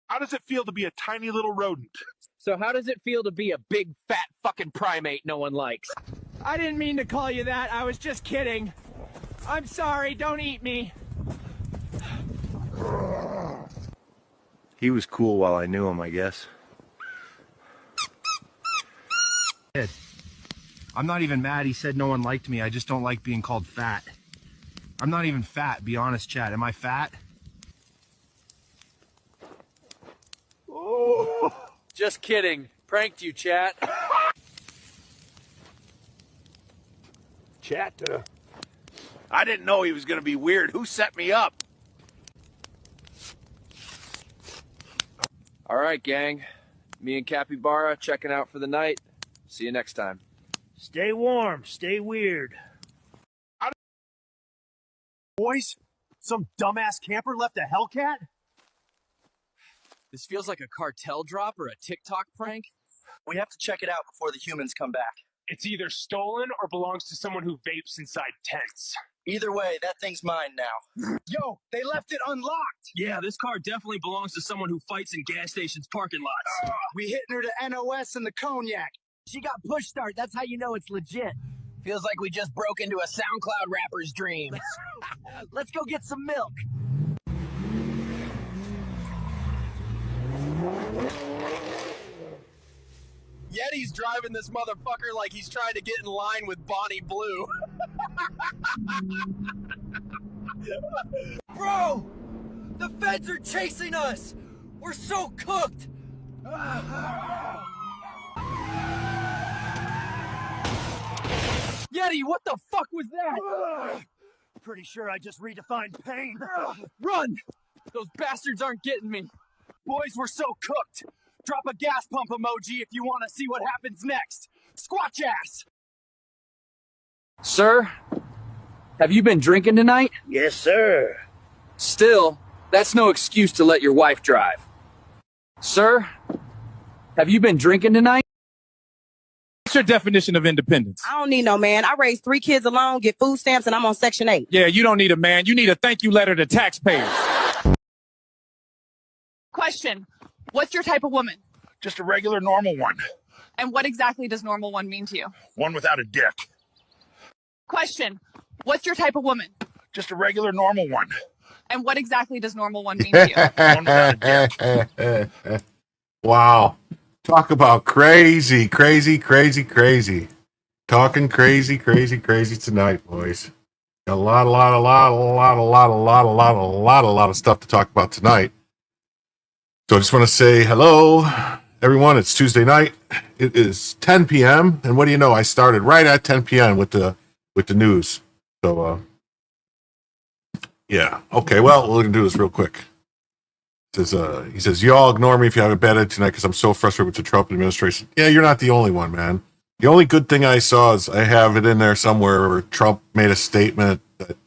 How does it feel to be a tiny little rodent? So how does it feel to be a big, fat fucking primate no one likes? I didn't mean to call you that. I was just kidding. I'm sorry. Don't eat me. He was cool while I knew him, I guess. I'm not even mad he said no one liked me. I just don't like being called fat. I'm not even fat, be honest, chat. Am I fat? Oh. Just kidding. Pranked you, chat. Chat, I didn't know he was going to be weird. Who set me up? All right, gang. Me and Capybara checking out for the night. See you next time. Stay warm, stay weird. Boys, some dumbass camper left a Hellcat? This feels like a cartel drop or a TikTok prank. We have to check it out before the humans come back. It's either stolen or belongs to someone who vapes inside tents. Either way, that thing's mine now. Yo, they left it unlocked. Yeah, this car definitely belongs to someone who fights in gas stations' parking lots. We hitting her to NOS and the cognac. She got push start. That's how you know it's legit. Feels like we just broke into a SoundCloud rapper's dream. Let's go get some milk. Yeti's driving this motherfucker like he's trying to get in line with Bonnie Blue. Bro! The feds are chasing us! We're so cooked! Yeti, what the fuck was that? Pretty sure I just redefined pain. Run! Those bastards aren't getting me. Boys, we're so cooked. Drop a gas pump emoji if you want to see what happens next. Squatch ass! Sir, have you been drinking tonight? Yes, sir. Still, that's no excuse to let your wife drive. Sir, have you been drinking tonight? What's your definition of independence? I don't need no man. I raised 3 kids alone, get food stamps, and I'm on Section 8. Yeah, you don't need a man. You need a thank you letter to taxpayers. Question. What's your type of woman? Just a regular, normal one. And what exactly does normal one mean to you? One without a dick. Question. What's your type of woman? Just a regular, normal one. And what exactly does normal one mean to you? One without a dick. Wow. Talk about crazy, crazy, crazy, crazy. Talking crazy, crazy, crazy tonight, boys. Got a lot of stuff to talk about tonight. So I just want to say hello everyone. It's Tuesday night. It is 10 p.m. And what do you know? I started right at 10 p.m. with the news. So, yeah. Okay. Well, we're gonna do this real quick. He says, y'all ignore me if you have a bad day tonight because I'm so frustrated with the Trump administration. Yeah, you're not the only one, man. The only good thing I saw is I have it in there somewhere where Trump made a statement that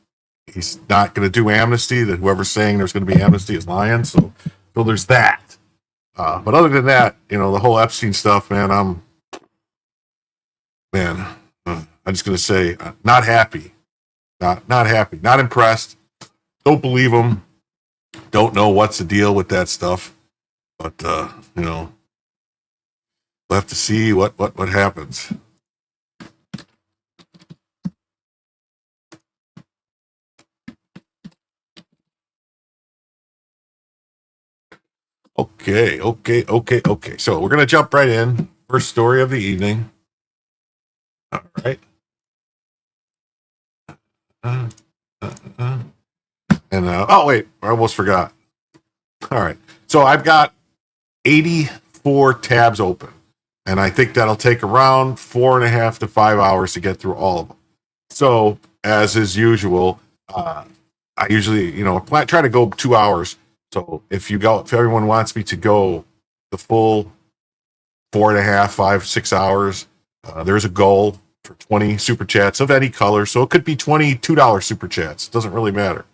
he's not going to do amnesty, that whoever's saying there's going to be amnesty is lying. So there's that. But other than that, the whole Epstein stuff, man, I'm just going to say, not happy. Not happy. Not impressed. Don't believe him. Don't know what's the deal with that stuff. But, we'll have to see what happens. Okay. So we're going to jump right in. First story of the evening. All right. Oh, wait. I almost forgot. All right. So I've got 84 tabs open. And I think that'll take around 4.5 to 5 hours to get through all of them. So, as is usual, I usually, try to go 2 hours. So if everyone wants me to go the full 4.5, 5, 6 hours, there's a goal for 20 super chats of any color. So it could be $22 super chats. It doesn't really matter.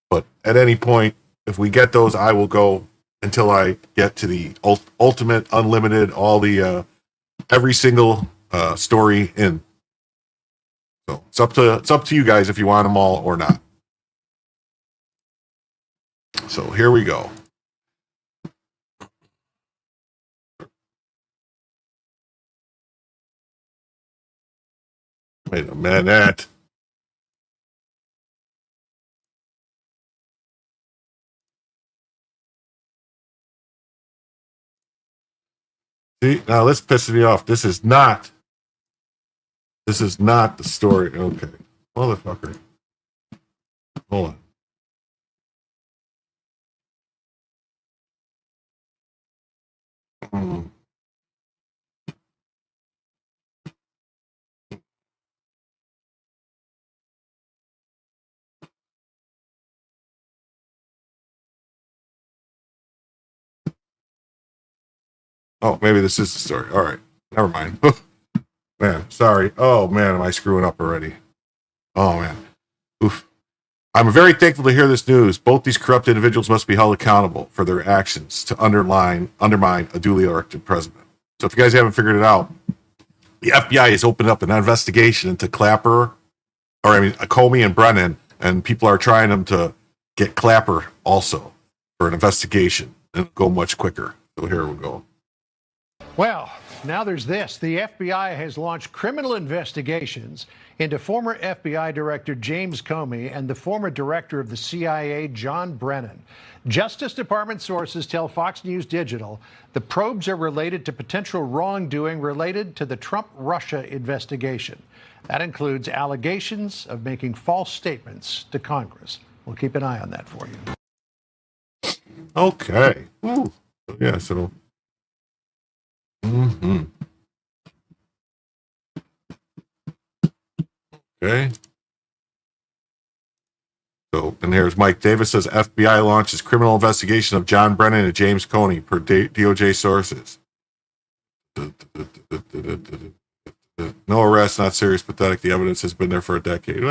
But at any point, if we get those, I will go until I get to the ultimate, unlimited, all the every single story in. So it's up to you guys if you want them all or not. So here we go. Wait a minute. See, now this pisses me off. This is not the story. Okay. Motherfucker. Hold on. Oh, maybe this is the story. All right. Never mind. Man, sorry. Oh, man, am I screwing up already? Oh, man. Oof. I'm very thankful to hear this news. Both these corrupt individuals must be held accountable for their actions to undermine a duly elected president. So if you guys haven't figured it out, the FBI has opened up an investigation into Comey and Brennan, and people are trying them to get Clapper also for an investigation and go much quicker. So here we go. Well, now there's this. The FBI has launched criminal investigations into former FBI Director James Comey and the former director of the CIA, John Brennan. Justice Department sources tell Fox News Digital the probes are related to potential wrongdoing related to the Trump-Russia investigation. That includes allegations of making false statements to Congress. We'll keep an eye on that for you. Okay. Ooh. Yeah, so... Okay. So, and here's Mike Davis says FBI launches criminal investigation of John Brennan and James Comey per DOJ sources. No arrest, not serious, pathetic. The evidence has been there for a decade.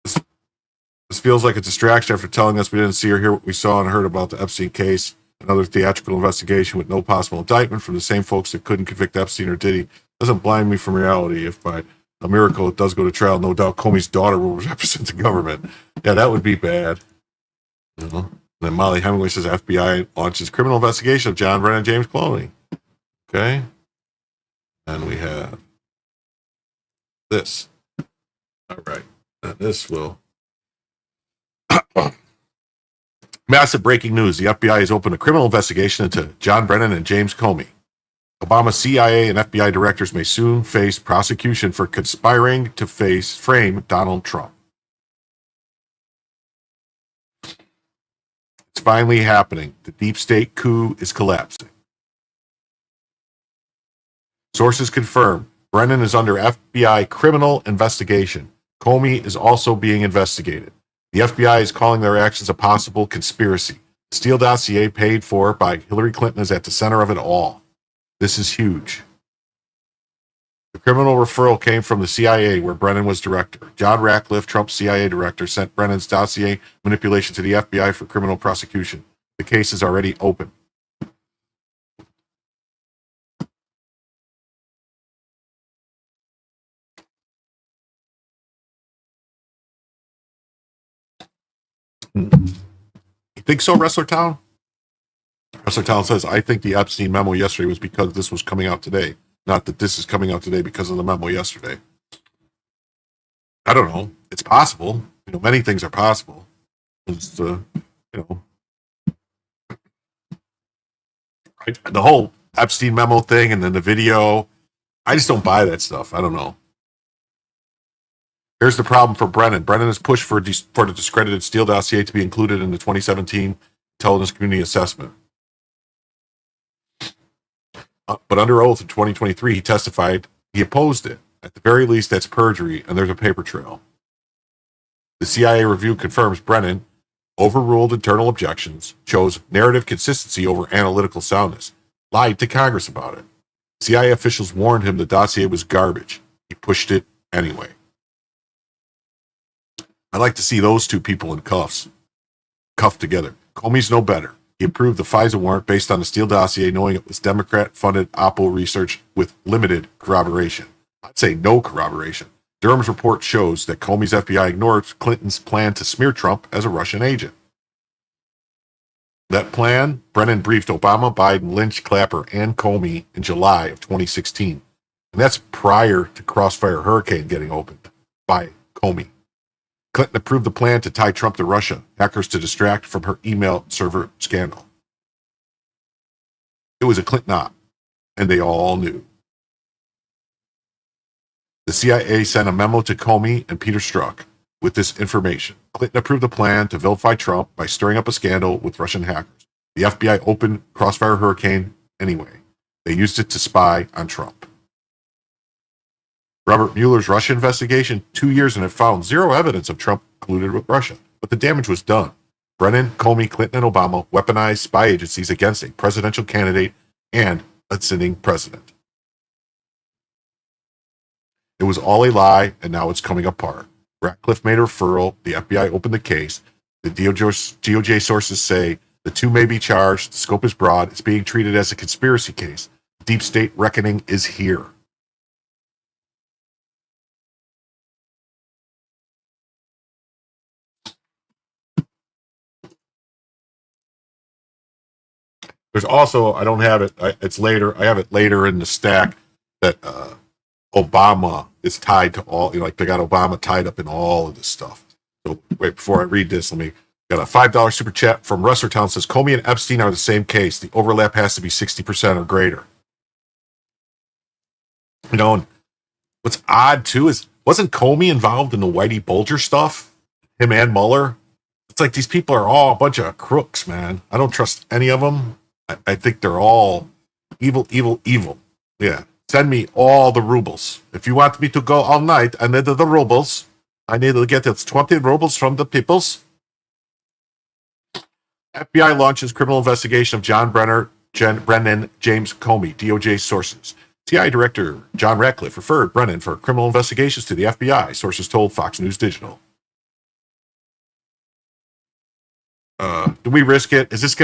This feels like a distraction after telling us we didn't see or hear what we saw and heard about the Epstein case. Another theatrical investigation with no possible indictment from the same folks that couldn't convict Epstein or Diddy doesn't blind me from reality. If by a miracle it does go to trial, no doubt Comey's daughter will represent the government. Yeah, that would be bad. And then Molly Hemingway says FBI launches criminal investigation of John Brennan and James Comey. Okay. And we have this. All right. And this will... Massive breaking news. The FBI has opened a criminal investigation into John Brennan and James Comey. Obama's CIA and FBI directors may soon face prosecution for conspiring to frame Donald Trump. It's finally happening. The deep state coup is collapsing. Sources confirm Brennan is under FBI criminal investigation. Comey is also being investigated. The FBI is calling their actions a possible conspiracy. The Steele dossier paid for by Hillary Clinton is at the center of it all. This is huge. The criminal referral came from the CIA, where Brennan was director. John Ratcliffe, Trump's CIA director, sent Brennan's dossier manipulation to the FBI for criminal prosecution. The case is already open. You think so, Wrestler Town? Wrestler Town says, I think the Epstein memo yesterday was because this was coming out today. Not that this is coming out today because of the memo yesterday. I don't know. It's possible. Many things are possible. It's, the whole Epstein memo thing and then the video. I just don't buy that stuff. I don't know. Here's the problem for Brennan. Brennan has pushed for the discredited Steele dossier to be included in the 2017 Intelligence Community Assessment. But under oath in 2023, he testified he opposed it. At the very least, that's perjury, and there's a paper trail. The CIA review confirms Brennan overruled internal objections, chose narrative consistency over analytical soundness, lied to Congress about it. CIA officials warned him the dossier was garbage. He pushed it anyway. I'd like to see those two people in cuffed together. Comey's no better. He approved the FISA warrant based on the Steele dossier, knowing it was Democrat-funded Oppo research with limited corroboration. I'd say no corroboration. Durham's report shows that Comey's FBI ignored Clinton's plan to smear Trump as a Russian agent. That plan, Brennan briefed Obama, Biden, Lynch, Clapper, and Comey in July of 2016. And that's prior to Crossfire Hurricane getting opened by Comey. Clinton approved the plan to tie Trump to Russia, hackers to distract from her email server scandal. It was a Clinton op, and they all knew. The CIA sent a memo to Comey and Peter Strzok with this information. Clinton approved the plan to vilify Trump by stirring up a scandal with Russian hackers. The FBI opened Crossfire Hurricane anyway. They used it to spy on Trump. Robert Mueller's Russia investigation, 2 years, and it found zero evidence of Trump colluded with Russia. But the damage was done. Brennan, Comey, Clinton, and Obama weaponized spy agencies against a presidential candidate and a sitting president. It was all a lie, and now it's coming apart. Ratcliffe made a referral. The FBI opened the case. The DOJ sources say the two may be charged. The scope is broad. It's being treated as a conspiracy case. Deep state reckoning is here. There's also, I don't have it, it's later, I have it later in the stack that Obama is tied to all, they got Obama tied up in all of this stuff. So wait, before I read this, got a $5 super chat from Wrestlertown says, Comey and Epstein are the same case. The overlap has to be 60% or greater. And what's odd too is, wasn't Comey involved in the Whitey Bulger stuff? Him and Mueller? It's like these people are all a bunch of crooks, man. I don't trust any of them. I think they're all evil, evil, evil. Yeah. Send me all the rubles. If you want me to go all night, I need the rubles. I need to get 20 rubles from the peoples. FBI launches criminal investigation of John Brennan, James Comey, DOJ sources. CIA Director John Ratcliffe referred Brennan for criminal investigations to the FBI, sources told Fox News Digital. Do we risk it? Is this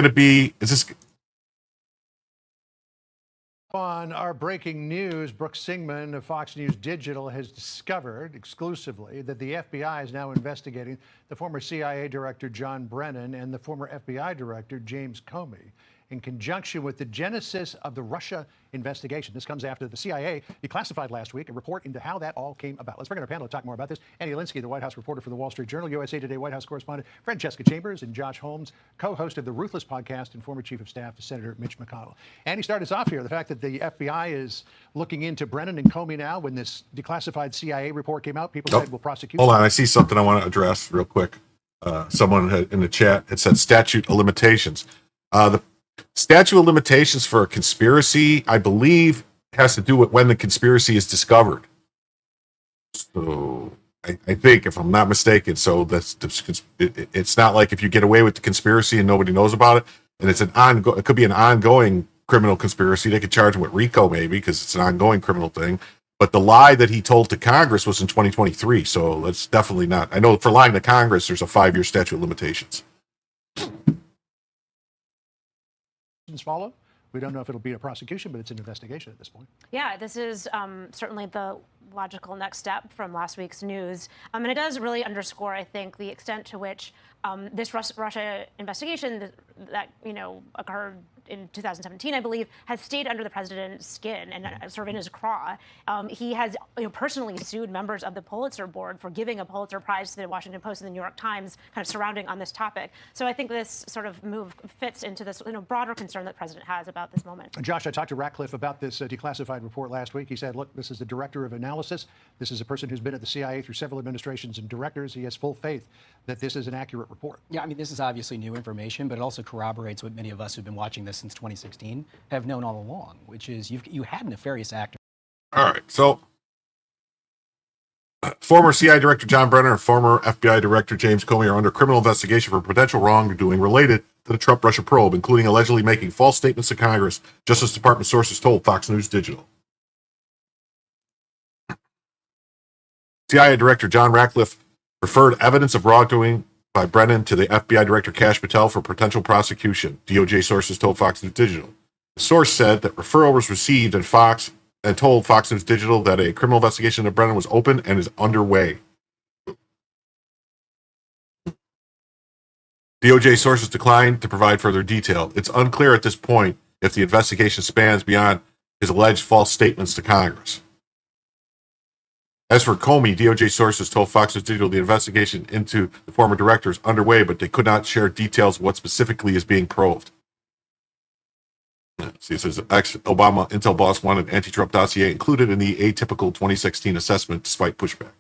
On our breaking news, Brooks Singman of Fox News Digital has discovered exclusively that the FBI is now investigating the former CIA Director John Brennan and the former FBI Director James Comey in conjunction with the genesis of the Russia investigation. This comes after the CIA declassified last week a report into how that all came about. Let's bring in our panel to talk more about this. Andy Linsky, the White House reporter for the Wall Street Journal, USA Today White House correspondent, Francesca Chambers, and Josh Holmes, co-host of the Ruthless podcast and former chief of staff to Senator Mitch McConnell. Andy, start us off here. The fact that the FBI is looking into Brennan and Comey now, when this declassified CIA report came out, people said we'll prosecute. Hold on, I see something I want to address real quick. Someone in the chat had said statute of limitations. The statute of limitations for a conspiracy, I believe, has to do with when the conspiracy is discovered. So I think, if I'm not mistaken, so it's not like if you get away with the conspiracy and nobody knows about it, and it's it could be an ongoing criminal conspiracy. They could charge him with RICO maybe because it's an ongoing criminal thing. But the lie that he told to Congress was in 2023, so that's definitely not. I know for lying to Congress, there's a 5-year statute of limitations. Follow. We don't know if it'll be a prosecution, but it's an investigation at this point. Yeah, this is certainly the logical next step from last week's news. And it does really underscore, I think, the extent to which this Russia investigation that occurred in 2017, I believe, has stayed under the president's skin and sort of in his craw. He has personally sued members of the Pulitzer board for giving a Pulitzer Prize to the Washington Post and the New York Times, kind of surrounding on this topic. So I think this sort of move fits into this broader concern that the president has about this moment. Josh, I talked to Ratcliffe about this declassified report last week. He said, look, this is the director of analysis. This is a person who's been at the CIA through several administrations and directors. He has full faith that this is an accurate report. Yeah, I mean, this is obviously new information, but it also corroborates what many of us who've been watching this since 2016 have known all along, which is you had nefarious actors. All right, so former CIA Director John Brennan and former FBI Director James Comey are under criminal investigation for potential wrongdoing related to the Trump-Russia probe, including allegedly making false statements to Congress, Justice Department sources told Fox News Digital. CIA Director John Ratcliffe referred evidence of wrongdoing by Brennan to the FBI Director Kash Patel for potential prosecution, DOJ sources told Fox News Digital. The source said that referral was received and told Fox News Digital that a criminal investigation of Brennan was open and is underway. DOJ sources declined to provide further detail. It's unclear at this point if the investigation spans beyond his alleged false statements to Congress. As for Comey, DOJ sources told Fox News Digital the investigation into the former director is underway, but they could not share details of what specifically is being probed. See, it says ex-Obama intel boss wanted anti-Trump dossier included in the atypical 2016 assessment despite pushback.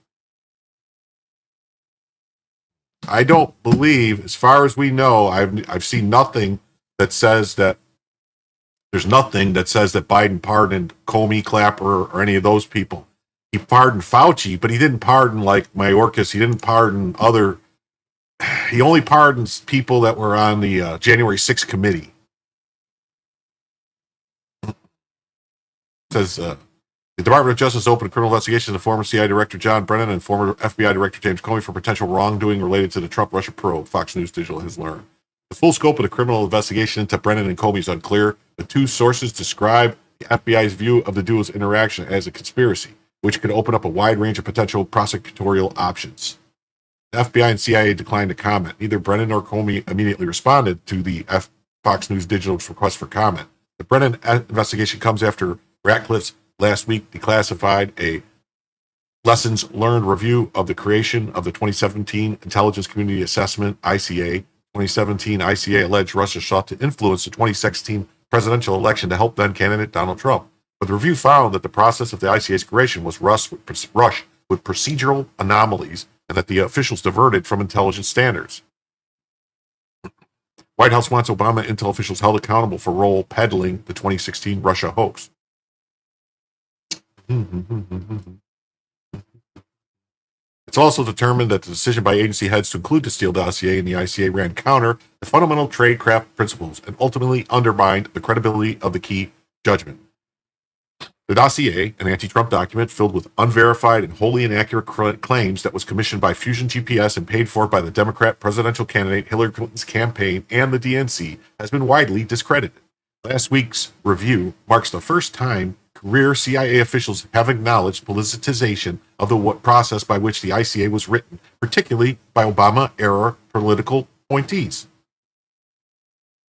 I don't believe, as far as we know, I've seen nothing that says that there's nothing that says that Biden pardoned Comey, Clapper, or any of those people. He pardoned Fauci, but he didn't pardon like Mayorkas. He didn't pardon he only pardons people that were on the January 6th committee. It says the Department of Justice opened a criminal investigation into former CIA Director John Brennan and former FBI Director James Comey for potential wrongdoing related to the Trump-Russia probe, Fox News Digital has learned. The full scope of the criminal investigation into Brennan and Comey is unclear. The two sources describe the FBI's view of the duo's interaction as a conspiracy, which could open up a wide range of potential prosecutorial options. The FBI and CIA declined to comment. Neither Brennan nor Comey immediately responded to the Fox News Digital's request for comment. The Brennan investigation comes after Ratcliffe's last week declassified a lessons learned review of the creation of the 2017 Intelligence Community Assessment, ICA. 2017 ICA alleged Russia sought to influence the 2016 presidential election to help then candidate Donald Trump. But the review found that the process of the ICA's creation was rushed with procedural anomalies and that the officials diverted from intelligence standards. White House wants Obama intel officials held accountable for role peddling the 2016 Russia hoax. It's also determined that the decision by agency heads to include the Steele dossier in the ICA ran counter to fundamental tradecraft principles and ultimately undermined the credibility of the key judgment. The dossier, an anti-Trump document filled with unverified and wholly inaccurate claims that was commissioned by Fusion GPS and paid for by the Democrat presidential candidate Hillary Clinton's campaign and the DNC, has been widely discredited. Last week's review marks the first time career CIA officials have acknowledged politicization of the process by which the ICA was written, particularly by Obama-era political appointees.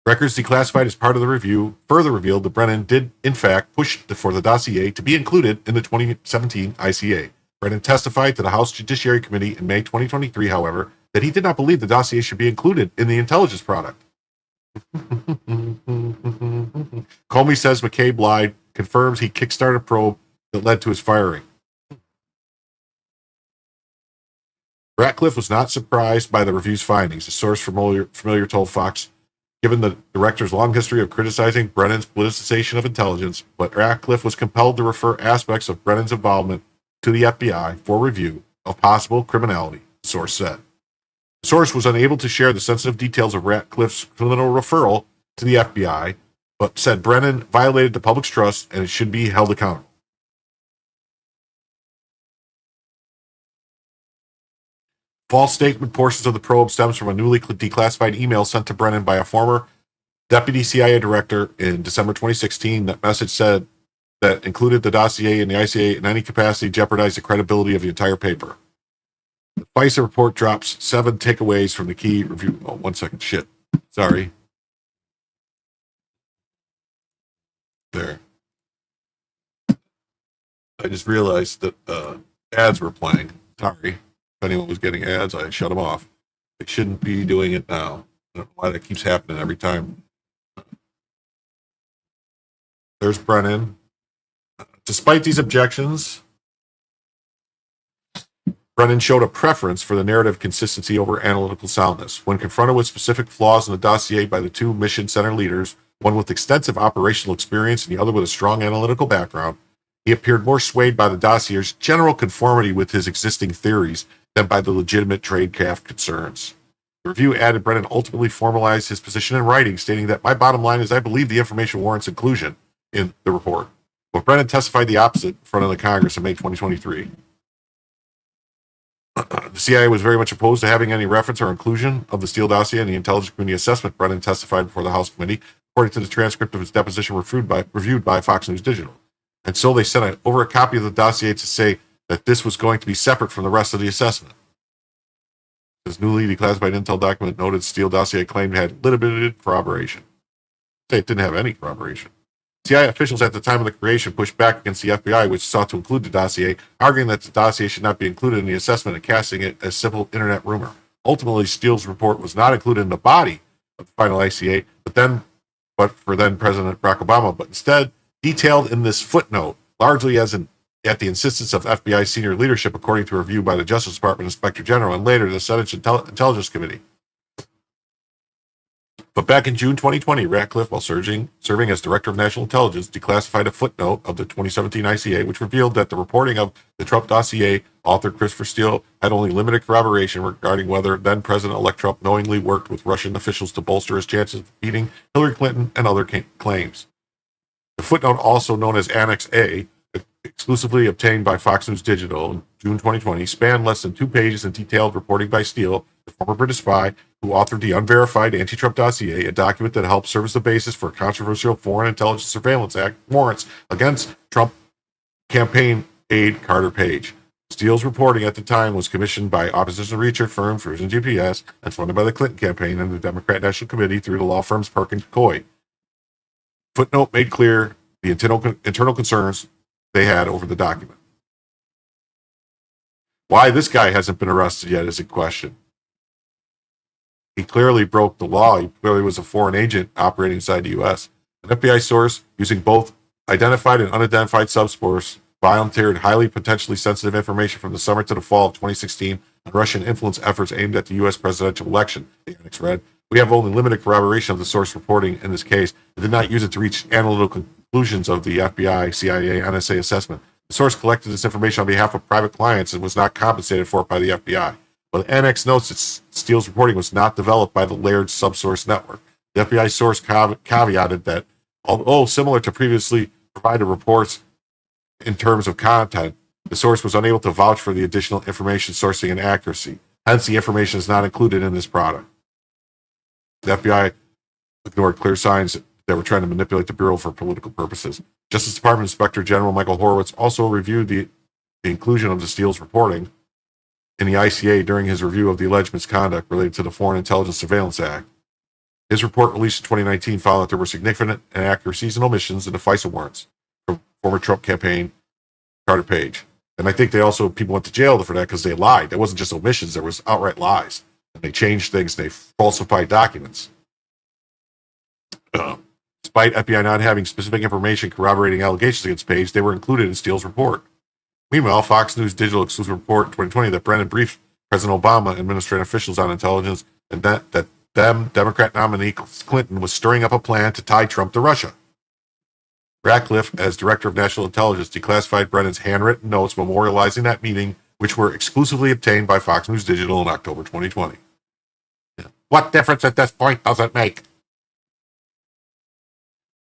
Records declassified as part of the review further revealed that Brennan did, in fact, push for the dossier to be included in the 2017 ICA. Brennan testified to the House Judiciary Committee in May 2023, however, that he did not believe the dossier should be included in the intelligence product. Comey says McCabe lied, confirms he kickstarted a probe that led to his firing. Ratcliffe was not surprised by the review's findings. A source familiar told Fox Given the director's long history of criticizing Brennan's politicization of intelligence, but Ratcliffe was compelled to refer aspects of Brennan's involvement to the FBI for review of possible criminality, the source said. The source was unable to share the sensitive details of Ratcliffe's criminal referral to the FBI, but said Brennan violated the public's trust and it should be held accountable. False statement portions of the probe stems from a newly declassified email sent to Brennan by a former deputy CIA director in December 2016. That message said that included the dossier and the ICA in any capacity jeopardized the credibility of the entire paper. The FISA report drops 7 takeaways from the key review. Oh, 1 second. Shit. Sorry. There. I just realized that ads were playing. Sorry. If anyone was getting ads, I shut them off. They shouldn't be doing it now. I don't know why that keeps happening every time. There's Brennan. Despite these objections, Brennan showed a preference for the narrative consistency over analytical soundness. When confronted with specific flaws in the dossier by the 2 mission center leaders, one with extensive operational experience and the other with a strong analytical background, he appeared more swayed by the dossier's general conformity with his existing theories than by the legitimate tradecraft concerns. The review added Brennan ultimately formalized his position in writing, stating that my bottom line is I believe the information warrants inclusion in the report. But Brennan testified the opposite in front of the Congress in May 2023. The CIA was very much opposed to having any reference or inclusion of the Steele dossier in the intelligence community assessment. Brennan testified before the House committee, according to the transcript of his deposition reviewed by Fox News Digital. And so they sent over a copy of the dossier to say that this was going to be separate from the rest of the assessment. This newly declassified intel document noted Steele dossier claimed had limited corroboration. It didn't have any corroboration. CIA officials at the time of the creation pushed back against the FBI, which sought to include the dossier, arguing that the dossier should not be included in the assessment and casting it as simple internet rumor. Ultimately, Steele's report was not included in the body of the final ICA, but for then President Barack Obama, but instead detailed in this footnote, largely at the insistence of FBI senior leadership, according to a review by the Justice Department Inspector General and later the Senate Intelligence Committee. But back in June 2020, Ratcliffe, while serving as Director of National Intelligence, declassified a footnote of the 2017 ICA, which revealed that the reporting of the Trump dossier, author Christopher Steele, had only limited corroboration regarding whether then-President-elect Trump knowingly worked with Russian officials to bolster his chances of beating Hillary Clinton and other claims. The footnote, also known as Annex A, exclusively obtained by Fox News Digital in June 2020, spanned less than 2 pages and detailed reporting by Steele, the former British spy who authored the unverified anti-Trump dossier, a document that helped serve as the basis for a controversial Foreign Intelligence Surveillance Act warrants against Trump campaign aide Carter Page. Steele's reporting at the time was commissioned by opposition research firm Fusion GPS and funded by the Clinton campaign and the Democrat National Committee through the law firms Perkins Coie. Footnote made clear the internal concerns they had over the document. Why this guy hasn't been arrested yet is a question. He clearly broke the law. He clearly was a foreign agent operating inside the U.S. An FBI source using both identified and unidentified subsource volunteered highly potentially sensitive information from the summer to the fall of 2016 on Russian influence efforts aimed at the U.S. presidential election, the annex read. We have only limited corroboration of the source reporting in this case and did not use it to reach analytical conclusions of the FBI, CIA, NSA assessment. The source collected this information on behalf of private clients and was not compensated for it by the FBI. But the annex notes that Steele's reporting was not developed by the layered subsource network. The FBI source caveated that, although similar to previously provided reports in terms of content, the source was unable to vouch for the additional information sourcing and accuracy. Hence, the information is not included in this product. The FBI ignored clear signs that were trying to manipulate the Bureau for political purposes. Justice Department Inspector General Michael Horowitz also reviewed the inclusion of the Steele's reporting in the ICA during his review of the alleged misconduct related to the Foreign Intelligence Surveillance Act. His report, released in 2019, found that there were significant inaccuracies and omissions in the FISA warrants from former Trump campaign Carter Page. And I think people went to jail for that because they lied. There wasn't just omissions, there was outright lies. And they changed things, they falsified documents. Despite FBI not having specific information corroborating allegations against Page, they were included in Steele's report. Meanwhile, Fox News Digital exclusive report in 2020 that Brennan briefed President Obama and administrative officials on intelligence and that them Democrat nominee Clinton was stirring up a plan to tie Trump to Russia. Ratcliffe, as director of national intelligence, declassified Brennan's handwritten notes memorializing that meeting, which were exclusively obtained by Fox News Digital in October 2020. What difference at this point does it make?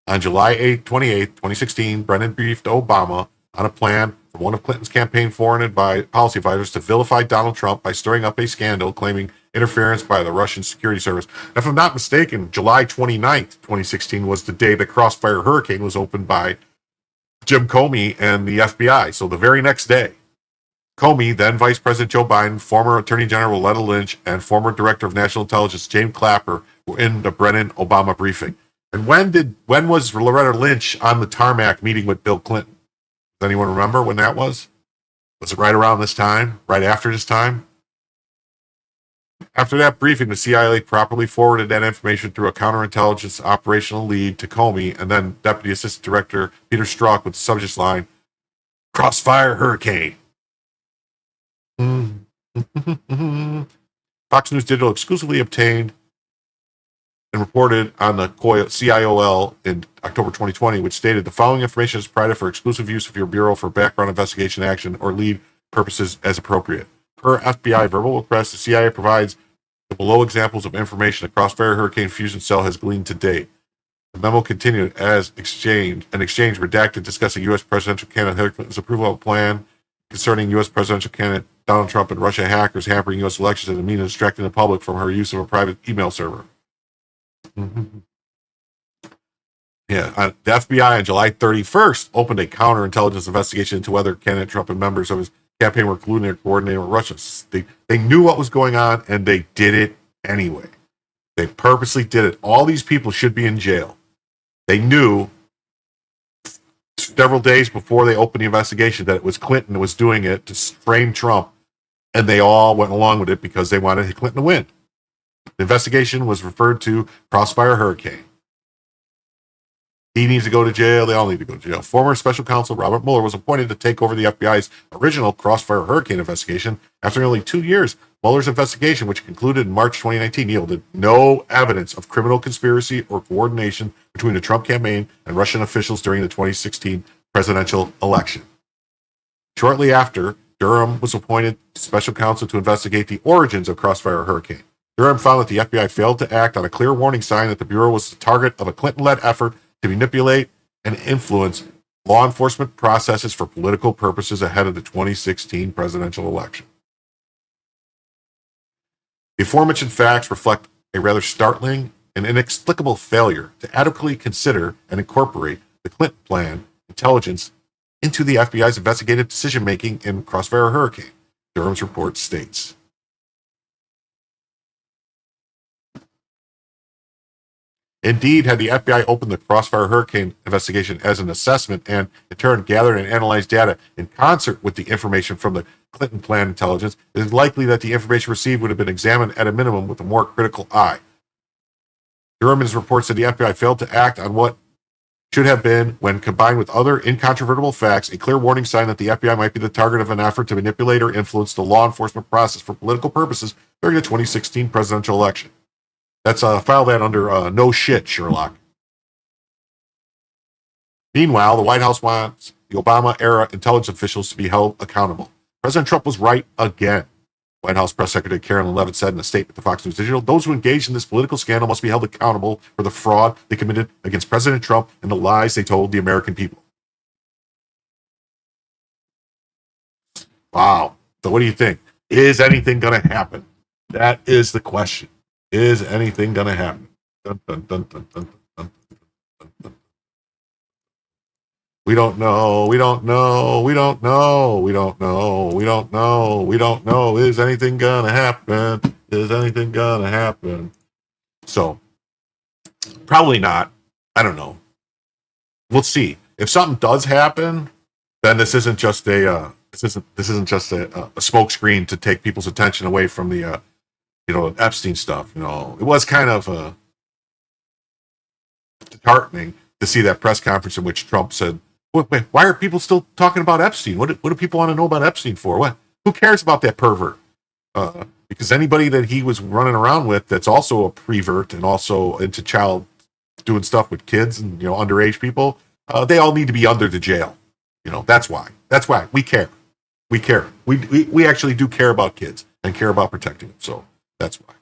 On July 28, 2016, Brennan briefed Obama on a plan from one of Clinton's campaign foreign policy advisors to vilify Donald Trump by stirring up a scandal claiming interference by the Russian security service. And if I'm not mistaken, July 29th, 2016 was the day the Crossfire Hurricane was opened by Jim Comey and the FBI. So the very next day, Comey, then Vice President Joe Biden, former Attorney General Loretta Lynch, and former Director of National Intelligence James Clapper were in the Brennan-Obama briefing. And when was Loretta Lynch on the tarmac meeting with Bill Clinton? Does anyone remember when that was? Was it right around this time? Right after this time? After that briefing, the CIA properly forwarded that information through a counterintelligence operational lead to Comey and then Deputy Assistant Director Peter Strzok with the subject line, Crossfire Hurricane. Fox News Digital exclusively obtained and reported on the CIOL in October 2020, which stated the following information is provided for exclusive use of your Bureau for background investigation action or lead purposes as appropriate. Per FBI verbal request, the CIA provides the below examples of information the Crossfire Hurricane Fusion Cell has gleaned to date. The memo continued as an exchange redacted discussing U.S. presidential candidate Hillary Clinton's approval of a plan concerning U.S. presidential candidate Donald Trump and Russia hackers hampering U.S. elections as a means of distracting the public from her use of a private email server. The FBI on July 31st opened a counterintelligence investigation into whether candidate Trump and members of his campaign were colluding or coordinating with Russia. They knew what was going on, and they did it anyway. They purposely did it. All these people should be in jail. They knew several days before they opened the investigation that it was Clinton that was doing it to frame Trump, and they all went along with it because they wanted Clinton to win. The investigation was referred to Crossfire Hurricane. He needs to go to jail. They all need to go to jail. Former special counsel Robert Mueller was appointed to take over the FBI's original Crossfire Hurricane investigation. After nearly 2 years, Mueller's investigation, which concluded in March 2019, yielded no evidence of criminal conspiracy or coordination between the Trump campaign and Russian officials during the 2016 presidential election. Shortly after, Durham was appointed special counsel to investigate the origins of Crossfire Hurricane. Durham found that the FBI failed to act on a clear warning sign that the Bureau was the target of a Clinton-led effort to manipulate and influence law enforcement processes for political purposes ahead of the 2016 presidential election. The aforementioned facts reflect a rather startling and inexplicable failure to adequately consider and incorporate the Clinton plan intelligence into the FBI's investigative decision-making in Crossfire Hurricane, Durham's report states. Indeed, had the FBI opened the Crossfire Hurricane investigation as an assessment and, in turn, gathered and analyzed data in concert with the information from the Clinton plan intelligence, it is likely that the information received would have been examined at a minimum with a more critical eye. Durham's reports that the FBI failed to act on what should have been, when combined with other incontrovertible facts, a clear warning sign that the FBI might be the target of an effort to manipulate or influence the law enforcement process for political purposes during the 2016 presidential election. That's file that under no shit, Sherlock. Meanwhile, the White House wants the Obama-era intelligence officials to be held accountable. President Trump was right again. White House Press Secretary Carolyn Leavitt said in a statement to Fox News Digital, those who engaged in this political scandal must be held accountable for the fraud they committed against President Trump and the lies they told the American people. Wow. So what do you think? Is anything going to happen? That is the question. Is anything going to happen? Dun, dun, dun, dun, dun, dun, dun, dun. We don't know. We don't know. We don't know. We don't know. We don't know. We don't know. Is anything going to happen? Is anything going to happen? So, probably not. I don't know. We'll see. If something does happen, then this isn't just a smokescreen to take people's attention away from the Epstein stuff. It was kind of disheartening to see that press conference in which Trump said, wait, why are people still talking about Epstein? What do people want to know about Epstein for? Who cares about that pervert? because anybody that he was running around with that's also a prevert and also into child doing stuff with kids and underage people, they all need to be under the jail. That's why we care. We actually do care about kids and care about protecting them. So that's why.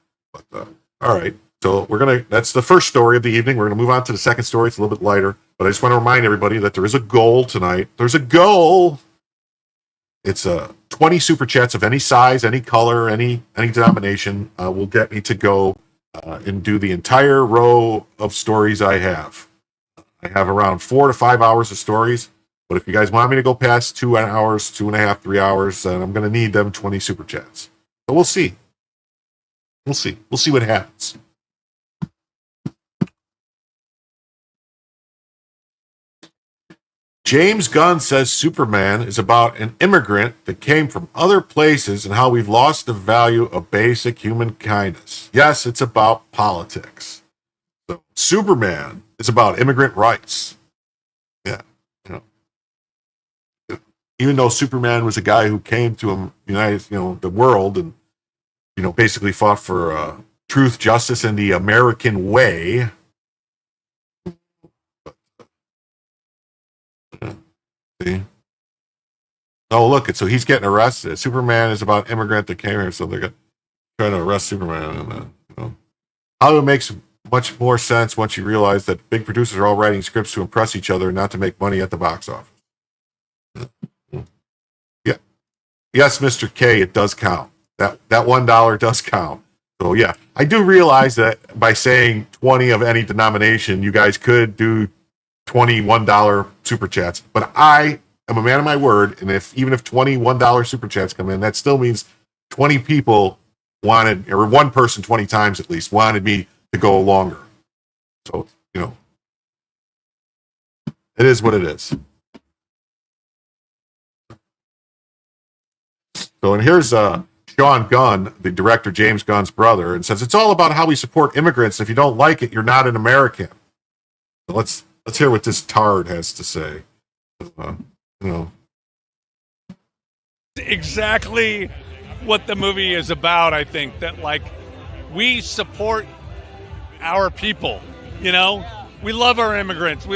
But all right. So that's the first story of the evening. We're going to move on to the second story. It's a little bit lighter, but I just want to remind everybody that there is a goal tonight. There's a goal. It's 20 super chats of any size, any color, any denomination will get me to go and do the entire row of stories I have. I have around 4 to 5 hours of stories, but if you guys want me to go past 2 hours, 2.5, 3 hours, then I'm going to need them 20 super chats. So we'll see. We'll see what happens. James Gunn says Superman is about an immigrant that came from other places and how we've lost the value of basic human kindness. Yes, it's about politics. So Superman is about immigrant rights. Yeah. Even though Superman was a guy who came to the world and, basically fought for truth, justice, and the American way. See? Oh, look, so he's getting arrested. Superman is about immigrant that came here, so they're trying to arrest Superman. And, Hollywood makes much more sense once you realize that big producers are all writing scripts to impress each other, not to make money at the box office. Yeah. Yes, Mr. K, it does count. That $1 does count. So, yeah, I do realize that by saying 20 of any denomination, you guys could do $21 super chats, but I am a man of my word, and even if $21 super chats come in, that still means 20 people wanted, or one person 20 times at least wanted me to go longer. So it is what it is. So, and here's Sean Gunn, the director James Gunn's brother, and says it's all about how we support immigrants. If you don't like it, you're not an American. So let's hear what this tard has to say. Exactly what the movie is about. I think that we support our people. We love our immigrants.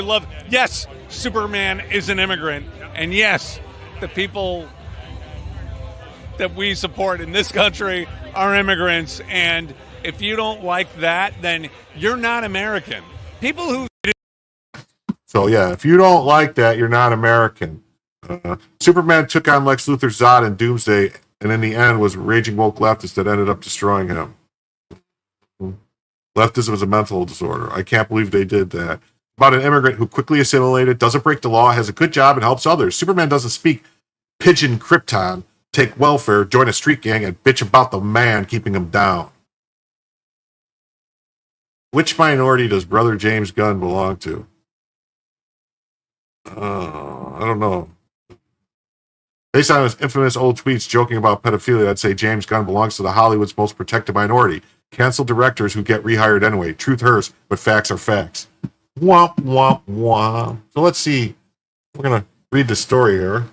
Yes, Superman is an immigrant, and yes, the people that we support in this country are immigrants. And if you don't like that, then you're not American. People who So, yeah, if you don't like that, you're not American. Superman took on Lex Luthor's Zod in Doomsday, and in the end was a raging woke leftist that ended up destroying him. Leftism is a mental disorder. I can't believe they did that. About an immigrant who quickly assimilated, doesn't break the law, has a good job, and helps others. Superman doesn't speak pigeon Krypton, take welfare, join a street gang, and bitch about the man keeping him down. Which minority does Brother James Gunn belong to? I don't know. Based on his infamous old tweets joking about pedophilia, I'd say James Gunn belongs to the Hollywood's most protected minority. Cancel directors who get rehired anyway. Truth hurts, but facts are facts. Womp, womp, womp. So let's see. We're going to read the story here.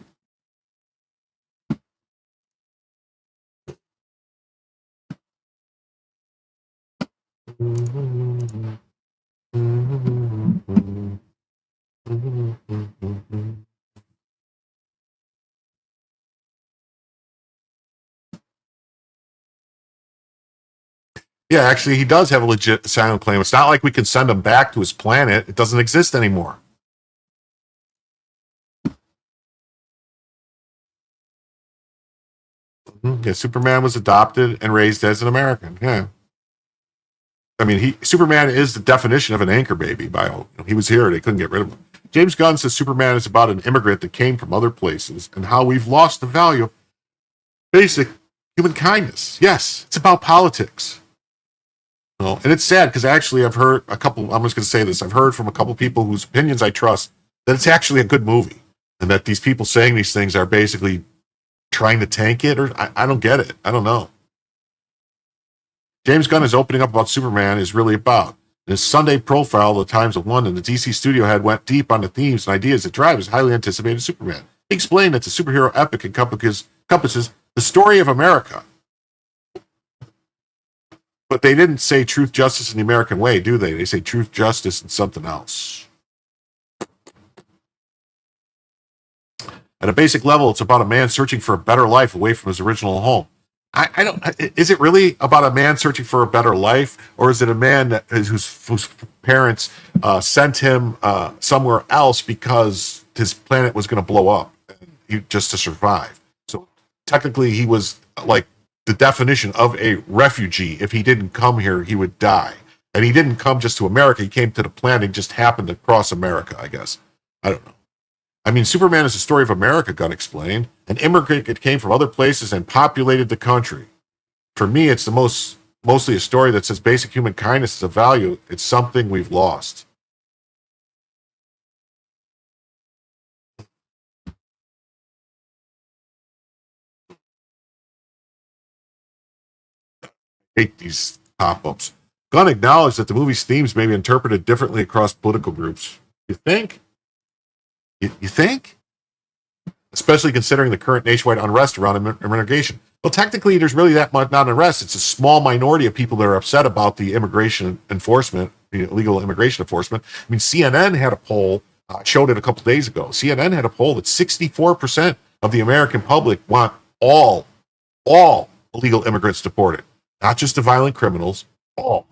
Yeah, actually, he does have a legit asylum claim. It's not like we can send him back to his planet. It doesn't exist anymore. Yeah, Superman was adopted and raised as an American. Yeah. I mean, Superman is the definition of an anchor baby. He was here. They couldn't get rid of him. James Gunn says Superman is about an immigrant that came from other places and how we've lost the value of basic human kindness. Yes, it's about politics. And it's sad because actually I've heard I'm just going to say this, I've heard from a couple people whose opinions I trust that it's actually a good movie and that these people saying these things are basically trying to tank it, or I don't get it. I don't know. James Gunn is opening up about Superman is really about. In his Sunday profile, The Times of London, the DC studio head went deep on the themes and ideas that drive his highly anticipated Superman. He explained that the superhero epic encompasses the story of America. But they didn't say truth, justice, and the American way, do they? They say truth, justice, and something else. At a basic level, it's about a man searching for a better life away from his original home. I don't. Is it really about a man searching for a better life, or is it a man that whose parents sent him somewhere else because his planet was going to blow up, just to survive? So technically, he was like the definition of a refugee. If he didn't come here, he would die. And he didn't come just to America. He came to the planet. He just happened to cross America, I guess. I don't know. I mean, Superman is the story of America, Gunn explained. An immigrant that came from other places and populated the country. For me, it's mostly a story that says basic human kindness is a value. It's something we've lost. I hate these pop-ups. Gunn acknowledged that the movie's themes may be interpreted differently across political groups. You think? You think? Especially considering the current nationwide unrest around immigration. Well, technically, there's really that much not unrest. It's a small minority of people that are upset about the immigration enforcement, the illegal immigration enforcement. I mean, CNN had a poll, showed it a couple days ago. CNN had a poll that 64% of the American public want all illegal immigrants deported, not just the violent criminals, all.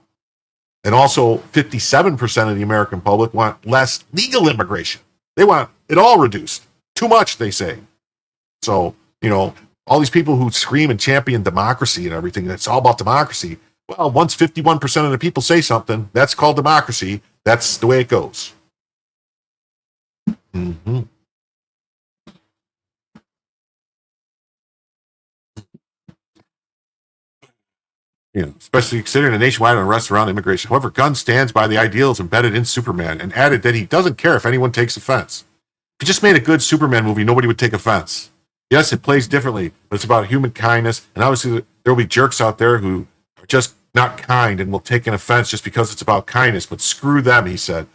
And also 57% of the American public want less legal immigration. They want it all reduced. Too much, they say. So, all these people who scream and champion democracy and everything, it's all about democracy. Well, once 51% of the people say something, that's called democracy. That's the way it goes. Mm-hmm. Especially considering the nationwide unrest around immigration. However, Gunn stands by the ideals embedded in Superman and added that he doesn't care if anyone takes offense. If you just made a good Superman movie, nobody would take offense. Yes, it plays differently, but it's about human kindness, and obviously there will be jerks out there who are just not kind and will take an offense just because it's about kindness, but screw them, he said.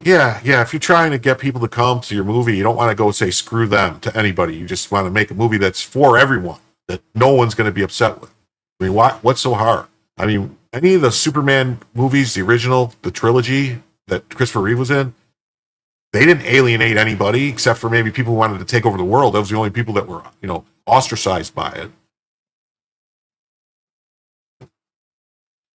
Yeah, if you're trying to get people to come to your movie, you don't want to go say screw them to anybody. You just want to make a movie that's for everyone, that no one's going to be upset with. I mean, what's so hard? I mean, any of the Superman movies, the original, the trilogy that Christopher Reeve was in, they didn't alienate anybody except for maybe people who wanted to take over the world. Those were the only people that were, ostracized by it.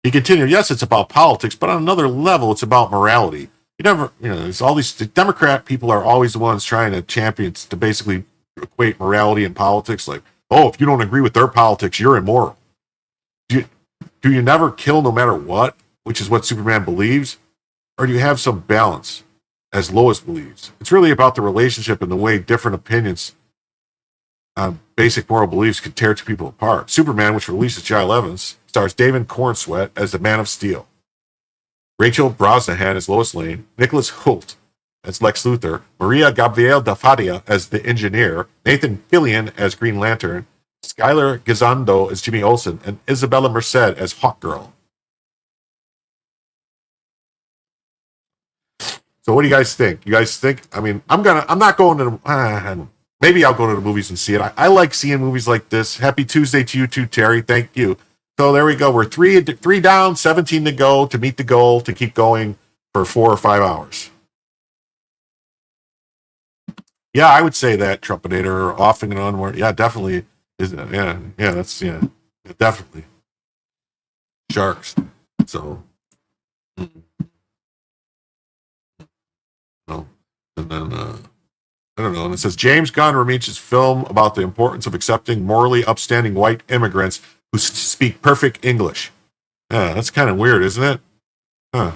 He continued, yes, it's about politics, but on another level, it's about morality. It's all these the Democrat people are always the ones trying to champion, to basically equate morality and politics. Like, oh, if you don't agree with their politics, you're immoral. Do you never kill no matter what, which is what Superman believes? Or do you have some balance, as Lois believes? It's really about the relationship and the way different opinions on basic moral beliefs can tear two people apart. Superman, which releases July 11th, stars David Cornsweet as the Man of Steel, Rachel Brosnahan as Lois Lane, Nicholas Hoult as Lex Luthor, Maria Gabriel da Fadia as the Engineer, Nathan Fillion as Green Lantern, Skylar Gisondo as Jimmy Olsen, and Isabella Merced as Hawkgirl. So what do you guys think? You guys think, I mean, I'm not going to, maybe I'll go to the movies and see it. I like seeing movies like this. Happy Tuesday to you too, Terry. Thank you. So there we go. We're three down, 17 to go to meet the goal to keep going for 4 or 5 hours. Yeah, I would say that, Trumpinator, offing and onward. Yeah, definitely. Isn't it? Yeah, that's, definitely. Sharks. So, no. And then, I don't know. And it says, James Gunn releases film about the importance of accepting morally upstanding white immigrants who speak perfect English. Yeah, that's kind of weird, isn't it? Huh.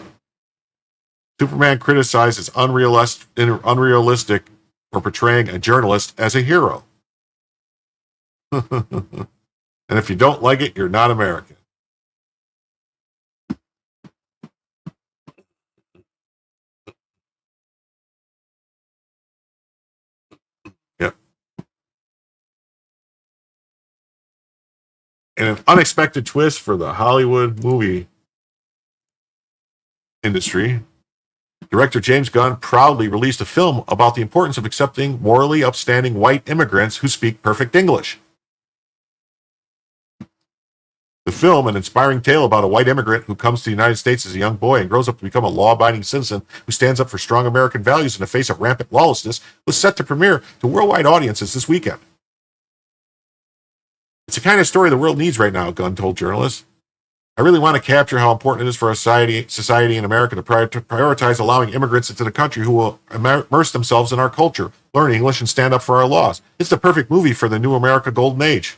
Superman criticizes unrealistic for portraying a journalist as a hero. And if you don't like it, you're not American. Yep. And an unexpected twist for the Hollywood movie industry, director James Gunn proudly released a film about the importance of accepting morally upstanding white immigrants who speak perfect English. The film, an inspiring tale about a white immigrant who comes to the United States as a young boy and grows up to become a law-abiding citizen who stands up for strong American values in the face of rampant lawlessness, was set to premiere to worldwide audiences this weekend. It's the kind of story the world needs right now, Gunn told journalists. I really want to capture how important it is for our society in America to prioritize allowing immigrants into the country who will immerse themselves in our culture, learn English, and stand up for our laws. It's the perfect movie for the new America Golden Age.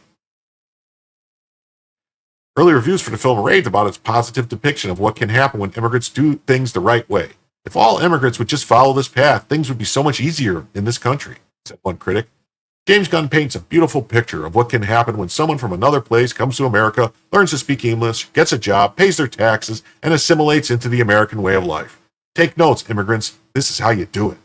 Early reviews for the film raved about its positive depiction of what can happen when immigrants do things the right way. If all immigrants would just follow this path, things would be so much easier in this country, said one critic. James Gunn paints a beautiful picture of what can happen when someone from another place comes to America, learns to speak English, gets a job, pays their taxes, and assimilates into the American way of life. Take notes, immigrants. This is how you do it.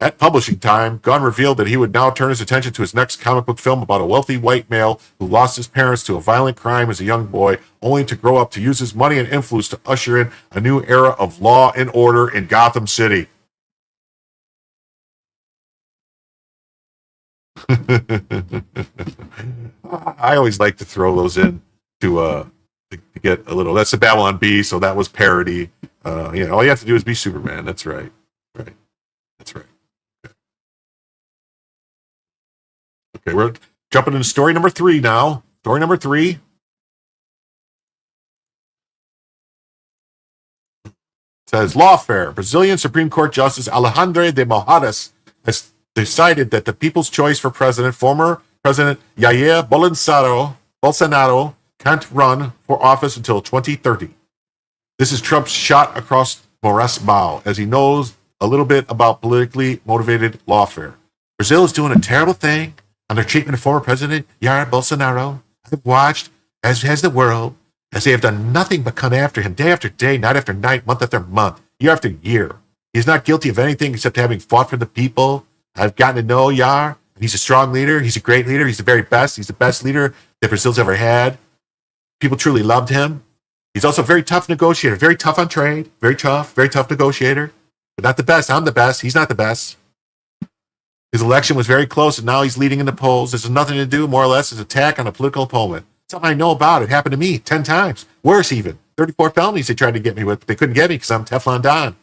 At publishing time, Gunn revealed that he would now turn his attention to his next comic book film about a wealthy white male who lost his parents to a violent crime as a young boy, only to grow up to use his money and influence to usher in a new era of law and order in Gotham City. I always like to throw those in to get a little. That's the Babylon Bee, so that was parody. All you have to do is be Superman. That's right. Right. That's right. Okay, we're jumping into story number 3 now. Story number 3. It says, lawfare. Brazilian Supreme Court Justice Alexandre de Moraes has decided that the people's choice for president, former President Jair Bolsonaro, can't run for office until 2030. This is Trump's shot across Moraes' bow, as he knows a little bit about politically motivated lawfare. Brazil is doing a terrible thing on their treatment of former President Jair Bolsonaro. I've watched, as has the world, as they have done nothing but come after him day after day, night after night, month after month, year after year. He is not guilty of anything except having fought for the people. I've gotten to know Jair. He's a strong leader. He's a great leader. He's the very best. He's the best leader that Brazil's ever had. People truly loved him. He's also a very tough negotiator, very tough on trade, very tough negotiator, but not the best. I'm the best. He's not the best. His election was very close, and now he's leading in the polls. This has nothing to do, more or less, as an attack on a political opponent. Something I know about. It happened to me 10 times. Worse, even. 34 felonies they tried to get me with, but they couldn't get me because I'm Teflon Don.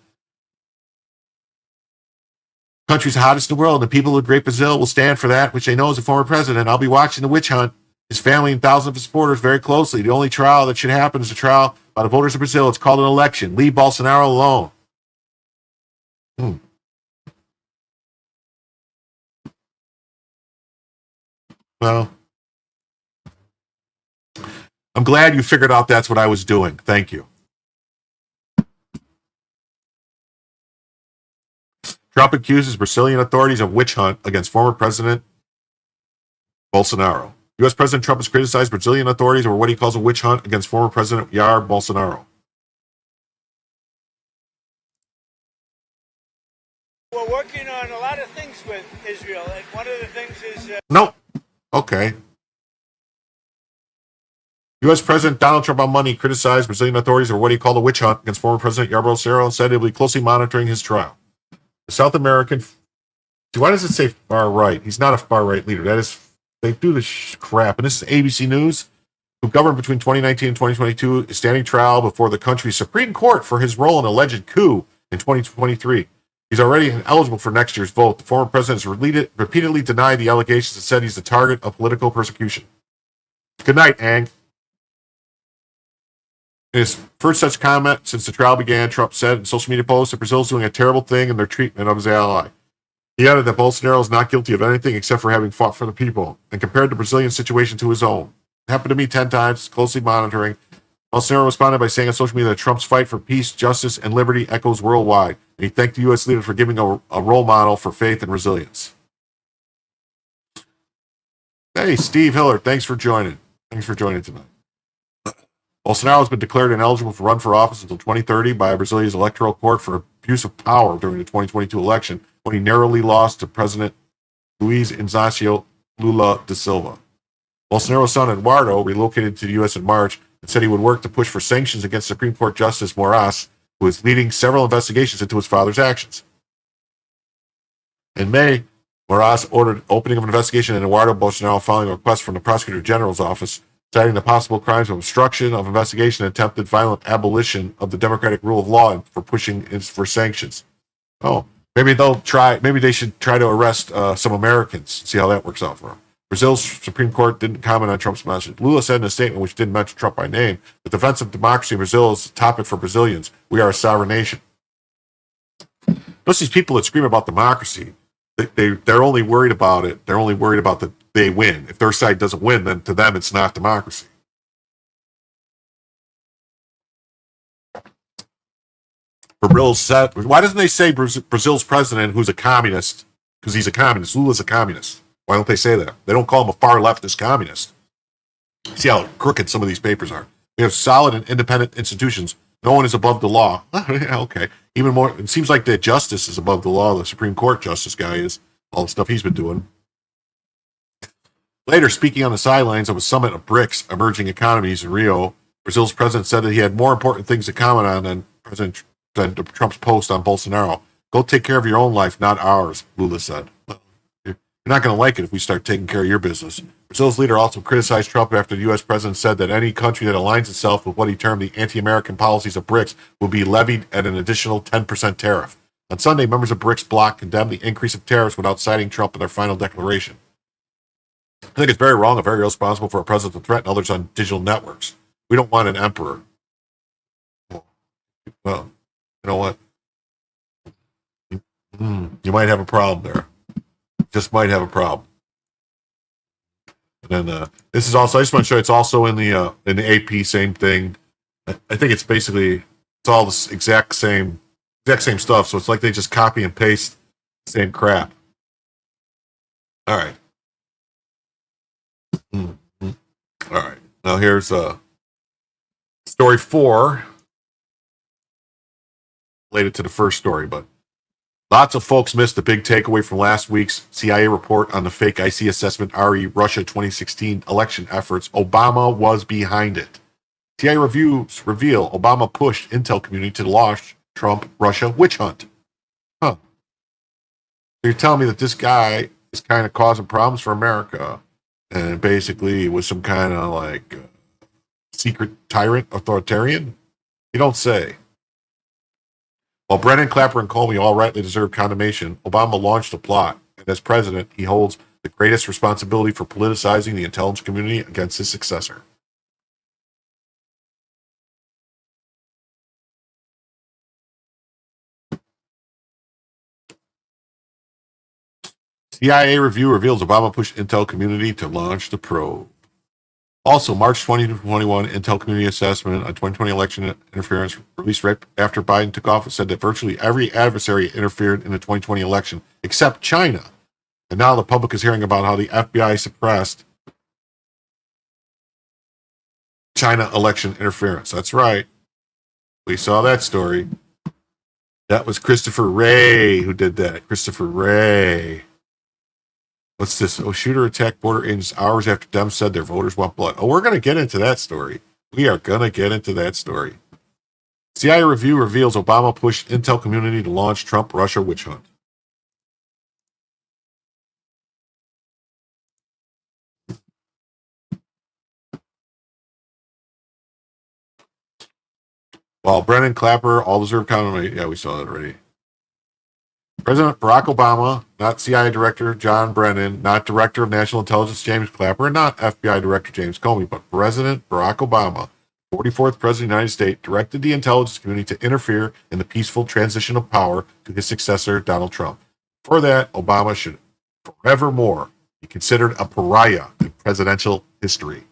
Country's the hottest in the world, and the people of Great Brazil will stand for that, which they know as a former president. I'll be watching the witch hunt, his family and thousands of his supporters very closely. The only trial that should happen is a trial by the voters of Brazil. It's called an election. Leave Bolsonaro alone. Well, I'm glad you figured out that's what I was doing. Thank you. Trump accuses Brazilian authorities of witch hunt against former President Bolsonaro. U.S. President Trump has criticized Brazilian authorities over what he calls a witch hunt against former President Jair Bolsonaro. We're working on a lot of things with Israel, and one of the things is... Nope. Okay. U.S. President Donald Trump on Monday criticized Brazilian authorities over what he called a witch hunt against former President Jair Bolsonaro and said he will be closely monitoring his trial. The South American... Why does it say far right? He's not a far right leader. That is... They do this crap. And this is ABC News, who governed between 2019 and 2022, is standing trial before the country's Supreme Court for his role in an alleged coup in 2023. He's already ineligible for next year's vote. The former president has repeatedly denied the allegations and said he's the target of political persecution. Good night, Ang. In his first such comment since the trial began, Trump said in social media posts that Brazil is doing a terrible thing in their treatment of his ally. He added that Bolsonaro is not guilty of anything except for having fought for the people and compared the Brazilian situation to his own. It happened to me 10 times, closely monitoring. Bolsonaro responded by saying on social media that Trump's fight for peace, justice, and liberty echoes worldwide, and he thanked the U.S. leaders for giving a role model for faith and resilience. Hey, Steve Hillard, thanks for joining. Thanks for joining tonight. Bolsonaro has been declared ineligible to run for office until 2030 by Brazilia's electoral court for abuse of power during the 2022 election, when he narrowly lost to President Luiz Inácio Lula da Silva. Bolsonaro's son Eduardo relocated to the U.S. in March and said he would work to push for sanctions against Supreme Court Justice Moraes, who is leading several investigations into his father's actions. In May, Moraes ordered opening of an investigation into Eduardo Bolsonaro following a request from the Prosecutor General's office, citing the possible crimes of obstruction of investigation and attempted violent abolition of the democratic rule of law and for pushing for sanctions. Oh, maybe they should try to arrest some Americans, see how that works out for them. Brazil's Supreme Court didn't comment on Trump's message. Lula said in a statement, which didn't mention Trump by name, the defense of democracy in Brazil is a topic for Brazilians. We are a sovereign nation. Most of these people that scream about democracy, they're only worried about it. They're only worried about that they win. If their side doesn't win, then to them it's not democracy. Why doesn't they say Brazil's president, who's a communist, because he's a communist? Lula's a communist. Why don't they say that? They don't call him a far leftist communist. See how crooked some of these papers are. We have solid and independent institutions. No one is above the law. Okay. Even more, it seems like the justice is above the law. The Supreme Court justice guy is. All the stuff he's been doing. Later, speaking on the sidelines of a summit of BRICS, emerging economies in Rio, Brazil's president said that he had more important things to comment on than Trump's post on Bolsonaro. Go take care of your own life, not ours, Lula said. You're not going to like it if we start taking care of your business. Brazil's leader also criticized Trump after the U.S. president said that any country that aligns itself with what he termed the anti-American policies of BRICS will be levied at an additional 10% tariff. On Sunday, members of BRICS bloc condemned the increase of tariffs without citing Trump in their final declaration. I think it's very wrong and very irresponsible for a president to threaten others on digital networks. We don't want an emperor. Well, you know what? You might have a problem there. Just might have a problem. And then this is also, I just want to show you, it's also in the AP, same thing. I think it's basically, it's all the exact same stuff. So it's like they just copy and paste the same crap. All right. All right. Now here's story 4, related to the first story, but lots of folks missed the big takeaway from last week's CIA report on the fake IC assessment RE Russia 2016 election efforts. Obama was behind it. CIA reviews reveal Obama pushed intel community to launch Trump-Russia witch hunt. Huh. So you're telling me that this guy is kind of causing problems for America, and basically was some kind of like secret tyrant authoritarian? You don't say. While Brennan, Clapper, and Comey all rightly deserve condemnation, Obama launched a plot, and as president, he holds the greatest responsibility for politicizing the intelligence community against his successor. CIA review reveals Obama pushed intel community to launch the probe. Also, March 2021 Intel Community Assessment on 2020 election interference released right after Biden took office said that virtually every adversary interfered in the 2020 election except China. And now the public is hearing about how the FBI suppressed China election interference. That's right. We saw that story. That was Christopher Wray who did that. Christopher Wray. What's this? Oh, shooter attacked border agents hours after Dems said their voters want blood. Oh, we're going to get into that story. We are going to get into that story. CIA review reveals Obama pushed intel community to launch Trump-Russia witch hunt. While Brennan, Clapper, all deserve condemnation. Yeah, we saw that already. President Barack Obama, not CIA Director John Brennan, not Director of National Intelligence James Clapper, and not FBI Director James Comey, but President Barack Obama, 44th President of the United States, directed the intelligence community to interfere in the peaceful transition of power to his successor, Donald Trump. For that, Obama should forevermore be considered a pariah in presidential history.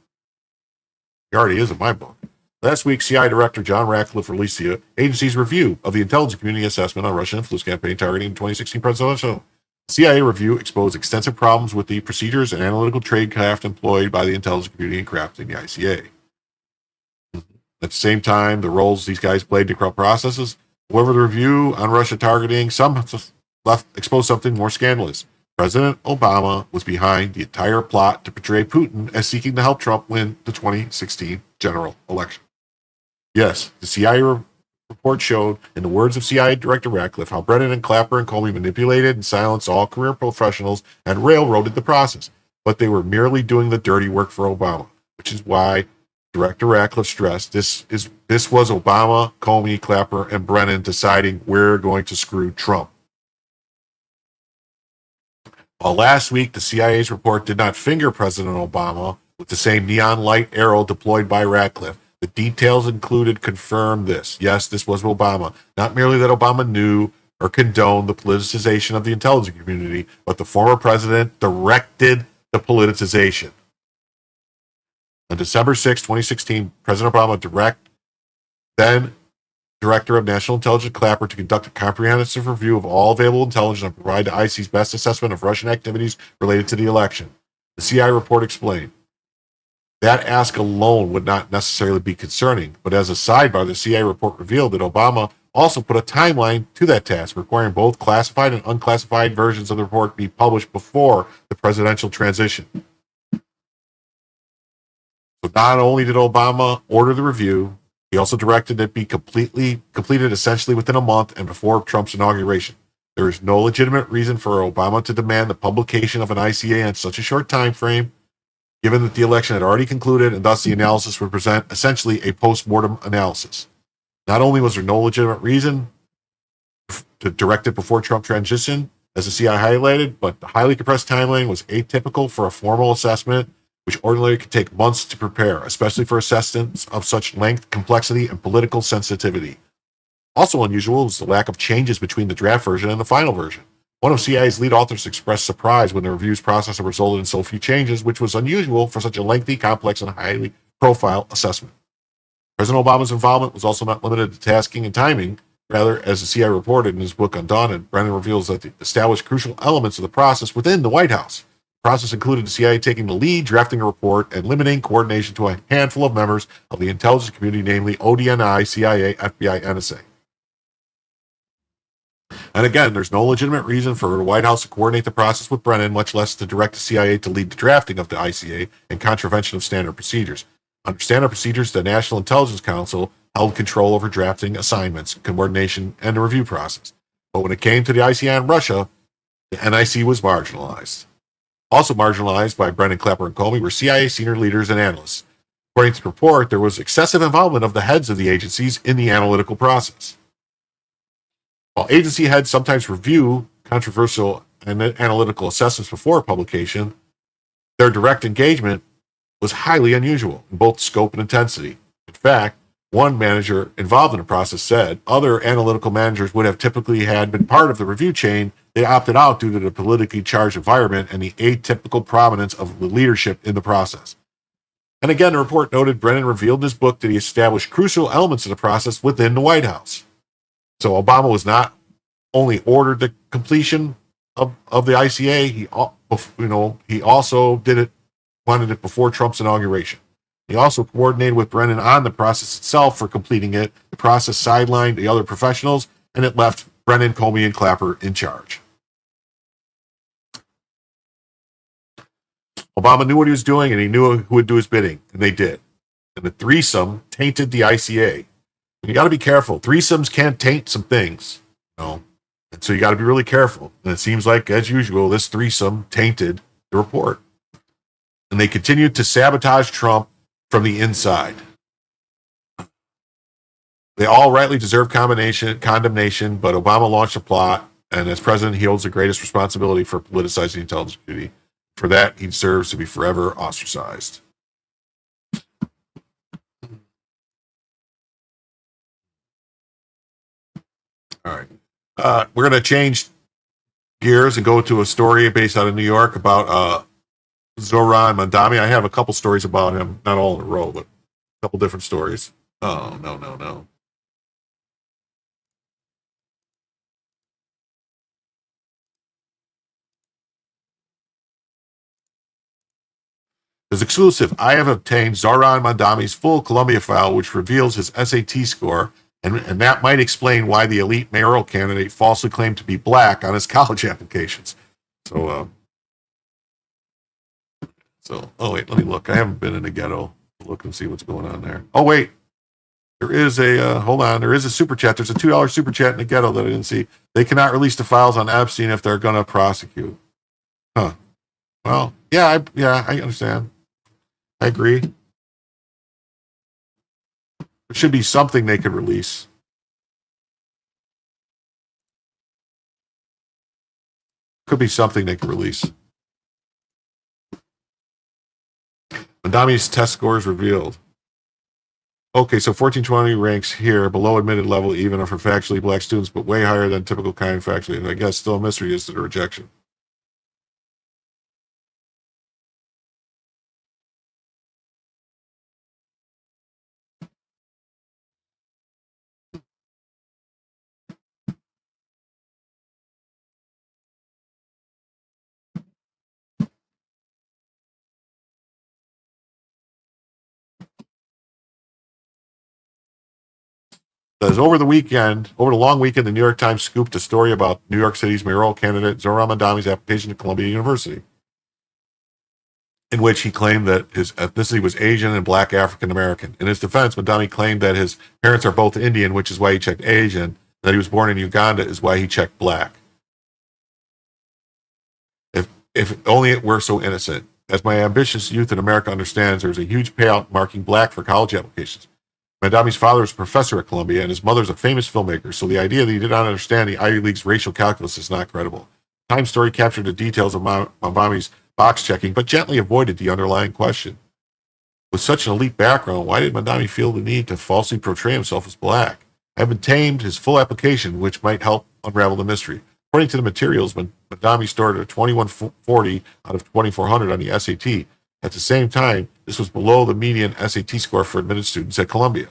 He already is in my book. Last week, CIA Director John Ratcliffe released the agency's review of the intelligence community assessment on Russian influence campaign targeting the 2016 presidential. The CIA review exposed extensive problems with the procedures and analytical tradecraft employed by the intelligence community in crafting the ICA. At the same time, the roles these guys played to corrupt processes. However, the review on Russia targeting some exposed something more scandalous. President Obama was behind the entire plot to portray Putin as seeking to help Trump win the 2016 general election. Yes, the CIA report showed, in the words of CIA Director Ratcliffe, how Brennan and Clapper and Comey manipulated and silenced all career professionals and railroaded the process. But they were merely doing the dirty work for Obama, which is why Director Ratcliffe stressed this was Obama, Comey, Clapper, and Brennan deciding we're going to screw Trump. While last week the CIA's report did not finger President Obama with the same neon light arrow deployed by Ratcliffe, the details included confirm this. Yes, this was Obama. Not merely that Obama knew or condoned the politicization of the intelligence community, but the former president directed the politicization. On December 6, 2016, President Obama then Director of National Intelligence Clapper to conduct a comprehensive review of all available intelligence and provide the IC's best assessment of Russian activities related to the election. The CIA report explained. That ask alone would not necessarily be concerning, but as a sidebar, the CIA report revealed that Obama also put a timeline to that task, requiring both classified and unclassified versions of the report be published before the presidential transition. So not only did Obama order the review, he also directed it be completed essentially within a month and before Trump's inauguration. There is no legitimate reason for Obama to demand the publication of an ICA in such a short time frame, given that the election had already concluded, and thus the analysis would present essentially a post-mortem analysis. Not only was there no legitimate reason to direct it before Trump transition, as the CIA highlighted, but the highly compressed timeline was atypical for a formal assessment, which ordinarily could take months to prepare, especially for assessments of such length, complexity, and political sensitivity. Also unusual was the lack of changes between the draft version and the final version. One of CIA's lead authors expressed surprise when the review's process resulted in so few changes, which was unusual for such a lengthy, complex, and highly profile assessment. President Obama's involvement was also not limited to tasking and timing. Rather, as the CIA reported in his book Undaunted, Brennan reveals that the established crucial elements of the process within the White House. The process included the CIA taking the lead, drafting a report, and limiting coordination to a handful of members of the intelligence community, namely ODNI, CIA, FBI, NSA. And again, there's no legitimate reason for the White House to coordinate the process with Brennan, much less to direct the CIA to lead the drafting of the ICA in contravention of standard procedures. Under standard procedures, the National Intelligence Council held control over drafting assignments, coordination, and the review process. But when it came to the ICA in Russia, the NIC was marginalized. Also marginalized by Brennan, Clapper, and Comey were CIA senior leaders and analysts. According to the report, there was excessive involvement of the heads of the agencies in the analytical process. While agency heads sometimes review controversial and analytical assessments before publication, their direct engagement was highly unusual in both scope and intensity. In fact, one manager involved in the process said other analytical managers would have typically had been part of the review chain. They opted out due to the politically charged environment and the atypical prominence of the leadership in the process. And again, the report noted Brennan revealed in his book that he established crucial elements of the process within the White House. So Obama was not only ordered the completion of the ICA, he also wanted it before Trump's inauguration. He also coordinated with Brennan on the process itself for completing it. The process sidelined the other professionals, and it left Brennan, Comey, and Clapper in charge. Obama knew what he was doing, and he knew who would do his bidding, and they did. And the threesome tainted the ICA. You got to be careful. Threesomes can taint some things, and so you got to be really careful. And it seems like, as usual, this threesome tainted the report. And they continued to sabotage Trump from the inside. They all rightly deserve condemnation, but Obama launched a plot, and as president, he holds the greatest responsibility for politicizing the intelligence community. For that, he deserves to be forever ostracized. All right. We're going to change gears and go to a story based out of New York about Zoran Mamdani. I have a couple stories about him, not all in a row, but a couple different stories. Oh, no. As exclusive, I have obtained Zoran Mamdani's full Columbia file, which reveals his SAT score, and that might explain why the elite mayoral candidate falsely claimed to be black on his college applications. So oh wait, let me look. I haven't been in the ghetto. Look and see what's going on there. Oh wait, There is a, hold on, there is a super chat. There's a $2 super chat in the ghetto that I didn't see. They cannot release the files on Epstein if they're going to prosecute. Huh. Well, yeah, I understand. I agree. There should be something they could release. Could be something they could release. Mamdani's test scores revealed. Okay, so 1420 ranks here below admitted level even for factually black students, but way higher than typical kind factually. And I guess still a mystery as to the rejection. Says over the long weekend, the New York Times scooped a story about New York City's mayoral candidate Zohran Mamdani's application to Columbia University, in which he claimed that his ethnicity was Asian and black African American. In his defense, Mamdani claimed that his parents are both Indian, which is why he checked Asian, that he was born in Uganda is why he checked black. If only it were so innocent. As my ambitious youth in America understands, there's a huge payout marking black for college applications. Mamdani's father is a professor at Columbia, and his mother's a famous filmmaker, so the idea that he did not understand the Ivy League's racial calculus is not credible. Time story captured the details of Mamdani's box checking, but gently avoided the underlying question. With such an elite background, why did Mamdani feel the need to falsely portray himself as black? I have obtained his full application, which might help unravel the mystery. According to the materials, Mamdani scored a 2140 out of 2400 on the SAT. At the same time, this was below the median SAT score for admitted students at Columbia.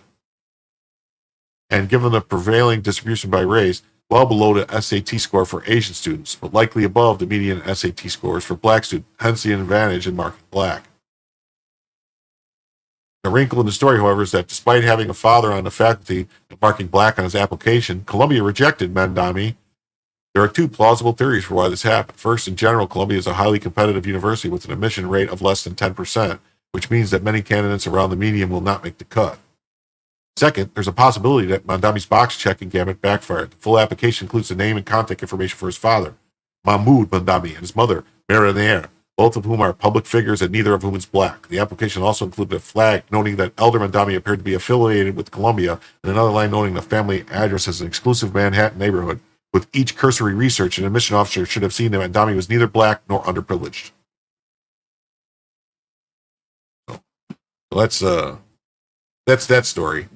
And given the prevailing distribution by race, well below the SAT score for Asian students, but likely above the median SAT scores for black students, hence the advantage in marking black. The wrinkle in the story, however, is that despite having a father on the faculty and marking black on his application, Columbia rejected Mamdani. There are two plausible theories for why this happened. First, in general, Columbia is a highly competitive university with an admission rate of less than 10%, which means that many candidates around the median will not make the cut. Second, there's a possibility that Mamdani's box checking gamut backfired. The full application includes the name and contact information for his father, Mahmoud Mamdani, and his mother, Marinair, both of whom are public figures and neither of whom is black. The application also included a flag noting that Elder Mamdani appeared to be affiliated with Columbia, and another line noting the family address as an exclusive Manhattan neighborhood. With each cursory research, an admission officer should have seen that Mamdani was neither black nor underprivileged. So that's that story.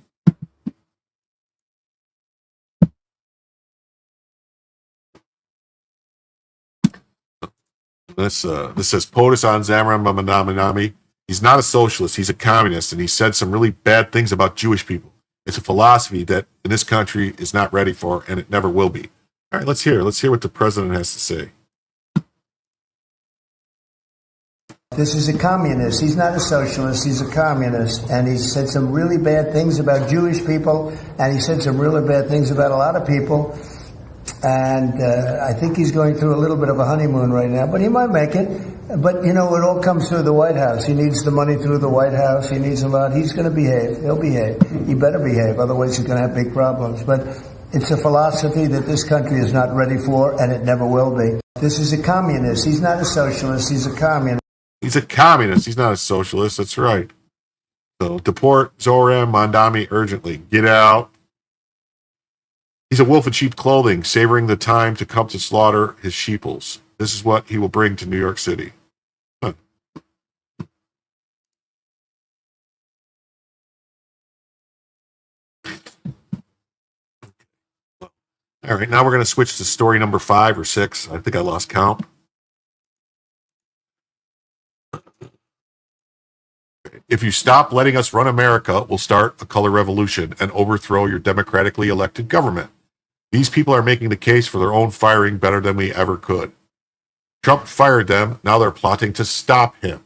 This says POTUS on Zohran Mamdani. He's not a socialist. He's a communist, and he said some really bad things about Jewish people. It's a philosophy that in this country is not ready for, and it never will be. All right, let's hear what the president has to say. This is a communist. He's not a socialist. He's a communist. And he said some really bad things about Jewish people, and he said some really bad things about a lot of people. And I think he's going through a little bit of a honeymoon right now, but he might make it. But, you know, it all comes through the White House. He needs the money through the White House. He needs a lot. He's going to behave. He'll behave. He better behave. Otherwise, he's going to have big problems. But it's a philosophy that this country is not ready for, and it never will be. This is a communist. He's not a socialist. He's a communist. He's a communist. He's not a socialist. That's right. So deport Zohran Mamdani urgently. Get out. He's a wolf in sheep clothing, savoring the time to come to slaughter his sheeples. This is what he will bring to New York City. Huh. All right, now we're going to switch to story number 5 or 6. I think I lost count. If you stop letting us run America, we'll start a color revolution and overthrow your democratically elected government. These people are making the case for their own firing better than we ever could. Trump fired them. Now they're plotting to stop him.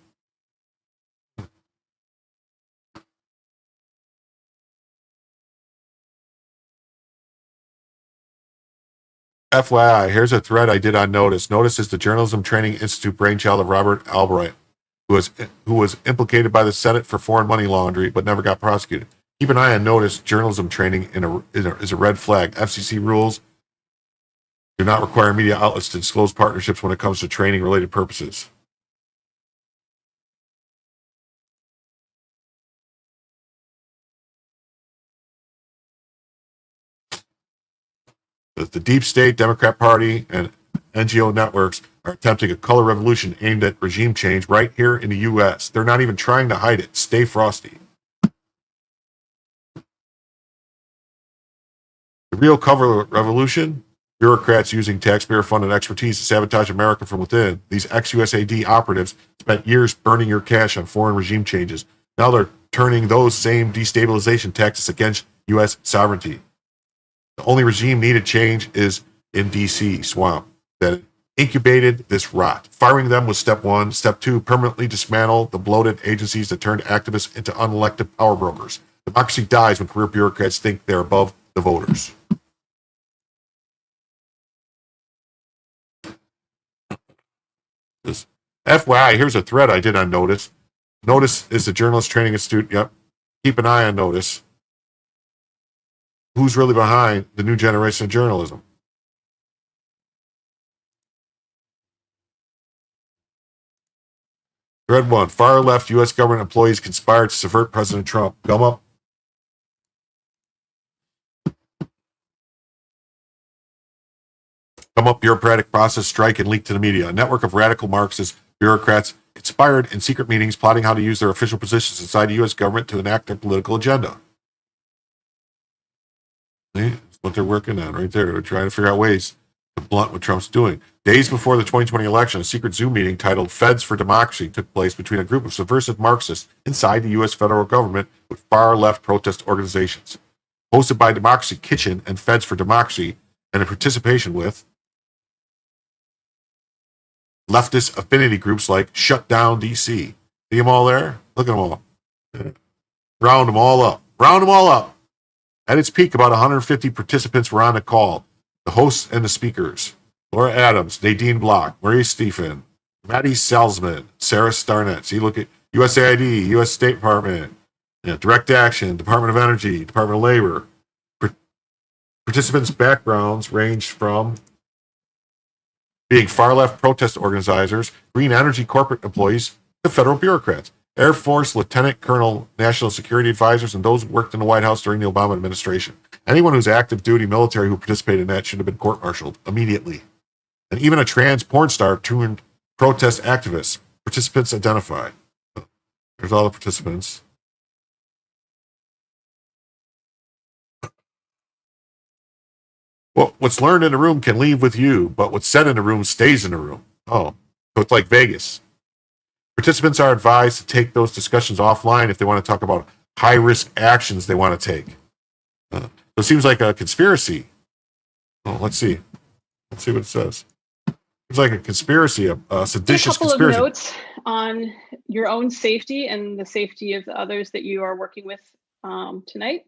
FYI, here's a thread I did on Notice. Notice is the Journalism Training Institute brainchild of Robert Albright, who was implicated by the Senate for foreign money laundering but never got prosecuted. Keep an eye on notice. Journalism training is a red flag. FCC rules do not require media outlets to disclose partnerships when it comes to training-related purposes. The deep state, Democrat Party, and NGO networks are attempting a color revolution aimed at regime change right here in the U.S. They're not even trying to hide it. Stay frosty. The real cover revolution? Bureaucrats using taxpayer-funded expertise to sabotage America from within. These ex-USAID operatives spent years burning your cash on foreign regime changes. Now they're turning those same destabilization tactics against U.S. sovereignty. The only regime needed change is in D.C. swamp that incubated this rot. Firing them was step one. Step two, permanently dismantle the bloated agencies that turned activists into unelected power brokers. Democracy dies when career bureaucrats think they're above the voters. This FYI, here's a thread I did on Notice. Notice is the journalist training institute. Yep. Keep an eye on Notice. Who's really behind the new generation of journalism? Thread 1. Far left U.S. government employees conspired to subvert President Trump. Come up. Bureaucratic process, strike, and leak to the media. A network of radical Marxist bureaucrats conspired in secret meetings, plotting how to use their official positions inside the U.S. government to enact their political agenda. See? That's what they're working on right there. They're trying to figure out ways to blunt what Trump's doing. Days before the 2020 election, a secret Zoom meeting titled Feds for Democracy took place between a group of subversive Marxists inside the U.S. federal government with far-left protest organizations. Hosted by Democracy Kitchen and Feds for Democracy, and in participation with leftist affinity groups like Shut Down DC. See them all there? Look at them all. Round them all up. Round them all up. At its peak, about 150 participants were on the call. The hosts and the speakers. Laura Adams, Nadine Block, Marie Stephen, Maddie Salzman, Sarah Starnett. See, look at USAID, U.S. State Department, Direct Action, Department of Energy, Department of Labor. Participants' backgrounds ranged from being far-left protest organizers, green energy corporate employees, to federal bureaucrats, Air Force Lieutenant Colonel National Security Advisors, and those who worked in the White House during the Obama administration. Anyone who's active duty military who participated in that should have been court-martialed immediately. And even a trans porn star turned protest activist. Participants identified. There's all the participants. Well, what's learned in the room can leave with you, but what's said in the room stays in the room. Oh, so it's like Vegas. Participants are advised to take those discussions offline if they want to talk about high-risk actions they want to take. So it seems like a conspiracy. Oh, let's see. Let's see what it says. It's like a conspiracy, a seditious conspiracy. A couple of notes on your own safety and the safety of the others that you are working with tonight.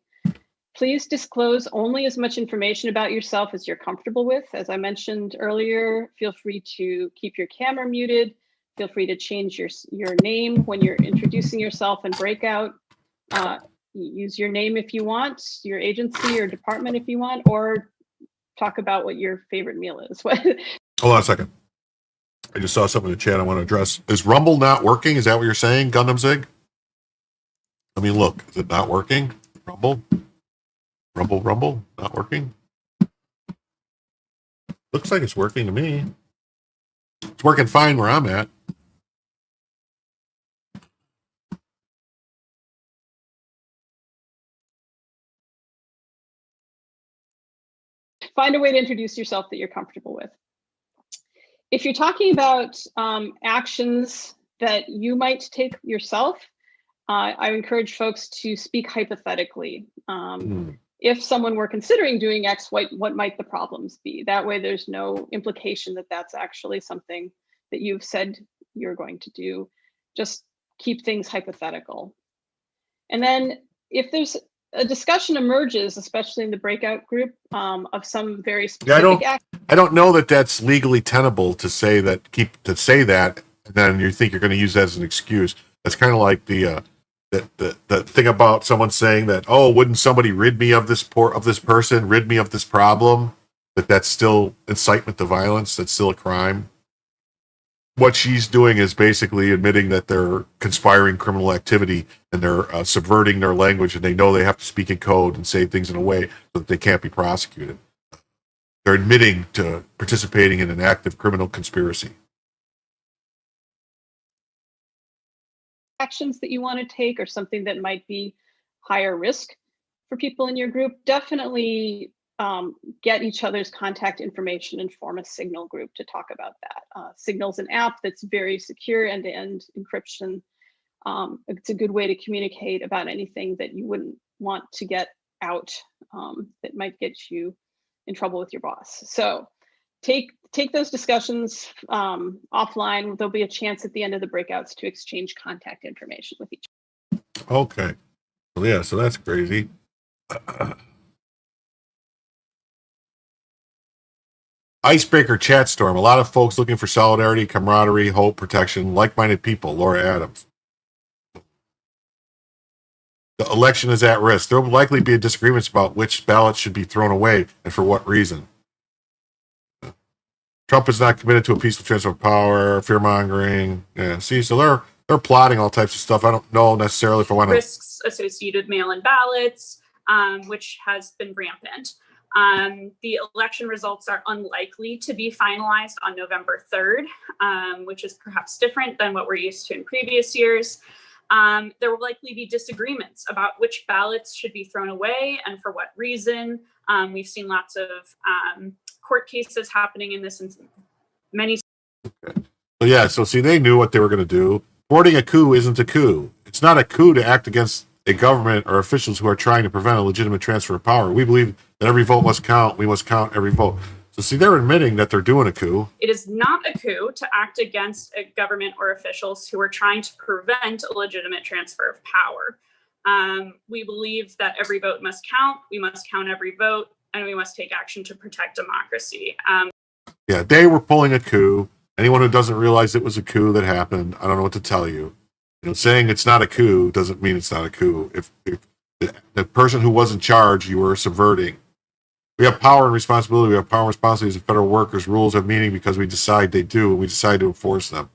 Please disclose only as much information about yourself as you're comfortable with. As I mentioned earlier, feel free to keep your camera muted. Feel free to change your name when you're introducing yourself in breakout. Use your name if you want, your agency or department if you want, or talk about what your favorite meal is. Hold on a second. I just saw something in the chat I want to address. Is Rumble not working? Is that what you're saying, Gundam Zig? I mean, look, is it not working? Rumble? Rumble, not working? Looks like it's working to me. It's working fine where I'm at. Find a way to introduce yourself that you're comfortable with. If you're talking about actions that you might take yourself, I encourage folks to speak hypothetically. If someone were considering doing X, what might the problems be? That way there's no implication that that's actually something that you've said you're going to do. Just keep things hypothetical. And then if there's a discussion emerges, especially in the breakout group, of some very specific I don't know that that's legally tenable to say that, and then you think you're going to use that as an excuse. That's kind of like the the thing about someone saying that, oh, wouldn't somebody rid me of this person, rid me of this problem, that's still incitement to violence, that's still a crime. What she's doing is basically admitting that they're conspiring criminal activity and they're subverting their language, and they know they have to speak in code and say things in a way so that they can't be prosecuted. They're admitting to participating in an active criminal conspiracy. Actions that you want to take or something that might be higher risk for people in your group, definitely get each other's contact information and form a Signal group to talk about that. Signal's an app that's very secure, end-to-end encryption. It's a good way to communicate about anything that you wouldn't want to get out that might get you in trouble with your boss. So take those discussions offline. There'll be a chance at the end of the breakouts to exchange contact information with each other. Okay. Well, yeah, so that's crazy. Icebreaker chat storm. A lot of folks looking for solidarity, camaraderie, hope, protection, like-minded people. Laura Adams. The election is at risk. There will likely be disagreements about which ballots should be thrown away and for what reason. Trump is not committed to a peaceful transfer of power, fear-mongering. Yeah, see, so they're plotting all types of stuff. I don't know necessarily if I want to... Risks associated with mail-in ballots, which has been rampant. The election results are unlikely to be finalized on November 3rd, which is perhaps different than what we're used to in previous years. There will likely be disagreements about which ballots should be thrown away and for what reason. We've seen lots of court cases happening in this in many. Okay. So yeah, so see, they knew what they were going to do. Thwarting a coup isn't a coup. It's not a coup to act against a government or officials who are trying to prevent a legitimate transfer of power. We believe that every vote must count. We must count every vote. So see, they're admitting that they're doing a coup. It is not a coup to act against a government or officials who are trying to prevent a legitimate transfer of power. We believe that every vote must count. We must count every vote, and we must take action to protect democracy. Yeah, they were pulling a coup. Anyone who doesn't realize it was a coup that happened, I don't know what to tell you. You know, saying it's not a coup doesn't mean it's not a coup. If the person who was in charge, you were subverting. We have power and responsibility. We have power and responsibility as federal workers. Rules have meaning because we decide they do, and we decide to enforce them.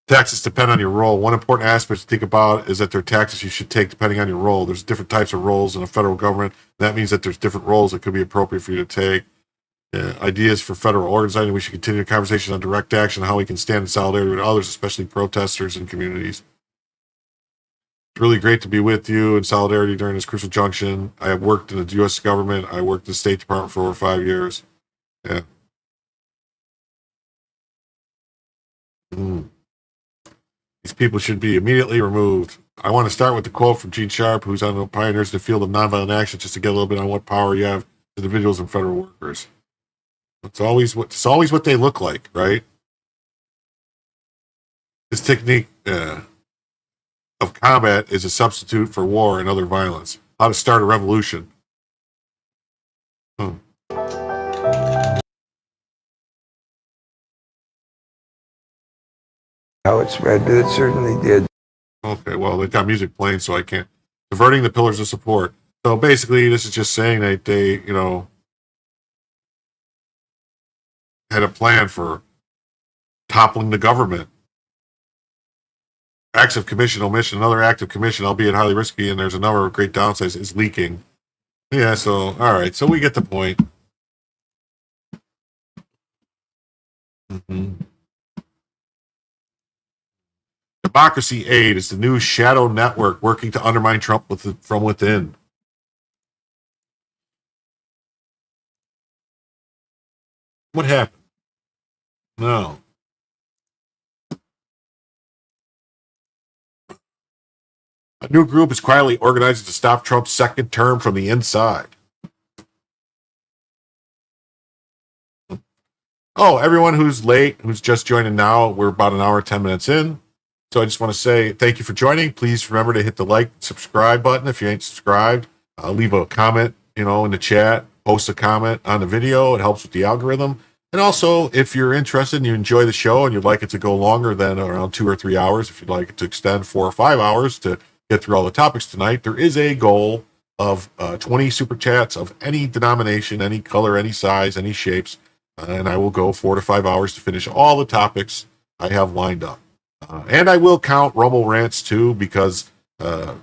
Taxes depend on your role. One important aspect to think about is that there are taxes you should take depending on your role. There's different types of roles in a federal government. That means that there's different roles that could be appropriate for you to take. Ideas for federal organizing. We should continue the conversation on direct action, how we can stand in solidarity with others, especially protesters and communities. It's really great to be with you in solidarity during this crucial junction. I have worked in the U.S. government. I worked in the State Department for over 5 years. Yeah. These people should be immediately removed. I want to start with the quote from Gene Sharp, who's on the Pioneers in the Field of Nonviolent Action, just to get a little bit on what power you have as individuals and federal workers. It's always what they look like, right? This technique of combat is a substitute for war and other violence. How to start a revolution. Oh, How it spread, but it certainly did. Okay, well, they've got music playing, so I can't. Diverting the pillars of support. So basically, this is just saying that they, had a plan for toppling the government. Acts of commission, omission, another act of commission, albeit highly risky, and there's a number of great downsides, is leaking. Yeah, so, all right, so we get the point. Democracy Aid is the new shadow network working to undermine Trump from within. What happened? No. A new group is quietly organizing to stop Trump's second term from the inside. Oh, everyone who's late, who's just joining now, we're about an hour, 10 minutes in. So I just want to say thank you for joining. Please remember to hit the like, subscribe button if you ain't subscribed. Leave a comment, in the chat. Post a comment on the video. It helps with the algorithm. And also, if you're interested and you enjoy the show and you'd like it to go longer than around 2 or 3 hours, if you'd like it to extend 4 or 5 hours to get through all the topics tonight, there is a goal of 20 super chats of any denomination, any color, any size, any shapes. And I will go 4 to 5 hours to finish all the topics I have lined up. And I will count Rumble Rants too, because I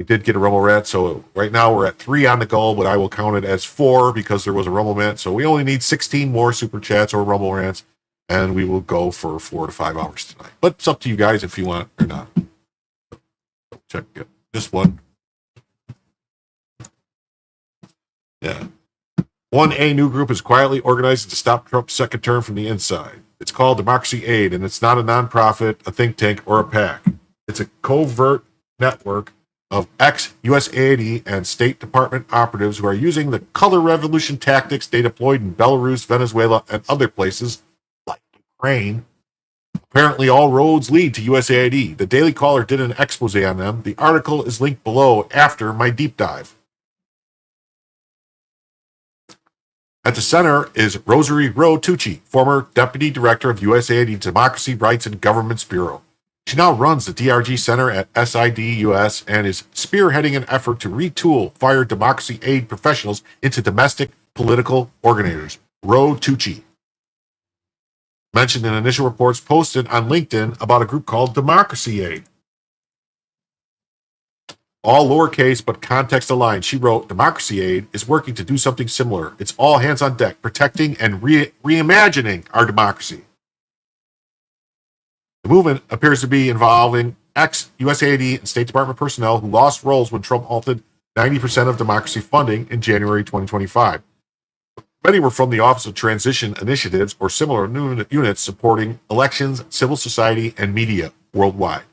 did get a Rumble Rant. So right now we're at 3 on the goal, but I will count it as 4 because there was a Rumble Rant. So we only need 16 more super chats or Rumble Rants, and we will go for 4 to 5 hours tonight. But it's up to you guys if you want or not. Check this one. Yeah. 1A new group is quietly organized to stop Trump's second term from the inside. It's called Democracy Aid, and it's not a nonprofit, a think tank, or a PAC. It's a covert network of ex-USAID and State Department operatives who are using the color revolution tactics they deployed in Belarus, Venezuela, and other places like Ukraine. Apparently, all roads lead to USAID. The Daily Caller did an expose on them. The article is linked below after my deep dive. At the center is Rosary Rowe Tucci, former Deputy Director of USAID Democracy, Rights, and Governments Bureau. She now runs the DRG Center at SID-US and is spearheading an effort to retool fired democracy aid professionals into domestic political organizers. Rowe Tucci mentioned in initial reports posted on LinkedIn about a group called Democracy Aid. All lowercase but context aligned. She wrote, Democracy Aid is working to do something similar. It's all hands on deck, protecting and reimagining our democracy. The movement appears to be involving ex-USAID and State Department personnel who lost roles when Trump halted 90% of democracy funding in January 2025. Many were from the Office of Transition Initiatives or similar units supporting elections, civil society, and media worldwide.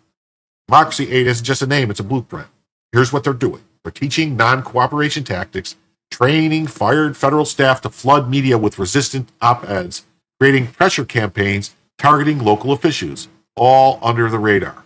Democracy Aid isn't just a name, it's a blueprint. Here's what they're doing. They're teaching non-cooperation tactics, training fired federal staff to flood media with resistant op-eds, creating pressure campaigns, targeting local officials, all under the radar.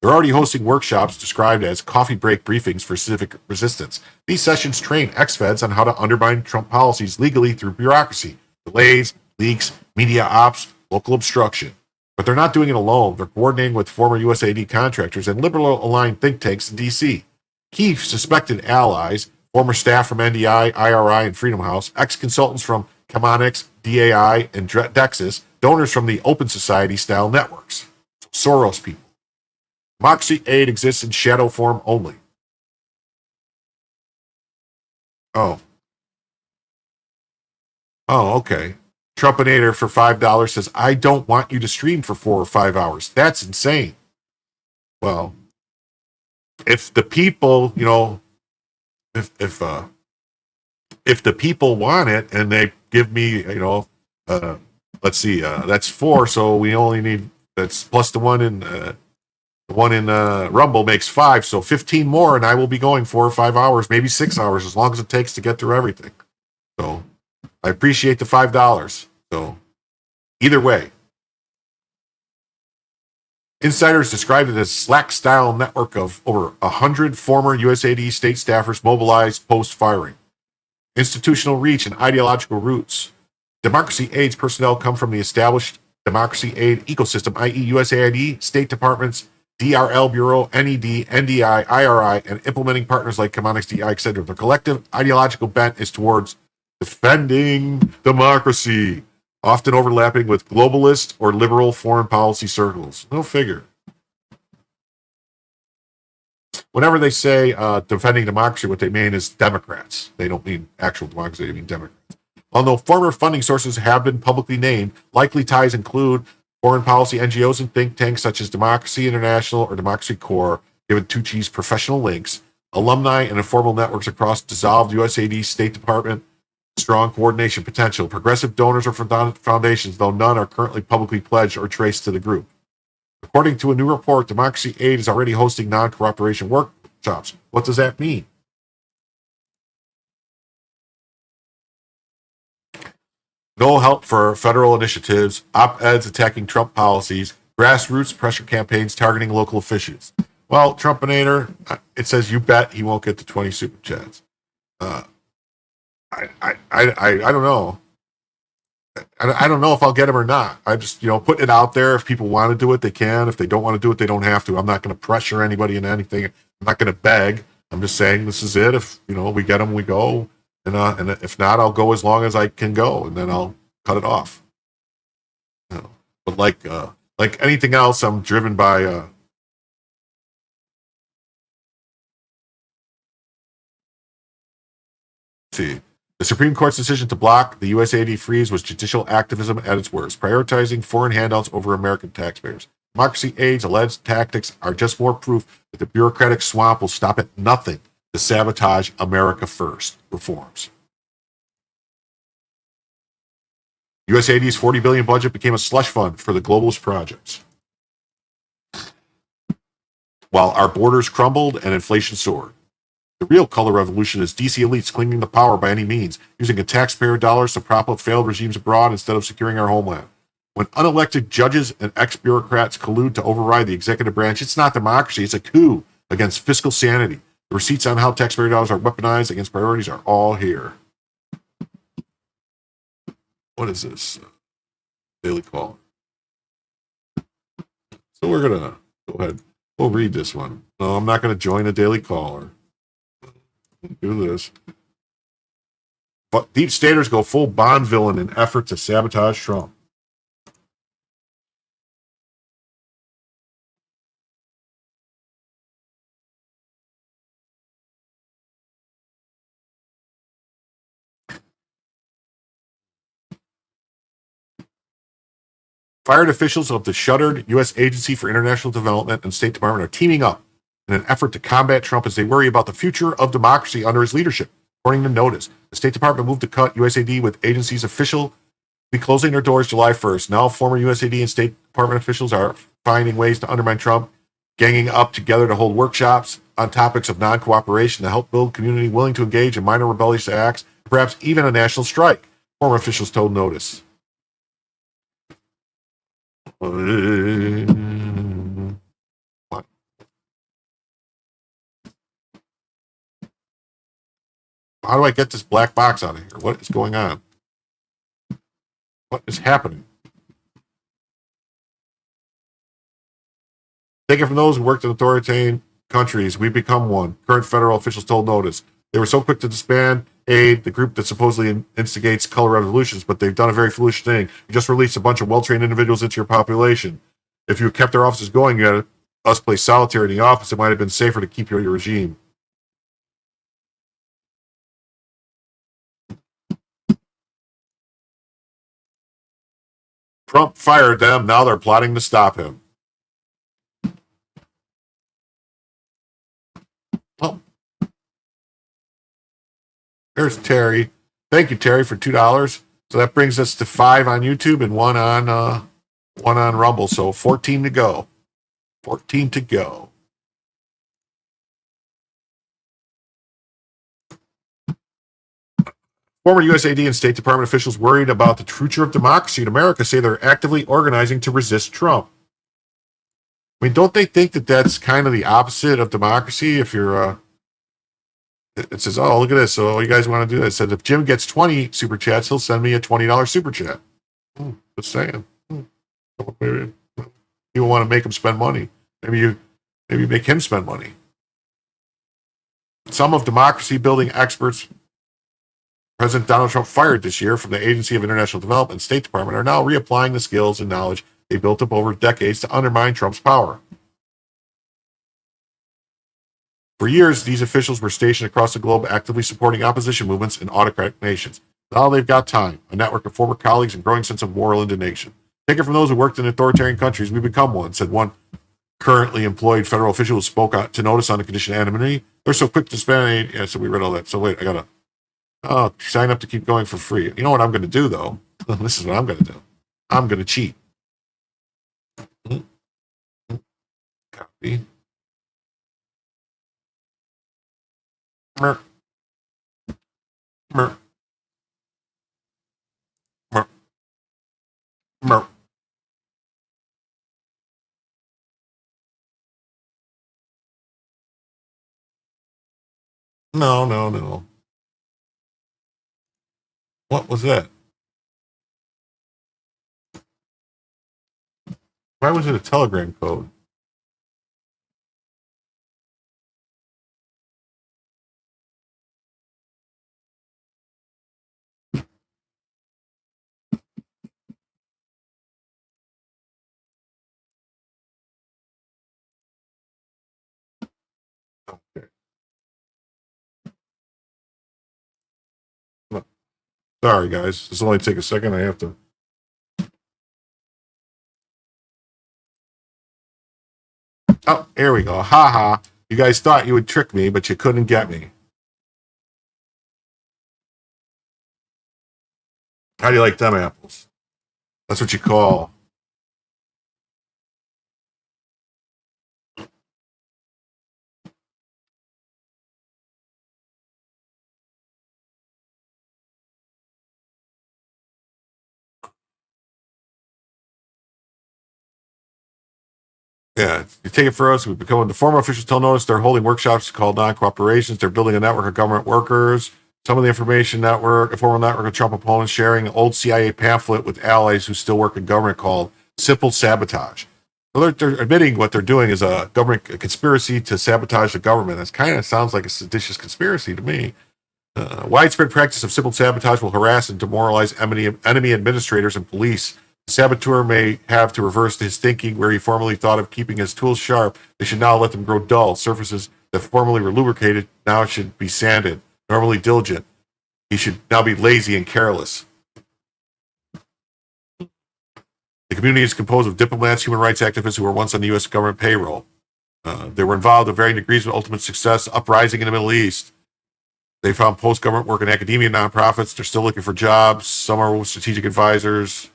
They're already hosting workshops described as coffee break briefings for civic resistance. These sessions train ex-feds on how to undermine Trump policies legally through bureaucracy, delays, leaks, media ops, local obstruction. But they're not doing it alone. They're coordinating with former USAID contractors and liberal-aligned think tanks in D.C. Key suspected allies, former staff from NDI, IRI, and Freedom House, ex-consultants from Chemonics, DAI, and Dexis, donors from the Open Society-style networks. Soros people. Democracy Aid exists in shadow form only. Oh, okay. Trumpinator for $5 says, I don't want you to stream for 4 or 5 hours. That's insane. Well, if the people, if the people want it and they give me, let's see, that's 4, so we only need, that's plus the one in Rumble makes 5, so 15 more, and I will be going 4 or 5 hours, maybe 6 hours, as long as it takes to get through everything. So I appreciate the $5. So either way, insiders described it as Slack-style network of over 100 former USAID state staffers mobilized post-firing. Institutional reach and ideological roots. Democracy Aid's personnel come from the established Democracy Aid ecosystem, i.e. USAID, State Departments, DRL Bureau, NED, NDI, IRI, and implementing partners like Chemonics, DI, etc. Their collective ideological bent is towards defending democracy, often overlapping with globalist or liberal foreign policy circles. No figure. Whenever they say defending democracy, what they mean is Democrats. They don't mean actual democracy, they mean Democrats. Although former funding sources have been publicly named, likely ties include foreign policy NGOs and think tanks such as Democracy International or Democracy Corps, given Tucci's professional links, alumni and informal networks across dissolved USAID, State Department, strong coordination potential, progressive donors or foundations, though none are currently publicly pledged or traced to the group. According to a new report, Democracy Aid is already hosting non-cooperation workshops. What does that mean? No help for federal initiatives, op-eds attacking Trump policies, grassroots pressure campaigns targeting local officials. Well, Trumpinator, it says you bet he won't get to 20 super chats. I don't know. I don't know if I'll get them or not. I just, putting it out there. If people want to do it, they can. If they don't want to do it, they don't have to. I'm not going to pressure anybody into anything. I'm not going to beg. I'm just saying this is it. If, we get them, we go. And if not, I'll go as long as I can go, and then I'll cut it off. But like anything else, I'm driven by, see. The Supreme Court's decision to block the USAID freeze was judicial activism at its worst, prioritizing foreign handouts over American taxpayers. Democracy Aid's alleged tactics are just more proof that the bureaucratic swamp will stop at nothing to sabotage America First reforms. USAID's $40 billion budget became a slush fund for the globalist projects, while our borders crumbled and inflation soared. The real color revolution is DC elites clinging to power by any means, using taxpayer dollars to prop up failed regimes abroad instead of securing our homeland. When unelected judges and ex-bureaucrats collude to override the executive branch, it's not democracy, it's a coup against fiscal sanity. The receipts on how taxpayer dollars are weaponized against priorities are all here. What is this? Daily Call. So we're going to go ahead. We'll read this one. No, I'm not going to join a Daily Caller. Do this. But deep staters go full Bond villain in effort to sabotage Trump. Fired officials of the shuttered U.S. Agency for International Development and State Department are teaming up in an effort to combat Trump as they worry about the future of democracy under his leadership. According to Notice, the State Department moved to cut USAID with agencies officially closing their doors July 1st. Now, former USAID and State Department officials are finding ways to undermine Trump, ganging up together to hold workshops on topics of non-cooperation to help build community willing to engage in minor rebellious acts, perhaps even a national strike, former officials told Notice. What? How do I get this black box out of here? What is going on? What is happening? Take it from those who worked in authoritarian countries. We become one. Current federal officials told Notice. They were so quick to disband aid, the group that supposedly instigates color revolutions, but they've done a very foolish thing. You just released a bunch of well-trained individuals into your population. If you kept their offices going, you had us play solitaire in the office. It might have been safer to keep your regime. Trump fired them. Now they're plotting to stop him. Oh. There's Terry. Thank you, Terry, for $2. So that brings us to 5 on YouTube and one on Rumble. So 14 to go. 14 to go. Former USAID and State Department officials worried about the future of democracy in America say they're actively organizing to resist Trump. I mean, don't they think that that's kind of the opposite of democracy? If you're, it says, oh, look at this. So you guys want to do this? It said, if Jim gets 20 super chats, he'll send me a $20 super chat. Just saying. Maybe you want to make him spend money. Maybe you make him spend money. Some of democracy building experts President Donald Trump fired this year from the Agency of International Development and State Department are now reapplying the skills and knowledge they built up over decades to undermine Trump's power. For years, these officials were stationed across the globe actively supporting opposition movements in autocratic nations. Now they've got time, a network of former colleagues, and growing sense of moral indignation. Take it from those who worked in authoritarian countries, we become one, said one currently employed federal official who spoke to Notice on the condition of anonymity. They're so quick to spend aid. Yeah, so we read all that. So wait, I got to sign up to keep going for free. You know what I'm going to do, though? This is what I'm going to do. I'm going to cheat. Copy. Mer. Mer. Mer. Mer. No. What was that? Why was it a Telegram code? Okay. Sorry, guys. This will only take a second. I have to. Oh, here we go. Ha ha. You guys thought you would trick me, but you couldn't get me. How do you like them apples? That's what you call. Yeah, you take it for us. We've become the former officials tell notice they're holding workshops called non-cooperations. They're building a network of government workers. Some of the information network, a former network of Trump opponents sharing an old CIA pamphlet with allies who still work in government called Simple Sabotage. So they're admitting what they're doing is a government conspiracy to sabotage the government. That kind of sounds like a seditious conspiracy to me. Widespread practice of simple sabotage will harass and demoralize enemy administrators and police. The saboteur may have to reverse his thinking where he formerly thought of keeping his tools sharp. They should now let them grow dull. Surfaces that formerly were lubricated now should be sanded. Normally diligent, he should now be lazy and careless. The community is composed of diplomats, human rights activists who were once on the U.S. government payroll. They were involved in varying degrees with ultimate success, uprising in the Middle East. They found post-government work in academia and nonprofits. They're still looking for jobs. Some are strategic advisors.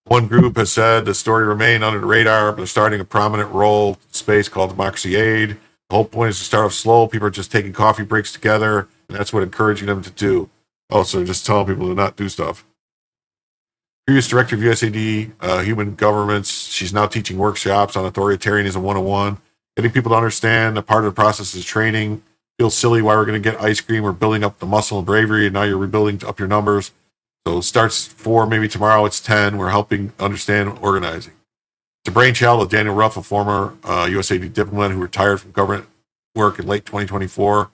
One group has said the story remained under the radar, but they're starting a prominent role space called Democracy Aid. The whole point is to start off slow. People are just taking coffee breaks together, and that's what encouraging them to do. Oh, so they're just telling people to not do stuff. Previous director of USAID, Human Governments, she's now teaching workshops on authoritarianism 101. Getting people to understand a part of the process is training. Feels silly why we're going to get ice cream. We're building up the muscle and bravery, and now you're rebuilding up your numbers. So it starts 4, maybe tomorrow it's 10. We're helping understand organizing. It's a brainchild of Daniel Ruff, a former USAID diplomat who retired from government work in late 2024.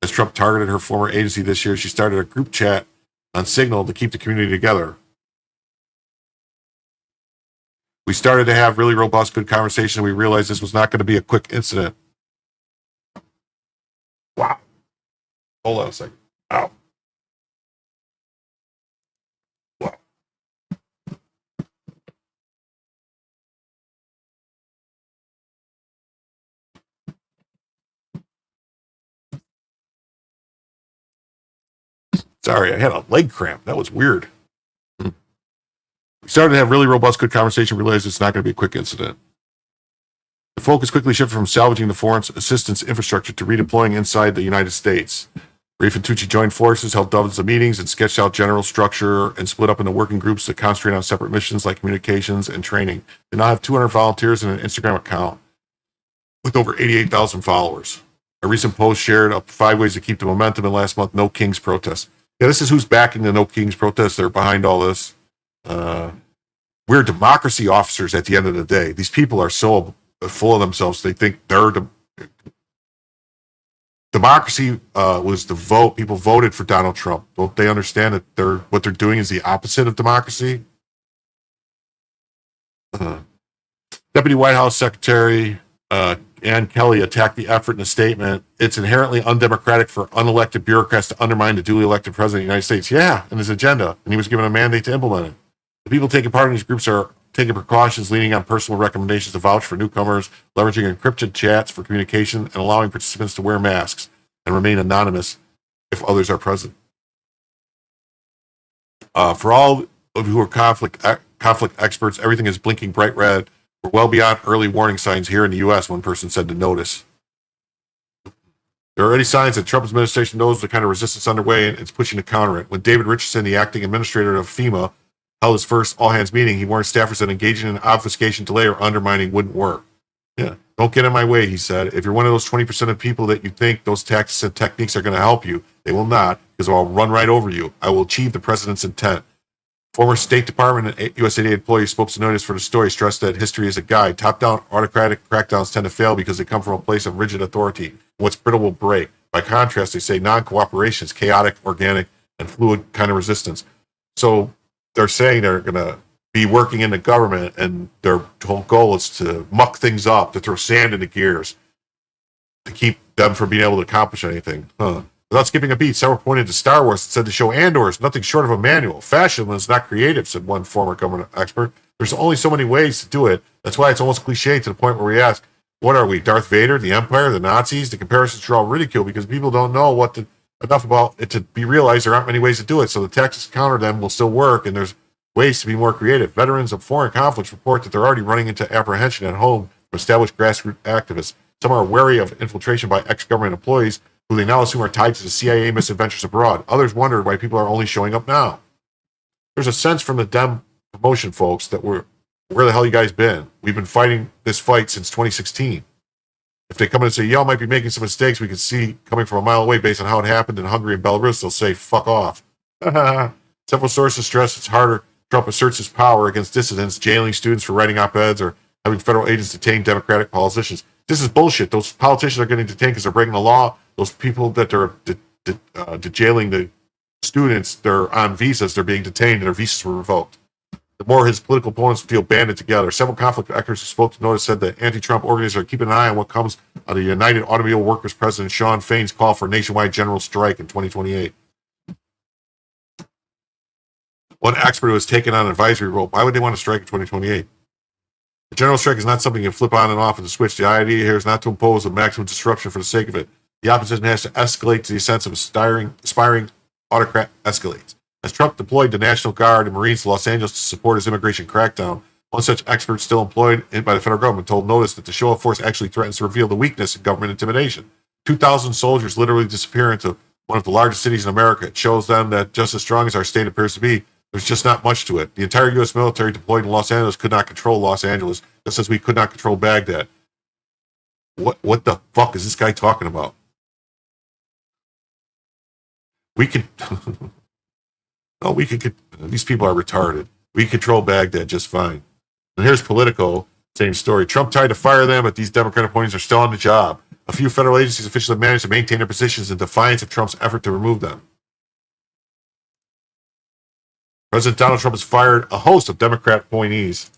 As Trump targeted her former agency this year, she started a group chat on Signal to keep the community together. We started to have really robust, good conversation. We realized this was not going to be a quick incident. Wow. Hold on a second. Ow. Wow. Sorry, I had a leg cramp. That was weird. We started to have really robust, good conversation. Realized it's not going to be a quick incident. The focus quickly shifted from salvaging the foreign assistance infrastructure to redeploying inside the United States. Rafe and Tucci joined forces, held dozens of meetings, and sketched out general structure and split up into working groups to concentrate on separate missions like communications and training. They now have 200 volunteers and an Instagram account with over 88,000 followers. A recent post shared up 5 ways to keep the momentum in last month No Kings protest. Yeah, this is who's backing the No Kings protest. They're behind all this. We're democracy officers at the end of the day. These people are so full of themselves. They think they're democracy was the vote. People voted for Donald Trump. Don't they understand that what they're doing is the opposite of democracy? Deputy White House Secretary Ann Kelly attacked the effort in a statement. It's inherently undemocratic for unelected bureaucrats to undermine the duly elected president of the United States. Yeah, and his agenda. And he was given a mandate to implement it. The people taking part in these groups are taking precautions, leaning on personal recommendations to vouch for newcomers, leveraging encrypted chats for communication, and allowing participants to wear masks and remain anonymous if others are present. For all of you who are conflict experts, everything is blinking bright red. We're well beyond early warning signs here in the U.S., one person said to Notice. There are already signs that Trump's administration knows the kind of resistance underway and it's pushing to counter it. When David Richardson, the acting administrator of FEMA, held his first all-hands meeting, he warned staffers that engaging in obfuscation, delay, or undermining wouldn't work. Yeah, don't get in my way, he said. If you're one of those 20% of people that you think those tactics and techniques are going to help you, they will not. because I'll run right over you. I will achieve the president's intent. Former State Department and USAID employee spoke to notice for the story, stressed that history is a guide. Top-down autocratic crackdowns tend to fail because they come from a place of rigid authority. What's brittle will break. By contrast, they say non-cooperation is chaotic, organic, and fluid kind of resistance. So they're saying they're going to be working in the government, and their whole goal is to muck things up, to throw sand in the gears, to keep them from being able to accomplish anything. Without skipping a beat, several pointed to Star Wars and said the show Andor is nothing short of a manual. Fashion is not creative, said one former government expert. There's only so many ways to do it. That's why it's almost cliche to the point where we ask, what are we, Darth Vader, the Empire, the Nazis? The comparisons draw ridicule because people don't know enough about it to be realized there aren't many ways to do it. So the tactics to counter them will still work, and there's ways to be more creative. Veterans of foreign conflicts report that they're already running into apprehension at home from established grassroots activists. Some are wary of infiltration by ex-government employees who they now assume are tied to the CIA misadventures abroad. Others wonder why people are only showing up now. There's a sense from the Dem promotion folks that where the hell you guys been? We've been fighting this fight since 2016. If they come in and say, y'all might be making some mistakes we can see coming from a mile away based on how it happened in Hungary and Belarus, they'll say, fuck off. Several sources stress it's harder. Trump asserts his power against dissidents, jailing students for writing op-eds or having federal agents detain Democratic politicians. This is bullshit. Those politicians are getting detained because they're breaking the law. Those people that are jailing the students, they're on visas, they're being detained, and their visas were revoked. The more his political opponents feel banded together. Several conflict experts who spoke to notice said that anti-Trump organizers are keeping an eye on what comes out of the United Automobile Workers President Sean Fain's call for a nationwide general strike in 2028. One expert who has taken on an advisory role, why would they want to strike in 2028? The general strike is not something you flip on and off as a switch. The idea here is not to impose a maximum disruption for the sake of it. The opposition has to escalate to the sense of aspiring autocrat escalates. As Trump deployed the National Guard and Marines to Los Angeles to support his immigration crackdown, one such expert still employed by the federal government told Notice that the show of force actually threatens to reveal the weakness in government intimidation. 2,000 soldiers literally disappear into one of the largest cities in America. It shows them that just as strong as our state appears to be, there's just not much to it. The entire U.S. military deployed in Los Angeles could not control Los Angeles, just as we could not control Baghdad. What the fuck is this guy talking about? We can... Oh, these people are retarded. We control Baghdad just fine. And here's Politico, same story. Trump tried to fire them, but these Democratic appointees are still on the job. A few federal agencies officials have managed to maintain their positions in defiance of Trump's effort to remove them. President Donald Trump has fired a host of Democrat appointees.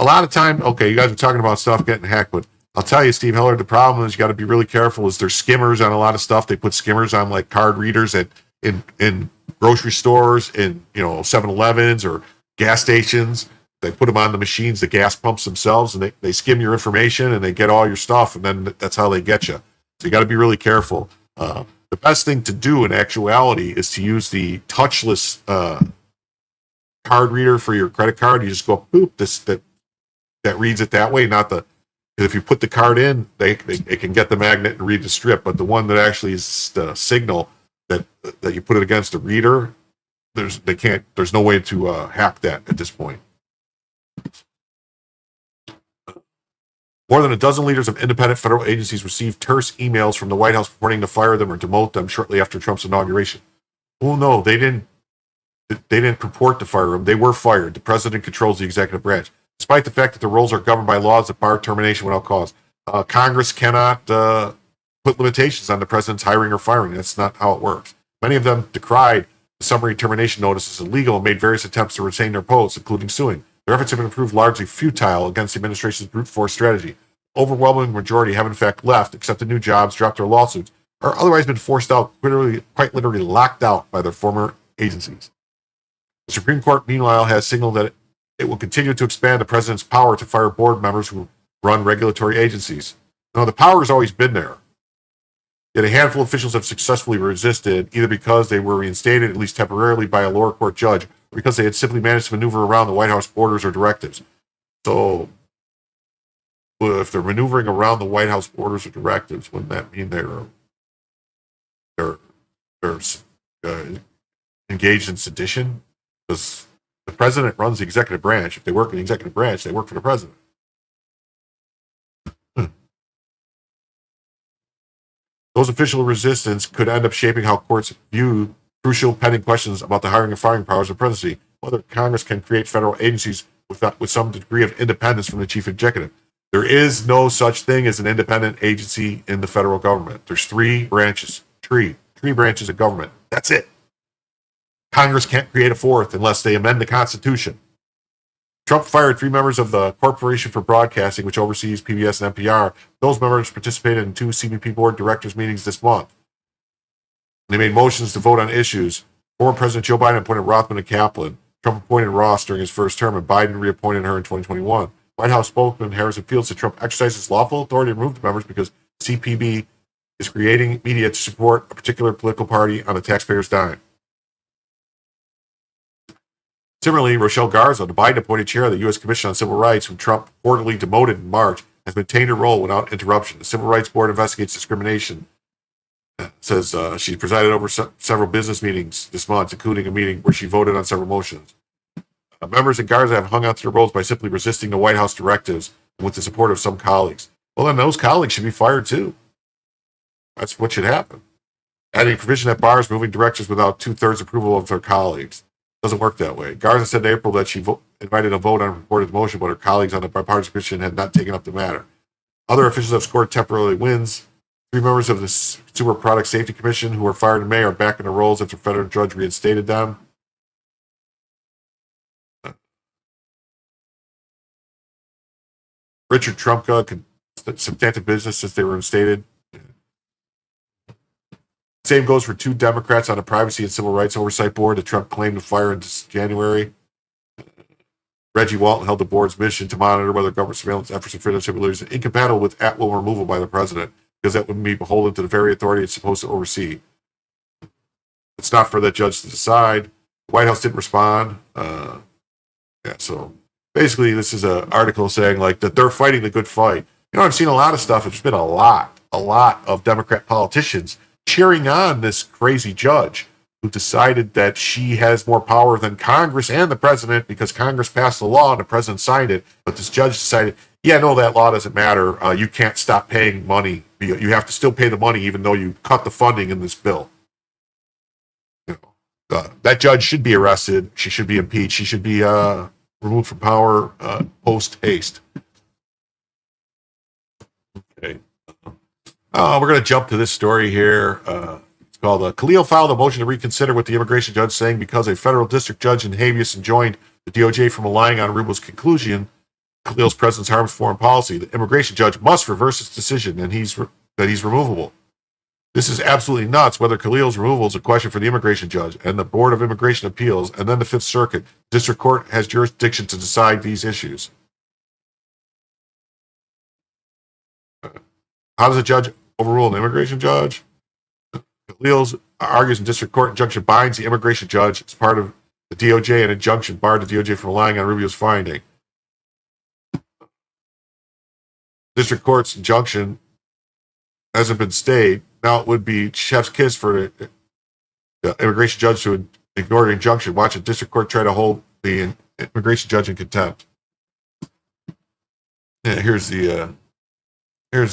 A lot of time, okay, you guys are talking about stuff getting hacked, but I'll tell you, Steve Heller, the problem is you got to be really careful. Is there's skimmers on a lot of stuff. They put skimmers on like card readers in grocery stores, in 7-Elevens or gas stations. They put them on the machines, the gas pumps themselves, and they skim your information and they get all your stuff, and then that's how they get you. So you got to be really careful. The best thing to do in actuality is to use the touchless card reader for your credit card. You just go boop, that reads it that way, not because if you put the card in, it can get the magnet and read the strip, but the one that actually is the signal that you put it against the reader, there's no way to hack that at this point. More than a dozen leaders of independent federal agencies received terse emails from the White House purporting to fire them or demote them shortly after Trump's inauguration. Well, no, they didn't purport to fire them. They were fired. The president controls the executive branch, despite the fact that the roles are governed by laws that bar termination without cause. Congress cannot put limitations on the president's hiring or firing. That's not how it works. Many of them decried the summary termination notice as illegal and made various attempts to retain their posts, including suing. Their efforts have been proved largely futile against the administration's brute force strategy. Overwhelming majority have in fact left, accepted new jobs, dropped their lawsuits, or otherwise been forced out, quite literally locked out by their former agencies. The Supreme Court, meanwhile, has signaled that it will continue to expand the president's power to fire board members who run regulatory agencies. Now, the power has always been there. Yet a handful of officials have successfully resisted, either because they were reinstated, at least temporarily, by a lower court judge, or because they had simply managed to maneuver around the White House orders or directives. So, if they're maneuvering around the White House orders or directives, wouldn't that mean they're engaged in sedition? Because the president runs the executive branch. If they work in the executive branch, they work for the president. Those official resistance could end up shaping how courts view crucial pending questions about the hiring and firing powers of the presidency, whether Congress can create federal agencies with some degree of independence from the chief executive. There is no such thing as an independent agency in the federal government. There's three branches of government. That's it. Congress can't create a fourth unless they amend the Constitution. Trump fired 3 members of the Corporation for Broadcasting, which oversees PBS and NPR. Those members participated in 2 CBP board directors meetings this month. They made motions to vote on issues. Former President Joe Biden appointed Rothman and Kaplan. Trump appointed Ross during his first term, and Biden reappointed her in 2021. White House spokesman Harrison Field said Trump exercises lawful authority to remove the members because CPB is creating media to support a particular political party on the taxpayer's dime. Similarly, Rochelle Garza, the Biden-appointed chair of the U.S. Commission on Civil Rights, whom Trump reportedly demoted in March, has maintained her role without interruption. The Civil Rights Board investigates discrimination. It says she presided over several business meetings this month, including a meeting where she voted on several motions. Members of Garza have hung on to their roles by simply resisting the White House directives and with the support of some colleagues. Well, then those colleagues should be fired too. That's what should happen. Adding provision that bars moving directors without 2/3 approval of their colleagues. Doesn't work that way. Garza said in April that she invited a vote on a reported motion, but her colleagues on the bipartisan commission had not taken up the matter. Other officials have scored temporary wins. 3 members of the Consumer Product Safety Commission who were fired in May are back in their roles after a federal judge reinstated them. Richard Trumka, substantive business since they were instated. Same goes for 2 Democrats on the Privacy and Civil Rights Oversight Board that Trump claimed to fire in January. Reggie Walton held the board's mission to monitor whether government surveillance efforts and freedom of civil liberties are incompatible with at-will removal by the president, because that would be beholden to the very authority it's supposed to oversee. It's not for that judge to decide. The White House didn't respond. So basically this is an article saying like that they're fighting the good fight. You know, I've seen a lot of stuff. There's been a lot of Democrat politicians cheering on this crazy judge who decided that she has more power than Congress and the president because Congress passed the law and the president signed it. But this judge decided, yeah, no, that law doesn't matter. You can't stop paying money. You have to still pay the money even though you cut the funding in this bill. You know, that judge should be arrested. She should be impeached. She should be removed from power post haste. Okay. We're going to jump to this story here. It's called Khalil filed a motion to reconsider with the immigration judge, saying because a federal district judge in habeas enjoined the DOJ from relying on Rubel's conclusion, Khalil's presence harms foreign policy. The immigration judge must reverse its decision, and that he's removable. This is absolutely nuts. Whether Khalil's removal is a question for the immigration judge and the Board of Immigration Appeals, and then the Fifth Circuit. District Court has jurisdiction to decide these issues. How does a judge overrule an immigration judge? Khalil argues in district court injunction binds the immigration judge as part of the DOJ, and injunction barred the DOJ from relying on Rubio's finding. District court's injunction hasn't been stayed. Now it would be chef's kiss for the immigration judge to ignore the injunction. Watch a district court try to hold the immigration judge in contempt. Yeah, here's the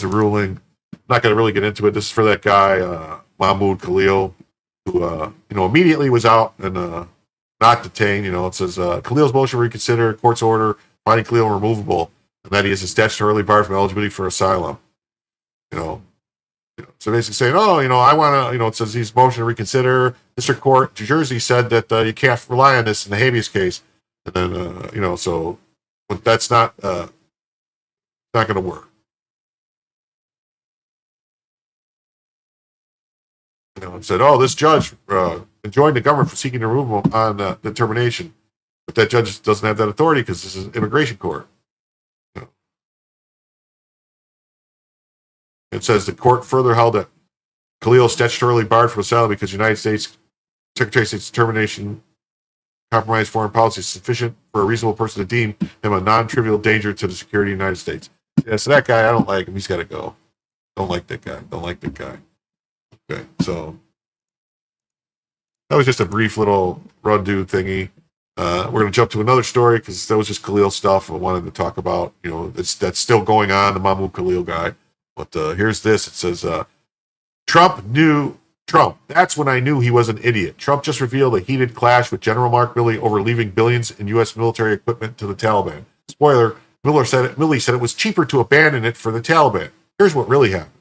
ruling. I'm not going to really get into it. This is for that guy, Mahmoud Khalil, who immediately was out and not detained. It says Khalil's motion to reconsider court's order finding Khalil removable, and that he is statutorily barred from eligibility for asylum. So basically saying, I want to, it says he's motion to reconsider. District Court, New Jersey said that you can't rely on this in the habeas case, and then but that's not going to work. And said, this judge enjoined the government from seeking the removal on determination, but that judge doesn't have that authority because this is an immigration court. It says the court further held that Khalil is statutorily barred from asylum because United States Secretary of State's determination compromise foreign policy is sufficient for a reasonable person to deem him a non-trivial danger to the security of the United States. Yeah, so that guy, I don't like him. He's got to go. Don't like that guy. Okay, so that was just a brief little run-do thingy. We're going to jump to another story because that was just Khalil stuff I wanted to talk about. That's still going on, the Mahmoud Khalil guy. But here's this. It says, Trump. That's when I knew he was an idiot. Trump just revealed a heated clash with General Mark Milley over leaving billions in U.S. military equipment to the Taliban. Spoiler, Milley said it was cheaper to abandon it for the Taliban. Here's what really happened.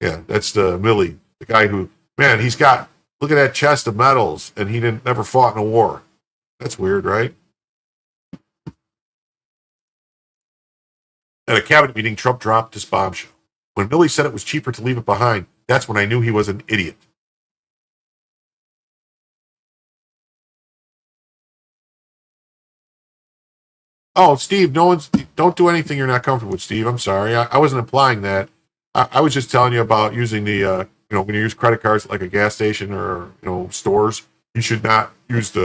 Yeah, that's the Milley, the guy who, man, look at that chest of medals, and he never fought in a war. That's weird, right? At a cabinet meeting, Trump dropped this bombshell. When Milley said it was cheaper to leave it behind, that's when I knew he was an idiot. Oh, Steve, don't do anything you're not comfortable with, Steve. I'm sorry. I wasn't implying that. I was just telling you about using the, when you use credit cards at like a gas station or, stores, you should not use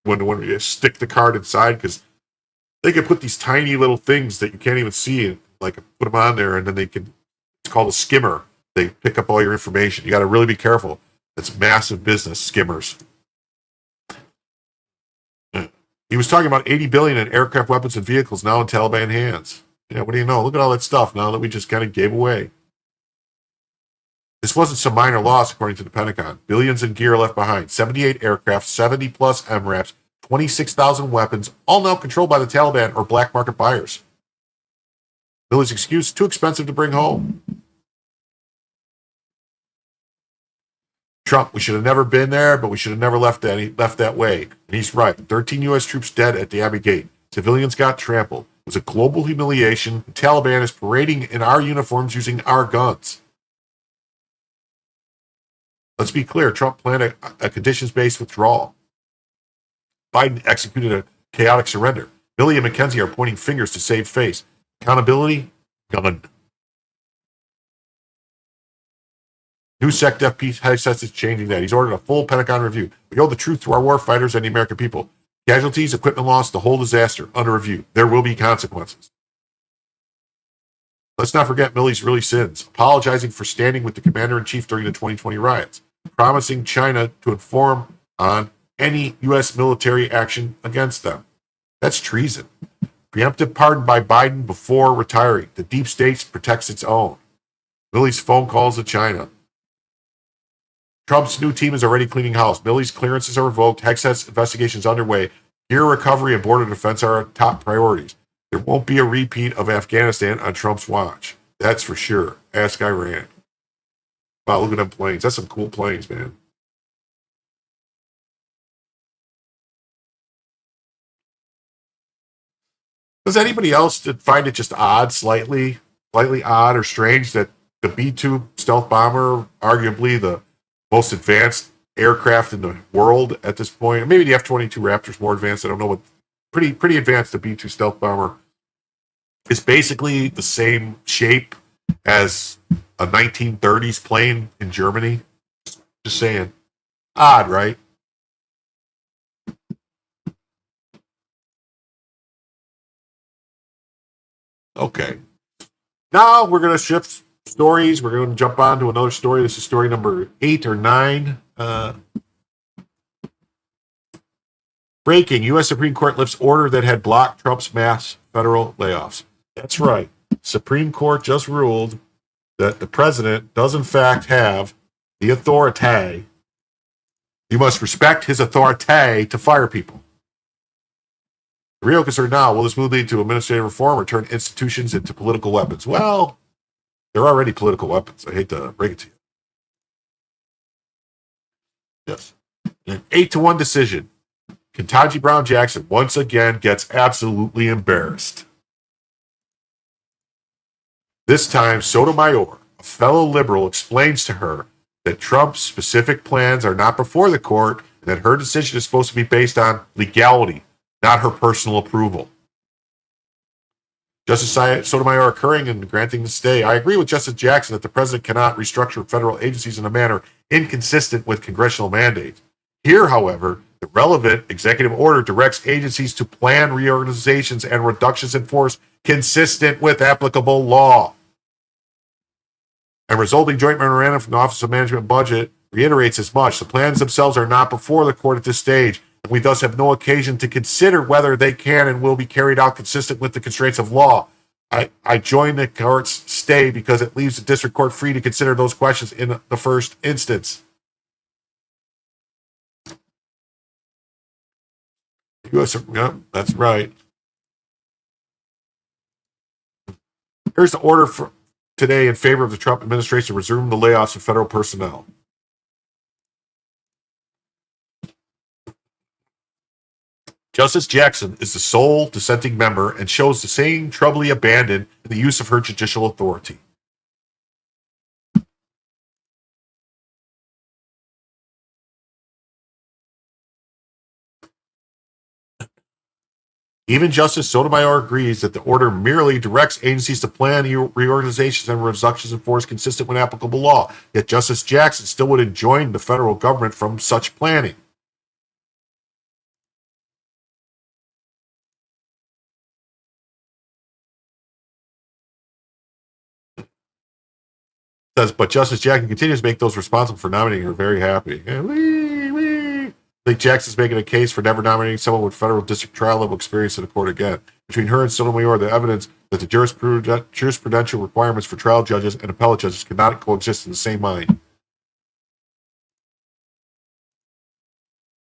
when you stick the card inside, because they can put these tiny little things that you can't even see and like put them on there, and then it's called a skimmer. They pick up all your information. You got to really be careful. It's massive business, skimmers. He was talking about $80 billion in aircraft, weapons, and vehicles now in Taliban hands. Yeah, what do you know? Look at all that stuff now that we just kind of gave away. This wasn't some minor loss, according to the Pentagon. Billions in gear left behind. 78 aircraft, 70-plus MRAPs, 26,000 weapons, all now controlled by the Taliban or black market buyers. Milley's excuse, too expensive to bring home. Trump, we should have never been there, but we should have never left that way. And he's right. 13 U.S. troops dead at the Abbey Gate. Civilians got trampled. It was a global humiliation. The Taliban is parading in our uniforms using our guns. Let's be clear. Trump planned a conditions-based withdrawal. Biden executed a chaotic surrender. Milley and McKenzie are pointing fingers to save face. Accountability? Gone. New SecDef head says it's changing that. He's ordered a full Pentagon review. We owe the truth to our war fighters and the American people. Casualties, equipment loss, the whole disaster under review. There will be consequences. Let's not forget Milley's really sins. Apologizing for standing with the commander-in-chief during the 2020 riots. Promising China to inform on any U.S. military action against them. That's treason. Preemptive pardon by Biden before retiring. The deep state protects its own. Milley's phone calls to China. Trump's new team is already cleaning house. Milley's clearances are revoked. Hexas investigations underway. Gear recovery and border defense are top priorities. There won't be a repeat of Afghanistan on Trump's watch. That's for sure. Ask Iran. Wow, look at them planes. That's some cool planes, man. Does anybody else find it just odd, slightly odd or strange that the B-2 stealth bomber, arguably the most advanced aircraft in the world at this point, maybe the F-22 Raptor's more advanced, I don't know what, pretty advanced, the B-2 stealth bomber, is basically the same shape as a 1930s plane in Germany? Just saying. Odd, right? Okay. Now we're going to shift stories. We're going to jump on to another story. This is story number 8 or 9. Breaking. U.S. Supreme Court lifts order that had blocked Trump's mass federal layoffs. That's right. Supreme Court just ruled that the president does in fact have the authority. You must respect his authority to fire people. The real concern now, will this move lead to administrative reform or turn institutions into political weapons? Well, they're already political weapons. I hate to break it to you. Yes. An 8-1 decision. Ketanji Brown Jackson once again gets absolutely embarrassed. This time, Sotomayor, a fellow liberal, explains to her that Trump's specific plans are not before the court and that her decision is supposed to be based on legality, not her personal approval. Justice Sotomayor occurring and granting the stay. I agree with Justice Jackson that the president cannot restructure federal agencies in a manner inconsistent with congressional mandates. Here, however, the relevant executive order directs agencies to plan reorganizations and reductions in force consistent with applicable law. And resulting joint memorandum from the Office of Management and Budget reiterates as much. The plans themselves are not before the court at this stage, We thus have no occasion to consider whether they can and will be carried out consistent with the constraints of law. I join the court's stay because it leaves the district court free to consider those questions in the first instance. Yep, that's right. Here's the order for today in favor of the Trump administration to resume the layoffs of federal personnel. Justice Jackson is the sole dissenting member and shows the same troubly abandon in the use of her judicial authority. Even Justice Sotomayor agrees that the order merely directs agencies to plan reorganizations and reductions in force consistent with applicable law. Yet Justice Jackson still would enjoin the federal government from such planning. Says, but Justice Jackson continues to make those responsible for nominating her very happy. I think Jackson's making a case for never nominating someone with federal district trial level experience in the court again. Between her and Sotomayor, the evidence that the jurisprudential requirements for trial judges and appellate judges cannot coexist in the same mind.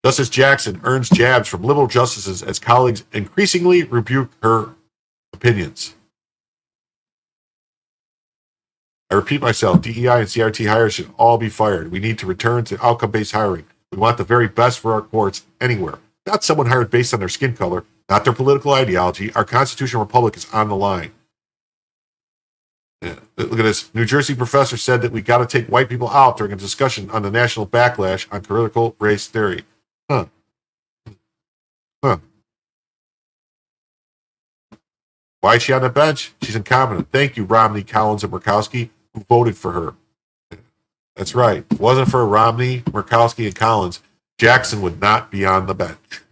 Justice Jackson earns jabs from liberal justices as colleagues increasingly rebuke her opinions. I repeat myself, DEI and CRT hires should all be fired. We need to return to outcome-based hiring. We want the very best for our courts anywhere. Not someone hired based on their skin color, not their political ideology. Our constitutional republic is on the line. Yeah, look at this. New Jersey professor said that we got to take white people out during a discussion on the national backlash on critical race theory. Huh. Why is she on the bench? She's incompetent. Thank you, Romney, Collins, and Murkowski, who voted for her. That's right. If it wasn't for Romney, Murkowski, and Collins, Jackson would not be on the bench.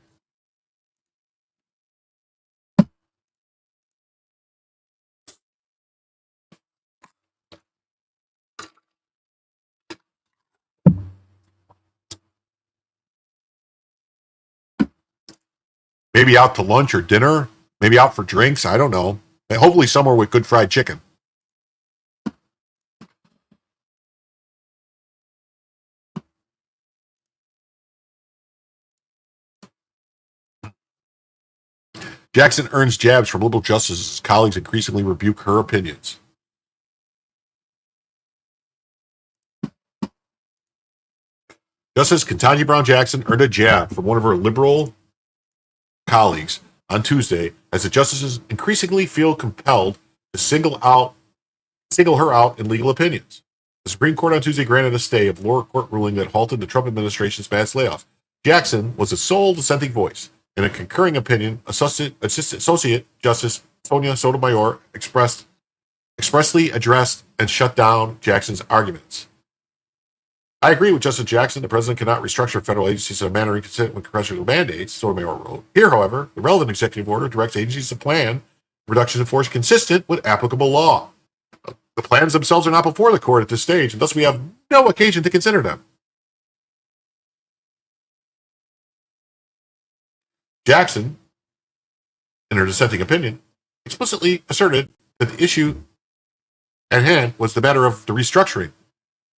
Maybe out to lunch or dinner. Maybe out for drinks. I don't know. And hopefully somewhere with good fried chicken. Jackson earns jabs from liberal justices as colleagues increasingly rebuke her opinions. Justice Ketanji Brown Jackson earned a jab from one of her liberal colleagues on Tuesday as the justices increasingly feel compelled to single her out in legal opinions. The Supreme Court on Tuesday granted a stay of lower court ruling that halted the Trump administration's mass layoffs. Jackson was the sole dissenting voice. In a concurring opinion, Associate Justice Sonia Sotomayor expressly addressed and shut down Jackson's arguments. I agree with Justice Jackson. The president cannot restructure federal agencies in a manner inconsistent with congressional mandates, Sotomayor wrote. Here, however, the relevant executive order directs agencies to plan reductions in force consistent with applicable law. The plans themselves are not before the court at this stage, and thus we have no occasion to consider them. Jackson, in her dissenting opinion, explicitly asserted that the issue at hand was the matter of the restructuring,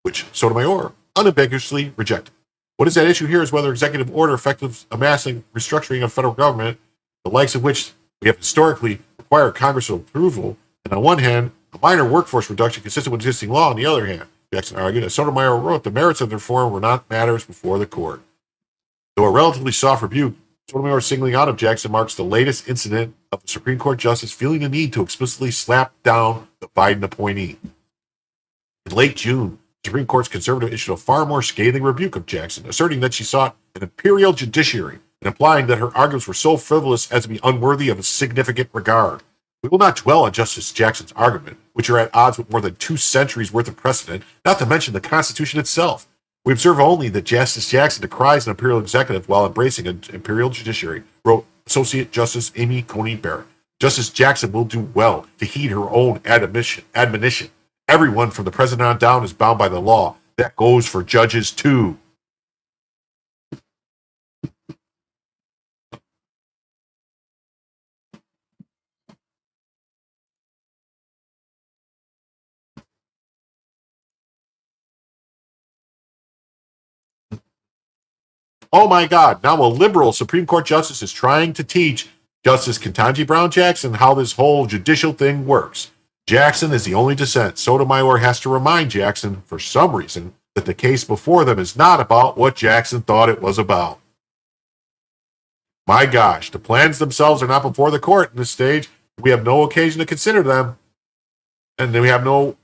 which Sotomayor unambiguously rejected. What is at issue here is whether executive order effective amassing restructuring of federal government, the likes of which we have historically required Congress approval, and on one hand, a minor workforce reduction consistent with existing law on the other hand. Jackson argued, as Sotomayor wrote, the merits of the reform were not matters before the court. Though a relatively soft rebuke, Sotomayor's singling out of Jackson marks the latest incident of the Supreme Court justice feeling the need to explicitly slap down the Biden appointee. In late June, the Supreme Court's conservative issued a far more scathing rebuke of Jackson, asserting that she sought an imperial judiciary and implying that her arguments were so frivolous as to be unworthy of a significant regard. We will not dwell on Justice Jackson's argument, which are at odds with more than 2 centuries worth of precedent, not to mention the Constitution itself. We observe only that Justice Jackson decries an imperial executive while embracing an imperial judiciary, wrote Associate Justice Amy Coney Barrett. Justice Jackson will do well to heed her own admonition. Everyone from the president on down is bound by the law. That goes for judges too. Oh my God, now a liberal Supreme Court justice is trying to teach Justice Ketanji Brown Jackson how this whole judicial thing works. Jackson is the only dissent. Sotomayor has to remind Jackson, for some reason, that the case before them is not about what Jackson thought it was about. My gosh, the plans themselves are not before the court in this stage. We have no occasion to consider them. And then we have no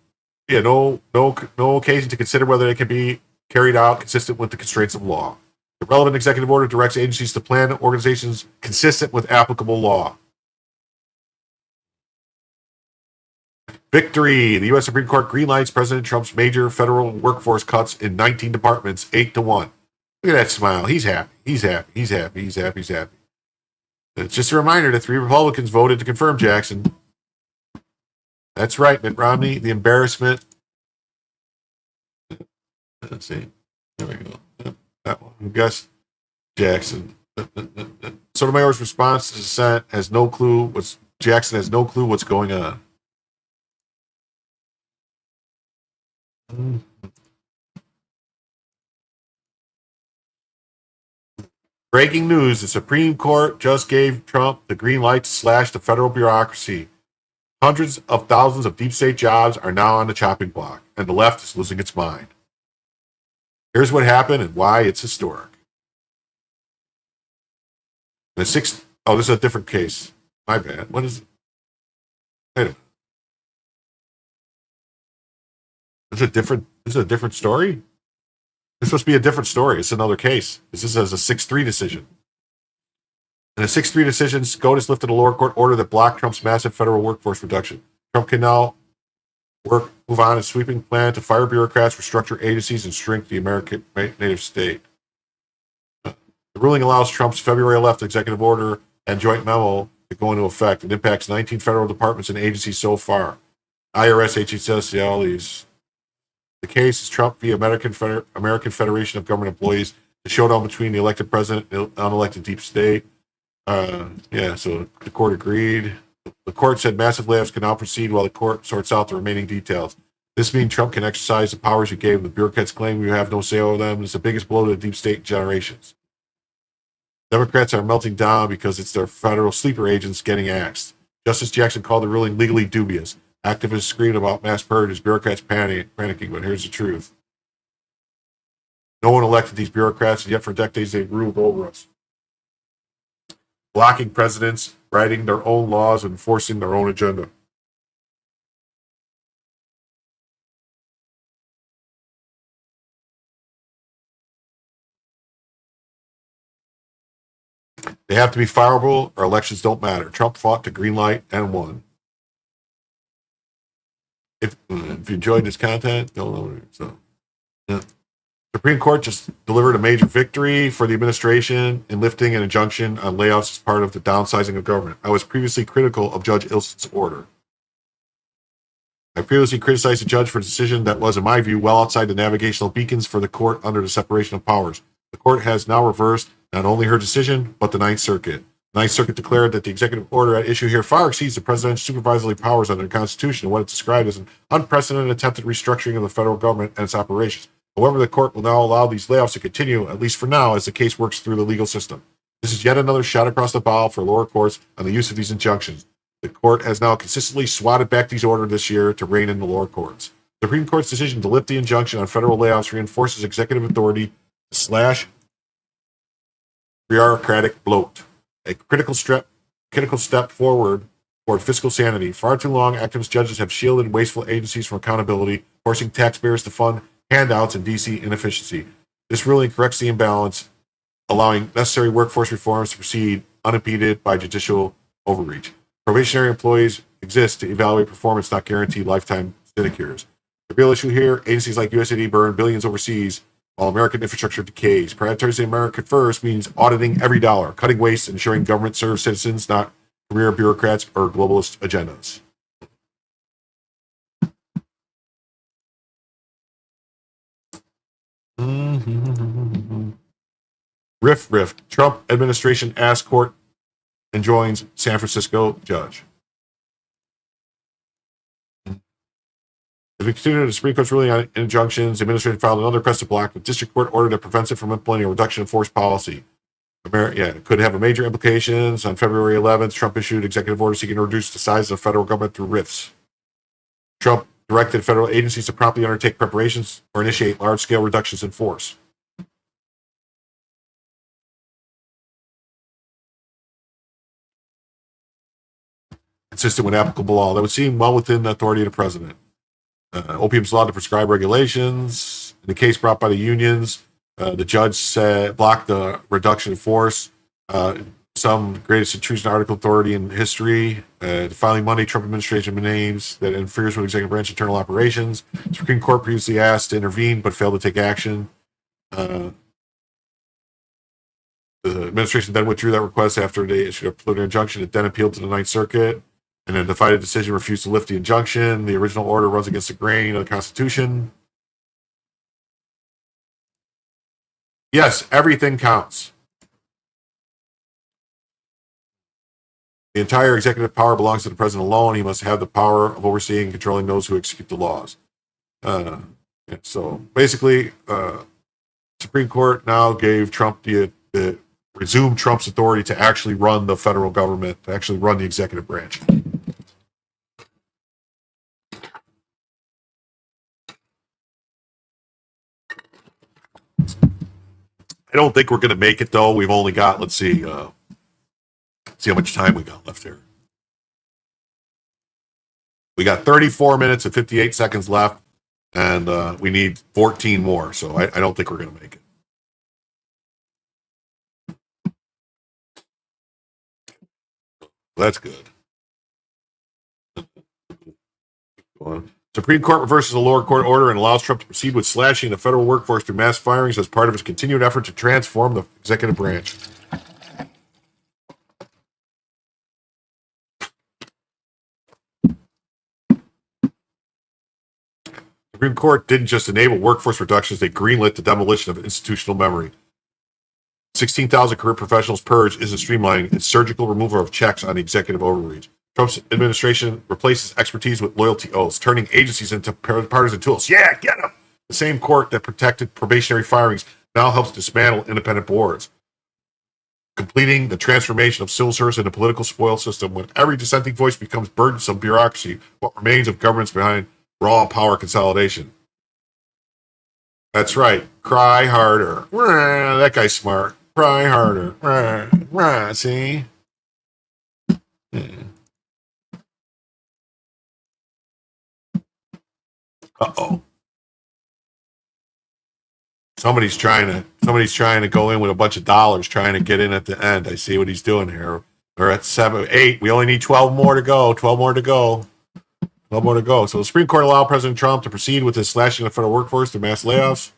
occasion to consider whether they can be carried out consistent with the constraints of law. The relevant executive order directs agencies to plan organizations consistent with applicable law. Victory! The U.S. Supreme Court greenlights President Trump's major federal workforce cuts in 19 departments, 8-1. Look at that smile. He's happy. He's happy. He's happy. He's happy. He's happy. It's just a reminder that 3 Republicans voted to confirm Jackson. That's right, Mitt Romney. The embarrassment. Let's see. There we go. That one. Gus Jackson. Sotomayor's response to dissent has no clue. Jackson has no clue what's going on. Breaking news, the Supreme Court just gave Trump the green light to slash the federal bureaucracy. Hundreds of thousands of deep state jobs are now on the chopping block, and the left is losing its mind. Here's what happened and why it's historic. This is a different case. My bad. What is it? Wait a minute. This is a different story? This must be a different story. It's another case. This is a 6-3 decision. In a 6-3 decision, SCOTUS lifted a lower court order that blocked Trump's massive federal workforce reduction. Trump can now move on a sweeping plan to fire bureaucrats, restructure agencies, and shrink the American native state. The ruling allows Trump's February 11th executive order and joint memo to go into effect. It impacts 19 federal departments and agencies so far. IRS, HHS, all these. The case is Trump v. American Federation of Government Employees, the showdown between the elected president and the unelected deep state. So the court agreed. The court said massive layoffs can now proceed while the court sorts out the remaining details. This means Trump can exercise the powers you gave him. The bureaucrats claim you have no say over them. It's the biggest blow to the deep state generations. Democrats are melting down because it's their federal sleeper agents getting axed. Justice Jackson called the ruling legally dubious. Activists screamed about mass purges, bureaucrats panicking, but here's the truth. No one elected these bureaucrats, and yet for decades they've ruled over us. Blocking presidents, writing their own laws, and enforcing their own agenda. They have to be fireable, or elections don't matter. Trump fought to green light and won. If you enjoyed this content, don't know. So, yeah. Supreme Court just delivered a major victory for the administration in lifting an injunction on layoffs as part of the downsizing of government. I was previously critical of Judge Ilsen's order. I previously criticized the judge for a decision that was, in my view, well outside the navigational beacons for the court under the separation of powers. The court has now reversed not only her decision, but the Ninth Circuit. The Ninth Circuit declared that the executive order at issue here far exceeds the president's supervisory powers under the Constitution and what it described as an unprecedented attempted restructuring of the federal government and its operations. However, the court will now allow these layoffs to continue, at least for now, as the case works through the legal system. This is yet another shot across the bow for lower courts on the use of these injunctions. The court has now consistently swatted back these orders this year to rein in the lower courts. The Supreme Court's decision to lift the injunction on federal layoffs reinforces executive authority to slash bureaucratic bloat. A critical step forward toward fiscal sanity. Far too long, activist judges have shielded wasteful agencies from accountability, forcing taxpayers to fund handouts and DC inefficiency. This ruling corrects the imbalance, allowing necessary workforce reforms to proceed unimpeded by judicial overreach. Probationary employees exist to evaluate performance, not guarantee lifetime sinecures. The real issue here, agencies like USAID burn billions overseas while American infrastructure decays. Prioritizing America first means auditing every dollar, cutting waste, ensuring government serves citizens, not career bureaucrats or globalist agendas. Riff. Trump administration asks court enjoins San Francisco judge. As we continue the Supreme Court's ruling on injunctions, the administration filed another request to block the district court order that prevents it from implementing a reduction in force policy. It could have a major implications. On February 11th, Trump issued executive order seeking to reduce the size of the federal government through RIFs. Trump directed federal agencies to promptly undertake preparations or initiate large-scale reductions in force. Consistent with applicable law. That would seem well within the authority of the president. Opium's allowed to prescribe regulations. In the case brought by the unions, the judge said blocked the reduction in force. Some greatest intrusion article authority in history. The filing Monday, Trump administration names that interferes with executive branch internal operations. Supreme Court previously asked to intervene but failed to take action. The administration then withdrew that request after they issued a preliminary injunction. It then appealed to the Ninth Circuit, and then the divided decision refused to lift the injunction. The original order runs against the grain of the Constitution. Yes, everything counts. The entire executive power belongs to the president alone. He must have the power of overseeing and controlling those who execute the laws. So basically, Supreme Court now gave Trump resumed Trump's authority to actually run the federal government, to actually run the executive branch. I don't think we're going to make it, though. We've only got, let's see how much time we got left here. We got 34 minutes and 58 seconds left, and we need 14 more, so I don't think we're going to make it. That's good. Go on. Supreme Court reverses a lower court order and allows Trump to proceed with slashing the federal workforce through mass firings as part of his continued effort to transform the executive branch. Supreme Court didn't just enable workforce reductions, they greenlit the demolition of institutional memory. 16,000 career professionals purged isn't streamlining, it's surgical removal of checks on the executive overreach. Trump's administration replaces expertise with loyalty oaths, turning agencies into partisan tools. Yeah, get them! The same court that protected probationary firings now helps dismantle independent boards, completing the transformation of civil service into a political spoil system. When every dissenting voice becomes burdensome bureaucracy, what remains of government's behind raw power consolidation? That's right. Cry harder. That guy's smart. Cry harder. See? Uh-oh. Somebody's trying to go in with a bunch of dollars, trying to get in at the end. I see what he's doing here. We're at 8. We only need 12 more to go. 12 more to go. So the Supreme Court allowed President Trump to proceed with his slashing of the federal workforce through mass layoffs.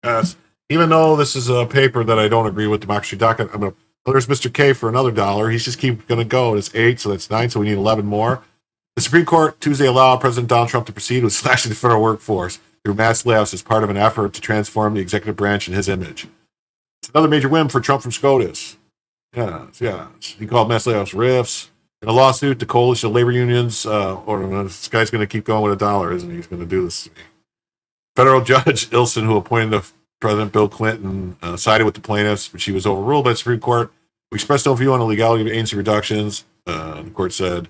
Yes. Even though this is a paper that I don't agree with, Democracy Docket, there's Mr. K for another $1. He's just keep going to go. It's 8, so that's 9, so we need 11 more. The Supreme Court Tuesday allowed President Donald Trump to proceed with slashing the federal workforce through mass layoffs as part of an effort to transform the executive branch in his image. It's another major win for Trump from SCOTUS. Yeah. He called mass layoffs riffs. In a lawsuit, the coalition of labor unions, this guy's going to keep going with $1, isn't he? He's going to do this to me. Federal Judge Ilsen, who appointed the President Bill Clinton, sided with the plaintiffs, but she was overruled by the Supreme Court. We expressed no view on the legality of agency reductions. The court said,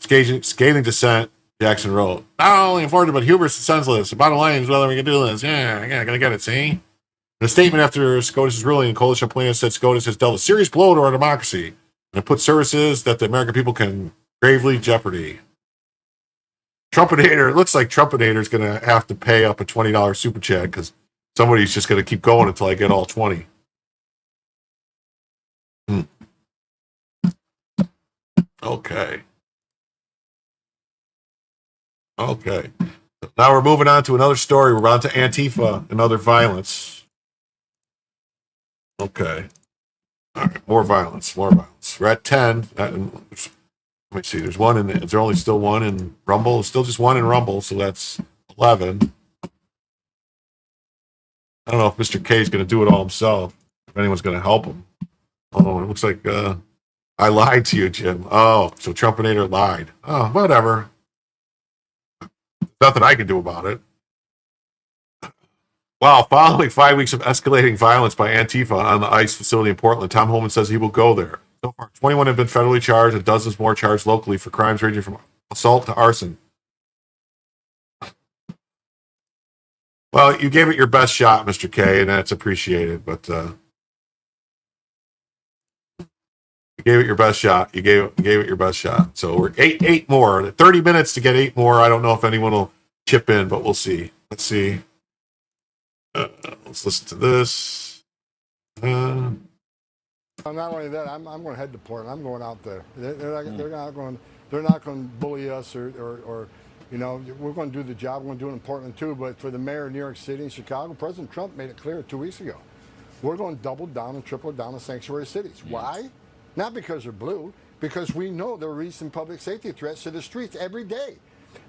scathing dissent, Jackson wrote, not only informed, but hubris and senseless. The bottom line is whether we can do this. Yeah, gonna get it, see? In a statement after SCOTUS' ruling, the coalition of plaintiffs said SCOTUS has dealt a serious blow to our democracy and it puts services that the American people can gravely jeopardy. Trumpinator, it looks like Trumpinator is going to have to pay up a $20 super chat because somebody's just going to keep going until I get all 20. Okay. Now we're moving on to another story. We're on to Antifa and other violence. Okay. All right, more violence. We're at 10. Let me see. Is there only still one in Rumble? It's still just one in Rumble, so that's 11. I don't know if Mr. K is going to do it all himself. if anyone's going to help him. Oh, it looks like I lied to you, Jim. Oh, so Trumpinator lied. Oh, whatever. Nothing I can do about it. Wow, following 5 weeks of escalating violence by Antifa on the ICE facility in Portland, Tom Homan says he will go there. So far, 21 have been federally charged and dozens more charged locally for crimes ranging from assault to arson. Well, you gave it your best shot, Mr. K, and that's appreciated, but you gave it your best shot. You gave it your best shot. So we're eight more. 30 minutes to get 8 more. I don't know if anyone will chip in, but we'll see. Let's see. Let's listen to this. Not only that, I'm going to head to Portland. I'm going out there. They're not going to bully us or you know, we're going to do the job. We're going to do it in Portland too. But for the mayor of New York City and Chicago, President Trump made it clear 2 weeks ago. We're going to double down and triple down on sanctuary cities. Why? Not because they're blue, because we know they're releasing public safety threats to the streets every day.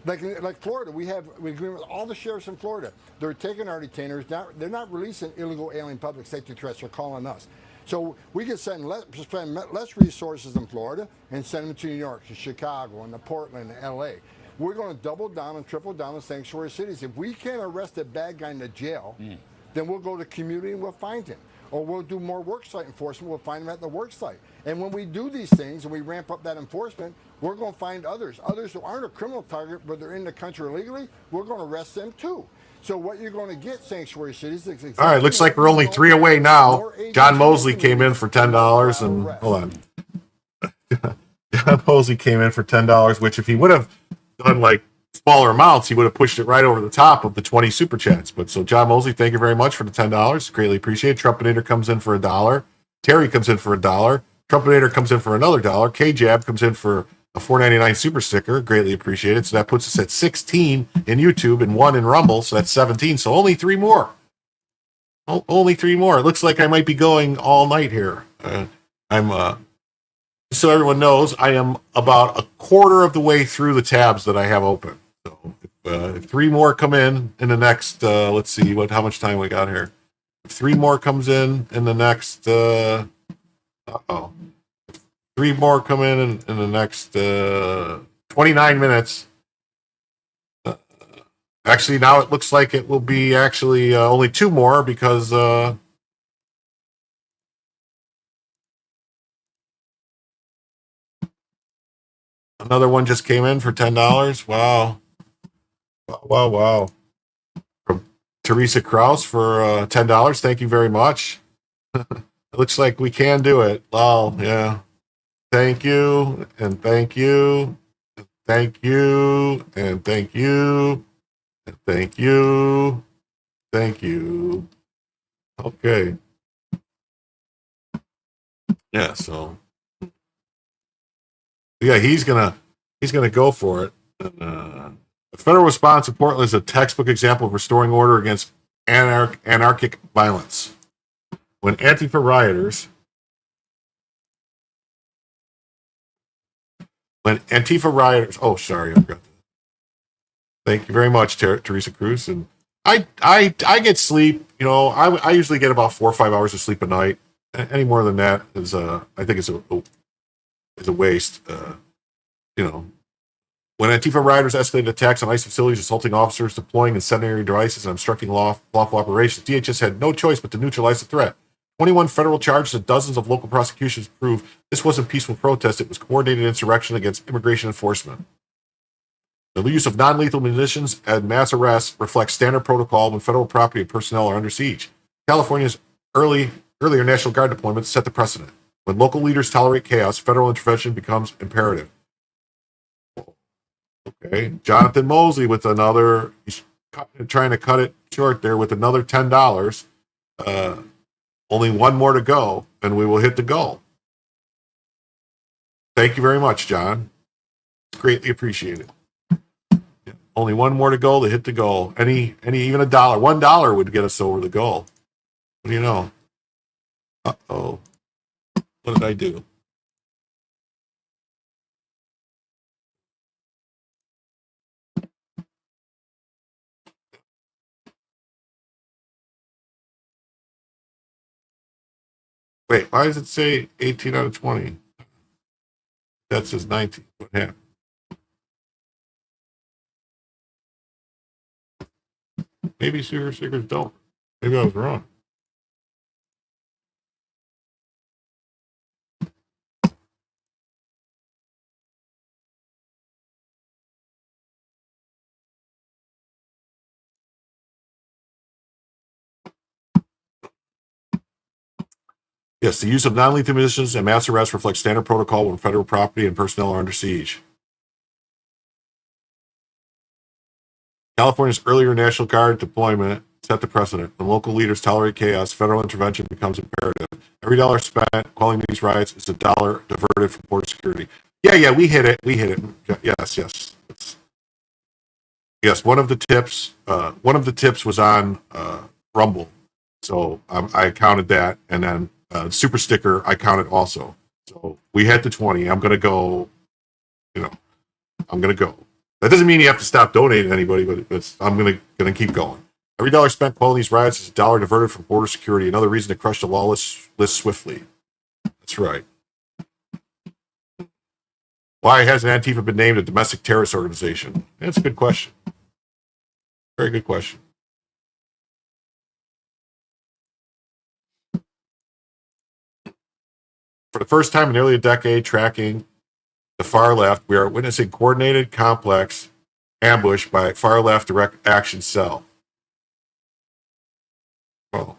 Like Florida, we agree with all the sheriffs in Florida. They're taking our detainers. They're not releasing illegal alien public safety threats. They're calling us. So we can spend less resources in Florida and send them to New York, to Chicago, and to Portland, and L.A. We're going to double down and triple down on sanctuary cities. If we can't arrest a bad guy in the jail, then we'll go to the community and we'll find him. Or we'll do more worksite enforcement. We'll find him at the worksite. And when we do these things and we ramp up that enforcement, we're going to find others who aren't a criminal target, but they're in the country illegally. We're going to arrest them too. So what you're going to get, sanctuary cities. All right, looks like we're only 3 away now. John Mosley came in for $10, and hold on. John Mosley came in for $10, which if he would have done like smaller amounts, he would have pushed it right over the top of the 20 super chats. But so John Mosley, thank you very much for the $10. Greatly appreciated. Trumpinator comes in for $1. Terry comes in for $1. Trumpinator comes in for another $1. K-Jab comes in for a $4.99 super sticker. Greatly appreciated. So that puts us at 16 in YouTube and 1 in Rumble. So that's 17. So only 3 more. Only 3 more. It looks like I might be going all night here. So everyone knows, I am about a quarter of the way through the tabs that I have open. So if 3 more come in the next, let's see how much time we got here. If 3 more comes in the next, 3 more come in the next 29 minutes. Actually, now it looks like it will be actually only 2 more because another one just came in for $10. Wow. Wow. From Teresa Kraus for $10. Thank you very much. It looks like we can do it. Wow, yeah. Thank you, and thank you, and thank you, and thank you, and thank you, thank you. Okay. Yeah, so yeah, he's gonna go for it. The federal response in Portland is a textbook example of restoring order against anarchic violence. When Antifa rioters, oh, sorry, I forgot. Thank you very much, Teresa Cruz. And I get sleep. You know, I usually get about 4 or 5 hours of sleep a night. Any more than that is, I think it's a waste. You know, when Antifa rioters escalated attacks on ICE facilities, assaulting officers, deploying incendiary devices, and obstructing lawful operations, DHS had no choice but to neutralize the threat. 21 federal charges and dozens of local prosecutions prove this wasn't peaceful protest. It was coordinated insurrection against immigration enforcement. The use of non-lethal munitions and mass arrests reflects standard protocol when federal property and personnel are under siege. California's earlier National Guard deployments set the precedent. When local leaders tolerate chaos, federal intervention becomes imperative. Okay, Jonathan Mosley with another, he's trying to cut it short there with another $10. Only 1 more to go, and we will hit the goal. Thank you very much, John. It's greatly appreciated. Yeah, only 1 more to go to hit the goal. Even $1, $1 would get us over the goal. What do you know? Uh-oh. What did I do? Wait, why does it say 18 out of 20? That says 19. What happened? Maybe super stickers don't. Maybe I was wrong. Yes, the use of non-lethal munitions and mass arrest reflects standard protocol when federal property and personnel are under siege. California's earlier National Guard deployment set the precedent. When local leaders tolerate chaos, federal intervention becomes imperative. Every dollar spent quelling these riots is a dollar diverted from border security. Yeah, we hit it. Yes. Yes, one of the tips was on Rumble. So I counted that, and then super sticker I counted also. So we hit the 20. I'm gonna go. I'm gonna go. That doesn't mean you have to stop donating to anybody, but I'm gonna keep going. Every dollar spent quelling these riots is a dollar diverted from border security. Another reason to crush the lawless list swiftly. That's right. Why hasn't Antifa been named a domestic terrorist organization? That's a good question. Very good question. For the first time in nearly a decade, tracking the far left, we are witnessing coordinated, complex ambush by far left direct action cell. Well,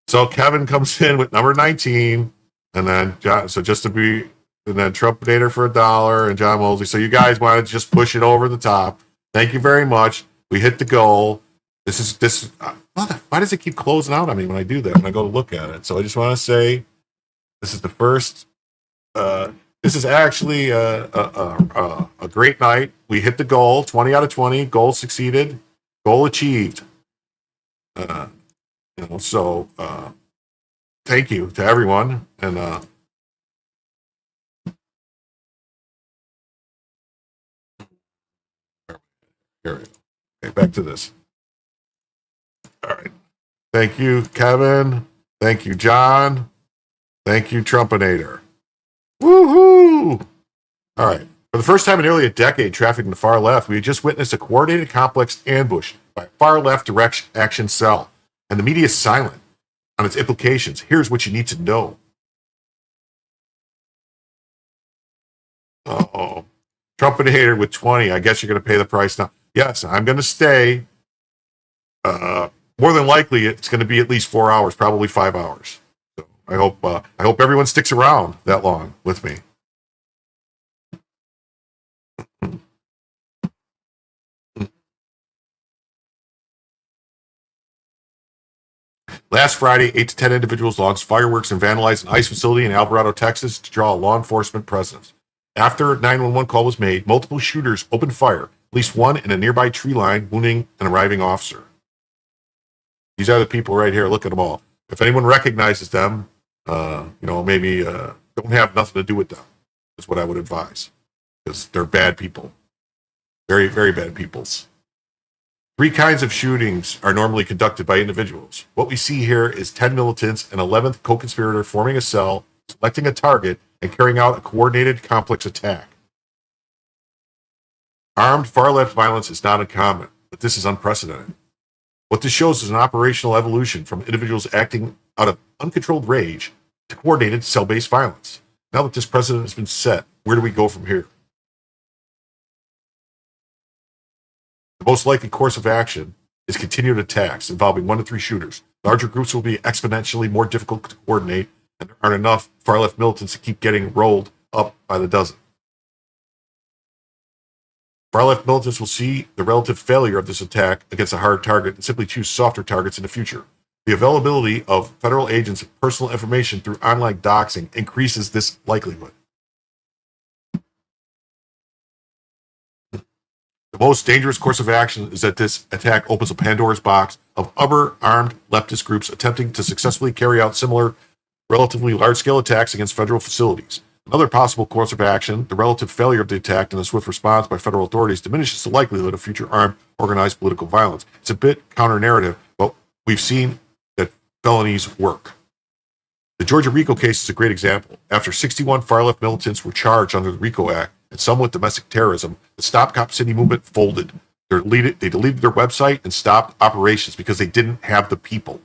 so Kevin comes in with number 19, and then Trumpinator for $1 and John Mosley. So you guys want to just push it over the top. Thank you very much. We hit the goal. Why does it keep closing out on me when I do that, when I go to look at it? So I just want to say this is the first. This is actually a great night. We hit the goal, 20 out of 20. Goal succeeded. Goal achieved. So thank you to everyone. And here we go. Okay, back to this. All right. Thank you, Kevin. Thank you, John. Thank you, Trumpinator. Woohoo! All right. For the first time in nearly a decade, trafficking the far left, we just witnessed a coordinated, complex ambush by a far left direct action cell, and the media is silent on its implications. Here's what you need to know. Uh-oh. Trumpinator with 20. I guess you're going to pay the price now. Yes, I'm going to stay. More than likely, it's going to be at least 4 hours, probably 5 hours. So I hope everyone sticks around that long with me. Last Friday, 8 to 10 individuals launched fireworks and vandalized an ICE facility in Alvarado, Texas, to draw a law enforcement presence. After a 911 call was made, multiple shooters opened fire, at least one in a nearby tree line, wounding an arriving officer. These are the people right here. Look at them all. If anyone recognizes them, maybe don't have nothing to do with them. Is what I would advise, because they're bad people, very, very bad peoples. 3 kinds of shootings are normally conducted by individuals. What we see here is 10 militants and 11th co-conspirator forming a cell, selecting a target, and carrying out a coordinated, complex attack. Armed far-left violence is not uncommon, but this is unprecedented. What this shows is an operational evolution from individuals acting out of uncontrolled rage to coordinated cell-based violence. Now that this precedent has been set, where do we go from here? The most likely course of action is continued attacks involving 1 to 3 shooters. Larger groups will be exponentially more difficult to coordinate, and there aren't enough far-left militants to keep getting rolled up by the dozen. Far-left militants will see the relative failure of this attack against a hard target and simply choose softer targets in the future. The availability of federal agents' personal information through online doxing increases this likelihood. The most dangerous course of action is that this attack opens a Pandora's box of other armed leftist groups attempting to successfully carry out similar, relatively large-scale attacks against federal facilities. Another possible course of action, the relative failure of the attack and the swift response by federal authorities, diminishes the likelihood of future armed, organized political violence. It's a bit counter-narrative, but we've seen that felonies work. The Georgia RICO case is a great example. After 61 far-left militants were charged under the RICO Act, and some with domestic terrorism, the Stop Cop City movement folded. They deleted their website and stopped operations because they didn't have the people.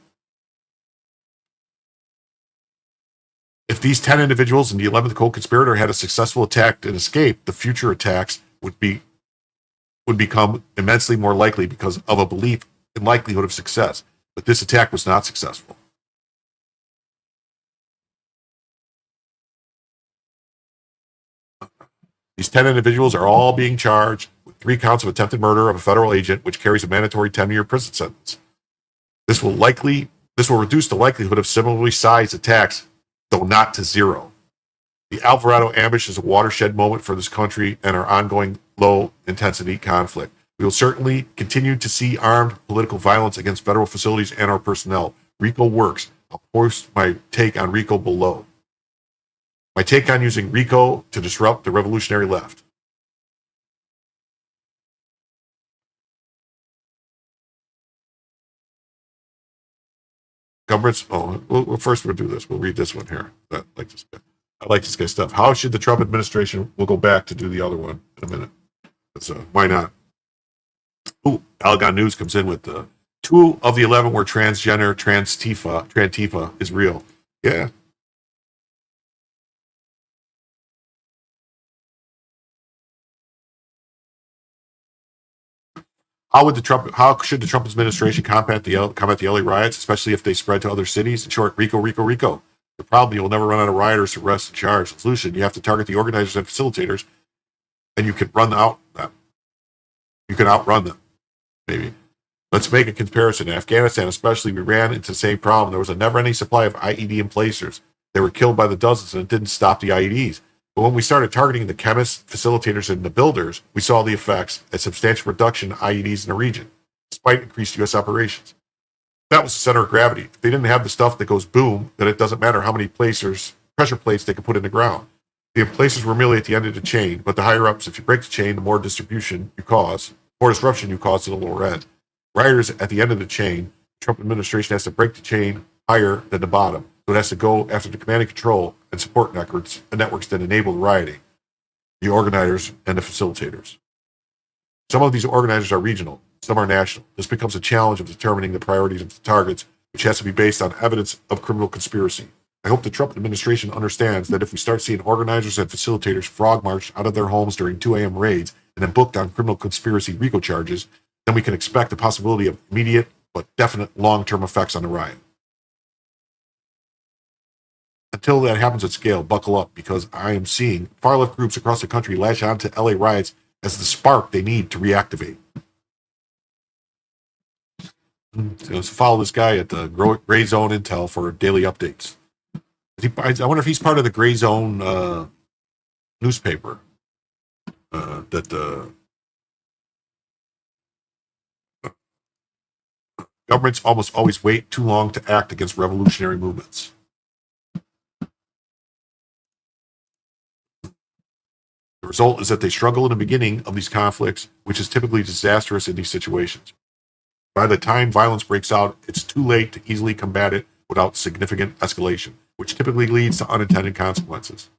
If these 10 individuals and the 11th co-conspirator had a successful attack and escape, the future attacks would become immensely more likely because of a belief in likelihood of success. But this attack was not successful. These 10 individuals are all being charged with 3 counts of attempted murder of a federal agent, which carries a mandatory 10-year prison sentence. This will reduce the likelihood of similarly sized attacks, though not to zero. The Alvarado ambush is a watershed moment for this country and our ongoing low-intensity conflict. We will certainly continue to see armed political violence against federal facilities and our personnel. RICO works. I'll post my take on RICO below. My take on using RICO to disrupt the revolutionary left. Governments, first we'll do this. We'll read this one here. I like this guy's stuff. How should the Trump administration, we'll go back to do the other one in a minute. Why not? Ooh, Algon News comes in with 2 of the 11 were transgender, Trantifa is real. Yeah. How should the Trump administration combat the LA riots, especially if they spread to other cities? In short, RICO. The problem, you will never run out of rioters to arrest and charge. The solution, you have to target the organizers and facilitators, and you can outrun them, maybe. Let's make a comparison. In Afghanistan, especially, we ran into the same problem. There was a never-ending supply of IED emplacers. They were killed by the dozens, and it didn't stop the IEDs. But when we started targeting the chemists, facilitators, and the builders, we saw the effects, a substantial reduction in IEDs in the region, despite increased U.S. operations. That was the center of gravity. If they didn't have the stuff that goes boom, then it doesn't matter how many pressure plates they could put in the ground. The emplacers were merely at the end of the chain, but the higher ups, if you break the chain, the more disruption you cause to the lower end. Rioters at the end of the chain, the Trump administration has to break the chain higher than the bottom. So it has to go after the command and control and support networks that enable the rioting, the organizers and the facilitators. Some of these organizers are regional, some are national. This becomes a challenge of determining the priorities of the targets, which has to be based on evidence of criminal conspiracy. I hope the Trump administration understands that if we start seeing organizers and facilitators frog marched out of their homes during 2 a.m. raids and then booked on criminal conspiracy RICO charges, then we can expect the possibility of immediate but definite long-term effects on the riot. Until that happens at scale, buckle up, because I am seeing far-left groups across the country latch on to LA riots as the spark they need to reactivate. So let's follow this guy at the Gray Zone Intel for daily updates. I wonder if he's part of the Gray Zone newspaper that governments almost always wait too long to act against revolutionary movements. The result is that they struggle in the beginning of these conflicts, which is typically disastrous in these situations. By the time violence breaks out, it's too late to easily combat it without significant escalation, which typically leads to unintended consequences.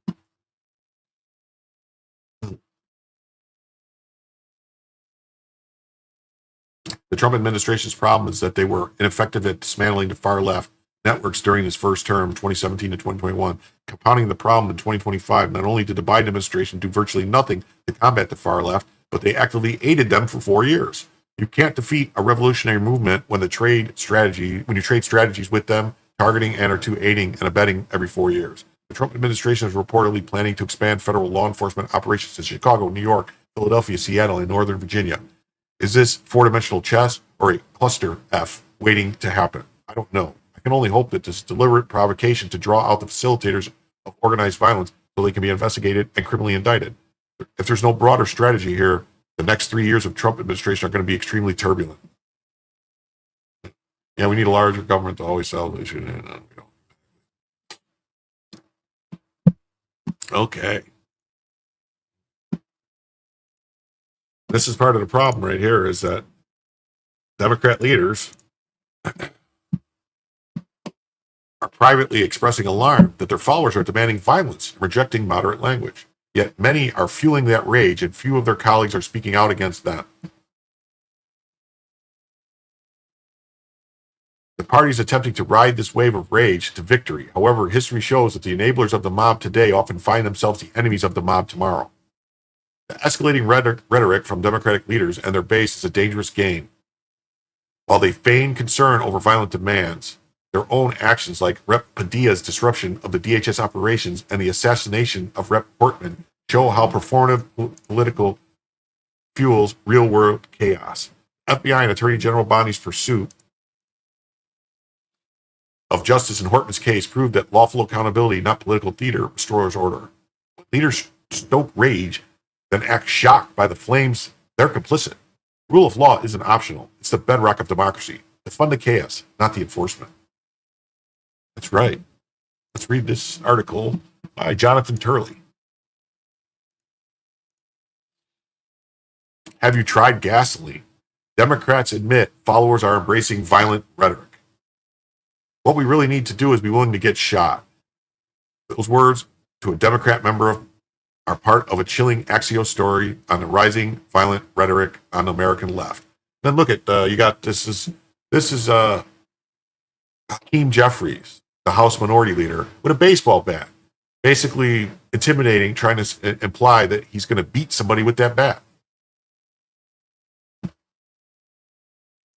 The Trump administration's problem is that they were ineffective at dismantling the far left networks during his first term, 2017 to 2021. Compounding the problem in 2025, not only did the Biden administration do virtually nothing to combat the far left, but they actively aided them for 4 years. You can't defeat a revolutionary movement when you trade strategies with them, targeting and or to aiding and abetting every 4 years. The Trump administration is reportedly planning to expand federal law enforcement operations in Chicago, New York, Philadelphia, Seattle, and Northern Virginia. Is this 4-dimensional chess or a cluster F waiting to happen? I don't know. I can only hope that this deliberate provocation to draw out the facilitators of organized violence so they can be investigated and criminally indicted. If there's no broader strategy here, the next 3 years of Trump administration are going to be extremely turbulent. Yeah, we need a larger government to always solve the issue. Okay. This is part of the problem right here, is that Democrat leaders are privately expressing alarm that their followers are demanding violence and rejecting moderate language. Yet many are fueling that rage, and few of their colleagues are speaking out against them. The party is attempting to ride this wave of rage to victory. However, history shows that the enablers of the mob today often find themselves the enemies of the mob tomorrow. The escalating rhetoric from Democratic leaders and their base is a dangerous game. While they feign concern over violent demands, their own actions like Rep. Padilla's disruption of the DHS operations and the assassination of Rep. Portman show how performative political fuels real-world chaos. FBI and Attorney General Bondi's pursuit of justice in Hortman's case proved that lawful accountability, not political theater, restores order. When leaders stoke rage, then act shocked by the flames, they're complicit. Rule of law isn't optional. It's the bedrock of democracy. Defund the chaos, not the enforcement. That's right. Let's read this article by Jonathan Turley. Have you tried gasoline? Democrats admit followers are embracing violent rhetoric. What we really need to do is be willing to get shot. Those words to a Democrat member are part of a chilling Axios story on the rising violent rhetoric on the American left. Then look at you got this is Hakeem Jeffries, the House Minority Leader, with a baseball bat, basically intimidating, trying to imply that he's going to beat somebody with that bat.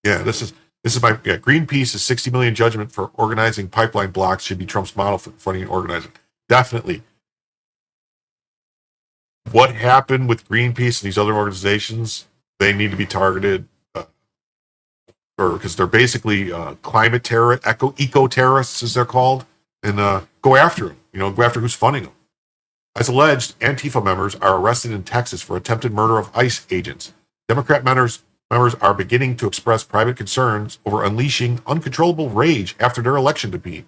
Yeah, this is my Greenpeace's 60 million judgment for organizing pipeline blocks should be Trump's model for funding and organizing. Definitely. What happened with Greenpeace and these other organizations? They need to be targeted, because they're basically climate terrorists, eco terrorists, as they're called, and go after them. Go after who's funding them. As alleged, Antifa members are arrested in Texas for attempted murder of ICE agents. Democrat members are beginning to express private concerns over unleashing uncontrollable rage after their election defeat.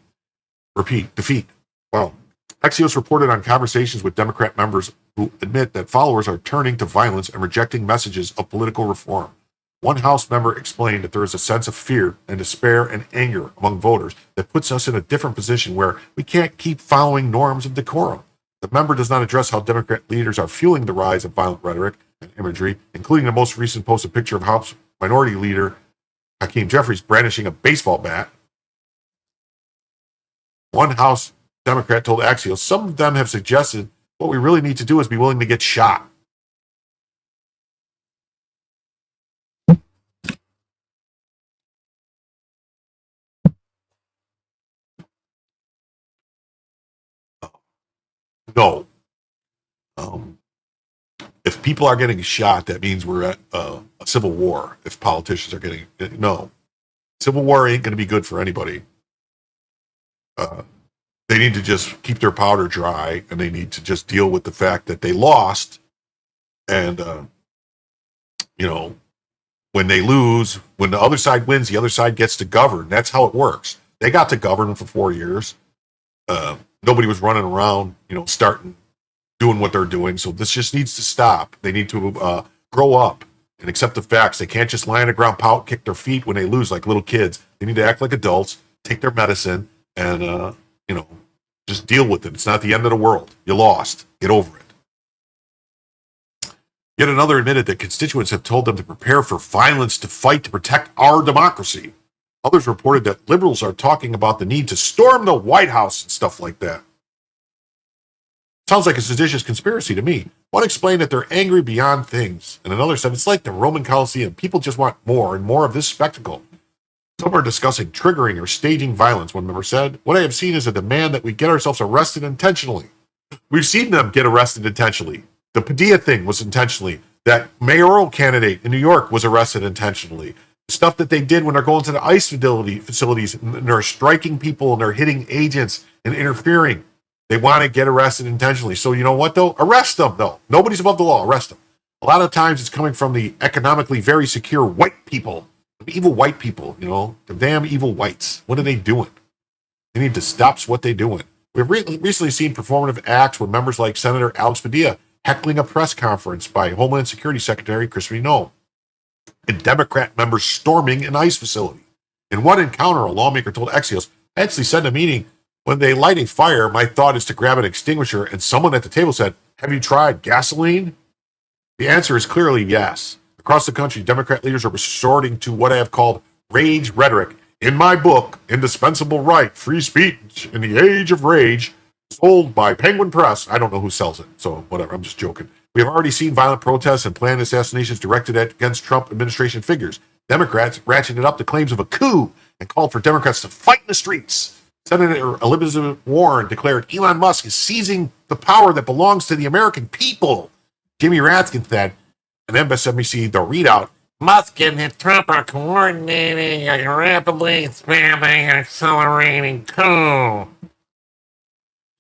Well, Axios reported on conversations with Democrat members who admit that followers are turning to violence and rejecting messages of political reform. One House member explained that there is a sense of fear and despair and anger among voters that puts us in a different position where we can't keep following norms of decorum. The member does not address how Democrat leaders are fueling the rise of violent rhetoric and imagery, including the most recent posted picture of House Minority Leader Hakeem Jeffries brandishing a baseball bat. One House Democrat told Axios, some of them have suggested what we really need to do is be willing to get shot. No. If people are getting shot, that means we're at a civil war. If politicians are getting... No. Civil war ain't going to be good for anybody. They need to just keep their powder dry, and they need to just deal with the fact that they lost. And, when they lose, when the other side wins, the other side gets to govern. That's how it works. They got to govern for 4 years. Nobody was running around, doing what they're doing. So this just needs to stop. They need to grow up and accept the facts. They can't just lie on the ground, pout, kick their feet when they lose like little kids. They need to act like adults, take their medicine, and, just deal with it. It's not the end of the world. You lost. Get over it. Yet another admitted that constituents have told them to prepare for violence to fight to protect our democracy. Others reported that liberals are talking about the need to storm the White House and stuff like that. Sounds like a seditious conspiracy to me. One explained that they're angry beyond things, and another said it's like the Roman Colosseum. People just want more and more of this spectacle. Some are discussing triggering or staging violence, one member said. What I have seen is a demand that we get ourselves arrested intentionally. We've seen them get arrested intentionally. The Padilla thing was intentionally. That mayoral candidate in New York was arrested intentionally. Stuff that they did when they're going to the ICE facilities and they're striking people and they're hitting agents and interfering. They want to get arrested intentionally. So you know what, though? Arrest them, though. Nobody's above the law. Arrest them. A lot of times it's coming from the economically very secure white people. Evil white people, the damn evil whites. What are they doing? They need to stop what they're doing. We've recently seen performative acts with members like Senator Alex Padilla heckling a press conference by Homeland Security Secretary Kristi Noem, and Democrat members storming an ICE facility. In one encounter, a lawmaker told Axios, I actually said in a meeting, when they light a fire, my thought is to grab an extinguisher, and someone at the table said, have you tried gasoline? The answer is clearly yes. Across the country, Democrat leaders are resorting to what I have called rage rhetoric. In my book, Indispensable Right, Free Speech in the Age of Rage, sold by Penguin Press. I don't know who sells it, so whatever, I'm just joking. We have already seen violent protests and planned assassinations directed against Trump administration figures. Democrats ratcheted up the claims of a coup and called for Democrats to fight in the streets. Senator Elizabeth Warren declared Elon Musk is seizing the power that belongs to the American people. Jimmy Raskin said, and MSNBC, the readout, Musk and Trump are coordinating a rapidly expanding and accelerating coup.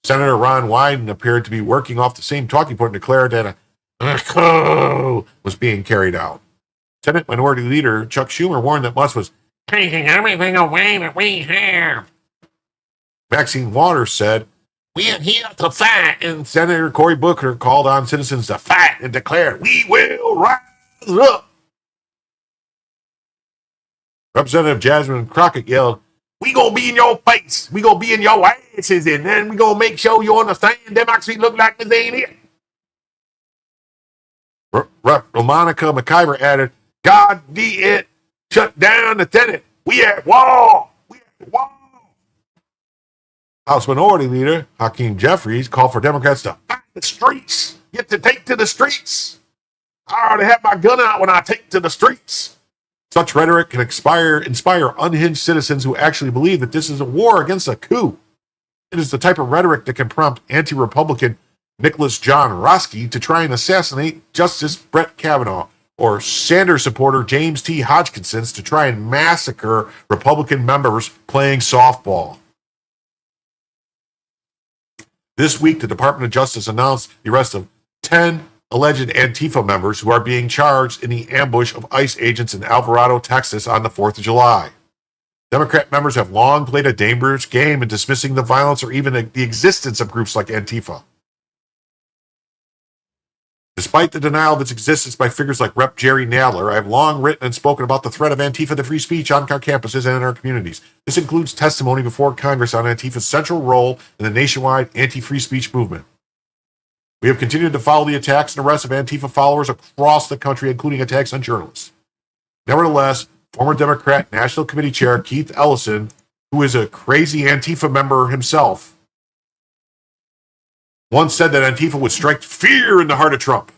Senator Ron Wyden appeared to be working off the same talking point and declared that a coup was being carried out. Senate Minority Leader Chuck Schumer warned that Musk was taking everything away that we have. Maxine Waters said, we adhere to fight, and Senator Cory Booker called on citizens to fight and declared, we will rise up. Representative Jasmine Crockett yelled, we gonna be in your face, we gonna be in your asses, and then we gonna make sure you understand democracy look like this ain't it. Monica McIver added, God did shut down the Senate. We at war. We at war. House Minority Leader Hakeem Jeffries called for Democrats to fight the streets. Get to take to the streets. I already have my gun out when I take to the streets. Such rhetoric can inspire unhinged citizens who actually believe that this is a war against a coup. It is the type of rhetoric that can prompt anti-Republican Nicholas John Roski to try and assassinate Justice Brett Kavanaugh, or Sanders supporter James T. Hodgkinson to try and massacre Republican members playing softball. This week, the Department of Justice announced the arrest of 10 alleged Antifa members who are being charged in the ambush of ICE agents in Alvarado, Texas on the 4th of July. Democrat members have long played a dangerous game in dismissing the violence or even the existence of groups like Antifa. Despite the denial of its existence by figures like Rep. Jerry Nadler, I have long written and spoken about the threat of Antifa to free speech on our campuses and in our communities. This includes testimony before Congress on Antifa's central role in the nationwide anti-free speech movement. We have continued to follow the attacks and arrests of Antifa followers across the country, including attacks on journalists. Nevertheless, former Democrat National Committee Chair Keith Ellison, who is a crazy Antifa member himself, once said that Antifa would strike fear in the heart of Trump.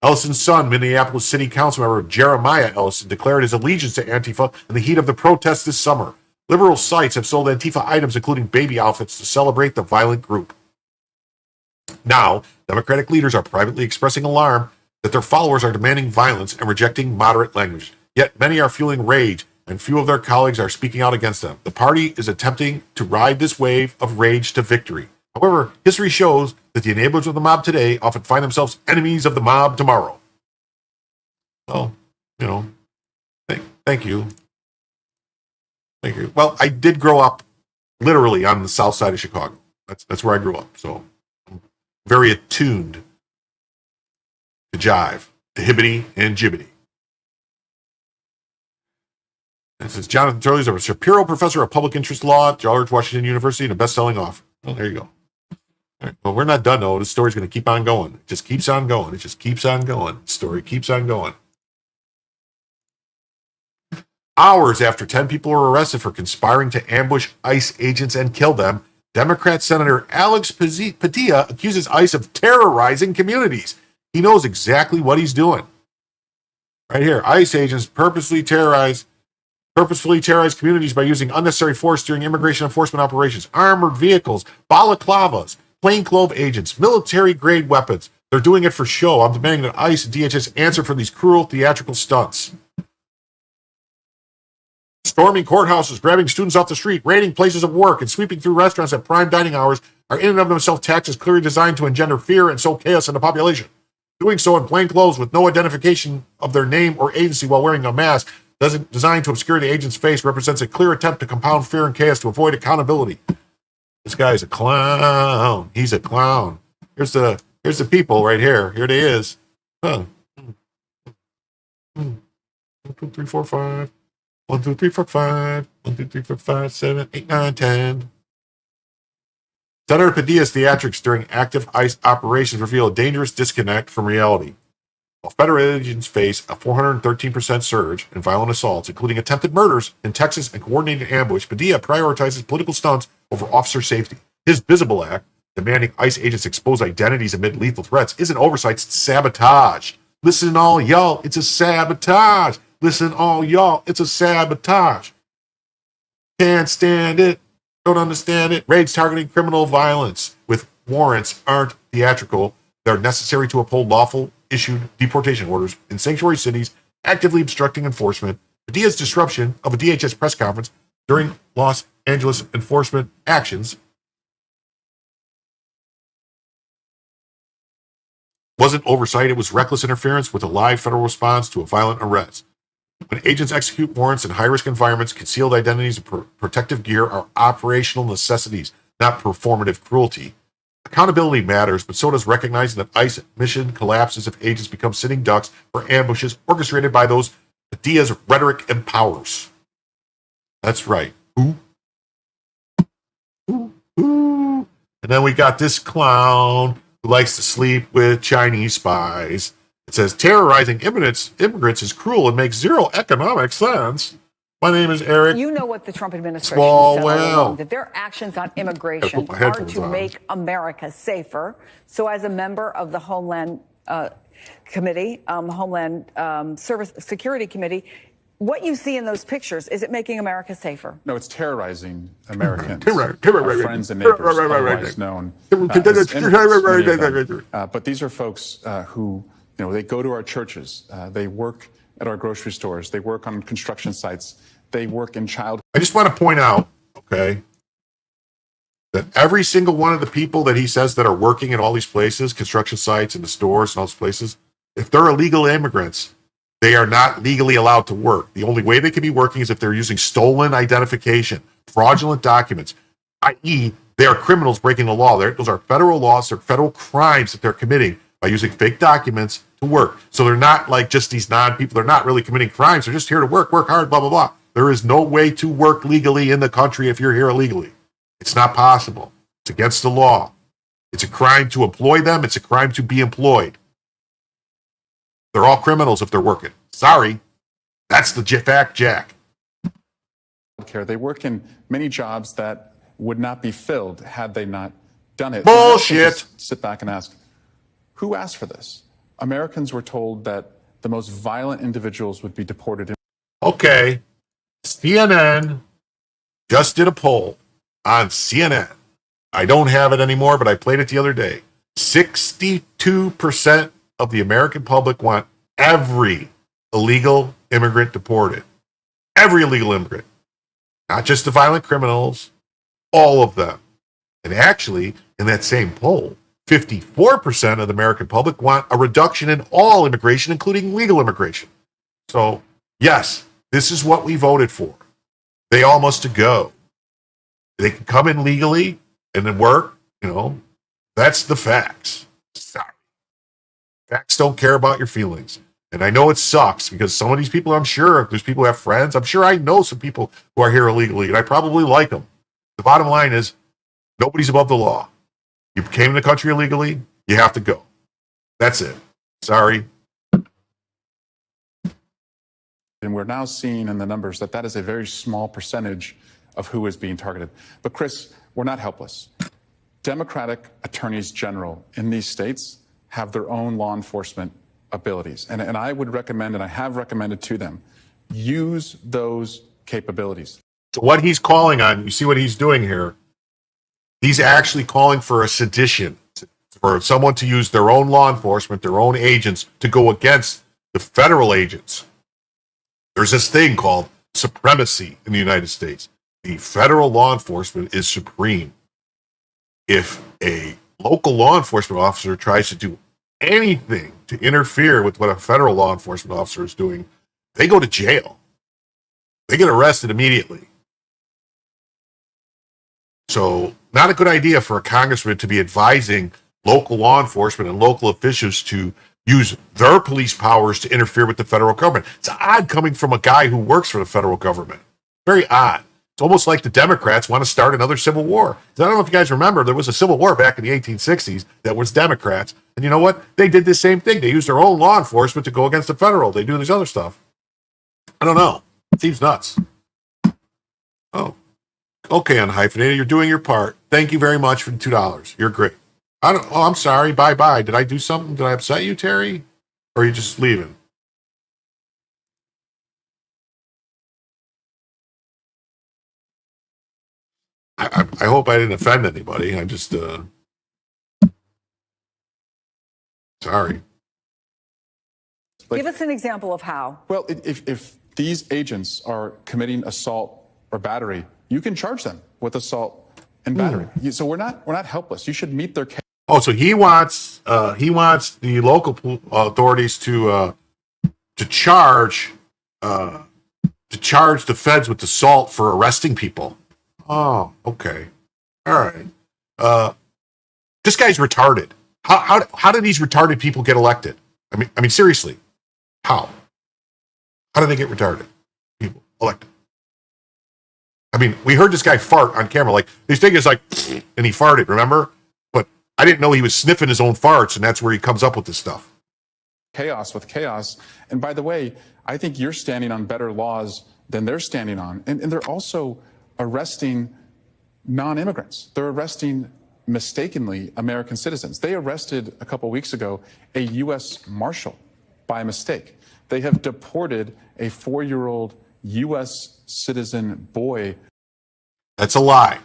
Ellison's son, Minneapolis City Council member Jeremiah Ellison, declared his allegiance to Antifa in the heat of the protests this summer. Liberal sites have sold Antifa items, including baby outfits, to celebrate the violent group. Now, Democratic leaders are privately expressing alarm that their followers are demanding violence and rejecting moderate language. Yet many are fueling rage, and few of their colleagues are speaking out against them. The party is attempting to ride this wave of rage to victory. However, history shows that the enablers of the mob today often find themselves enemies of the mob tomorrow. Well, thank you. Thank you. Well, I did grow up literally on the south side of Chicago. That's where I grew up. So I'm very attuned to jive, to hibbity and jibbity. This is Jonathan Turley, a Shapiro Professor of Public Interest Law at George Washington University and a best-selling author. Oh, there you go. All right. Well, we're not done, though. This story's going to keep on going. It just keeps on going. It just keeps on going. The story keeps on going. Hours after 10 people were arrested for conspiring to ambush ICE agents and kill them, Democrat Senator Alex Padilla accuses ICE of terrorizing communities. He knows exactly what he's doing. Right here, ICE agents purposefully terrorize communities by using unnecessary force during immigration enforcement operations, armored vehicles, balaclavas, plainclothes agents, military-grade weapons. They're doing it for show. I'm demanding that ICE and DHS answer for these cruel theatrical stunts. Storming courthouses, grabbing students off the street, raiding places of work, and sweeping through restaurants at prime dining hours are in and of themselves tactics clearly designed to engender fear and sow chaos in the population. Doing so in plain clothes with no identification of their name or agency while wearing a mask designed to obscure the agent's face represents a clear attempt to compound fear and chaos to avoid accountability. This guy is a clown. He's a clown. Here's the people right here. Here it is. 1, 2, 3, 4, 5. 1, 2, 3, 4, 5. 1, 2, 3, 4, 5, 7, 8, 9, 10. Senator Padilla's theatrics during active ICE operations reveal a dangerous disconnect from reality. While federal agents face a 413% surge in violent assaults, including attempted murders in Texas and coordinated ambush, Padilla prioritizes political stunts over officer safety. His visible act, demanding ICE agents expose identities amid lethal threats, isn't oversight, it's sabotage. Listen, all y'all, it's a sabotage. Listen, all y'all, it's a sabotage. Can't stand it. Don't understand it. Raids targeting criminal violence with warrants aren't theatrical. They're necessary to uphold lawful issued deportation orders in sanctuary cities, actively obstructing enforcement. Padilla's disruption of a DHS press conference during Los Angeles enforcement actions wasn't oversight, it was reckless interference with a live federal response to a violent arrest. When agents execute warrants in high-risk environments, concealed identities and protective gear are operational necessities, not performative cruelty. Accountability matters, but so does recognizing that ICE mission collapses if agents become sitting ducks for ambushes orchestrated by those Padilla's rhetoric empowers. That's right. Ooh. Ooh. Ooh. And then we got this clown who likes to sleep with Chinese spies. It says, terrorizing immigrants is cruel and makes zero economic sense. My name is Eric. You know what the Trump administration Small said all whale. along, that their actions on immigration are to make America safer. So as a member of the Homeland Committee, Homeland Security Committee, what you see in those pictures, is it making America safer? No, it's terrorizing Americans. Our friends and neighbors, otherwise known as immigrants. But these are folks who, they go to our churches, they work at our grocery stores, they work on construction sites, they work in child. I just want to point out, okay, that every single one of the people that he says that are working at all these places, construction sites and the stores and all these places, if they're illegal immigrants, they are not legally allowed to work. The only way they can be working is if they're using stolen identification, fraudulent documents, i.e., they are criminals breaking the law. Those are federal laws, they're federal crimes that they're committing by using fake documents to work. So they're not like just these non-people. They're not really committing crimes. They're just here to work hard, blah, blah, blah. There is no way to work legally in the country if you're here illegally. It's not possible. It's against the law. It's a crime to employ them. It's a crime to be employed. They're all criminals if they're working. Sorry. That's the fact, Jack. They work in many jobs that would not be filled had they not done it. Bullshit. Sit back and ask, who asked for this? Americans were told that the most violent individuals would be deported. Okay. CNN just did a poll on CNN. I don't have it anymore, but I played it the other day. 62% of the American public want every illegal immigrant deported. Every illegal immigrant. Not just the violent criminals, all of them. And actually, in that same poll, 54% of the American public want a reduction in all immigration, including legal immigration. So, yes, this is what we voted for. They all must go. They can come in legally and then work, That's the facts. Sorry. Facts don't care about your feelings. And I know it sucks because some of these people, I'm sure, there's people who have friends. I'm sure I know some people who are here illegally, and I probably like them. The bottom line is, nobody's above the law. You came in the country illegally, you have to go. That's it. Sorry. And we're now seeing in the numbers that is a very small percentage of who is being targeted. But Chris, we're not helpless. Democratic attorneys general in these states have their own law enforcement abilities. And I would recommend, and I have recommended to them, use those capabilities. So what he's calling on, you see what he's doing here? He's actually calling for a sedition, for someone to use their own law enforcement, their own agents, to go against the federal agents. There's this thing called supremacy in the United States. The federal law enforcement is supreme. If a local law enforcement officer tries to do anything to interfere with what a federal law enforcement officer is doing, they go to jail. They get arrested immediately. So, not a good idea for a congressman to be advising local law enforcement and local officials to use their police powers to interfere with the federal government. It's odd coming from a guy who works for the federal government. Very odd. It's almost like the Democrats want to start another civil war. I don't know if you guys remember, there was a civil war back in the 1860s that was Democrats. And you know what? They did the same thing. They used their own law enforcement to go against the federal. They do this other stuff. I don't know. It seems nuts. Oh, okay, Unhyphenated. You're doing your part. Thank you very much for the $2. You're great. I'm sorry. Bye-bye. Did I do something? Did I upset you, Terry? Or are you just leaving? I hope I didn't offend anybody. I just, sorry. Give us an example of how. Well, if these agents are committing assault or battery, you can charge them with assault and battery. So we're not helpless. You should meet their case. Oh, so he wants the local authorities to charge the feds with assault for arresting people. Oh, okay. All right. This guy's retarded. How do these retarded people get elected? I mean, seriously, how? How do they get retarded people elected? I mean, we heard this guy fart on camera. Like, this thing is like, and he farted, remember? But I didn't know he was sniffing his own farts, and that's where he comes up with this stuff. Chaos with chaos. And by the way, I think you're standing on better laws than they're standing on. And they're also arresting non-immigrants. They're arresting mistakenly American citizens. They arrested a couple weeks ago a U.S. Marshal by mistake. They have deported a 4-year-old U.S. citizen boy. That's a lie.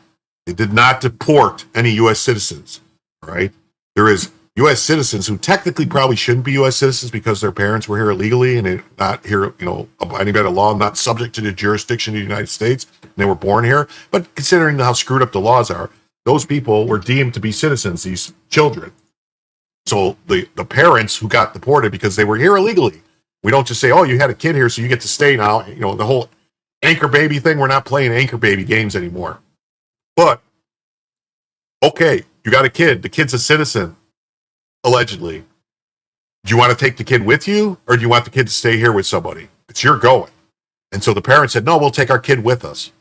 They did not deport any U.S. citizens. All right. There is U.S. citizens who technically probably shouldn't be U.S. citizens because their parents were here illegally and they're not here, abiding by the law, not subject to the jurisdiction of the United States. And they were born here. But considering how screwed up the laws are, those people were deemed to be citizens, these children. So the parents who got deported because they were here illegally. We don't just say, oh, you had a kid here, so you get to stay now. The whole anchor baby thing, we're not playing anchor baby games anymore. But, okay, you got a kid. The kid's a citizen, allegedly. Do you want to take the kid with you, or do you want the kid to stay here with somebody? It's your going. And so the parents said, no, we'll take our kid with us.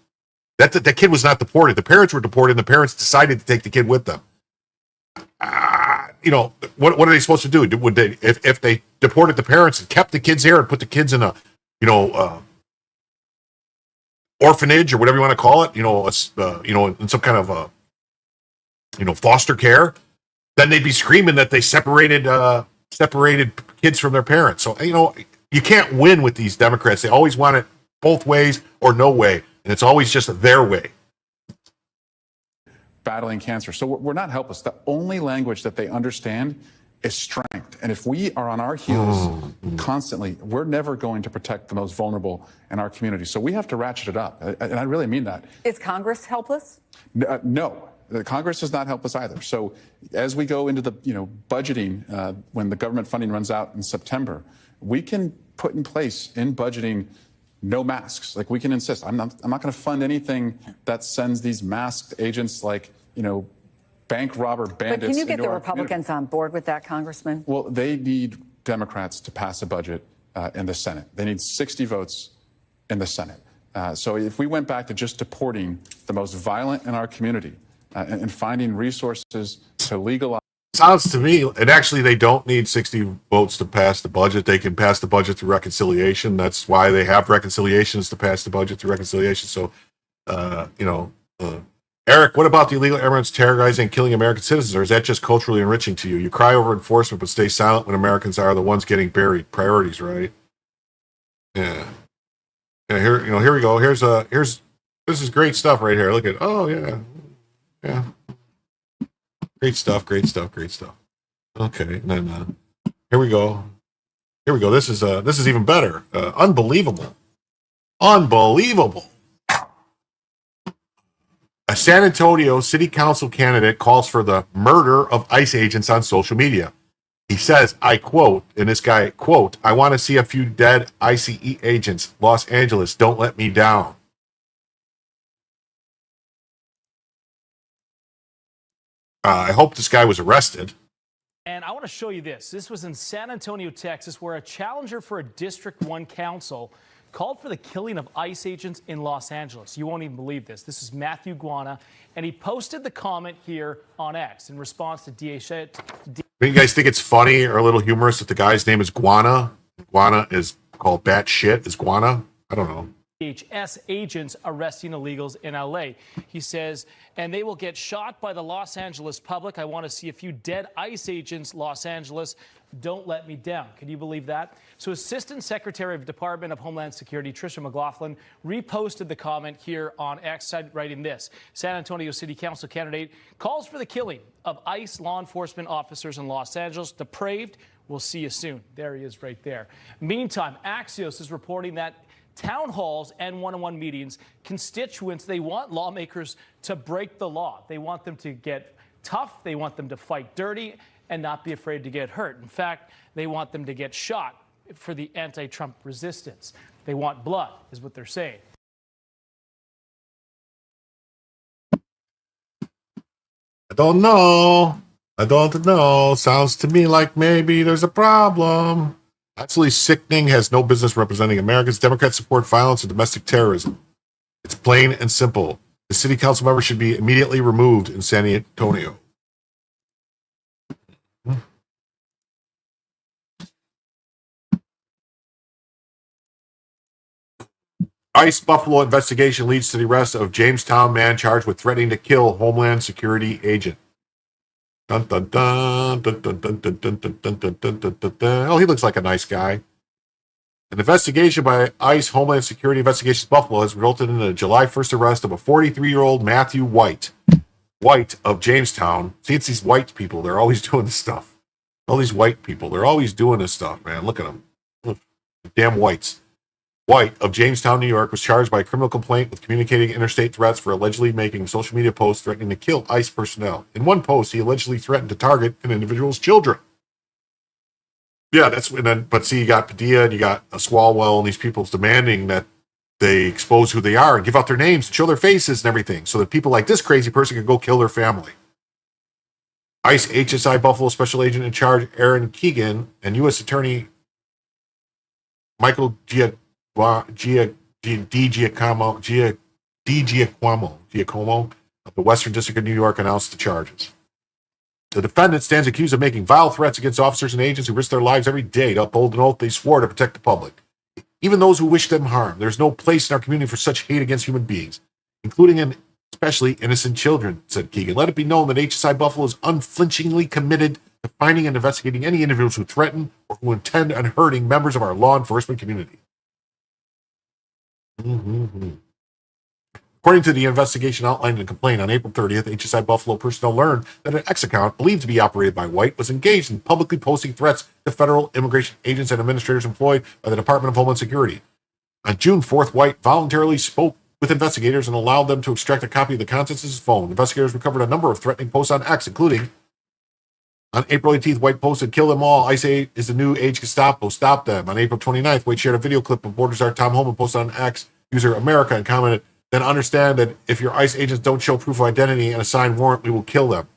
That kid was not deported. The parents were deported, and the parents decided to take the kid with them. What are they supposed to do? Would they, if they deported the parents and kept the kids here and put the kids in a, orphanage or whatever you want to call it, in some kind of, foster care, then they'd be screaming that they separated kids from their parents. So, you can't win with these Democrats. They always want it both ways or no way. And it's always just their way. Battling cancer. So we're not helpless. The only language that they understand is strength. And if we are on our heels constantly, we're never going to protect the most vulnerable in our community. So we have to ratchet it up. And I really mean that. Is Congress helpless? No. The Congress does not help us either. So as we go into the budgeting, when the government funding runs out in September, we can put in place in budgeting no masks. Like, we can insist. I'm not going to fund anything that sends these masked agents like, bank robber bandits. But can you get the Republicans on board with that, Congressman? Well, they need Democrats to pass a budget in the Senate. They need 60 votes in the Senate. So if we went back to just deporting the most violent in our community and finding resources to legalize. Sounds to me, and actually they don't need 60 votes to pass the budget. They can pass the budget through reconciliation. That's why they have reconciliations, to pass the budget through reconciliation. So, Eric, what about the illegal immigrants terrorizing and killing American citizens? Or is that just culturally enriching to you? You cry over enforcement, but stay silent when Americans are the ones getting buried. Priorities, right? Yeah. Yeah. Here we go. This is great stuff right here. Look at, yeah. Great stuff. Okay, and then here we go. This is even better. Unbelievable. A San Antonio City Council candidate calls for the murder of ICE agents on social media. He says, I quote, and this guy, quote, I want to see a few dead ICE agents. Los Angeles, don't let me down. I hope this guy was arrested. And I want to show you this. This was in San Antonio, Texas, where a challenger for a District 1 council called for the killing of ICE agents in Los Angeles. You won't even believe this. This is Matthew Guana, and he posted the comment here on X in response to DHS. You guys think it's funny or a little humorous that the guy's name is Guana? Guana is called bat shit. Is Guana? I don't know. DHS agents arresting illegals in LA. He says, and they will get shot by the Los Angeles public. I want to see a few dead ICE agents, Los Angeles. Don't let me down. Can you believe that? So Assistant Secretary of Department of Homeland Security, Tricia McLaughlin, reposted the comment here on X, writing this. San Antonio City Council candidate calls for the killing of ICE law enforcement officers in Los Angeles. Depraved. We'll see you soon. There he is right there. Meantime, Axios is reporting that town halls and one-on-one meetings, constituents, they want lawmakers to break the law. They want them to get tough. They want them to fight dirty and not be afraid to get hurt. In fact, they want them to get shot for the anti-Trump resistance. They want blood, is what they're saying. I don't know. Sounds to me like maybe there's a problem. Absolutely sickening, has no business representing Americans. Democrats support violence and domestic terrorism. It's plain and simple. The city council member should be immediately removed in San Antonio. ICE Buffalo investigation leads to the arrest of Jamestown man charged with threatening to kill Homeland Security agent. Dun, dun, dun, dun, dun, dun, dun, dun, dun, dun, dun, dun, dun, dun, dun. Oh, he looks like a nice guy. An investigation by ICE Homeland Security Investigations Buffalo has resulted in the July 1st arrest of a 43-year-old Matthew White of Jamestown. See, it's these white people. They're always doing this stuff. All these white people. They're always doing this stuff, man. Look at them. Look, damn whites. White of Jamestown, New York, was charged by a criminal complaint with communicating interstate threats for allegedly making social media posts threatening to kill ICE personnel. In one post, he allegedly threatened to target an individual's children. Yeah, but see, you got Padilla and you got Swalwell and these people demanding that they expose who they are and give out their names and show their faces and everything so that people like this crazy person can go kill their family. ICE HSI Buffalo Special Agent in Charge Aaron Keegan and U.S. Attorney Michael Giacomo of the Western District of New York announced the charges. The defendant stands accused of making vile threats against officers and agents who risk their lives every day to uphold an oath they swore to protect the public, even those who wish them harm. There's no place in our community for such hate against human beings, including and especially innocent children, said Keegan. Let it be known that HSI Buffalo is unflinchingly committed to finding and investigating any individuals who threaten or who intend on hurting members of our law enforcement community. According to the investigation outlined in the complaint, on April 30th, HSI Buffalo personnel learned that an X account believed to be operated by White was engaged in publicly posting threats to federal immigration agents and administrators employed by the Department of Homeland Security. On June 4th, White voluntarily spoke with investigators and allowed them to extract a copy of the contents of his phone. Investigators recovered a number of threatening posts on X, including on April 18th, White posted, "Kill them all. ICE is the new age Gestapo. Stop them." On April 29th, White shared a video clip of Border Czar Tom Homan posted on X user America and commented, "Then understand that if your ICE agents don't show proof of identity and a signed warrant, we will kill them."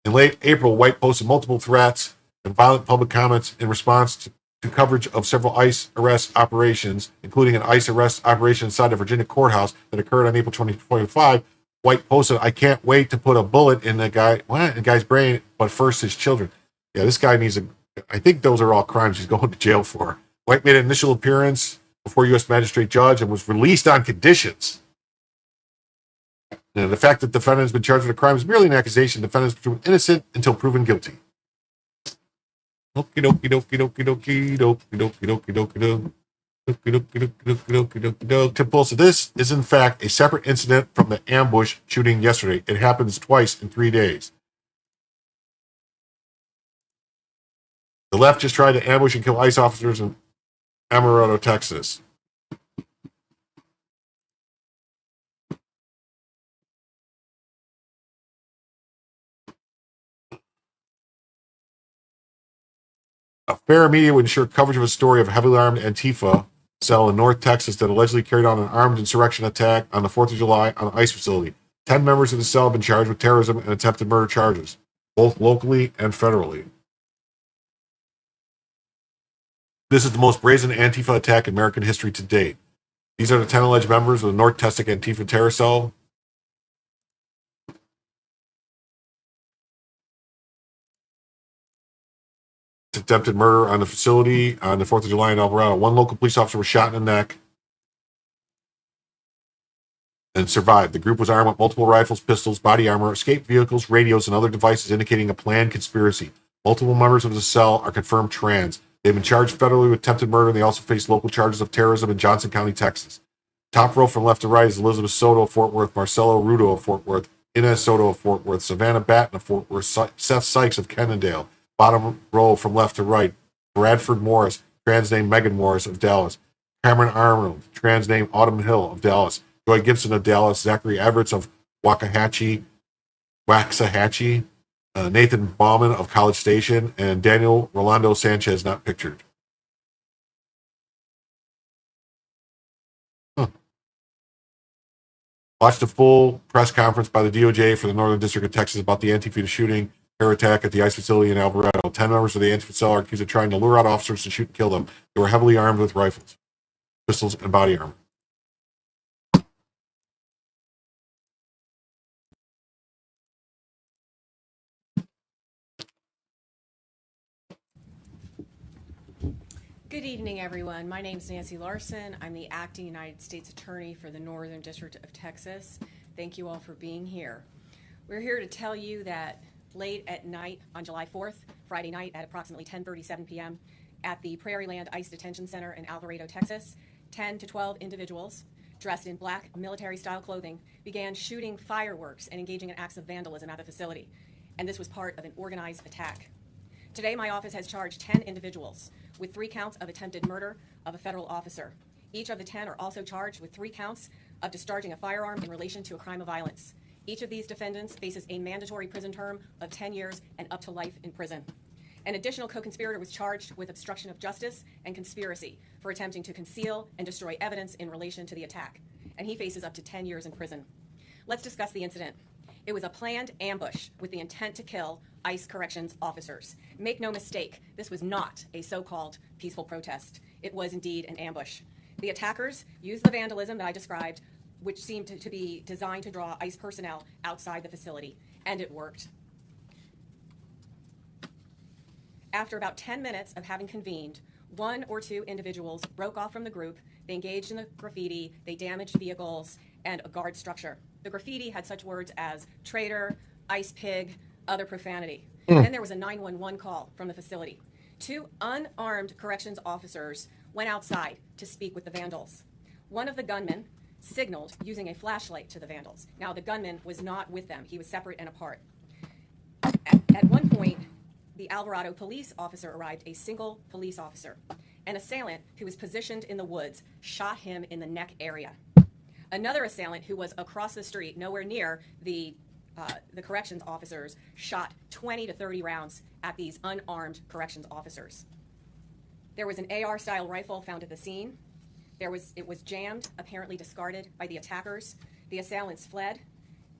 In late April, White posted multiple threats and violent public comments in response to coverage of several ICE arrest operations, including an ICE arrest operation inside the Virginia courthouse that occurred on April 2025. White posted, "I can't wait to put a bullet in the guy's brain, but first his children." Yeah, this guy needs I think those are all crimes he's going to jail for. White made an initial appearance before U.S. magistrate judge and was released on conditions. The fact that the defendant has been charged with a crime is merely an accusation. The defendant is proven innocent until proven guilty. Okie dokie dokie dokie dokie dokie dokie dokie dokie dokie. So this is in fact a separate incident from the ambush shooting yesterday. It happens twice in 3 days. The left just tried to ambush and kill ICE officers in Amarillo, Texas. A fair media would ensure coverage of a story of a heavily armed Antifa cell in North Texas that allegedly carried out an armed insurrection attack on the 4th of July on an ICE facility. 10 members of the cell have been charged with terrorism and attempted murder charges, both locally and federally. This is the most brazen Antifa attack in American history to date. These are the 10 alleged members of the North Testic Antifa terror cell. Attempted murder on the facility on the 4th of July in Alvarado. One local police officer was shot in the neck and survived. The group was armed with multiple rifles, pistols, body armor, escape vehicles, radios, and other devices indicating a planned conspiracy. Multiple members of the cell are confirmed trans. They've been charged federally with attempted murder, and they also face local charges of terrorism in Johnson County, Texas. Top row from left to right is Elizabeth Soto of Fort Worth, Marcelo Rudo of Fort Worth, Inez Soto of Fort Worth, Savannah Batten of Fort Worth, Seth Sykes of Kennedale. Bottom row from left to right, Bradford Morris, trans name Megan Morris of Dallas, Cameron Arnold, trans name Autumn Hill of Dallas, Joy Gibson of Dallas, Zachary Everett of Waxahachie, Nathan Bauman of College Station, and Daniel Rolando Sanchez, not pictured. Watch the full press conference by the DOJ for the Northern District of Texas about the Antifa shooting, terror attack at the ICE facility in Alvarado. 10 members of the Antifa cell are accused of trying to lure out officers to shoot and kill them. They were heavily armed with rifles, pistols, and body armor. Good evening, everyone. My name is Nancy Larson. I'm the acting United States Attorney for the Northern District of Texas. Thank you all for being here. We're here to tell you that late at night on July 4th, Friday night at approximately 10:37 p.m. at the Prairie Land ICE Detention Center in Alvarado, Texas, 10 to 12 individuals dressed in black military-style clothing began shooting fireworks and engaging in acts of vandalism at the facility. And this was part of an organized attack. Today, my office has charged 10 individuals with 3 counts of attempted murder of a federal officer. Each of the 10 are also charged with 3 counts of discharging a firearm in relation to a crime of violence. Each of these defendants faces a mandatory prison term of 10 years and up to life in prison. An additional co-conspirator was charged with obstruction of justice and conspiracy for attempting to conceal and destroy evidence in relation to the attack, and he faces up to 10 years in prison. Let's discuss the incident. It was a planned ambush with the intent to kill ICE corrections officers. Make no mistake, this was not a so-called peaceful protest. It was indeed an ambush. The attackers used the vandalism that I described, which seemed to be designed to draw ICE personnel outside the facility, and it worked. After about 10 minutes of having convened, 1 or 2 individuals broke off from the group. They engaged in the graffiti, they damaged vehicles, and a guard structure. The graffiti had such words as traitor, ICE pig, other profanity. Then there was a 911 call from the facility. 2 unarmed corrections officers went outside to speak with the vandals. One of the gunmen signaled using a flashlight to the vandals. Now, the gunman was not with them. He was separate and apart. At one point, the Alvarado police officer arrived, a single police officer. An assailant who was positioned in the woods shot him in the neck area. Another assailant who was across the street, nowhere near the corrections officers, shot 20 to 30 rounds at these unarmed corrections officers. There was an AR-style rifle found at the scene. It was jammed, apparently discarded by the attackers. The assailants fled.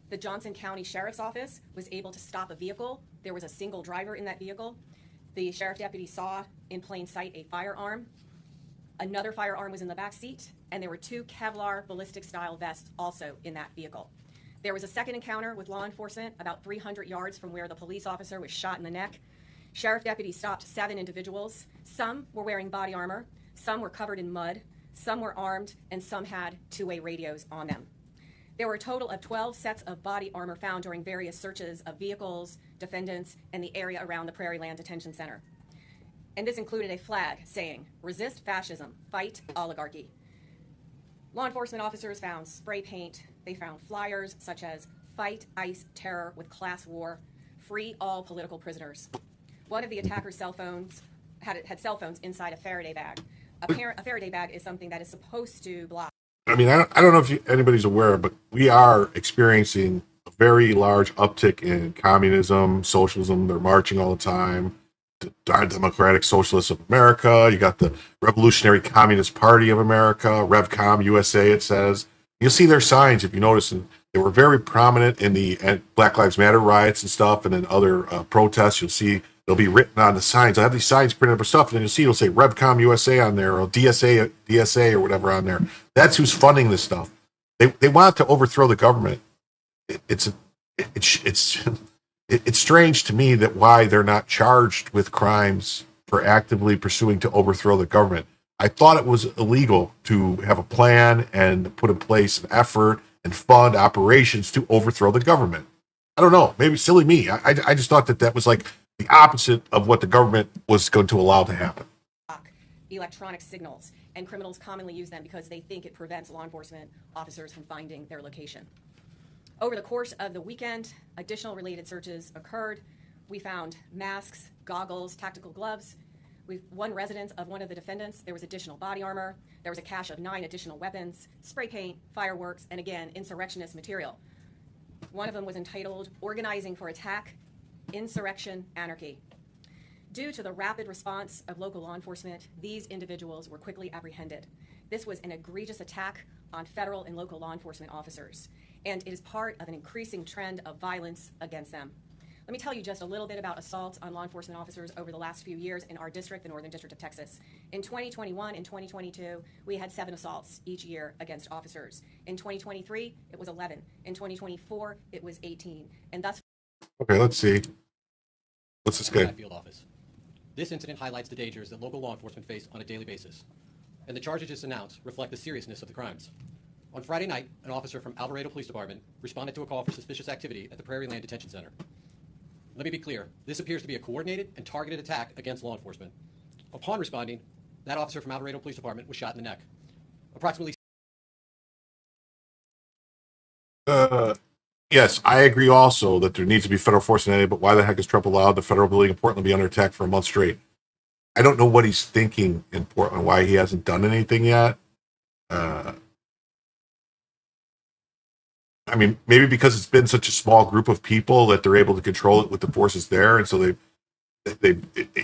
The Johnson County Sheriff's Office was able to stop a vehicle. There was a single driver in that vehicle. The sheriff deputy saw in plain sight a firearm. Another firearm was in the back seat, and there were 2 Kevlar ballistic-style vests also in that vehicle. There was a second encounter with law enforcement about 300 yards from where the police officer was shot in the neck. Sheriff deputies stopped 7 individuals. Some were wearing body armor, some were covered in mud, some were armed, and some had 2-way radios on them. There were a total of 12 sets of body armor found during various searches of vehicles, defendants, and the area around the Prairie Land Detention Center. And this included a flag saying, "Resist fascism, fight oligarchy." Law enforcement officers found spray paint. They found flyers such as "Fight ICE Terror with Class War, Free All Political Prisoners." One of the attackers' cell phones had cell phones inside a Faraday bag. A Faraday bag is something that is supposed to block. I mean, I don't know if anybody's aware, but we are experiencing a very large uptick in communism, socialism. They're marching all the time. The Democratic Socialists of America. You got the Revolutionary Communist Party of America, RevCom USA, it says. You'll see their signs if you notice in They were very prominent in the Black Lives Matter riots and stuff, and then other protests. You'll see they'll be written on the signs. I have these signs printed up and stuff, and then you'll see it'll say RevCom USA on there, or DSA or whatever on there. That's who's funding this stuff. They want to overthrow the government. It's strange to me that why they're not charged with crimes for actively pursuing to overthrow the government. I thought it was illegal to have a plan and put in place an effort and fund operations to overthrow the government. I don't know. Maybe silly me. I just thought that was like the opposite of what the government was going to allow to happen. Electronic signals, and criminals commonly use them because they think it prevents law enforcement officers from finding their location. Over the course of the weekend, additional related searches occurred. We found masks, goggles, tactical gloves. One residence of one of the defendants, there was additional body armor. There was a cache of 9 additional weapons, spray paint, fireworks, and again, insurrectionist material. One of them was entitled Organizing for Attack, Insurrection, Anarchy. Due to the rapid response of local law enforcement, these individuals were quickly apprehended. This was an egregious attack on federal and local law enforcement officers, and it is part of an increasing trend of violence against them. Let me tell you just a little bit about assaults on law enforcement officers over the last few years in our district, the Northern District of Texas. In 2021 and 2022, we had 7 assaults each year against officers. In 2023, it was 11. In 2024, it was 18. And thus. Okay, let's see. What's this guy? Field office. This incident highlights the dangers that local law enforcement face on a daily basis, and the charges just announced reflect the seriousness of the crimes. On Friday night, an officer from Alvarado Police Department responded to a call for suspicious activity at the Prairie Land Detention Center. Let me be clear, this appears to be a coordinated and targeted attack against law enforcement. Upon responding, that officer from Alvarado Police Department was shot in the neck. Approximately. Yes, I agree also that there needs to be federal force in it, but why the heck is Trump allowed the federal building in Portland to be under attack for a month straight? I don't know what he's thinking in Portland, why he hasn't done anything yet. I mean, maybe because it's been such a small group of people that they're able to control it with the forces there, and so they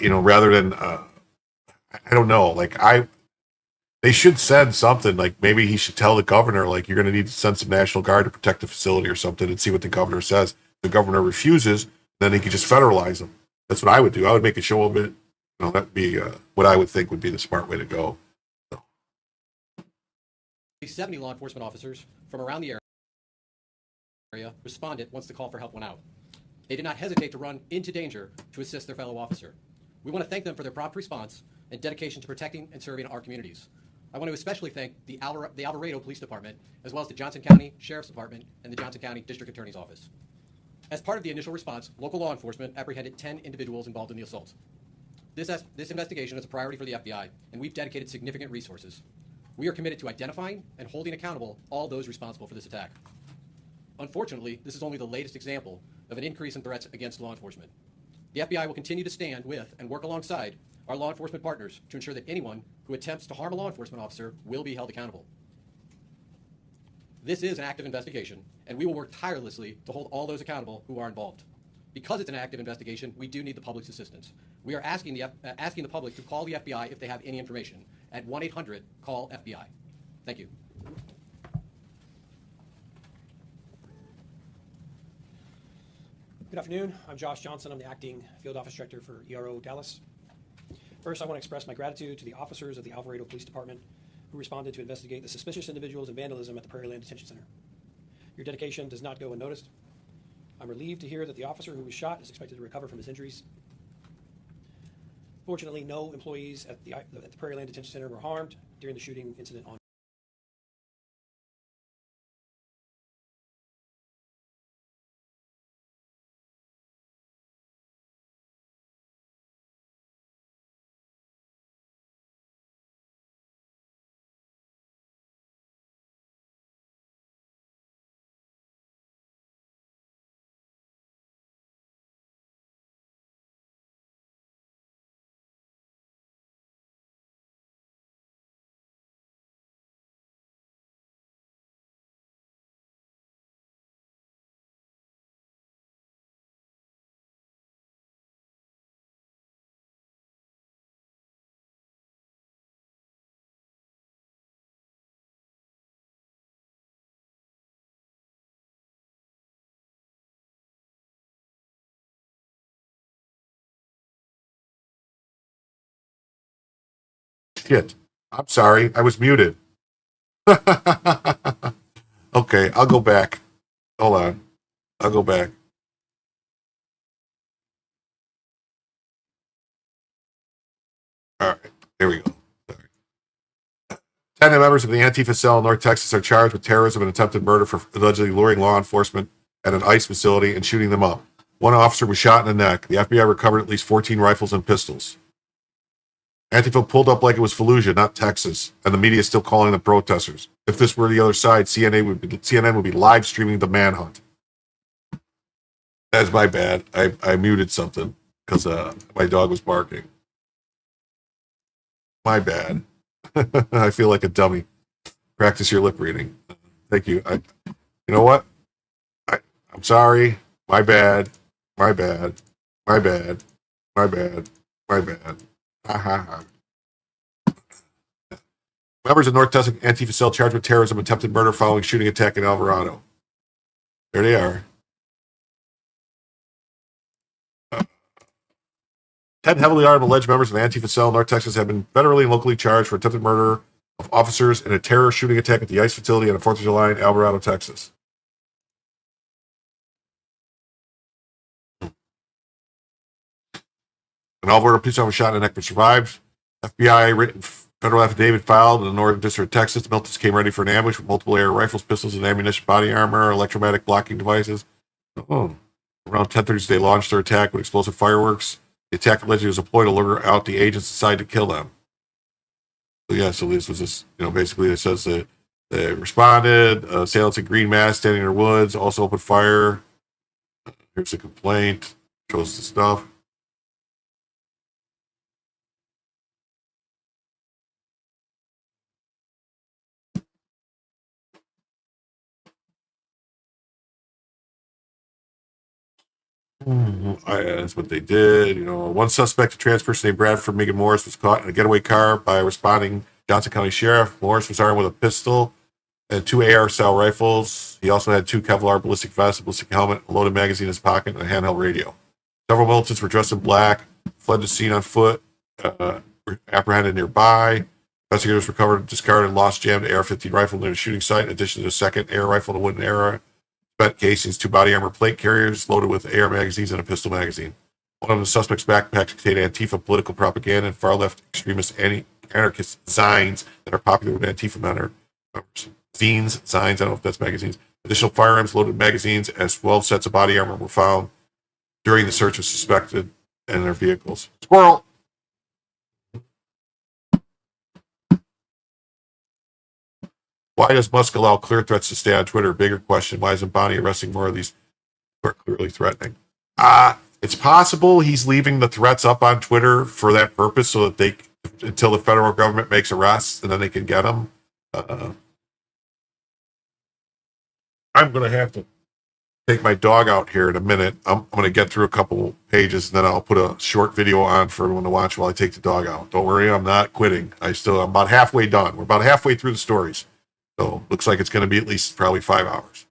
rather than I don't know, they should send something, like maybe he should tell the governor, like, you're going to need to send some National Guard to protect the facility or something, and see what the governor says. If the governor refuses, then he could just federalize them. That's what I would do. I would make a show of it. That'd be what I would think would be the smart way to go. 70 law enforcement officers from around the area responded once the call for help went out. They did not hesitate to run into danger to assist their fellow officer. We want to thank them for their prompt response and dedication to protecting and serving our communities. I want to especially thank the Alvarado Police Department, as well as the Johnson County Sheriff's Department and the Johnson County District Attorney's Office. As part of the initial response, local law enforcement apprehended 10 individuals involved in the assault. This investigation is a priority for the FBI, and we've dedicated significant resources. We are committed to identifying and holding accountable all those responsible for this attack. Unfortunately, this is only the latest example of an increase in threats against law enforcement. The FBI will continue to stand with and work alongside our law enforcement partners to ensure that anyone who attempts to harm a law enforcement officer will be held accountable. This is an active investigation, and we will work tirelessly to hold all those accountable who are involved. Because it's an active investigation, we do need the public's assistance. We are asking the public to call the FBI if they have any information at 1-800-CALL-FBI. Thank you. Good afternoon. I'm Josh Johnson. I'm the acting field office director for ERO Dallas. First, I want to express my gratitude to the officers of the Alvarado Police Department who responded to investigate the suspicious individuals and vandalism at the Prairie Land Detention Center. Your dedication does not go unnoticed. I'm relieved to hear that the officer who was shot is expected to recover from his injuries. Fortunately, no employees at the Prairie Land Detention Center were harmed during the shooting incident on shit. I'm sorry. I was muted. Okay, I'll go back. Hold on. I'll go back. All right. Here we go. Sorry. 10 members of the Antifa cell in North Texas are charged with terrorism and attempted murder for allegedly luring law enforcement at an ICE facility and shooting them up. One officer was shot in the neck. The FBI recovered at least 14 rifles and pistols. Antifa pulled up like it was Fallujah, not Texas, and the media is still calling them protesters. If this were the other side, CNN would be live streaming the manhunt. That's my bad. I muted something because my dog was barking. My bad. I feel like a dummy. Practice your lip reading. Thank you. You know what? I'm sorry. My bad. My bad. My bad. My bad. My bad. Ha ha ha. Members of North Texas Antifa cell charged with terrorism, attempted murder following shooting attack in Alvarado. There they are. 10 heavily armed alleged members of the Antifa cell in North Texas have been federally and locally charged for attempted murder of officers in a terror shooting attack at the ICE facility on the 4th of July in Alvarado, Texas. An Alvarado police officer shot in the neck but survived. FBI written federal affidavit filed in the Northern District of Texas. The militants came ready for an ambush with multiple air rifles, pistols, and ammunition, body armor, electromagnetic blocking devices. Around 10:30, they launched their attack with explosive fireworks. The attack allegedly was a ploy to lure out the agents inside to kill them. So yeah, so this was just, basically it says that they responded, assailants in green masks standing in the woods, also opened fire. Here's the complaint, shows the stuff. That's what they did. One suspect, a trans person named Bradford Megan Morris, was caught in a getaway car by a responding Johnson County sheriff. Morris was armed with a pistol and 2 AR-style rifles. He also had 2 Kevlar ballistic vests, a ballistic helmet, a loaded magazine in his pocket, and a handheld radio. Several militants were dressed in black, fled the scene on foot, were apprehended nearby. Investigators recovered a discarded and lost jammed AR-15 rifle near the shooting site, in addition to a second AR rifle and a wooden arrow. Spent casings, 2 body armor plate carriers loaded with AR magazines and a pistol magazine. One of the suspects' backpacks contained Antifa political propaganda and far-left extremist anarchist zines that are popular with Antifa members. Zines, zines, I don't know if that's magazines. Additional firearms, loaded magazines, and 12 sets of body armor were found during the search of suspected and their vehicles. Squirrel! Why does Musk allow clear threats to stay on Twitter? Bigger question, why isn't Bonnie arresting more of these who are clearly threatening? It's possible he's leaving the threats up on Twitter for that purpose so that until the federal government makes arrests and then they can get them. I'm going to have to take my dog out here in a minute. I'm going to get through a couple pages and then I'll put a short video on for everyone to watch while I take the dog out. Don't worry, I'm not quitting. I'm about halfway done. We're about halfway through the stories. So looks like it's going to be at least probably 5 hours.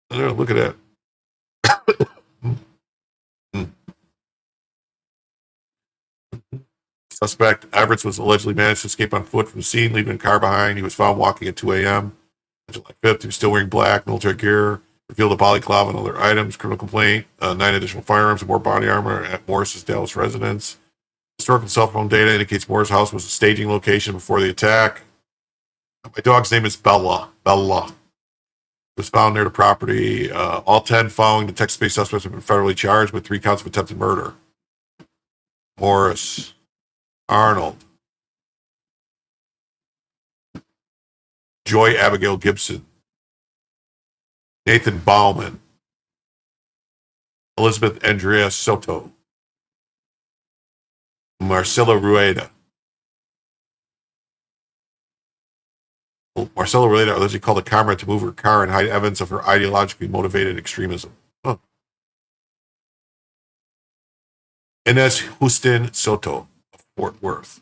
Look at that. Suspect Everett was allegedly managed to escape on foot from the scene, leaving a car behind. He was found walking at 2 a.m. on July 5th. He was still wearing black military gear. Revealed a balaclava and other items. Criminal complaint. 9 additional firearms and more body armor at Morris's Dallas residence. Historical cell phone data indicates Morris' house was a staging location before the attack. My dog's name is Bella. Bella was found near the property. All 10 following the Texas-based suspects have been federally charged with 3 counts of attempted murder. Morris, Arnold, Joy Abigail Gibson, Nathan Bauman, Elizabeth Andrea Soto, Marcelo Rueda. Marcelo Rueda allegedly called a camera to move her car and hide evidence of her ideologically motivated extremism. Inez Houston Soto of Fort Worth.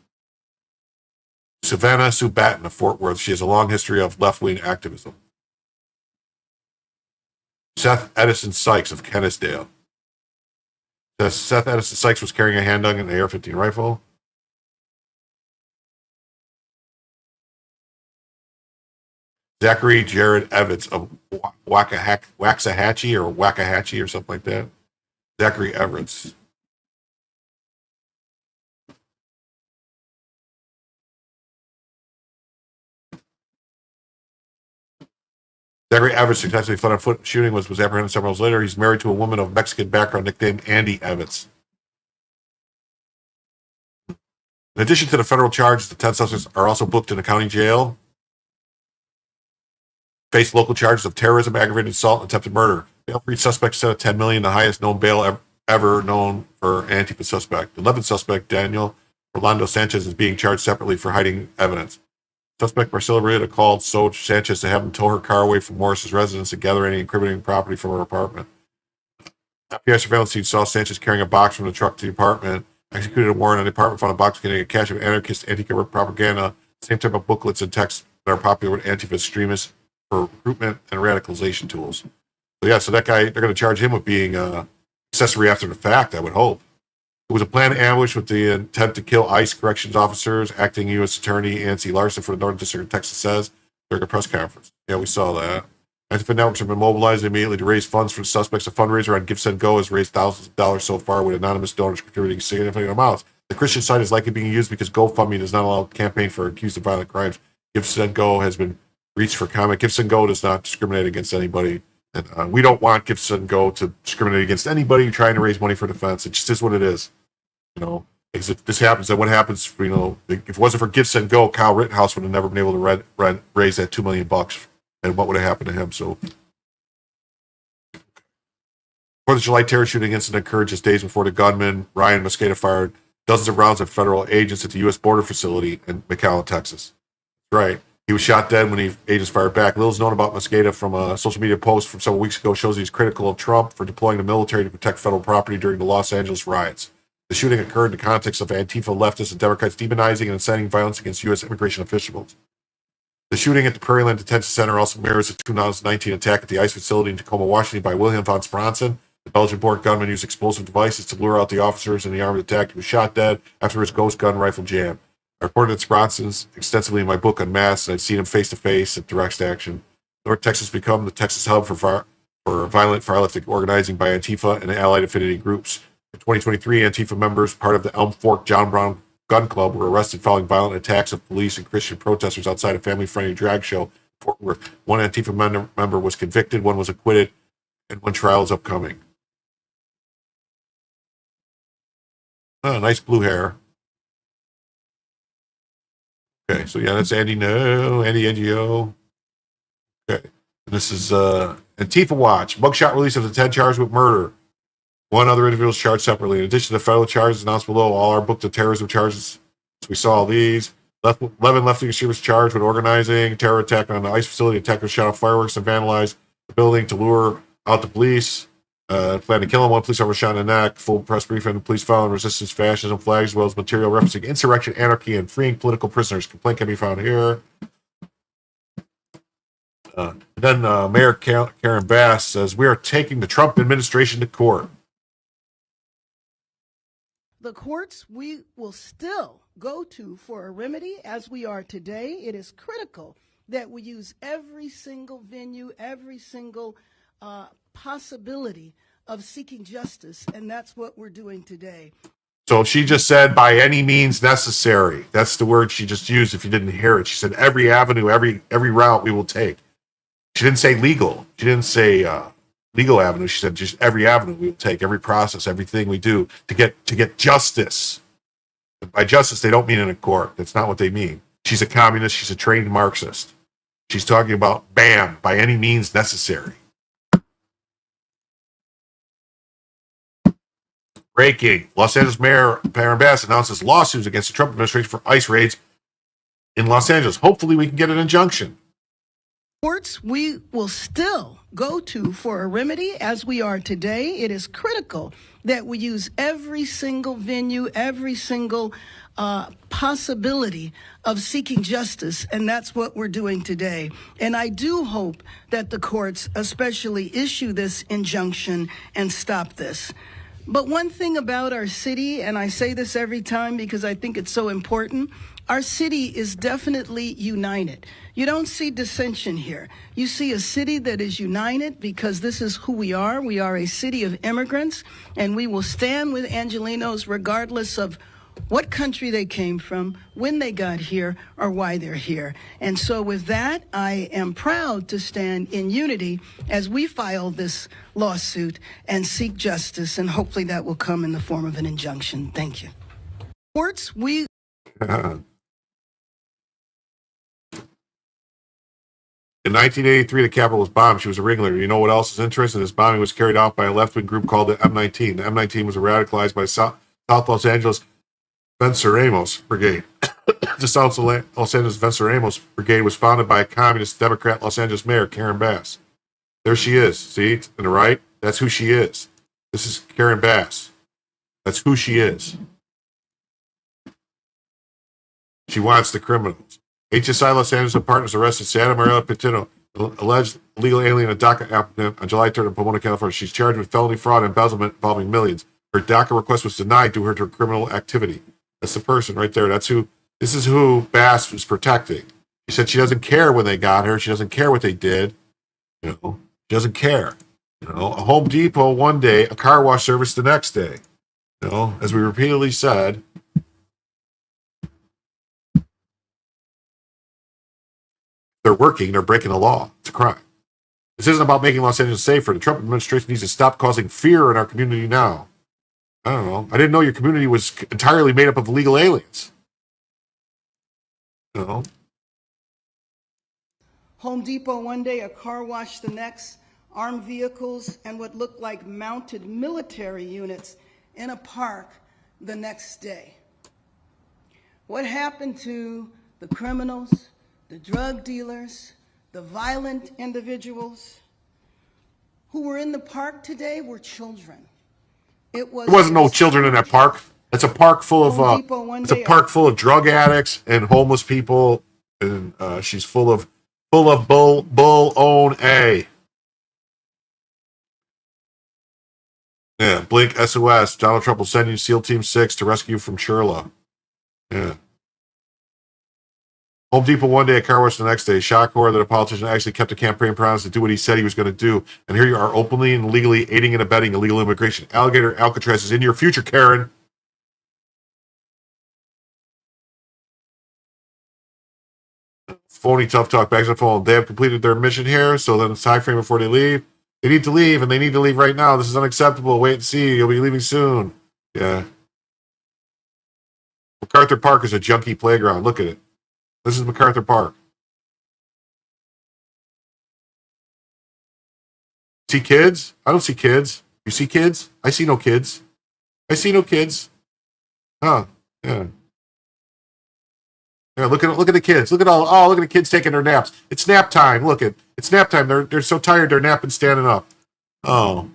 Savannah Sue Batten of Fort Worth. She has a long history of left-wing activism. Seth Edison Sykes of Kennisdale. Seth Edison Sykes was carrying a handgun and an AR-15 rifle. Zachary Jared Evans of Waxahachie or something like that. Zachary Everett. Zachary Everett, successfully fled on foot shooting, was apprehended several months later. He's married to a woman of Mexican background nicknamed Andy Evans. In addition to the federal charges, the 10 suspects are also booked in a county jail. Face local charges of terrorism, aggravated assault, and attempted murder. Bail for each suspect set at $10 million, the highest known bail ever known for an Antifa suspect. The 11th suspect, Daniel Rolando Sanchez, is being charged separately for hiding evidence. Suspect Marcela Rita called Soj Sanchez to have him tow her car away from Morris's residence and gather any incriminating property from her apartment. FBI surveillance team saw Sanchez carrying a box from the truck to the apartment, executed a warrant on the apartment, found a box containing a cache of anarchist anti-government propaganda, same type of booklets and texts that are popular with Antifa extremists for recruitment and radicalization tools. So that guy, they're going to charge him with being accessory after the fact, I would hope. It was a planned ambush with the intent to kill ICE corrections officers. Acting U.S. Attorney Nancy Larson for the Northern District of Texas says during a press conference. Yeah, we saw that. Antifa networks have been mobilized immediately to raise funds for the suspects. A fundraiser on GiveSendGo has raised thousands of dollars so far, with anonymous donors contributing significant amounts. The Christian site is likely being used because GoFundMe does not allow a campaign for accused of violent crimes. GiveSendGo has been reached for comment. GiveSendGo does not discriminate against anybody. And we don't want GiveSendGo to discriminate against anybody trying to raise money for defense. It just is what it is. If this happens, then what happens? If it wasn't for GiveSendGo, Kyle Rittenhouse would have never been able to raise that $2 million, and what would have happened to him? So, 4th of July terror shooting incident occurred just days before the gunman Ryan Mosqueda fired dozens of rounds at federal agents at the U.S. border facility in McAllen, Texas. Right, he was shot dead when agents fired back. Little is known about Mosqueda from a social media post from several weeks ago. Shows he's critical of Trump for deploying the military to protect federal property during the Los Angeles riots. The shooting occurred in the context of Antifa leftists and Democrats demonizing and inciting violence against U.S. immigration officials. The shooting at the Prairieland Detention Center also mirrors the 2019 attack at the ICE facility in Tacoma, Washington by William von Spronson. The Belgian-born gunman used explosive devices to lure out the officers in the armed attack. He was shot dead after his ghost gun rifle jam. I reported at Spronson's extensively in my book on masks, and I've seen him face-to-face at direct action. North Texas become the Texas hub for violent far-left organizing by Antifa and allied affinity groups. In 2023, Antifa members, part of the Elm Fork John Brown Gun Club, were arrested following violent attacks of police and Christian protesters outside a family-friendly drag show in Fort Worth. One Antifa member was convicted, one was acquitted, and one trial is upcoming. Oh, nice blue hair. Okay, so yeah, that's Andy NGO. Okay, and this is Antifa Watch. Mugshot release of the 10 charged with murder. One other individual is charged separately. In addition to the federal charges announced below, all are booked of terrorism charges. So we saw all these. 11 left-wing extremists charged with organizing terror attack on the ICE facility. Attackers shot off fireworks and vandalized the building to lure out the police. Planned to kill him. One police officer shot in the neck. Full press briefing. The police found resistance fascism flags, as well as material referencing insurrection, anarchy, and freeing political prisoners. Complaint can be found here. Then Mayor Karen Bass says, "We are taking the Trump administration to court." The courts we will still go to for a remedy as we are today. It is critical that we use every single venue, every single possibility of seeking justice, and that's what we're doing today. So she just said, by any means necessary. That's the word she just used if you didn't hear it. She said, every avenue, every route we will take. She didn't say legal. She didn't say legal avenue. She said just every avenue we will take, every process, everything we do to get justice. By justice, they don't mean in a court. That's not what they mean. She's a communist. She's a trained Marxist. She's talking about, bam, by any means necessary. Breaking. Los Angeles Mayor Karen Bass announces lawsuits against the Trump administration for ICE raids in Los Angeles. Hopefully we can get an injunction. Courts we will still go to for a remedy as we are today. It is critical that we use every single venue, every single possibility of seeking justice, and that's what we're doing today. And I do hope that the courts especially issue this injunction and stop this. But one thing about our city, and I say this every time because I think it's so important, our city is definitely united. You don't see dissension here. You see a city that is united because this is who we are. We are a city of immigrants, and we will stand with Angelenos regardless of what country they came from, when they got here, or why they're here. And so with that, I am proud to stand in unity as we file this lawsuit and seek justice, and hopefully that will come in the form of an injunction. Thank you. Courts, we... In 1983, the Capitol was bombed. She was a ringleader. You know what else is interesting? This bombing was carried out by a left-wing group called the M19. The M19 was radicalized by South Los Angeles Venceremos Brigade. The South Los Angeles Venceremos Brigade was founded by a communist Democrat Los Angeles mayor, Karen Bass. There she is. See, to the right? That's who she is. This is Karen Bass. That's who she is. She wants the criminals. HSI Los Angeles and partners arrested Santa Maria Patino, alleged illegal alien and DACA applicant, on July 3rd in Pomona, California. She's charged with felony fraud and embezzlement involving millions. Her DACA request was denied due to her criminal activity. That's the person right there. That's who. This is who Bass was protecting. She said she doesn't care when they got her. She doesn't care what they did. You know, she doesn't care. You know, a Home Depot one day, a car wash service the next day. You know, as we repeatedly said, they're working, they're breaking the law. It's a crime. This isn't about making Los Angeles safer. The Trump administration needs to stop causing fear in our community now. I don't know. I didn't know your community was entirely made up of illegal aliens. You know? Home Depot one day, a car wash the next, armed vehicles and what looked like mounted military units in a park the next day. What happened to the criminals, the drug dealers, the violent individuals who were in the park today were children. There wasn't no children in that park. It's a park full of drug addicts and homeless people, and she's full of bull own A. Yeah, Blink SOS. Donald Trump will send you SEAL Team 6 to rescue you from Sherla. Yeah. Home Depot one day, a car wash the next day. Shock horror that a politician actually kept a campaign promise to do what he said he was going to do. And here you are openly and legally aiding and abetting illegal immigration. Alligator Alcatraz is in your future, Karen. Phony tough talk, bags on phone. They have completed their mission here, so then it's time frame before they leave. They need to leave, and they need to leave right now. This is unacceptable. Wait and see. You'll be leaving soon. Yeah. MacArthur Park is a junkie playground. Look at it. This is MacArthur Park. See kids? I don't see kids. You see kids? I see no kids. I see no kids. Huh. Yeah. Yeah, look at the kids. Look at the kids taking their naps. It's nap time. It's nap time. They're so tired they're napping standing up. Oh.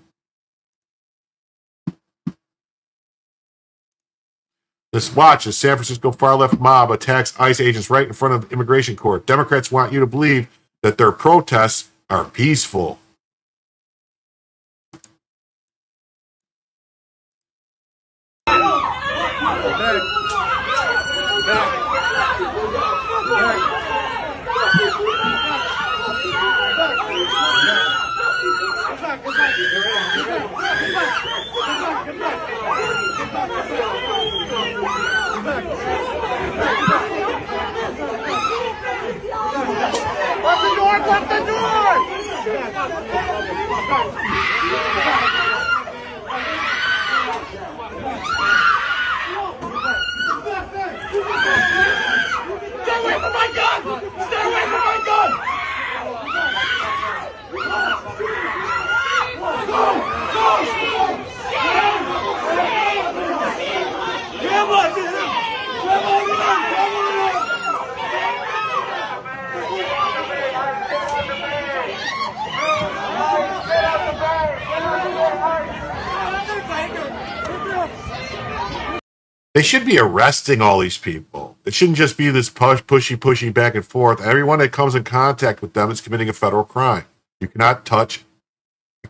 This watch as San Francisco far-left mob attacks ICE agents right in front of immigration court. Democrats want you to believe that their protests are peaceful. Lock the door! Stay away from my gun! Stay away from my gun! They should be arresting all these people. It shouldn't just be this pushy back and forth. Everyone that comes in contact with them is committing a federal crime. You cannot touch.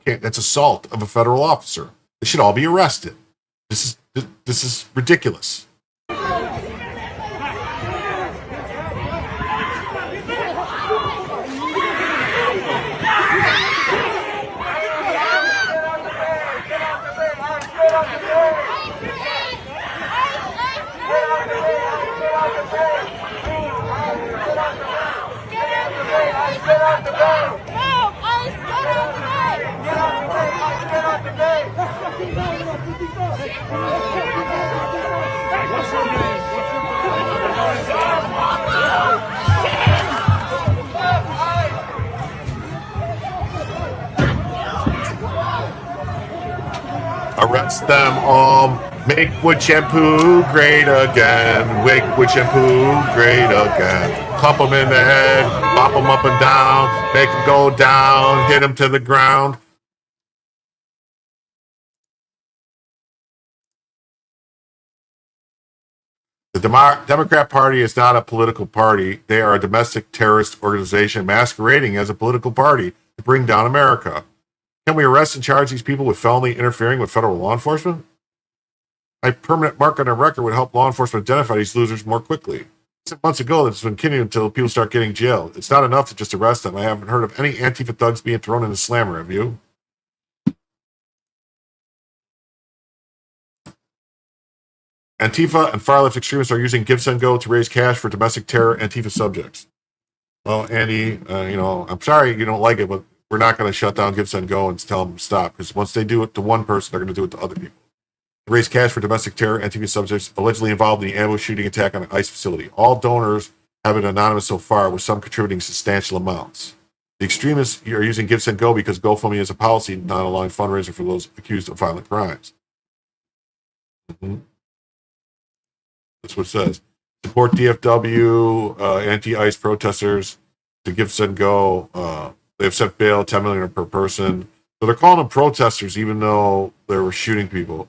That's assault of a federal officer. They should all be arrested. This is ridiculous. Arrest them all. Make wood shampoo great again. Make wood shampoo great again. Clump them in the head. Bop them up and down. Make them go down. Hit them to the ground. The Democrat Party is not a political party. They are a domestic terrorist organization masquerading as a political party to bring down America. Can we arrest and charge these people with felony interfering with federal law enforcement? A permanent mark on their record would help law enforcement identify these losers more quickly. 6 months ago, this has been continuing until people start getting jailed. It's not enough to just arrest them. I haven't heard of any Antifa thugs being thrown in the slammer, have you? Antifa and far-left extremists are using Give, Send, Go to raise cash for domestic terror Antifa subjects. Well, Andy, I'm sorry you don't like it, but we're not going to shut down Give, Send, Go and tell them to stop, because once they do it to one person, they're going to do it to other people. Raise cash for domestic terror Antifa subjects allegedly involved in the ambush shooting attack on an ICE facility. All donors have been anonymous so far, with some contributing substantial amounts. The extremists are using Give, Send, Go because GoFundMe is a policy not allowing fundraising for those accused of violent crimes. That's what it says. Support DFW, anti-ICE protesters to Give, Send, Go. They have set bail, $10 million per person. So they're calling them protesters, even though they were shooting people.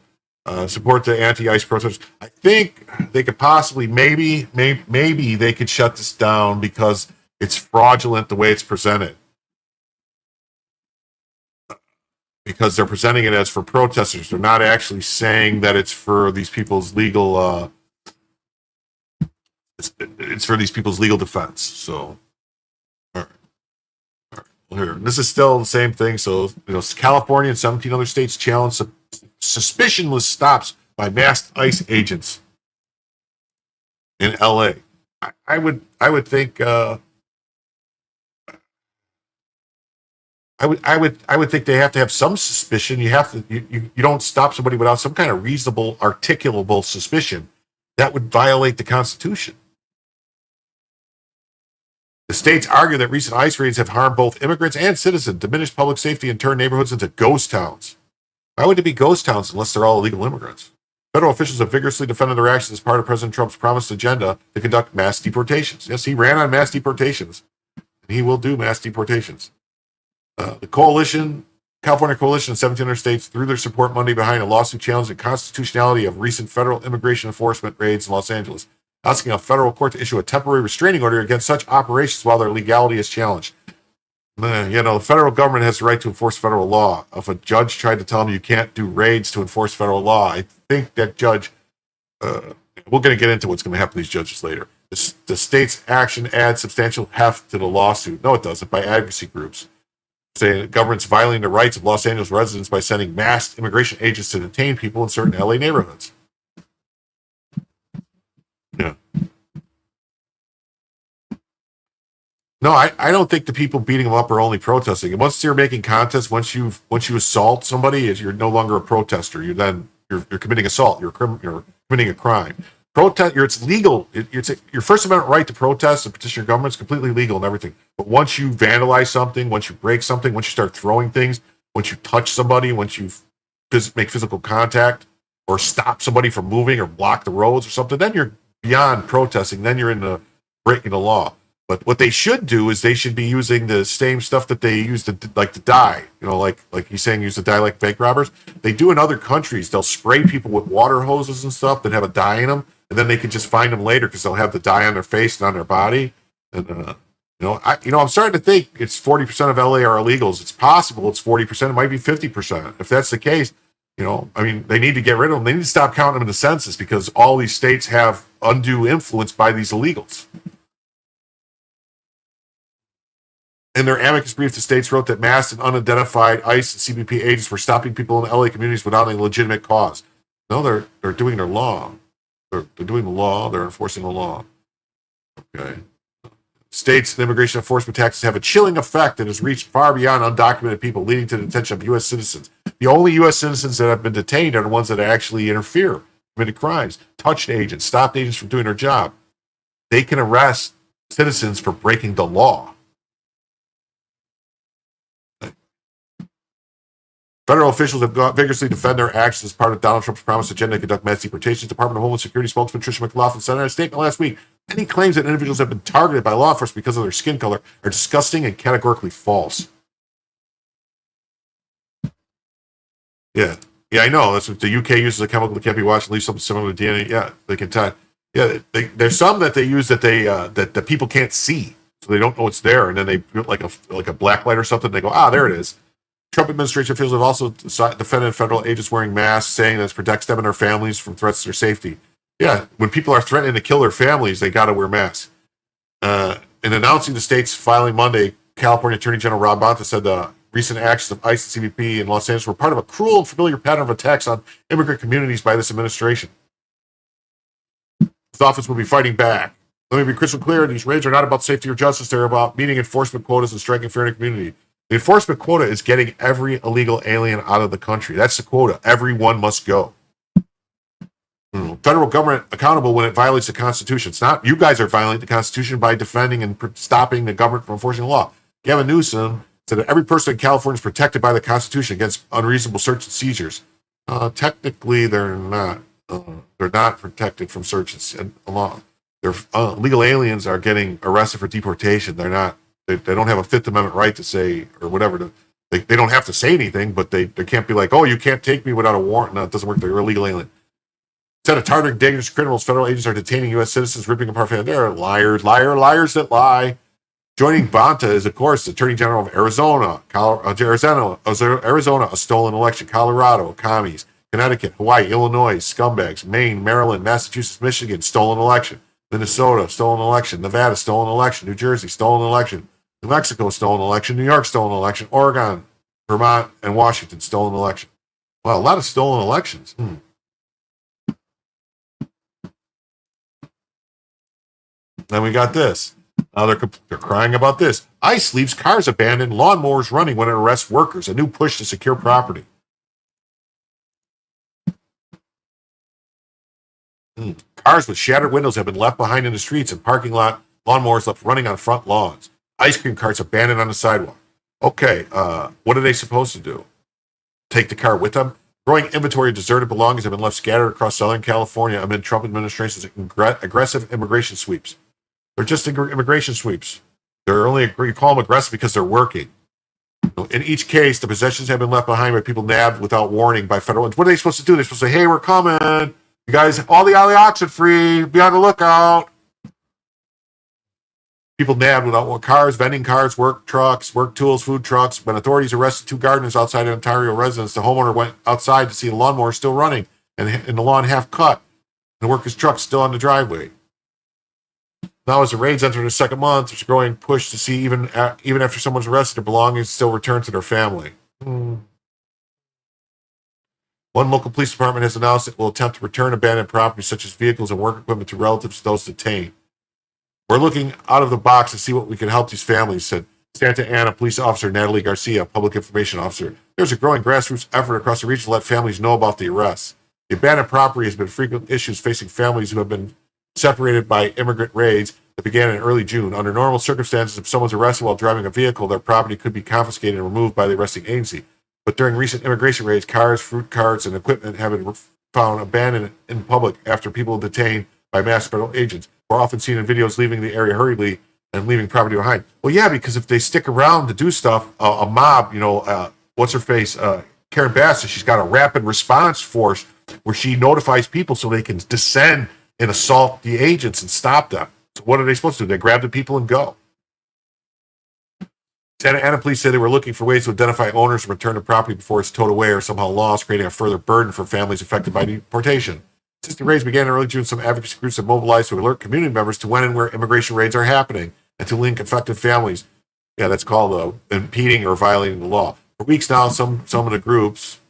Support the anti-ICE protesters. I think they could possibly, maybe they could shut this down because it's fraudulent the way it's presented. Because they're presenting it as for protesters. They're not actually saying that it's for these people's legal... It's for these people's legal defense. So, all right. Well, here, this is still the same thing. So, California and 17 other states challenge suspicionless stops by masked ICE agents in LA. I would think. I would think they have to have some suspicion. You have to. You don't stop somebody without some kind of reasonable, articulable suspicion. That would violate the Constitution. The states argue that recent ICE raids have harmed both immigrants and citizens, diminished public safety, and turned neighborhoods into ghost towns. Why would it be ghost towns unless they're all illegal immigrants? Federal officials have vigorously defended their actions as part of President Trump's promised agenda to conduct mass deportations. Yes, he ran on mass deportations, and he will do mass deportations. The California Coalition and 17 other states threw their support Monday behind a lawsuit challenging the constitutionality of recent federal immigration enforcement raids in Los Angeles, asking a federal court to issue a temporary restraining order against such operations while their legality is challenged. The federal government has the right to enforce federal law. If a judge tried to tell them you can't do raids to enforce federal law, I think that judge, we're going to get into what's going to happen to these judges later. The state's action adds substantial heft to the lawsuit. No, it doesn't, by advocacy groups. Saying the government's violating the rights of Los Angeles residents by sending masked immigration agents to detain people in certain LA neighborhoods. Yeah. No, I don't think the people beating them up are only protesting. And once you're making contests, once you assault somebody, you're no longer a protester. You're committing assault. You're committing a crime. It's legal. Your First Amendment right to protest and petition your government is completely legal and everything. But once you vandalize something, once you break something, once you start throwing things, once you touch somebody, once you make physical contact or stop somebody from moving or block the roads or something, then you're beyond protesting. Then you're into breaking the law. But what they should do is they should be using the same stuff that they use to die. Like he's saying, use to die like bank robbers. They do in other countries. They'll spray people with water hoses and stuff that have a dye in them. And then they can just find them later because they'll have the dye on their face and on their body. And I'm starting to think it's 40% of LA are illegals. It's possible it's 40%. It might be 50%. If that's the case, I mean, they need to get rid of them. They need to stop counting them in the census because all these states have undue influence by these illegals. In their amicus brief, the states wrote that masked and unidentified ICE and CBP agents were stopping people in LA communities without any legitimate cause. No, they're doing their law. They're doing the law. They're enforcing the law. Okay. States and immigration enforcement taxes have a chilling effect that has reached far beyond undocumented people, leading to the detention of U.S. citizens. The only U.S. citizens that have been detained are the ones that actually interfere, committed crimes, touched agents, stopped agents from doing their job. They can arrest citizens for breaking the law. Federal officials have vigorously defended their actions as part of Donald Trump's promised agenda to conduct mass deportations. Department of Homeland Security spokesman Tricia McLaughlin said in a statement last week, any claims that individuals have been targeted by law enforcement because of their skin color are disgusting and categorically false. Yeah, I know. That's what the UK uses a chemical that can't be watched and leaves something similar to DNA. Yeah, they can tell. Yeah, there's some that they use that that people can't see, so they don't know it's there, and then they put like a black light or something. And they go, there it is. Trump administration officials have also defended federal agents wearing masks, saying that it protects them and their families from threats to their safety. Yeah, when people are threatening to kill their families, they got to wear masks. In announcing the state's filing Monday, California Attorney General Rob Bonta said the recent actions of ICE and CBP in Los Angeles were part of a cruel and familiar pattern of attacks on immigrant communities by this administration. His office will be fighting back. Let me be crystal clear, these raids are not about safety or justice, they're about meeting enforcement quotas and striking fear in the community. The enforcement quota is getting every illegal alien out of the country. That's the quota. Everyone must go. Federal government accountable when it violates the Constitution. It's not you guys are violating the Constitution by defending and stopping the government from enforcing the law. Gavin Newsom said that every person in California is protected by the Constitution against unreasonable search and seizures. Technically, they're not. They're not protected from searches and law. Their illegal aliens are getting arrested for deportation. They're not. They don't have a Fifth Amendment right to say or whatever. They don't have to say anything, but they can't be like, oh, you can't take me without a warrant. No, it doesn't work. They're illegal alien. Instead of targeting dangerous criminals, federal agents are detaining U.S. citizens, ripping apart families. They're liars that lie. Joining Bonta is, of course, the Attorney General of Arizona, a stolen election, Colorado, commies, Connecticut, Hawaii, Illinois, scumbags, Maine, Maryland, Massachusetts, Michigan, stolen election, Minnesota, stolen election, Nevada, stolen election, New Jersey, stolen election, New Mexico, stolen election, New York, stolen election, Oregon, Vermont, and Washington, stolen election. Well, a lot of stolen elections. Then we got this. They're crying about this. ICE leaves cars abandoned, lawnmowers running when it arrests workers. A new push to secure property. Cars with shattered windows have been left behind in the streets and parking lot. Lawnmowers left running on front lawns. Ice cream carts abandoned on the sidewalk. Okay, what are they supposed to do? Take the car with them? Growing inventory of deserted belongings have been left scattered across Southern California amid Trump administration's aggressive immigration sweeps. They're just immigration sweeps. They're only, you call them aggressive because they're working. In each case, the possessions have been left behind by people nabbed without warning by federal. What are they supposed to do? They're supposed to say, hey, we're coming. You guys, all the oxen free. Be on the lookout. People nabbed without cars, vending cars, work trucks, work tools, food trucks. When authorities arrested two gardeners outside an Ontario residence, the homeowner went outside to see the lawnmower still running and the lawn half cut. The worker's truck still on the driveway. Now, as the raids enter the second month, there's a growing push to see even after someone's arrested, their belongings still return to their family. One local police department has announced it will attempt to return abandoned property such as vehicles and work equipment to relatives of those detained. We're looking out of the box to see what we can help these families, said Santa Ana police officer Natalie Garcia, public information officer. There's a growing grassroots effort across the region to let families know about the arrests. The abandoned property has been frequent issues facing families who have been separated by immigrant raids that began in early June. Under normal circumstances, if someone's arrested while driving a vehicle, their property could be confiscated and removed by the arresting agency. But during recent immigration raids, cars, fruit carts, and equipment have been found abandoned in public after people detained by masked federal agents. We're often seen in videos leaving the area hurriedly and leaving property behind. Well, yeah, because if they stick around to do stuff, a mob, what's her face, Karen Bass, she's got a rapid response force where she notifies people so they can descend and assault the agents and stop them. So what are they supposed to do? They grab the people and go. Santa Ana police said they were looking for ways to identify owners and return the property before it's towed away or somehow lost, creating a further burden for families affected by deportation. Since the raids began in early June, some advocacy groups have mobilized to alert community members to when and where immigration raids are happening and to link affected families. Yeah, that's called impeding or violating the law. For weeks now, some of the groups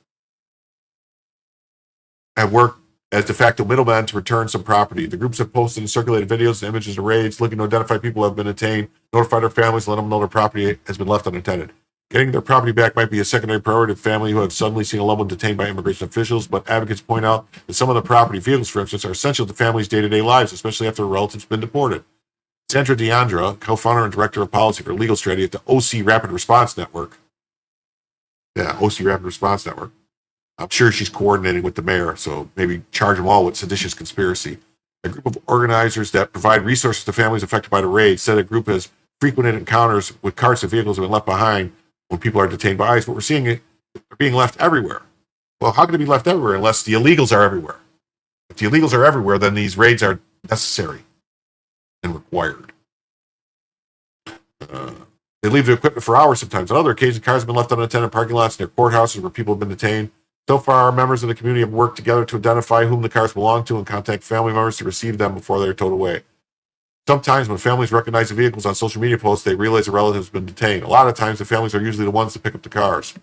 have worked as de facto middlemen to return some property. The groups have posted and circulated videos and images of raids looking to identify people who have been detained, notify their families, and let them know their property has been left unattended. Getting their property back might be a secondary priority to family who have suddenly seen a loved one detained by immigration officials, but advocates point out that some of the property, vehicles for instance, are essential to families' day-to-day lives, especially after a relative's been deported. Sandra Deandra, co-founder and director of policy for legal strategy at the OC Rapid Response Network. Yeah, OC Rapid Response Network. I'm sure she's coordinating with the mayor, so maybe charge them all with seditious conspiracy. A group of organizers that provide resources to families affected by the raid said a group has frequented encounters with carts and vehicles that have been left behind when people are detained by ICE, but we're seeing it, they're being left everywhere. Well, how can it be left everywhere unless the illegals are everywhere? If the illegals are everywhere, then these raids are necessary and required. They leave the equipment for hours sometimes. On other occasions, cars have been left unattended in parking lots near courthouses where people have been detained. So far, members of the community have worked together to identify whom the cars belong to and contact family members to receive them before they are towed away. Sometimes when families recognize the vehicles on social media posts, they realize a relative has been detained. A lot of times, the families are usually the ones to pick up the cars.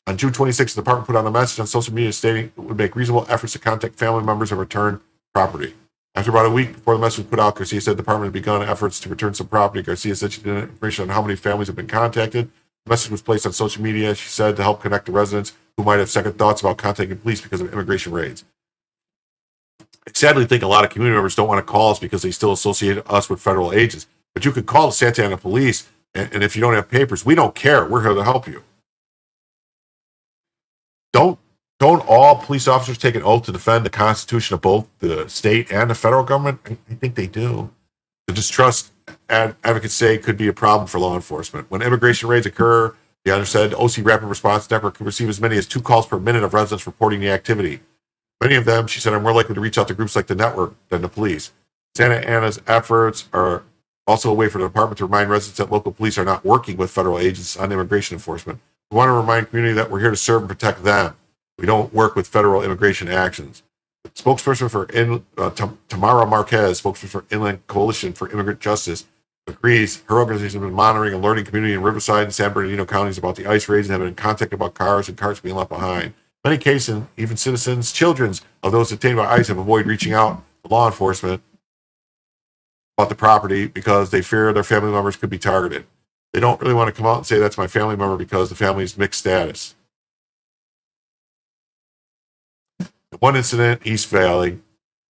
On June 26th, the department put out a message on social media stating it would make reasonable efforts to contact family members and return property. After about a week before the message was put out, Garcia said the department had begun efforts to return some property. Garcia said she didn't have information on how many families have been contacted. The message was placed on social media, she said, to help connect the residents who might have second thoughts about contacting police because of immigration raids. I sadly think a lot of community members don't want to call us because they still associate us with federal agents. But you could call the Santa Ana police, and if you don't have papers, we don't care. We're here to help you. Don't all police officers take an oath to defend the Constitution of both the state and the federal government? I think they do. The distrust, advocates say, could be a problem for law enforcement. When immigration raids occur, the other said, OC Rapid Response Network could receive as many as 2 calls per minute of residents reporting the activity. Many of them, she said, are more likely to reach out to groups like the network than the police. Santa Ana's efforts are also a way for the department to remind residents that local police are not working with federal agents on immigration enforcement. We want to remind community that we're here to serve and protect them. We don't work with federal immigration actions. Spokesperson for Tamara Marquez, spokesperson for Inland Coalition for Immigrant Justice, agrees her organization has been monitoring and alerting community in Riverside and San Bernardino counties about the ICE raids and have been in contact about cars and carts being left behind. In many cases, even citizens, children of those detained by ICE have avoided reaching out to law enforcement about the property because they fear their family members could be targeted. They don't really want to come out and say that's my family member because the family's mixed status. In one incident, East Valley,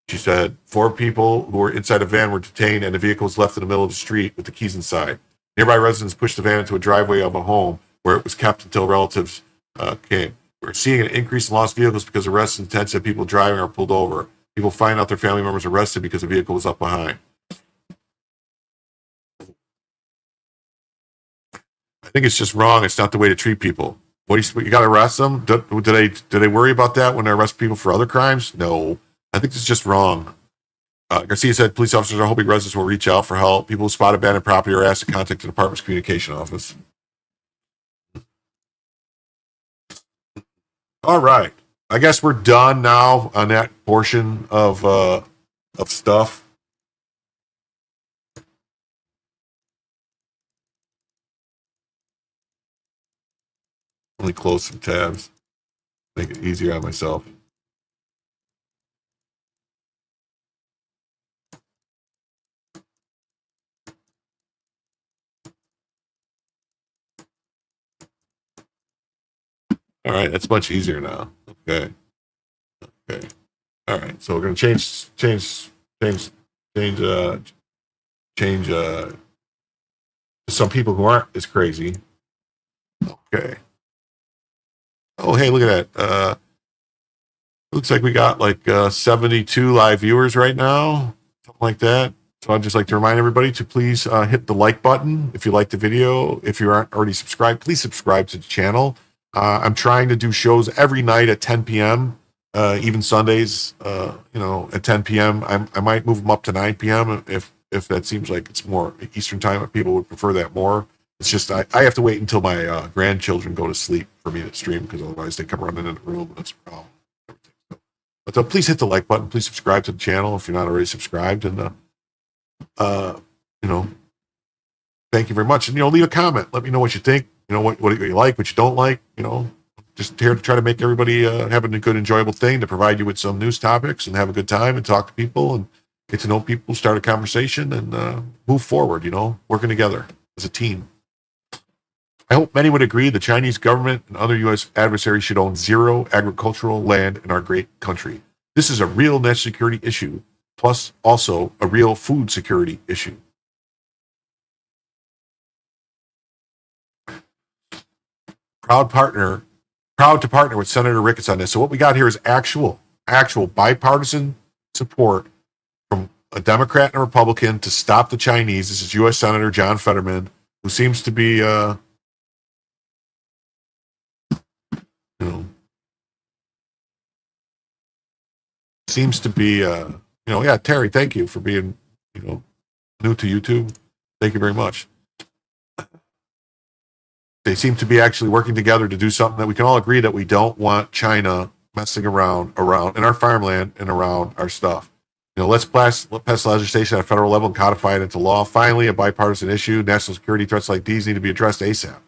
she said, 4 people who were inside a van were detained and the vehicle was left in the middle of the street with the keys inside. Nearby residents pushed the van into a driveway of a home where it was kept until relatives came. We're seeing an increase in lost vehicles because arrests and detention of people driving are pulled over. People find out their family members arrested because the vehicle was left behind. I think it's just wrong. It's not the way to treat people. What you got to arrest them? Do they worry about that when they arrest people for other crimes? No. I think it's just wrong. Garcia said police officers are hoping residents will reach out for help. People who spot abandoned property are asked to contact the department's communication office. All right. I guess we're done now on that portion of stuff. Let me close some tabs. Make it easier on myself. All right, that's much easier now. Okay. All right, so we're gonna change to some people who aren't as crazy. Okay. Oh, hey, look at that. Looks like we got like 72 live viewers right now, something like that. So I'd just like to remind everybody to please hit the like button if you like the video. If you aren't already subscribed, please subscribe to the channel. I'm trying to do shows every night at 10 p.m., even Sundays, at 10 p.m. I might move them up to 9 p.m. if that seems like it's more Eastern time, if people would prefer that more. It's just I have to wait until my grandchildren go to sleep for me to stream, because otherwise they come running in the room and that's a problem. But please hit the like button. Please subscribe to the channel if you're not already subscribed. And, thank you very much. And, leave a comment. Let me know what you think. What you like, what you don't like. Just here to try to make everybody have a good, enjoyable thing, to provide you with some news topics and have a good time and talk to people and get to know people, start a conversation, and move forward, working together as a team. I hope many would agree the Chinese government and other U.S. adversaries should own zero agricultural land in our great country. This is a real national security issue, plus also a real food security issue. Proud to partner with Senator Ricketts on this. So what we got here is actual bipartisan support from a Democrat and a Republican to stop the Chinese. This is U.S. Senator John Fetterman, who seems to be, Terry, thank you for being, new to YouTube. Thank you very much. They seem to be actually working together to do something that we can all agree that we don't want China messing around in our farmland and around our stuff. Let's pass legislation at a federal level and codify it into law. Finally, a bipartisan issue. National security threats like these need to be addressed ASAP.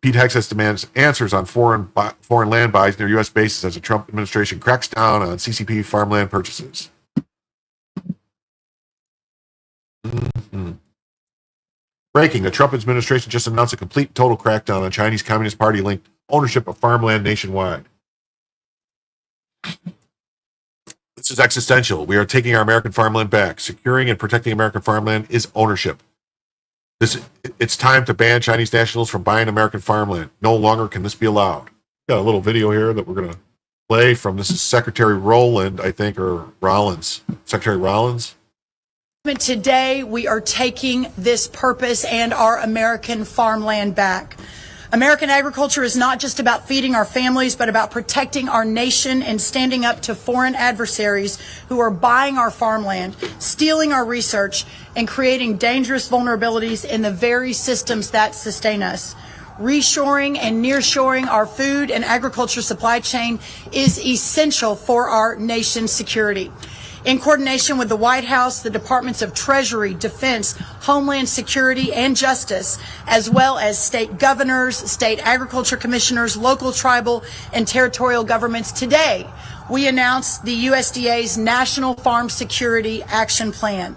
Pete Hegseth demands answers on foreign land buys near U.S. bases as the Trump administration cracks down on CCP farmland purchases. Mm-hmm. Breaking, the Trump administration just announced a complete total crackdown on Chinese Communist Party-linked ownership of farmland nationwide. This is existential. We are taking our American farmland back. Securing and protecting American farmland is ownership. It's time to ban Chinese nationals from buying American farmland. No longer can this be allowed. Got a little video here that we're going to play from, this is Secretary Rowland, I think, or Rollins. Secretary Rollins. Today, we are taking this purpose and our American farmland back. American agriculture is not just about feeding our families, but about protecting our nation and standing up to foreign adversaries who are buying our farmland, stealing our research, and creating dangerous vulnerabilities in the very systems that sustain us. Reshoring and nearshoring our food and agriculture supply chain is essential for our nation's security. In coordination with the White House, the Departments of Treasury, Defense, Homeland Security, and Justice, as well as state governors, state agriculture commissioners, local, tribal, and territorial governments, today we announced the USDA's National Farm Security Action Plan.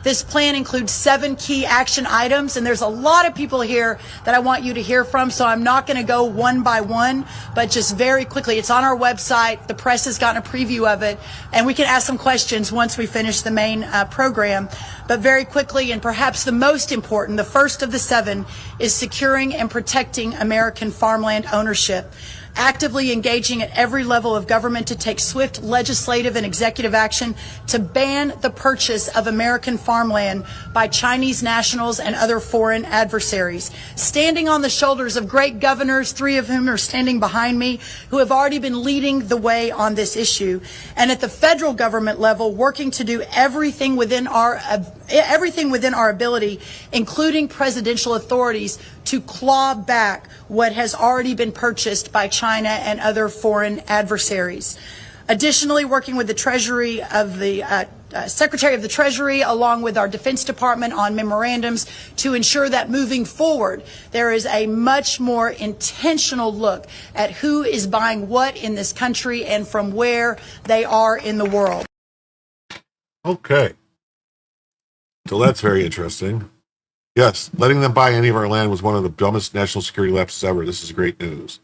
This plan includes 7 key action items, and there's a lot of people here that I want you to hear from, so I'm not going to go one by one, but just very quickly. It's on our website. The press has gotten a preview of it, and we can ask some questions once we finish the main program. But very quickly, and perhaps the most important, the first of the 7, is securing and protecting American farmland ownership. Actively engaging at every level of government to take swift legislative and executive action to ban the purchase of American farmland by Chinese nationals and other foreign adversaries. Standing on the shoulders of great governors, 3 of whom are standing behind me, who have already been leading the way on this issue. And at the federal government level, working to do everything within our ability, including presidential authorities, to claw back what has already been purchased by China and other foreign adversaries. Additionally, working with the Treasury of the Secretary of the Treasury, along with our Defense Department, on memorandums to ensure that moving forward, there is a much more intentional look at who is buying what in this country and from where they are in the world. Okay. So that's very interesting. Yes, letting them buy any of our land was one of the dumbest national security lapses ever. This is great news.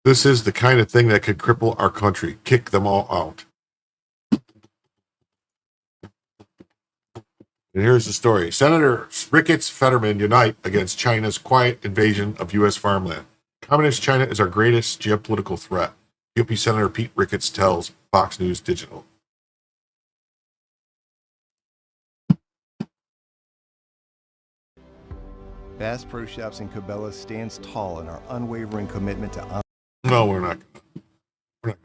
This is the kind of thing that could cripple our country. Kick them all out. And here's the story. Senator Ricketts Fetterman unite against China's quiet invasion of U.S. farmland. Communist China is our greatest geopolitical threat. GOP Senator Pete Ricketts tells Fox News Digital. Bass Pro Shops in Cabela stands tall in our unwavering commitment to... No, we're not going to.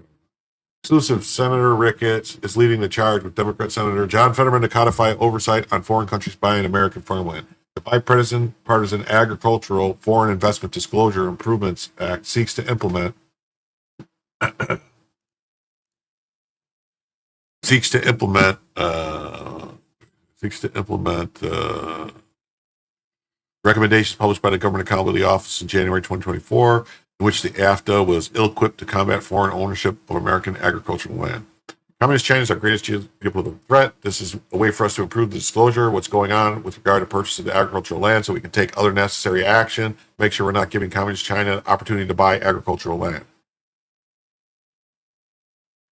Exclusive Senator Ricketts is leading the charge with Democrat Senator John Fetterman to codify oversight on foreign countries buying American farmland. The Bipartisan Agricultural Foreign Investment Disclosure Improvements Act seeks to implement recommendations published by the Government Accountability Office in January 2024, in which the AFTA was ill-equipped to combat foreign ownership of American agricultural land. Communist China is our greatest geopolitical threat. This is a way for us to improve the disclosure of what's going on with regard to purchase of the agricultural land so we can take other necessary action, make sure we're not giving Communist China an opportunity to buy agricultural land.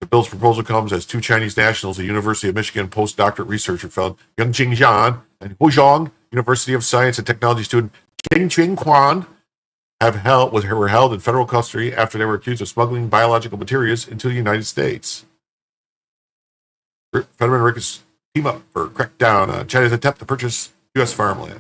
The bill's proposal comes as two Chinese nationals, a University of Michigan postdoctorate researcher fellow Yang Jingjian and Huizhong University of Science and Technology student Jing Quan were held in federal custody after they were accused of smuggling biological materials into the United States. Federal and Ricketts team up for crackdown on China's attempt to purchase U.S. farmland.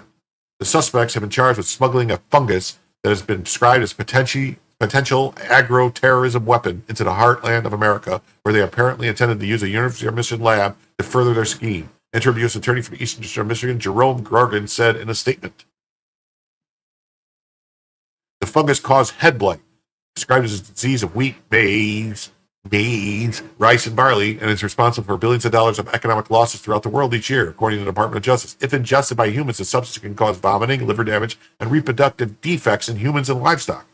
The suspects have been charged with smuggling a fungus that has been described as potential agro-terrorism weapon into the heartland of America, where they apparently intended to use a University of Michigan lab to further their scheme. Interim U.S. Attorney for the Eastern District of Michigan, Jerome Gargan, said in a statement. The fungus caused head blight, described as a disease of wheat, maize, rice, and barley, and is responsible for billions of dollars of economic losses throughout the world each year, according to the Department of Justice. If ingested by humans, the substance can cause vomiting, liver damage, and reproductive defects in humans and livestock.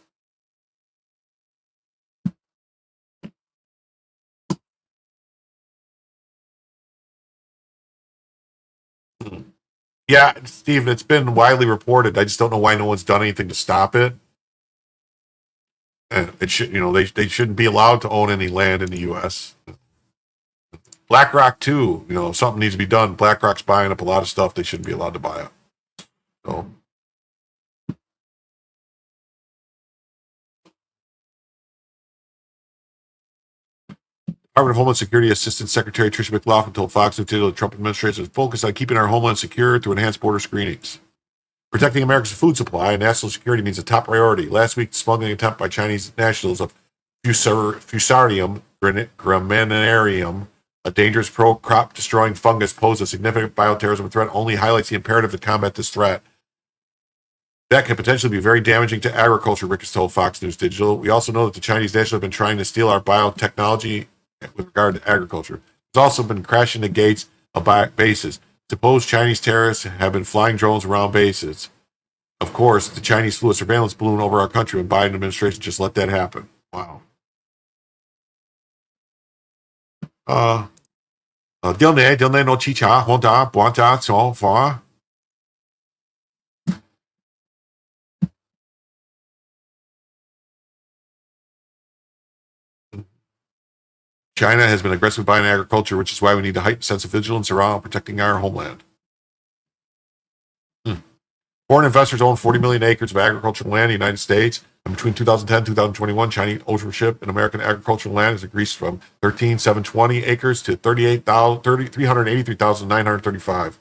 Yeah, Steve, it's been widely reported. I just don't know why no one's done anything to stop it. And it should, they shouldn't be allowed to own any land in the U.S. BlackRock too. If something needs to be done, BlackRock's buying up a lot of stuff they shouldn't be allowed to buy up. So. Department of Homeland Security Assistant Secretary Tricia McLaughlin told Fox News the Trump administration is focused on keeping our homeland secure through enhanced border screenings. Protecting America's food supply and national security means a top priority. Last week, the smuggling attempt by Chinese nationals of Fusarium graminearium, a dangerous pro-crop destroying fungus, posed a significant bioterrorism threat, only highlights the imperative to combat this threat. That can potentially be very damaging to agriculture, Ricketts told Fox News Digital. We also know that the Chinese nationals have been trying to steal our biotechnology with regard to agriculture. There's also been crashing the gates of bases. Supposed Chinese terrorists have been flying drones around bases. Of course, the Chinese flew a surveillance balloon over our country, and Biden administration just let that happen. Wow. Dilne no chicha, honda, buanta, so far. China has been aggressive buying agriculture, which is why we need to heighten sense of vigilance around protecting our homeland. Foreign investors own 40 million acres of agricultural land in the United States. And between 2010 and 2021, Chinese ownership in American agricultural land has increased from 13,720 acres to 383,935.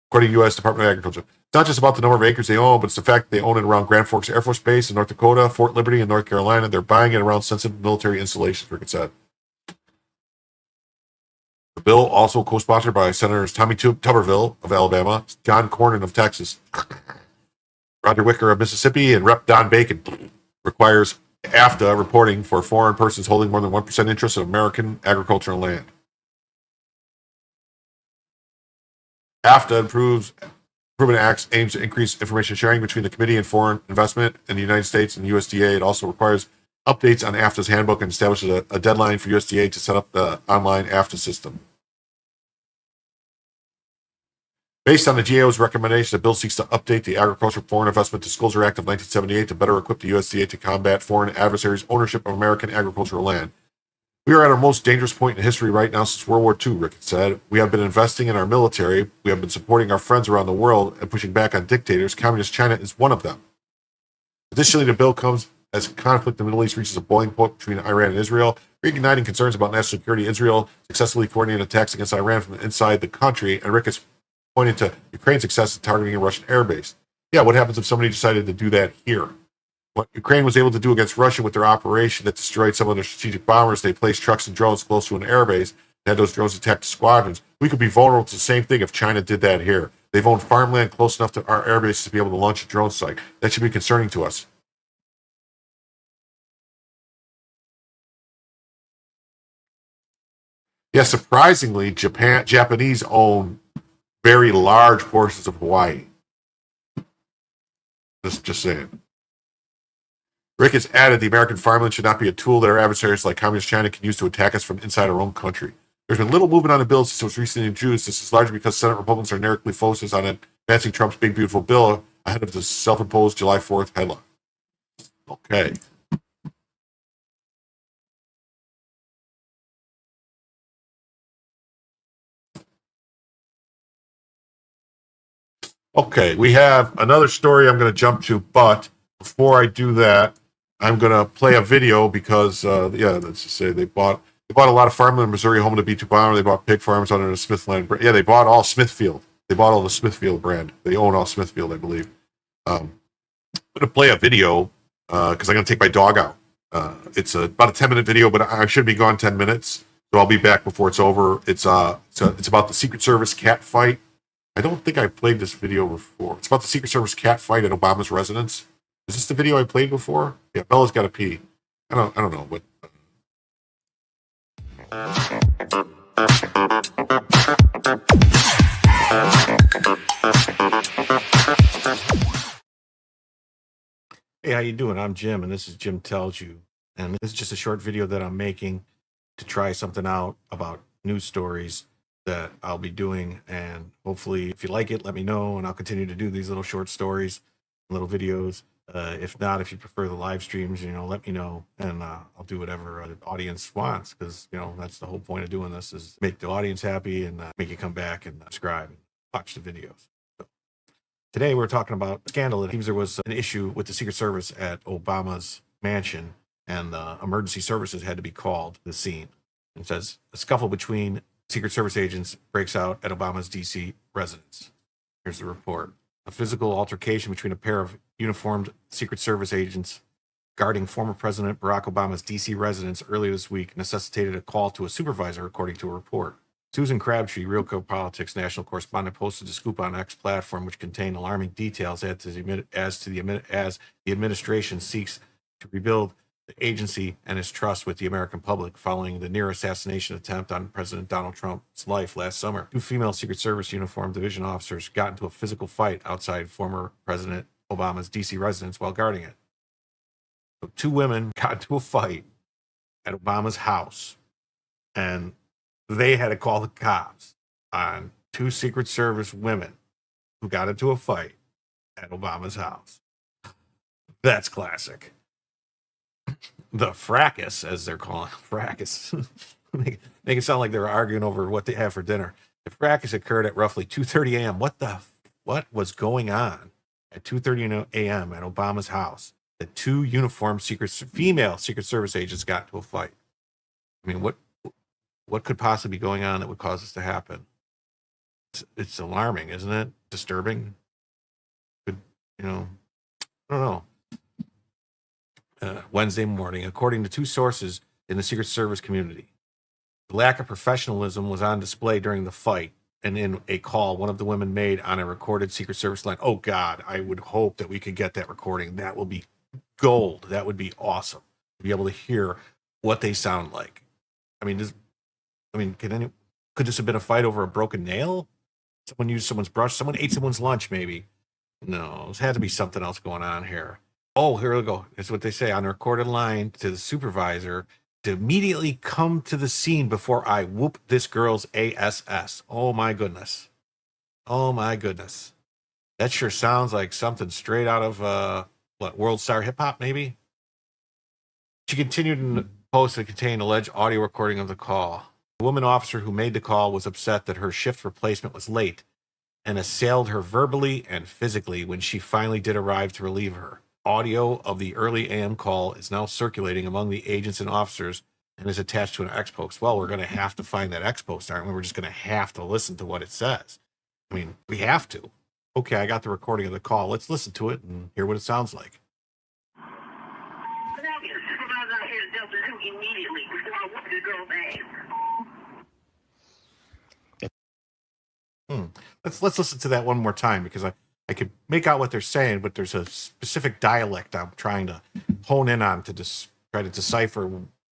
According to the U.S. Department of Agriculture. It's not just about the number of acres they own, but it's the fact that they own it around Grand Forks Air Force Base in North Dakota, Fort Liberty in North Carolina. They're buying it around sensitive military installations, Ricketts said. The bill, also co-sponsored by Senators Tommy Tuberville of Alabama, John Cornyn of Texas, Roger Wicker of Mississippi, and Rep. Don Bacon, requires AFTA reporting for foreign persons holding more than 1% interest in American agricultural land. AFTA Improvement Acts aims to increase information sharing between the Committee and Foreign Investment in the United States and USDA. It also requires updates on AFTA's handbook and establishes a deadline for USDA to set up the online AFTA system. Based on the GAO's recommendation, the bill seeks to update the Agricultural Foreign Investment Disclosure Act of 1978 to better equip the USDA to combat foreign adversaries' ownership of American agricultural land. We are at our most dangerous point in history right now since World War II, Ricketts said. We have been investing in our military. We have been supporting our friends around the world and pushing back on dictators. Communist China is one of them. Additionally, the bill comes as conflict in the Middle East reaches a boiling point between Iran and Israel, reigniting concerns about national security. Israel successfully coordinated attacks against Iran from inside the country, and Ricketts pointed to Ukraine's success in targeting a Russian airbase. Yeah, what happens if somebody decided to do that here? What Ukraine was able to do against Russia with their operation that destroyed some of their strategic bombers, they placed trucks and drones close to an airbase and had those drones attack the squadrons. We could be vulnerable to the same thing if China did that here. They've owned farmland close enough to our airbase to be able to launch a drone strike. That should be concerning to us. Yeah, surprisingly, Japanese own very large portions of Hawaii. Just saying. Rick has added the American farmland should not be a tool that our adversaries like Communist China can use to attack us from inside our own country. There's been little movement on the bill since it was recently introduced. This is largely because Senate Republicans are narrowly focused on advancing Trump's big, beautiful bill ahead of the self-imposed July 4th headline. Okay. Okay, we have another story I'm going to jump to, but before I do that, I'm going to play a video because, let's just say they bought a lot of farmland in Missouri, home to B2 Bomber. They bought pig farms under the Smithland brand. Yeah, they bought all Smithfield. They bought all the Smithfield brand. They own all Smithfield, I believe. I'm going to play a video because I'm going to take my dog out. It's about a 10-minute video, but I should be gone 10 minutes, so I'll be back before it's over. It's about the Secret Service cat fight. I don't think I played this video before. It's about the Secret Service cat fight at Obama's residence. Is this the video I played before? Yeah, Bella's got to pee. I don't know, but. Hey, how you doing? I'm Jim, and this is Jim Tells You. And this is just a short video that I'm making to try something out about news stories that I'll be doing, and hopefully if you like it, let me know, and I'll continue to do these little short stories, little videos. If not, if you prefer the live streams, let me know, and I'll do whatever the audience wants, because that's the whole point of doing this, is make the audience happy and make you come back and subscribe and watch the videos. So, today we're talking about a scandal. It seems there was an issue with the Secret Service at Obama's mansion, and emergency services had to be called to the scene. It says a scuffle between Secret Service agents breaks out at Obama's D.C. residence. Here's the report. A physical altercation between a pair of uniformed Secret Service agents guarding former President Barack Obama's D.C. residence earlier this week necessitated a call to a supervisor, according to a report. Susan Crabtree, Real Code Politics national correspondent, posted the scoop on X platform, which contained alarming details as the administration seeks to rebuild the agency and its trust with the American public following the near assassination attempt on President Donald Trump's life last summer. Two female Secret Service uniformed division officers got into a physical fight outside former President Obama's D.C. residence while guarding it. So two women got into a fight at Obama's house, and they had to call the cops on two Secret Service women who got into a fight at Obama's house. That's classic. The fracas, as they're calling it, fracas, make it sound like they were arguing over what they have for dinner. The fracas occurred at roughly 2:30 a.m. What was going on at 2:30 a.m. at Obama's house? The two uniformed female Secret Service agents got into a fight. I mean, what could possibly be going on that would cause this to happen? It's alarming, isn't it? Disturbing. I don't know. Wednesday morning, according to two sources in the Secret Service community. The lack of professionalism was on display during the fight, and in a call one of the women made on a recorded Secret Service line. Oh, God, I would hope that we could get that recording. That will be gold. That would be awesome to be able to hear what they sound like. Could this have been a fight over a broken nail? Someone used someone's brush? Someone ate someone's lunch, maybe? No, there had to be something else going on here. Oh, here we go. That's what they say on the recorded line to the supervisor to immediately come to the scene before I whoop this girl's ASS. Oh, my goodness. Oh, my goodness. That sure sounds like something straight out of, World Star Hip Hop, maybe? She continued in the post that contained alleged audio recording of the call. The woman officer who made the call was upset that her shift replacement was late and assailed her verbally and physically when she finally did arrive to relieve her. Audio of the early AM call is now circulating among the agents and officers and is attached to an X post. Well, we're going to have to find that X post, aren't we? We're just going to have to listen to what it says. We have to. Okay, I got the recording of the call. Let's listen to it and hear what it sounds like. Let's listen to that one more time, because I could make out what they're saying, but there's a specific dialect I'm trying to hone in on to try to decipher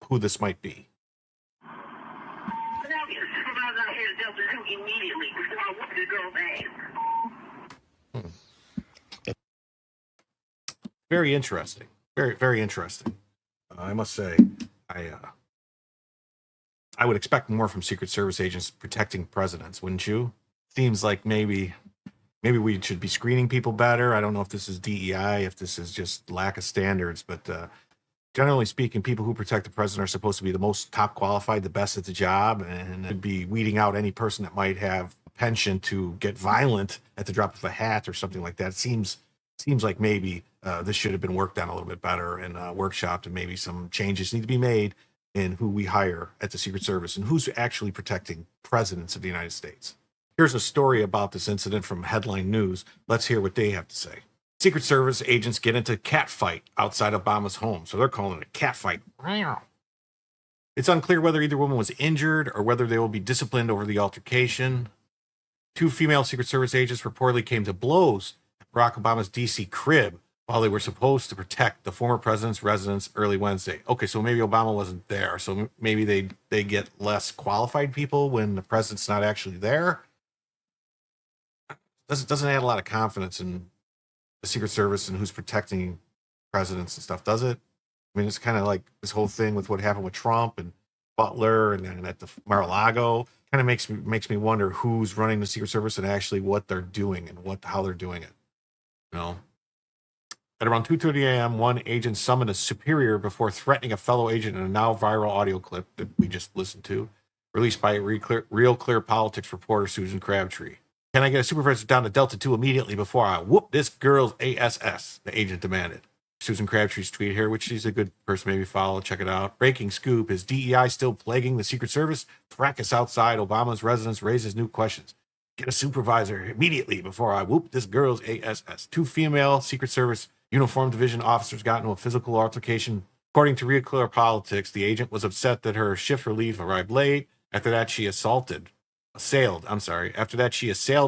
who this might be. Very interesting. Very, very interesting. I must say, I would expect more from Secret Service agents protecting presidents, wouldn't you? Seems like maybe we should be screening people better. I don't know if this is DEI, if this is just lack of standards, but generally speaking, people who protect the president are supposed to be the most top qualified, the best at the job, and it'd be weeding out any person that might have a penchant to get violent at the drop of a hat or something like that. It seems like maybe this should have been worked on a little bit better and workshopped, and maybe some changes need to be made in who we hire at the Secret Service and who's actually protecting presidents of the United States. Here's a story about this incident from Headline News. Let's hear what they have to say. Secret Service agents get into cat fight outside Obama's home. So they're calling it a cat fight. It's unclear whether either woman was injured or whether they will be disciplined over the altercation. 2 female Secret Service agents reportedly came to blows at Barack Obama's D.C. crib while they were supposed to protect the former president's residence early Wednesday. Okay, so maybe Obama wasn't there. So maybe they get less qualified people when the president's not actually there. Doesn't add a lot of confidence in the Secret Service and who's protecting presidents and stuff, does it? I mean, it's kind of like this whole thing with what happened with Trump and Butler and at the Mar-a-Lago. Kind of makes me wonder who's running the Secret Service and actually what they're doing and how they're doing it. You know? At around 2:30 a.m., one agent summoned a superior before threatening a fellow agent in a now viral audio clip that we just listened to, released by Real Clear Politics reporter Susan Crabtree. Can I get a supervisor down to Delta 2 immediately before I whoop this girl's ass? The agent demanded. Susan Crabtree's tweet here, which she's a good person, maybe follow, check it out. Breaking scoop, is DEI still plaguing the Secret Service? Fracas outside Obama's residence raises new questions. Get a supervisor immediately before I whoop this girl's ass. 2 female Secret Service Uniform Division officers got into a physical altercation. According to Real Clear Politics, the agent was upset that her shift relief arrived late. After that, she assailed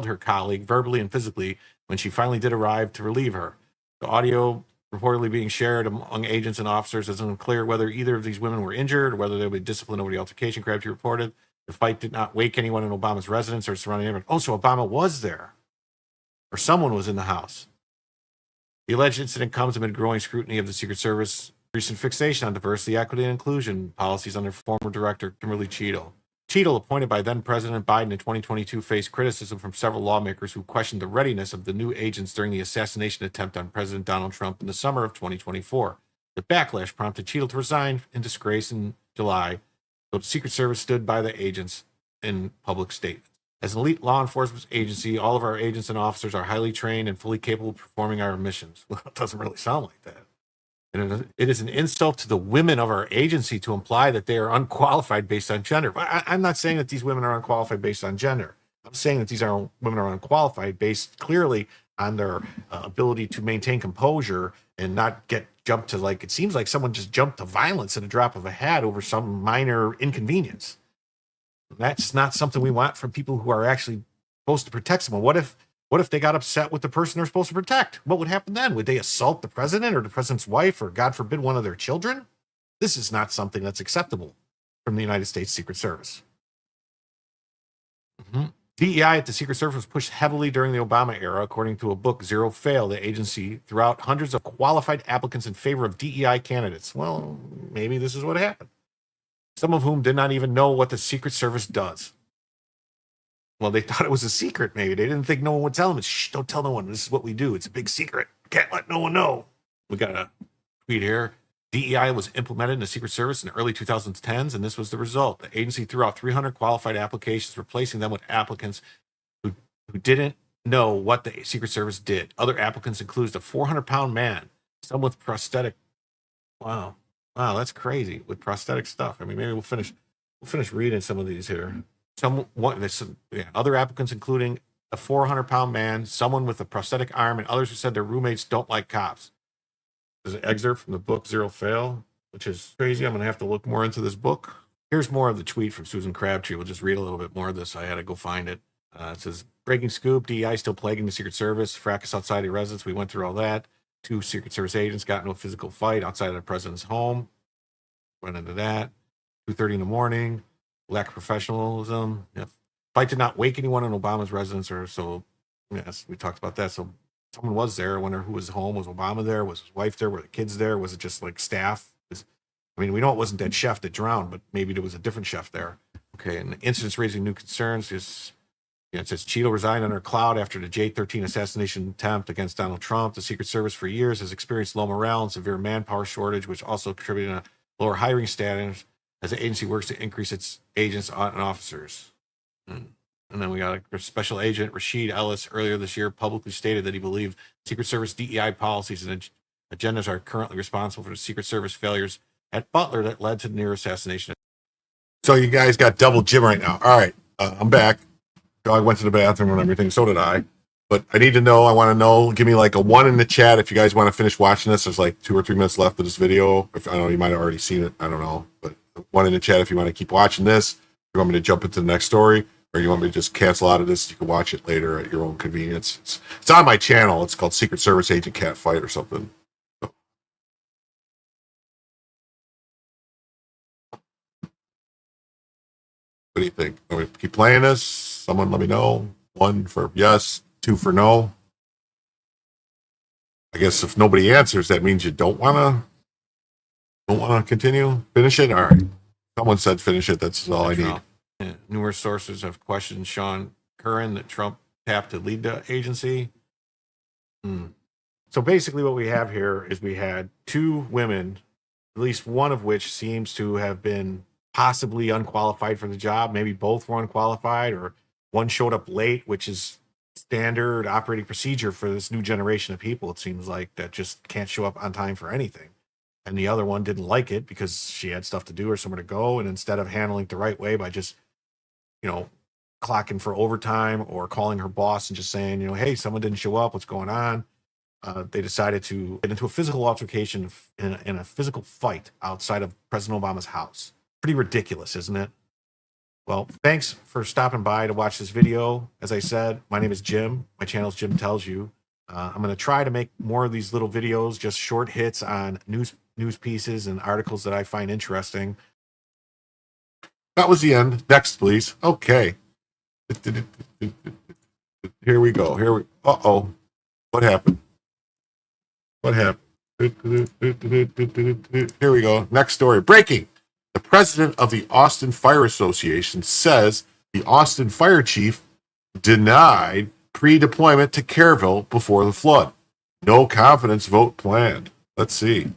her colleague verbally and physically when she finally did arrive to relieve her. The audio reportedly being shared among agents and officers is unclear whether either of these women were injured or whether they would be disciplined over the altercation. Crabtree reported the fight did not wake anyone in Obama's residence or surrounding neighborhood. Oh, so Obama was there, or someone was in the house. The alleged incident comes amid growing scrutiny of the Secret Service recent fixation on diversity, equity, and inclusion policies under former director Kimberly Cheadle. Cheadle, appointed by then-President Biden in 2022, faced criticism from several lawmakers who questioned the readiness of the new agents during the assassination attempt on President Donald Trump in the summer of 2024. The backlash prompted Cheadle to resign in disgrace in July, though the Secret Service stood by the agents in public statements. As an elite law enforcement agency, all of our agents and officers are highly trained and fully capable of performing our missions. Well, it doesn't really sound like that. And it is an insult to the women of our agency to imply that they are unqualified based on gender. I'm not saying that these women are unqualified based on gender. I'm saying that these women are unqualified based clearly on their ability to maintain composure and not get jumped to, like, it seems like someone just jumped to violence at a drop of a hat over some minor inconvenience. That's not something we want from people who are actually supposed to protect someone. What if they got upset with the person they're supposed to protect? What would happen then? Would they assault the president or the president's wife or, God forbid, one of their children? This is not something that's acceptable from the United States Secret Service. DEI at the Secret Service was pushed heavily during the Obama era, according to a book, Zero Fail. The agency threw out hundreds of qualified applicants in favor of DEI candidates. Well, maybe this is what happened. Some of whom did not even know what the Secret Service does. Well, they thought it was a secret, maybe. They didn't think no one would tell them. Shh, don't tell no one. This is what we do. It's a big secret. Can't let no one know. We got a tweet here. DEI was implemented in the Secret Service in the early 2010s, and this was the result. The agency threw out 300 qualified applications, replacing them with applicants who didn't know what the Secret Service did. Other applicants includes a 400-pound man, some with prosthetic. Wow, that's crazy, with prosthetic stuff. I mean, maybe we'll finish reading some of these here. Other applicants including a 400-pound man, someone with a prosthetic arm, and others who said their roommates don't like cops. There's an excerpt from the book Zero Fail, which is crazy. I'm going to have to look more into this book. Here's more of the tweet from Susan Crabtree. We'll just read a little bit more of this. I had to go find it. It says, breaking scoop, DEI still plaguing the Secret Service, fracas outside the residence. We went through all that. 2 Secret Service agents got into a physical fight outside of the president's home. Went into that. 2:30 in the morning. Lack of professionalism. Yeah. Fight did not wake anyone in Obama's residence, or so. Yes, we talked about that. So someone was there. I wonder who was home. Was Obama there? Was his wife there? Were the kids there? Was it just like staff? I mean, we know it wasn't that chef that drowned, but maybe there was a different chef there. Okay, and the incidents raising new concerns is, it says Cheeto resigned under a cloud after the J-13 assassination attempt against Donald Trump. The Secret Service for years has experienced low morale and severe manpower shortage, which also contributed to lower hiring status as the agency works to increase its agents and officers. And then we got a special agent, Rashid Ellis, earlier this year publicly stated that he believed Secret Service DEI policies and agendas are currently responsible for the Secret Service failures at Butler that led to the near assassination. So you guys got double Jim right now. All right, I'm back. I went to the bathroom and everything. So did I. But I need to know. I want to know. Give me like a 1 in the chat if you guys want to finish watching this. There's like 2 or 3 minutes left of this video. If I don't know, you might have already seen it. I don't know. But 1 in the chat if you want to keep watching this. If you want me to jump into the next story, or you want me to just cancel out of this, you can watch it later at your own convenience. It's on my channel. It's called Secret Service Agent Cat Fight or something. What do you think? Are we keep playing this? Someone let me know. 1 for yes, 2 for no. I guess if nobody answers, that means you don't want to continue. Finish it. All right. Someone said finish it. That's all I need. Yeah. Numerous sources have questioned Sean Curran that Trump tapped to lead the agency. So basically, what we have here is we had 2 women, at least one of which seems to have been possibly unqualified for the job. Maybe both were unqualified, or one showed up late, which is standard operating procedure for this new generation of people. It seems like that just can't show up on time for anything. And the other one didn't like it because she had stuff to do or somewhere to go. And instead of handling it the right way by just, clocking for overtime or calling her boss and just saying, hey, someone didn't show up, what's going on? They decided to get into a physical altercation in a physical fight outside of President Obama's house. Pretty ridiculous, isn't it? Well, thanks for stopping by to watch this video. As I said, my name is Jim. My channel is Jim Tells You. I'm going to try to make more of these little videos, just short hits on news pieces and articles that I find interesting. That was the end. Next, please. Okay. Here we go. Uh-oh. What happened? Here we go. Next story. Breaking. The president of the Austin Fire Association says the Austin fire chief denied pre-deployment to Kerrville before the flood. No confidence vote planned. Let's see.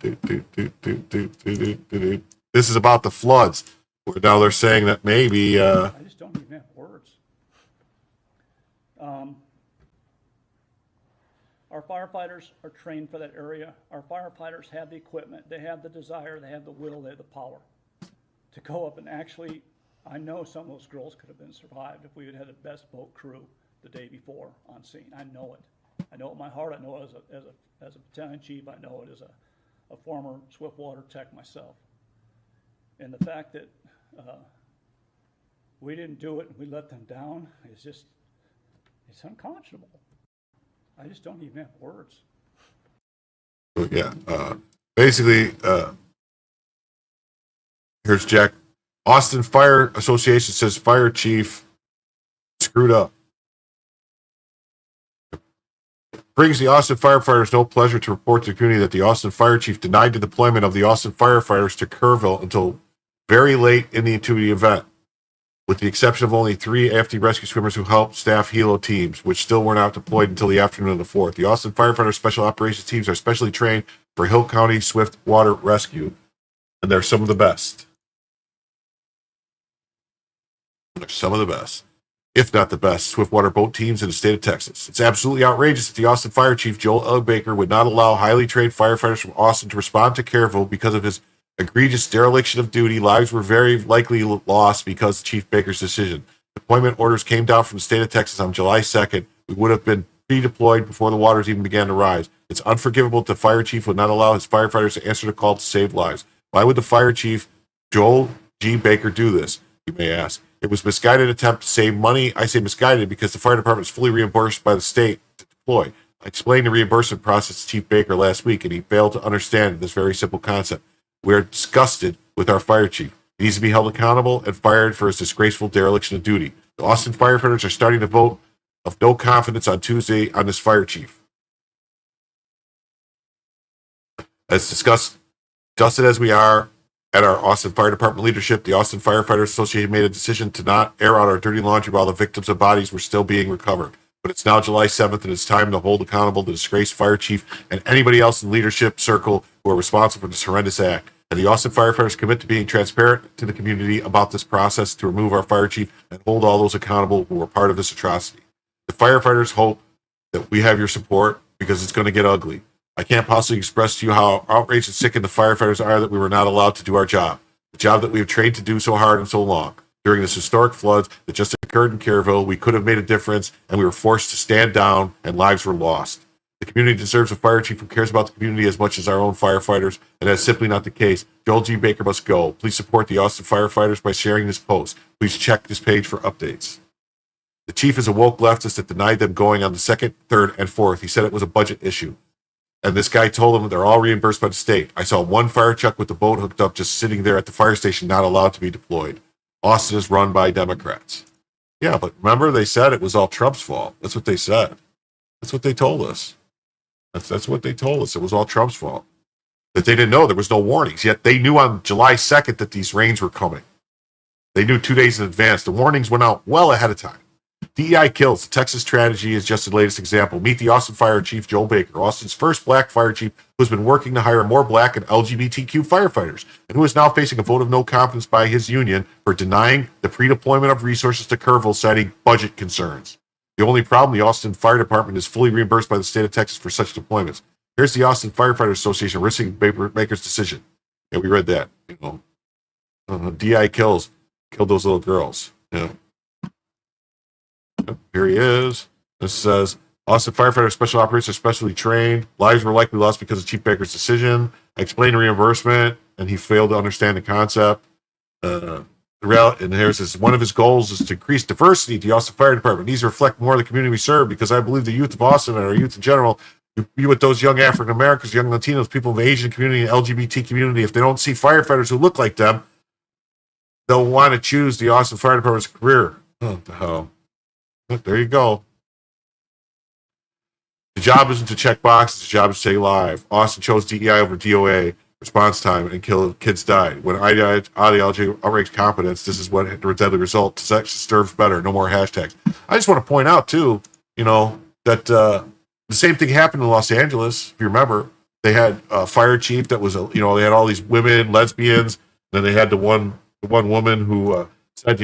This is about the floods. Now they're saying that maybe... I just don't even have words. Our firefighters are trained for that area. Our firefighters have the equipment. They have the desire. They have the will. They have the power to go up and actually, I know some of those girls could have been survived if we had had the best boat crew the day before on scene. I know it. I know it in my heart. I know it as a battalion chief. I know it as a former Swiftwater tech myself. And the fact that we didn't do it and we let them down is just, it's unconscionable. I just don't even have words. Yeah. Basically, here's Jack. Austin Fire Association says fire chief screwed up. Brings the Austin firefighters no pleasure to report to the community that the Austin fire chief denied the deployment of the Austin firefighters to Kerrville until very late into the event, with the exception of only 3 AFT rescue swimmers who helped staff helo teams, which still were not deployed until the afternoon of the 4th. The Austin firefighter special operations teams are specially trained for Hill County Swift Water Rescue, and they're some of the best. They're some of the best, if not the best, swiftwater boat teams in the state of Texas. It's absolutely outrageous that the Austin Fire Chief, Joel L. Baker, would not allow highly trained firefighters from Austin to respond to Kerrville because of his egregious dereliction of duty. Lives were very likely lost because of Chief Baker's decision. Deployment orders came down from the state of Texas on July 2nd. We would have been pre-deployed before the waters even began to rise. It's unforgivable that the fire chief would not allow his firefighters to answer the call to save lives. Why would the fire chief, Joel G. Baker, do this, you may ask? It was misguided attempt to save money. I say misguided because the fire department is fully reimbursed by the state to deploy. I explained the reimbursement process to Chief Baker last week, and he failed to understand this very simple concept. We are disgusted with our fire chief. He needs to be held accountable and fired for his disgraceful dereliction of duty. The Austin firefighters are starting to vote of no confidence on Tuesday on this fire chief. As discussed, dusted as we are at our Austin Fire Department leadership, the Austin Firefighters Association made a decision to not air out our dirty laundry while the victims of bodies were still being recovered. But it's now July 7th, and it's time to hold accountable the disgraced fire chief and anybody else in the leadership circle who are responsible for this horrendous act. And the Austin firefighters commit to being transparent to the community about this process to remove our fire chief and hold all those accountable who were part of this atrocity. The firefighters hope that we have your support because it's going to get ugly. I can't possibly express to you how outraged and sickened the firefighters are that we were not allowed to do our job, the job that we have trained to do so hard and so long. During this historic flood that just occurred in Kerrville, we could have made a difference, and we were forced to stand down, and lives were lost. The community deserves a fire chief who cares about the community as much as our own firefighters, and that's simply not the case. Joel G. Baker must go. Please support the Austin firefighters by sharing this post. Please check this page for updates. The chief is a woke leftist that denied them going on the 2nd, 3rd, and 4th. He said it was a budget issue. And this guy told them they're all reimbursed by the state. I saw one fire truck with the boat hooked up just sitting there at the fire station, not allowed to be deployed. Austin is run by Democrats. Yeah, but remember they said it was all Trump's fault. That's what they said. That's what they told us. That's what they told us. It was all Trump's fault. That they didn't know there was no warnings. Yet they knew on July 2nd that these rains were coming. They knew 2 days in advance. The warnings went out well ahead of time. DEI kills. The Texas tragedy is just the latest example. Meet the Austin Fire Chief, Joel Baker, Austin's first black fire chief who's been working to hire more black and LGBTQ firefighters, and who is now facing a vote of no confidence by his union for denying the pre-deployment of resources to Kerrville, citing budget concerns. The only problem, the Austin Fire Department is fully reimbursed by the state of Texas for such deployments. Here's the Austin Firefighters Association risking Baker's decision. Yeah, we read that. DEI killed those little girls. Yeah. Here he is. This says, Austin firefighters, special operators are specially trained. Lives were likely lost because of Chief Baker's decision. I explained the reimbursement, and he failed to understand the concept. And here's this. One of his goals is to increase diversity at the Austin Fire Department. These reflect more of the community we serve, because I believe the youth of Austin and our youth in general, you with those young African Americans, young Latinos, people of the Asian community, and LGBT community, if they don't see firefighters who look like them, they'll want to choose the Austin Fire Department's career. Oh, the hell. There you go. The job isn't to check boxes. The job is to stay alive. Austin chose DEI over DOA response time, and kids died. When ideology outrages competence, this is what the deadly result. Texas serves better. No more hashtags. I just want to point out, too, that the same thing happened in Los Angeles. If you remember, they had a fire chief that was, they had all these women, lesbians. And then they had the one woman who said,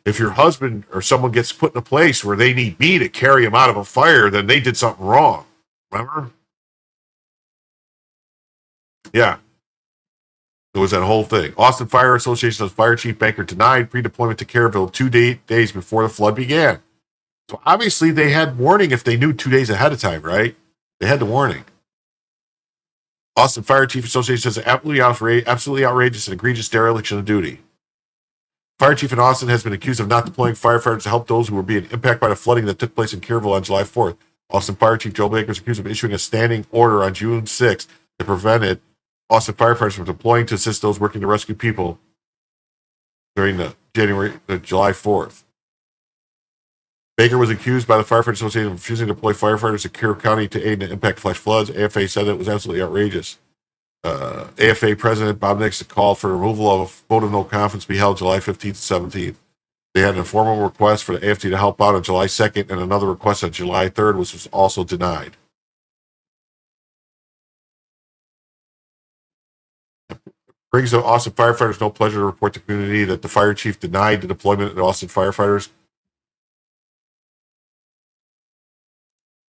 if your husband or someone gets put in a place where they need me to carry him out of a fire, then they did something wrong. Remember? Yeah. There was that whole thing. Austin Fire Association's Fire Chief Baker denied pre-deployment to Kerrville 2 days before the flood began. So obviously they had warning if they knew 2 days ahead of time, right? They had the warning. Austin Fire Chief Association says absolutely outrageous and egregious dereliction of duty. Fire chief in Austin has been accused of not deploying firefighters to help those who were being impacted by the flooding that took place in Kerrville on July 4th. Austin Fire Chief Joel Baker is accused of issuing a standing order on June 6th that prevented Austin firefighters from deploying to assist those working to rescue people during the July 4th. Baker was accused by the Firefighters Association of refusing to deploy firefighters to Carroll County to aid in the impact flash floods. AFA said it was absolutely outrageous. AFA President Bob Nixon called for removal of a vote of no confidence be held July 15th and 17th. They had an informal request for the AFT to help out on July 2nd and another request on July 3rd, which was also denied. Brings the Austin firefighters no pleasure to report to the community that the fire chief denied the deployment of the Austin firefighters.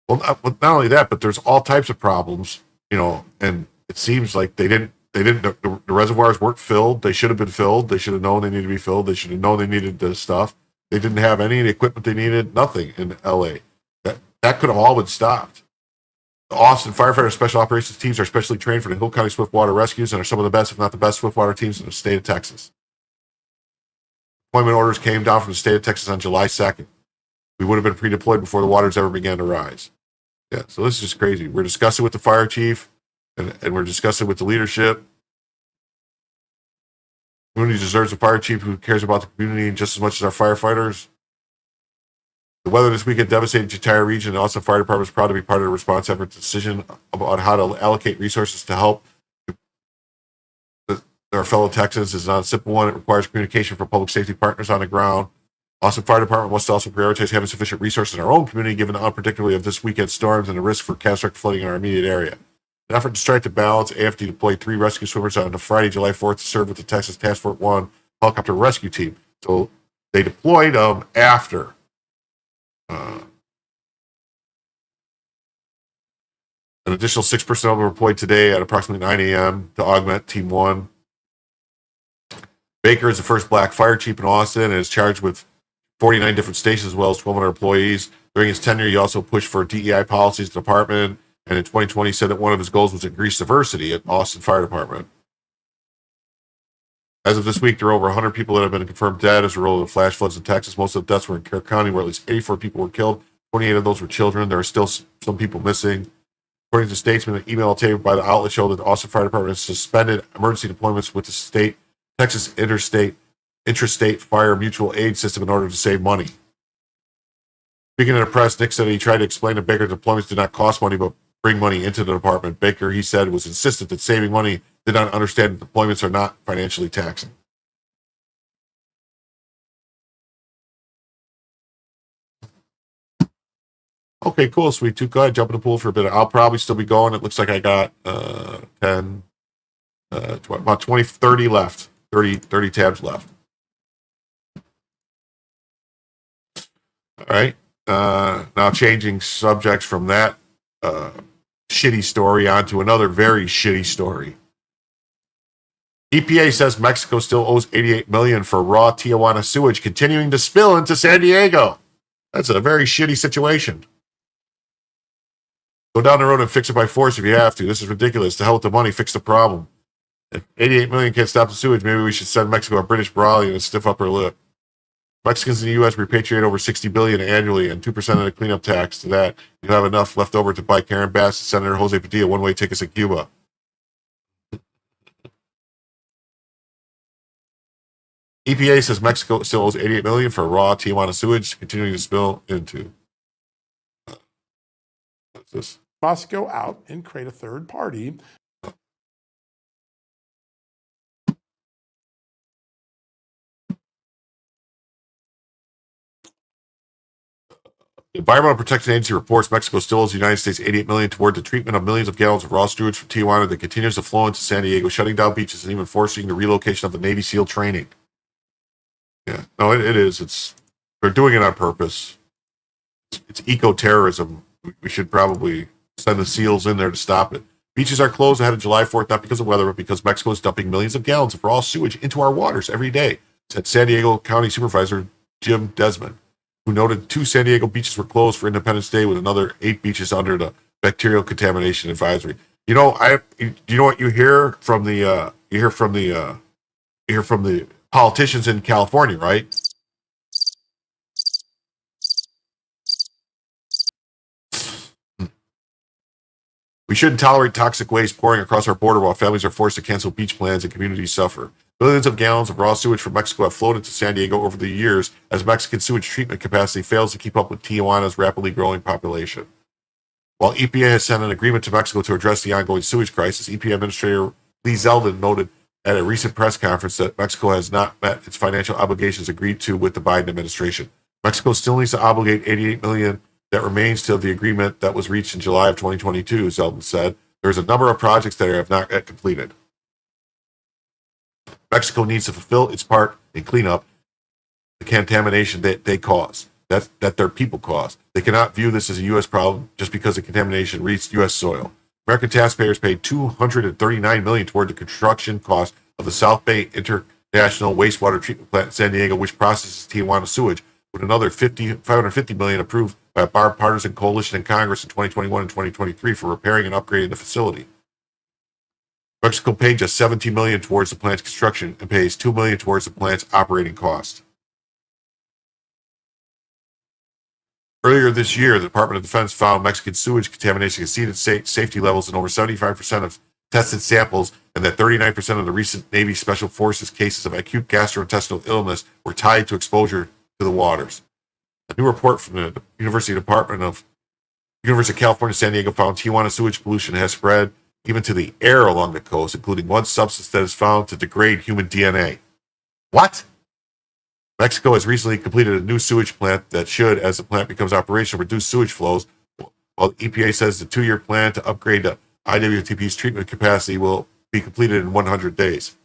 Well, not only that, but there's all types of problems, and it seems like the reservoirs weren't filled. They should have been filled. They should have known they needed to be filled. They should have known they needed this stuff. They didn't have any of the equipment they needed, nothing in LA. That could have all been stopped. The Austin Firefighter Special Operations teams are specially trained for the Hill County Swiftwater Rescues and are some of the best, if not the best, Swiftwater teams in the state of Texas. Deployment orders came down from the state of Texas on July 2nd. We would have been pre-deployed before the waters ever began to rise. Yeah, so this is just crazy. We're discussing with the fire chief, and we're discussing with the leadership. The community deserves a fire chief who cares about the community just as much as our firefighters. The weather this weekend devastated the entire region, and also the fire department is proud to be part of the response effort decision about how to allocate resources to help our fellow Texans is not a simple one. It requires communication from public safety partners on the ground. Austin Fire Department must also prioritize having sufficient resources in our own community given the unpredictability of this weekend's storms and the risk for catastrophic flooding in our immediate area. In an effort to strike the balance, AFD deployed 3 rescue swimmers on Friday, July 4th to serve with the Texas Task Force 1 helicopter rescue team. So they deployed them after. An additional 6 personnel were deployed today at approximately 9 a.m. to augment Team 1. Baker is the first black fire chief in Austin and is charged with 49 different stations as well as 1,200 employees. During his tenure, he also pushed for DEI policies in the department, and in 2020 said that one of his goals was to increase diversity at Austin Fire Department. As of this week, there are over 100 people that have been confirmed dead as a result of the flash floods in Texas. Most of the deaths were in Kerr County, where at least 84 people were killed. 28 of those were children. There are still some people missing. According to statesman, an email obtained by the outlet showed that the Austin Fire Department has suspended emergency deployments with the Texas Intrastate Fire Mutual Aid System in order to save money. Speaking to the press, Nick said he tried to explain to Baker deployments did not cost money but bring money into the department. Baker, he said, was insistent that saving money did not understand that deployments are not financially taxing. Okay, cool, sweet tooth. Go ahead, jump in the pool for a bit. I'll probably still be going. It looks like I got 10, about 20, 30 left. 30 tabs left. All right. Now changing subjects from that shitty story onto another very shitty story. EPA says Mexico still owes $88 million for raw Tijuana sewage continuing to spill into San Diego. That's a very shitty situation. Go down the road and fix it by force if you have to. This is ridiculous. To hell with the money, fix the problem. If $88 million can't stop the sewage, maybe we should send Mexico a British brolly and stiff upper lip. Mexicans in the U.S. repatriate over $60 billion annually, and 2% of the cleanup tax. To that, you have enough left over to buy Karen Bass and Senator Jose Padilla one-way tickets to Cuba. EPA says Mexico still owes $88 million for raw Tijuana sewage continuing to spill into. What's this? Must go out and create a third party. The Environmental Protection Agency reports Mexico still owes the United States $88 million toward the treatment of millions of gallons of raw sewage from Tijuana that continues to flow into San Diego, shutting down beaches and even forcing the relocation of the Navy SEAL training. Yeah, no, it is. They're doing it on purpose. It's eco-terrorism. We should probably send the SEALs in there to stop it. Beaches are closed ahead of July 4th, not because of weather, but because Mexico is dumping millions of gallons of raw sewage into our waters every day, said San Diego County Supervisor Jim Desmond, who noted 2 San Diego beaches were closed for Independence Day with another 8 beaches under the bacterial contamination advisory. You know, you know what you hear from the politicians in California, right? We shouldn't tolerate toxic waste pouring across our border while families are forced to cancel beach plans and communities suffer. Billions of gallons of raw sewage from Mexico have flowed into San Diego over the years as Mexican sewage treatment capacity fails to keep up with Tijuana's rapidly growing population. While EPA has sent an agreement to Mexico to address the ongoing sewage crisis, EPA Administrator Lee Zeldin noted at a recent press conference that Mexico has not met its financial obligations agreed to with the Biden administration. Mexico still needs to obligate $88 million that remains till the agreement that was reached in July of 2022, Zeldin said. There's a number of projects that have not yet completed. Mexico needs to fulfill its part in cleanup the contamination that they cause, that their people cause. They cannot view this as a U.S. problem just because the contamination reached U.S. soil. American taxpayers paid $239 million toward the construction cost of the South Bay International Wastewater Treatment Plant in San Diego, which processes Tijuana sewage, with another $550 million approved by a bipartisan coalition in Congress in 2021 and 2023 for repairing and upgrading the facility. Mexico paid just $17 million towards the plant's construction and pays $2 million towards the plant's operating cost. Earlier this year, the Department of Defense found Mexican sewage contamination exceeded safety levels in over 75% of tested samples, and that 39% of the recent Navy Special Forces cases of acute gastrointestinal illness were tied to exposure to the waters. A new report from the University of California, San Diego found Tijuana sewage pollution has spread even to the air along the coast, including one substance that is found to degrade human DNA. What? Mexico has recently completed a new sewage plant that should, as the plant becomes operational, reduce sewage flows, while the EPA says the 2-year plan to upgrade the IWTP's treatment capacity will be completed in 100 days.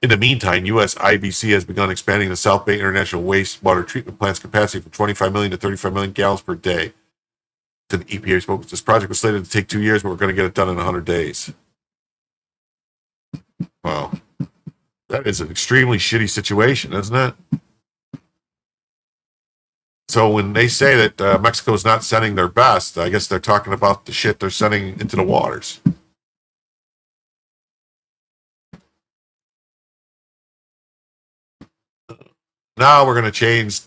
In the meantime, U.S. IBC has begun expanding the South Bay International Wastewater Treatment Plant's capacity from 25 million to 35 million gallons per day. To the EPA spoke, this project was slated to take 2 years, but we're going to get it done in 100 days. Wow. That is an extremely shitty situation, isn't it? So when they say that Mexico is not sending their best, I guess they're talking about the shit they're sending into the waters. Now we're going to change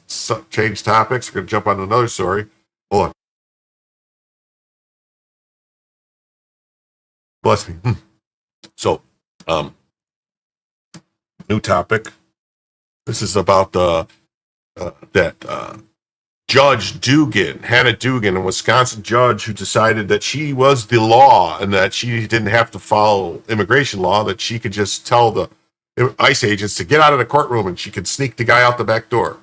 topics. We're going to jump on to another story. Hold on. Bless me. So, new topic. This is about Judge Dugan, Hannah Dugan, a Wisconsin judge who decided that she was the law and that she didn't have to follow immigration law, that she could just tell the ICE agents to get out of the courtroom and she could sneak the guy out the back door.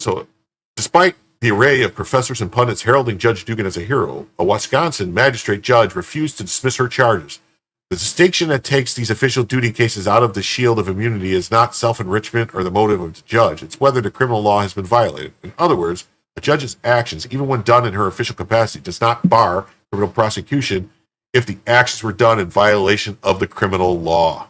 So, despite the array of professors and pundits heralding Judge Dugan as a hero, a Wisconsin magistrate judge refused to dismiss her charges. The distinction that takes these official duty cases out of the shield of immunity is not self-enrichment or the motive of the judge. It's whether the criminal law has been violated. In other words, a judge's actions, even when done in her official capacity, does not bar criminal prosecution if the actions were done in violation of the criminal law.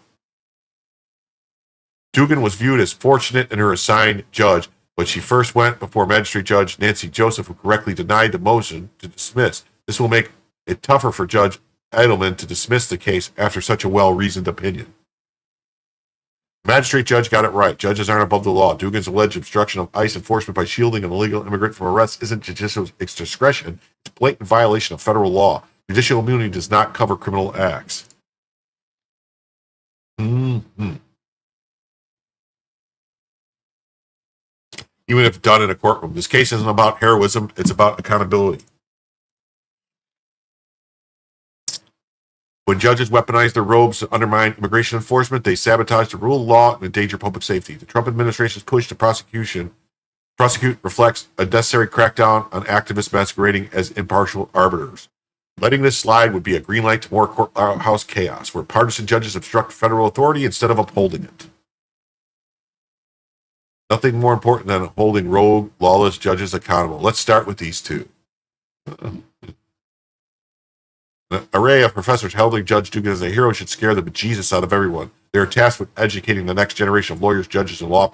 Dugan was viewed as fortunate in her assigned judge when she first went before Magistrate Judge Nancy Joseph, who correctly denied the motion to dismiss. This will make it tougher for Judge Edelman to dismiss the case after such a well-reasoned opinion. The magistrate judge got it right. Judges aren't above the law. Dugan's alleged obstruction of ICE enforcement by shielding an illegal immigrant from arrest isn't judicial discretion. It's blatant violation of federal law. Judicial immunity does not cover criminal acts. Even if done in a courtroom. This case isn't about heroism, it's about accountability. When judges weaponize their robes to undermine immigration enforcement, they sabotage the rule of law and endanger public safety. The Trump administration's push to prosecute reflects a necessary crackdown on activists masquerading as impartial arbiters. Letting this slide would be a green light to more courthouse chaos, where partisan judges obstruct federal authority instead of upholding it. Nothing more important than holding rogue, lawless judges accountable. Let's start with these two. An array of professors heralding Judge Dugan as a hero should scare the bejesus out of everyone. They are tasked with educating the next generation of lawyers, judges, and law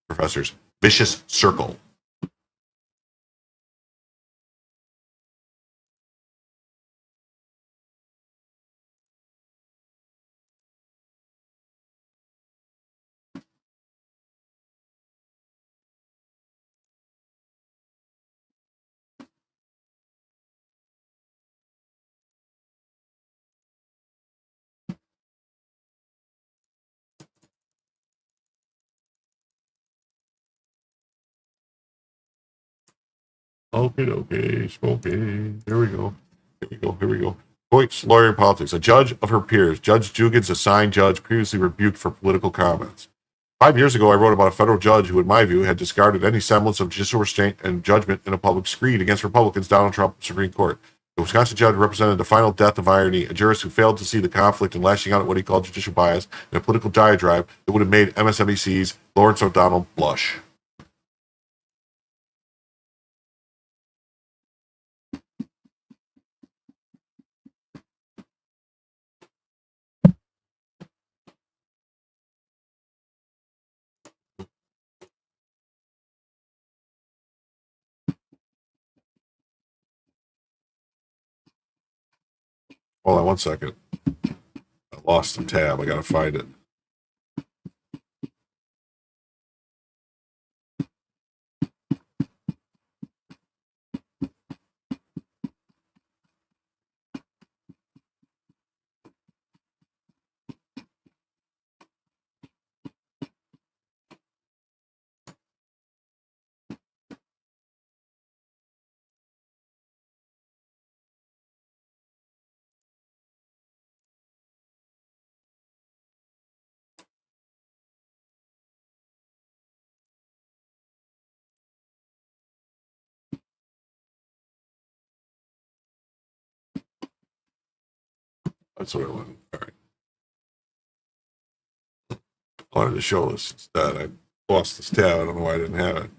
professors. Vicious circle. Okay, smoking. Here we go. Points, lawyer, and politics. A judge of her peers. Judge Dugan's assigned judge previously rebuked for political comments. 5 years ago, I wrote about a federal judge who, in my view, had discarded any semblance of judicial restraint and judgment in a public screed against Republicans Donald Trump Supreme Court. The Wisconsin judge represented the final death of irony, a jurist who failed to see the conflict and lashing out at what he called judicial bias in a political diatribe that would have made MSNBC's Lawrence O'Donnell blush. Hold on 1 second. I lost the tab. I gotta find it. That's what I wanted. All right. I wanted to show this instead. I lost this tab. I don't know why I didn't have it.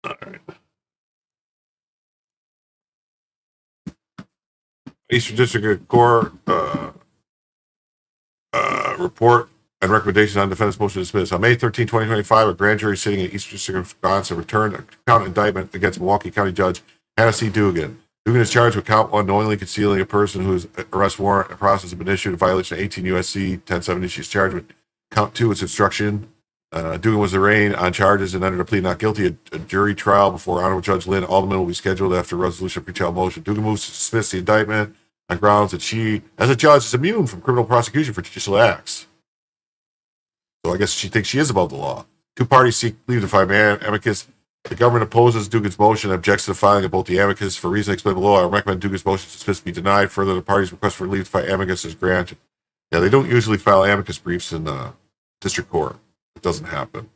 All right. Eastern District Court report and recommendation on defendant's motion to dismiss. On May 13, 2025, a grand jury sitting in Eastern District of Wisconsin returned a count indictment against Milwaukee County Judge Hannah C. Dugan. Dugan is charged with count 1, knowingly concealing a person whose arrest warrant and process has been issued in violation of 18 U.S.C. 1070. She's charged with count 2, its obstruction. Dugan was arraigned on charges and entered a plea not guilty. A jury trial before Honorable Judge Lynn Alderman will be scheduled after resolution of pretrial motion. Dugan moves to dismiss the indictment on grounds that she, as a judge, is immune from criminal prosecution for judicial acts. So I guess she thinks she is above the law. Two parties seek leave to file amicus. The government opposes Dugan's motion and objects to the filing of both the amicus. For reasons explained below, I recommend Dugan's motion to dismiss be denied. Further, the parties' request for leave to file amicus is granted. Yeah, they don't usually file amicus briefs in district court. It doesn't happen.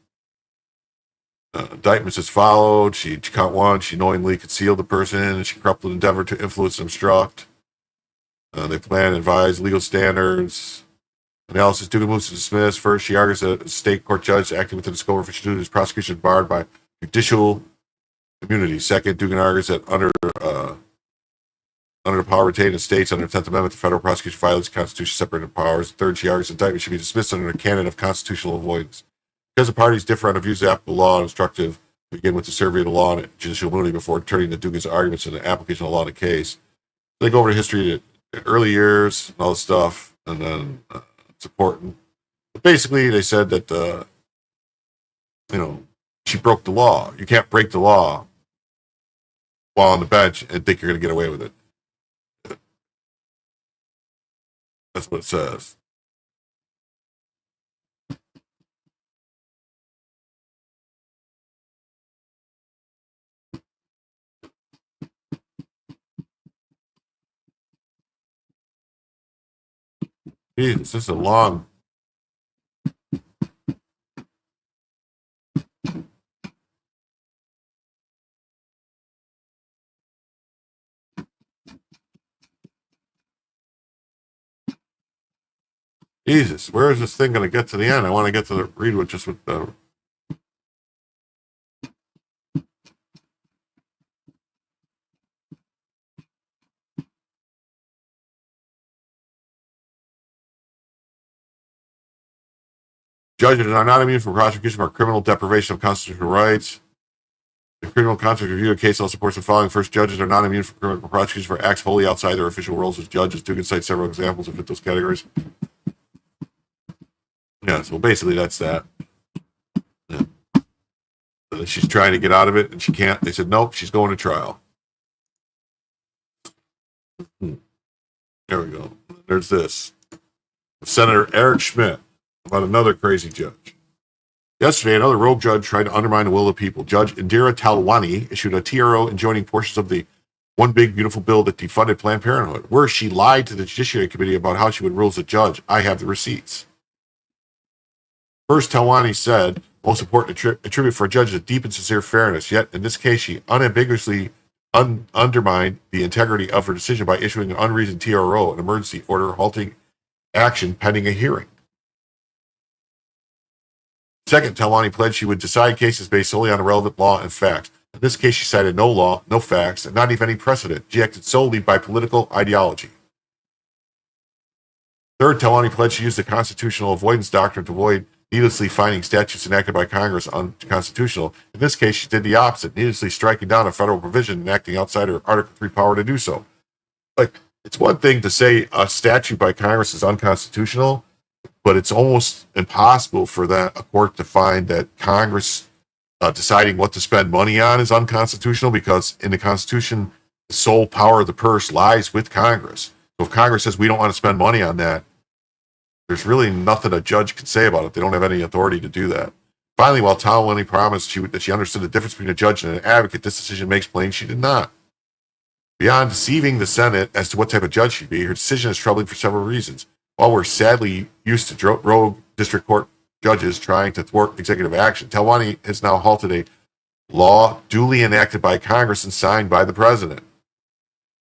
Indictments as followed. She count 1. She knowingly concealed the person, and she corruptly endeavored to influence and obstruct. They plan and advise legal standards. Analysis. Dugan moves to dismiss. First, she argues that a state court judge acting within the scope of official duties prosecution is barred by judicial immunity. Second, Dugan argues that under the power retained in states under the 10th Amendment, the federal prosecution violates the Constitution separated powers. Third, she argues indictment should be dismissed under the canon of constitutional avoidance. Because the parties differ on the views of applicable law and instructive, to begin with the survey of the law and judicial immunity before turning to Dugan's arguments in the application of the law in the case. They go over the history of the early years and all this stuff, and then it's important. But basically, they said that, she broke the law. You can't break the law while on the bench and think you're going to get away with it. That's what it says. Jesus, this is a long. Jesus, where is this thing going to get to the end? I want to get to the read with just with the. Judges are not immune from prosecution for criminal deprivation of constitutional rights. The criminal context review of case law supports the following. First, judges are not immune from criminal prosecution for acts wholly outside their official roles as judges. Dugan cites several examples that fit those categories. Yeah, so basically that's that. Yeah. She's trying to get out of it and she can't. They said, nope, she's going to trial. There we go. There's this. Senator Eric Schmidt about another crazy judge. Yesterday, another rogue judge tried to undermine the will of the people. Judge Indira Talwani issued a TRO enjoining portions of the One Big Beautiful Bill that defunded Planned Parenthood, where she lied to the Judiciary Committee about how she would rule as a judge. I have the receipts. First, Talwani said, most important attribute for a judge is deep and sincere fairness. Yet, in this case, she unambiguously undermined the integrity of her decision by issuing an unreasoned TRO, an emergency order halting action pending a hearing. Second, Talwani pledged she would decide cases based solely on the relevant law and facts. In this case, she cited no law, no facts, and not even any precedent. She acted solely by political ideology. Third, Talwani pledged she used the constitutional avoidance doctrine to avoid needlessly finding statutes enacted by Congress unconstitutional. In this case, she did the opposite, needlessly striking down a federal provision and acting outside her Article 3 power to do so. Like, it's one thing to say a statute by Congress is unconstitutional, but it's almost impossible for a court to find that Congress deciding what to spend money on is unconstitutional, because in the Constitution, the sole power of the purse lies with Congress. So if Congress says we don't want to spend money on that, there's really nothing a judge can say about it. They don't have any authority to do that. Finally, while Talwani promised that she understood the difference between a judge and an advocate, this decision makes plain she did not. Beyond deceiving the Senate as to what type of judge she'd be, her decision is troubling for several reasons. While we're sadly used to rogue district court judges trying to thwart executive action, Talwani has now halted a law duly enacted by Congress and signed by the president.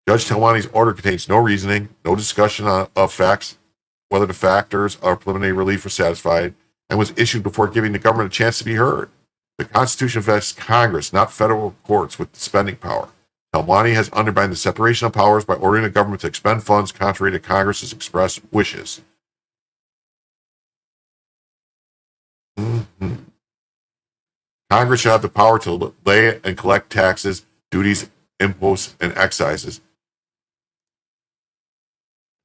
Judge Talwani's order contains no reasoning, no discussion of facts, whether the factors of preliminary relief were satisfied, and was issued before giving the government a chance to be heard. The Constitution vests Congress, not federal courts, with the spending power. Talwani has undermined the separation of powers by ordering the government to expend funds contrary to Congress's express wishes. Mm-hmm. Congress shall have the power to lay and collect taxes, duties, imposts, and excises,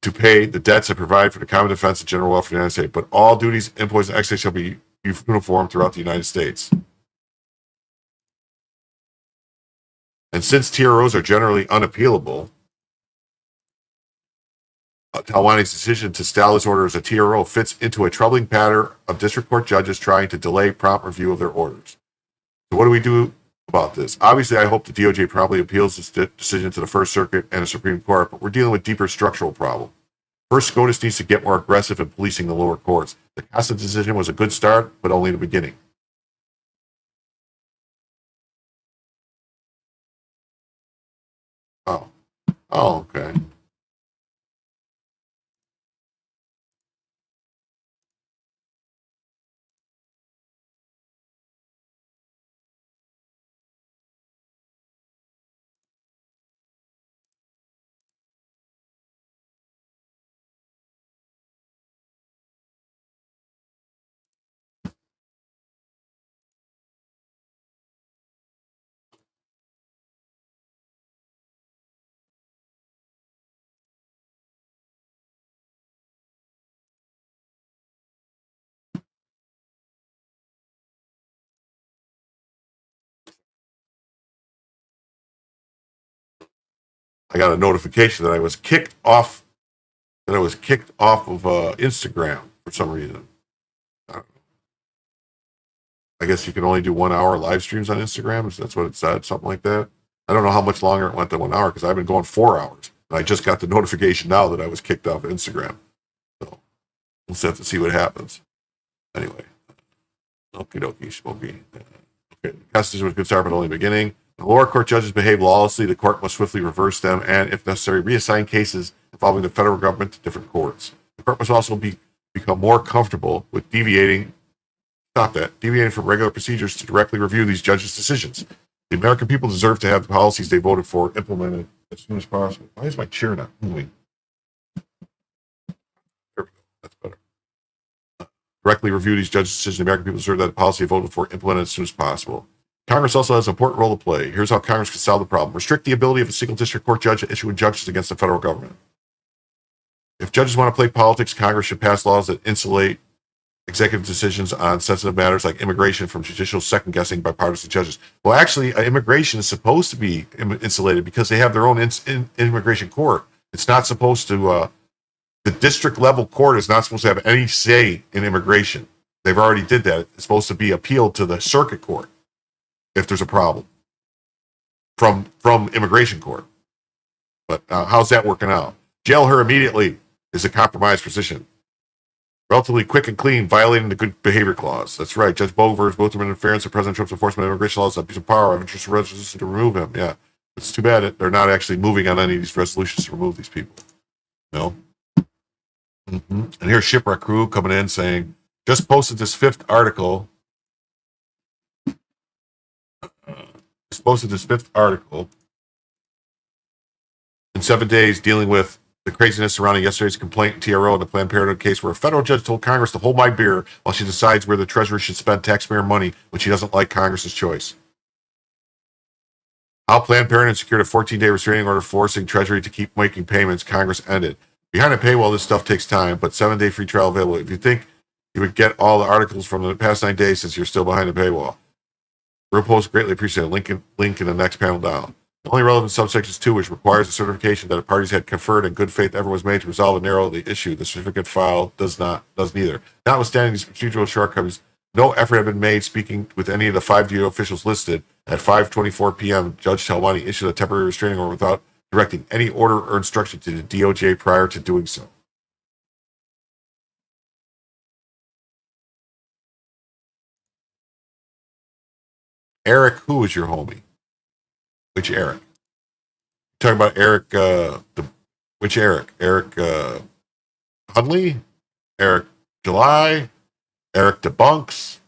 to pay the debts and provide for the common defense and general welfare of the United States. But all duties, imposts, and excises shall be uniform throughout the United States. And since TROs are generally unappealable, Talwani's decision to style his order as a TRO fits into a troubling pattern of district court judges trying to delay prompt review of their orders. So what do we do about this? Obviously, I hope the DOJ promptly appeals this decision to the First Circuit and the Supreme Court, but we're dealing with deeper structural problem. First, SCOTUS needs to get more aggressive in policing the lower courts. The Costa decision was a good start, but only the beginning. Oh, okay. I got a notification that I was kicked off. Of Instagram for some reason. I guess you can only do 1 hour live streams on Instagram. That's what it said, something like that. I don't know how much longer it went than 1 hour because I've been going 4 hours. And I just got the notification now that I was kicked off of Instagram. So we'll just have to see what happens. Anyway, okie dokie, smoky. Okay, the Constitution was a good start, but only the beginning. The lower court judges behave lawlessly. The court must swiftly reverse them and, if necessary, reassign cases involving the federal government to different courts. The court must also become more comfortable with deviating from regular procedures to directly review these judges' decisions. The American people deserve to have the policies they voted for implemented as soon as possible. Why is my chair not moving? There we go. That's better. Directly review these judges' decisions. The American people deserve that the policy they voted for implemented as soon as possible. Congress also has an important role to play. Here's how Congress can solve the problem. Restrict the ability of a single district court judge to issue injunctions against the federal government. If judges want to play politics, Congress should pass laws that insulate executive decisions on sensitive matters like immigration from judicial second-guessing by partisan judges. Well, actually, immigration is supposed to be insulated because they have their own immigration court. It's not supposed to, the district-level court is not supposed to have any say in immigration. They've already did that. It's supposed to be appealed to the circuit court if there's a problem from immigration court. But how's that working out? Jail her immediately is a compromised position. Relatively quick and clean, violating the good behavior clause. That's right. Judge Bover's both interference with President Trump's enforcement of immigration laws, abuse of power, have interest resolution to remove him. Yeah. It's too bad that they're not actually moving on any of these resolutions to remove these people. No. Mm-hmm. And here's Shipwreck Crew coming in saying, just posted this fifth article. In 7 days dealing with the craziness surrounding yesterday's complaint in TRO and the Planned Parenthood case where a federal judge told Congress to hold my beer while she decides where the Treasury should spend taxpayer money when she doesn't like Congress's choice. How Planned Parenthood secured a 14-day restraining order forcing Treasury to keep making payments, Congress ended. Behind a paywall, this stuff takes time, but 7-day free trial available. If you think you would get all the articles from the past 9 days since you're still behind the paywall. Real post greatly appreciated. Link in the next panel down. The only relevant subsections 2, which requires a certification that the parties had conferred and good faith effort was made to resolve and narrow the issue. The certificate file does neither. Notwithstanding these procedural shortcomings, no effort had been made speaking with any of the 5 DO officials listed. At 5:24 p.m., Judge Talwani issued a temporary restraining order without directing any order or instruction to the DOJ prior to doing so. Eric, who is your homie? Which Eric? talking about Eric, which Eric? Eric Hunley? Eric July? Eric debunks?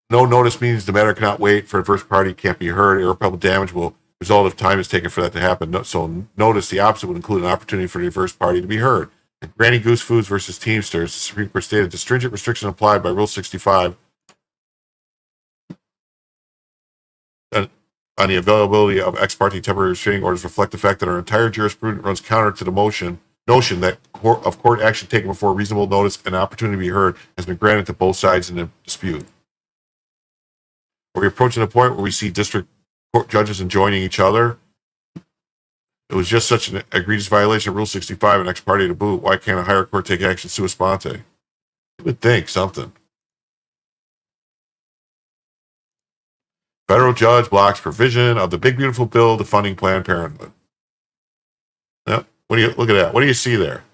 No notice means the matter cannot wait for adverse party, can't be heard. Irreparable damage will result if time is taken for that to happen. So notice the opposite would include an opportunity for the adverse party to be heard. In Granny Goose Foods versus Teamsters, the Supreme Court stated the stringent restrictions applied by Rule 65 on the availability of ex parte temporary restraining orders reflect the fact that our entire jurisprudence runs counter to the notion that court action taken before reasonable notice and opportunity to be heard has been granted to both sides in the dispute. Are we approaching the point where we see district court judges enjoining each other? It was just such an egregious violation of Rule 65 and ex parte to boot. Why can't a higher court take action sua sponte? You would think something. Federal judge blocks provision of the big beautiful bill defunding Planned Parenthood. Yep. What do you look at that? What do you see there?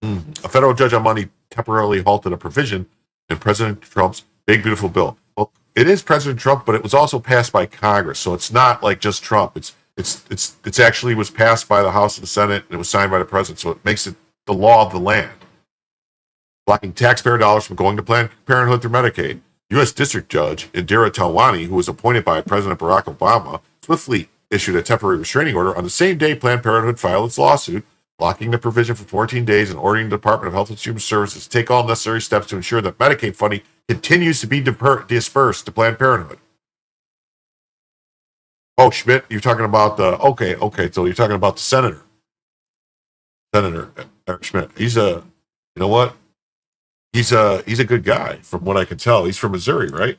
A federal judge on Monday temporarily halted a provision in President Trump's big beautiful bill. Well, it is President Trump, but it was also passed by Congress, so it's not like just Trump. It's actually was passed by the House and the Senate, and it was signed by the president, so it makes it the law of the land. Blocking taxpayer dollars from going to Planned Parenthood through Medicaid. U.S. District Judge Indira Talwani, who was appointed by President Barack Obama, swiftly issued a temporary restraining order on the same day Planned Parenthood filed its lawsuit, blocking the provision for 14 days and ordering the Department of Health and Human Services to take all necessary steps to ensure that Medicaid funding continues to be dispersed to Planned Parenthood. Oh, Schmidt, you're talking about the, okay, so you're talking about the Senator Eric Schmidt. He's you know what? He's a good guy from what I can tell. He's from Missouri, right?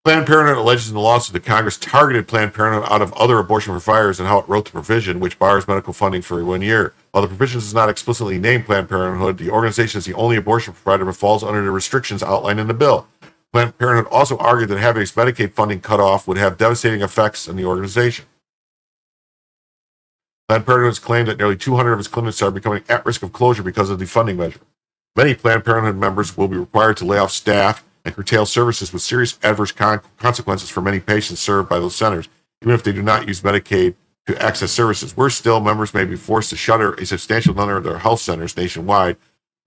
Planned Parenthood alleges in the lawsuit that Congress targeted Planned Parenthood out of other abortion providers and how it wrote the provision, which bars medical funding for 1 year. While the provision does not explicitly name Planned Parenthood, the organization is the only abortion provider that falls under the restrictions outlined in the bill. Planned Parenthood also argued that having its Medicaid funding cut off would have devastating effects on the organization. Planned Parenthood has claimed that nearly 200 of its clinics are becoming at risk of closure because of the funding measure. Many Planned Parenthood members will be required to lay off staff and curtail services with serious adverse consequences for many patients served by those centers, even if they do not use Medicaid to access services. Worse still, members may be forced to shutter a substantial number of their health centers nationwide,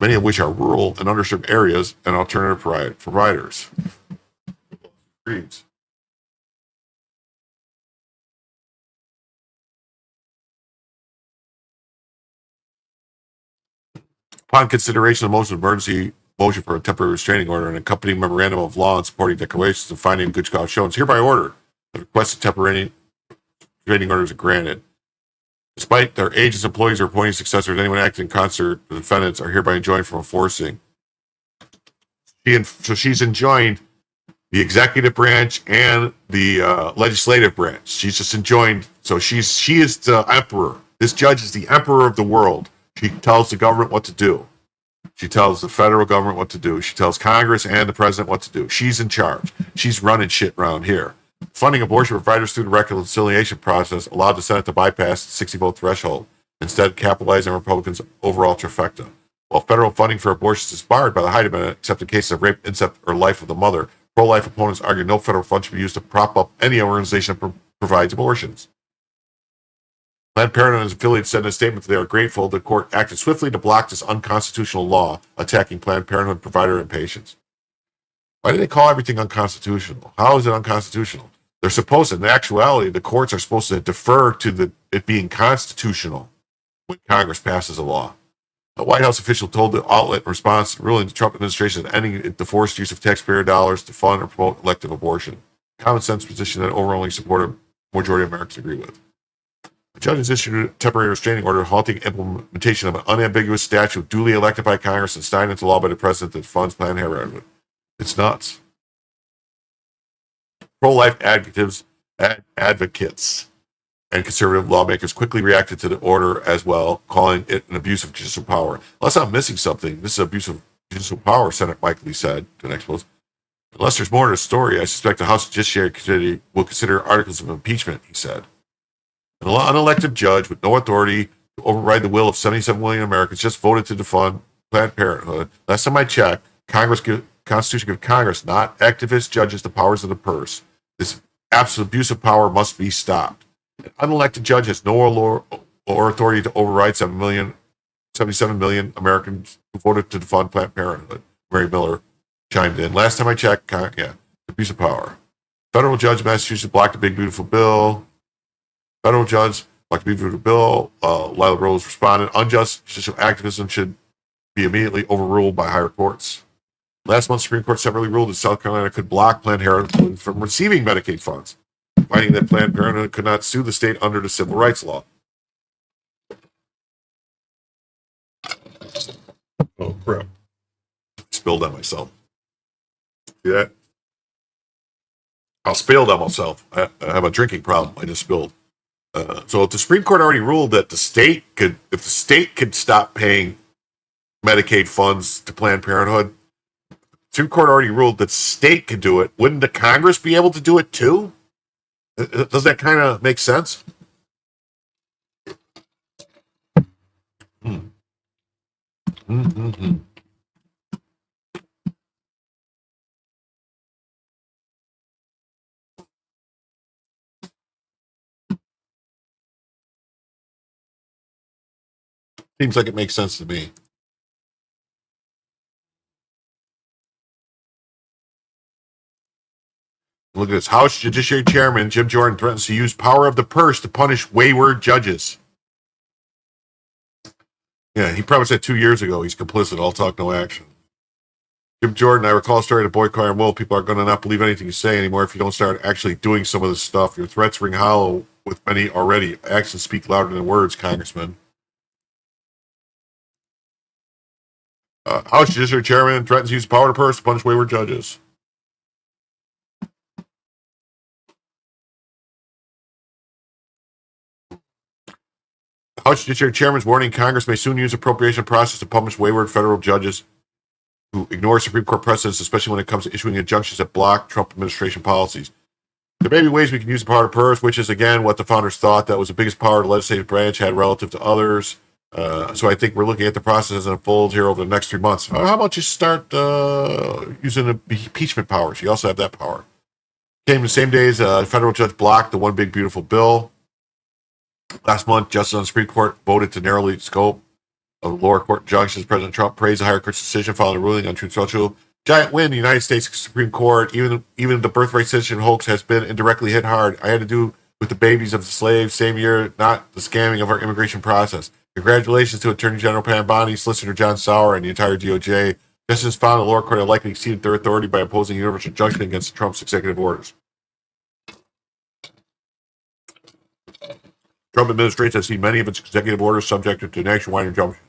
many of which are rural and underserved areas and alternative providers. Reads. Upon consideration of the motion for a temporary restraining order and accompanying memorandum of law and supporting declarations of finding good cause shown, it's hereby ordered that the requested temporary restraining orders are granted. Despite their agents, employees, or appointing successors, anyone acting in concert with the defendants are hereby enjoined from enforcing. So she's enjoined the executive branch and the legislative branch. She's just enjoined. So she is the emperor. This judge is the emperor of the world. She tells the government what to do. She tells the federal government what to do. She tells Congress and the president what to do. She's in charge. She's running shit around here. Funding abortion providers through the reconciliation process allowed the Senate to bypass the 60-vote threshold, instead capitalizing on Republicans' overall trifecta. While federal funding for abortions is barred by the Hyde Amendment, except in cases of rape, incest, or life of the mother, pro-life opponents argue no federal funds should be used to prop up any organization that provides abortions. Planned Parenthood and its affiliates said in a statement that they are grateful the court acted swiftly to block this unconstitutional law attacking Planned Parenthood provider and patients. Why do they call everything unconstitutional? How is it unconstitutional? They're supposed to, in actuality, the courts are supposed to defer to it being constitutional when Congress passes a law. A White House official told the outlet in response to ruling the Trump administration that ending the forced use of taxpayer dollars to fund or promote elective abortion. Common sense position that overwhelmingly supportive majority of Americans agree with. The judges issued a temporary restraining order halting implementation of an unambiguous statute duly elected by Congress and signed into law by the president that funds Planned Parenthood. It's nuts. Pro-life advocates and conservative lawmakers quickly reacted to the order as well, calling it an abuse of judicial power. Unless I'm missing something, this is abuse of judicial power, Senator Mike Lee said to the next post. Unless there's more to the story, I suspect the House Judiciary Committee will consider articles of impeachment, he said. An unelected judge with no authority to override the will of 77 million Americans just voted to defund Planned Parenthood. Last time I checked, Constitution gives Congress, not activist judges, the powers of the purse. This absolute abuse of power must be stopped. An unelected judge has no or authority to override 77 million Americans who voted to defund Planned Parenthood. Mary Miller chimed in. Last time I checked, abuse of power. Federal judge in Massachusetts blocked a big, beautiful bill. Federal judge blocked a big, beautiful bill. Lila Rose responded, unjust judicial activism should be immediately overruled by higher courts. Last month, Supreme Court separately ruled that South Carolina could block Planned Parenthood from receiving Medicaid funds, finding that Planned Parenthood could not sue the state under the civil rights law. Oh, crap. Spilled on myself. See that? I spilled on myself. I have a drinking problem. I just spilled. So if the Supreme Court already ruled that the state could stop paying Medicaid funds to Planned Parenthood, Supreme Court already ruled that state could do it. Wouldn't the Congress be able to do it too? Does that kind of make sense? Mm-hmm. Seems like it makes sense to me. Look at this. House Judiciary Chairman Jim Jordan threatens to use power of the purse to punish wayward judges. Yeah, he probably said 2 years ago he's complicit. All talk, no action. Jim Jordan, I recall a story of Boy Choir and Will. People are going to not believe anything you say anymore if you don't start actually doing some of this stuff. Your threats ring hollow with many already. Actions speak louder than words, Congressman. House Judiciary Chairman threatens to use power of the purse to punish wayward judges. House Judiciary Chairman's warning Congress may soon use appropriation process to punish wayward federal judges who ignore Supreme Court precedents, especially when it comes to issuing injunctions that block Trump administration policies. There may be ways we can use the power of the purse, which is, again, what the founders thought that was the biggest power the legislative branch had relative to others. So I think we're looking at the process as it unfolds here over the next 3 months. How about you start using the impeachment powers? You also have that power. Came the same day as a federal judge blocked the one big, beautiful bill. Last month, justices on the Supreme Court voted to narrow the scope of lower court injunctions. President Trump praised the higher court's decision following a ruling on Truth Social. Giant win. The United States Supreme Court, even the birthright citizen hoax has been indirectly hit hard. I had to do with the babies of the slaves, same year, not the scamming of our immigration process. Congratulations to Attorney General Mamdani, Solicitor John Sauer, and the entire DOJ. Justice found the lower court had likely exceeded their authority by imposing universal injunction against Trump's executive orders. Trump administration has seen many of its executive orders subjected to nationwide injunctions.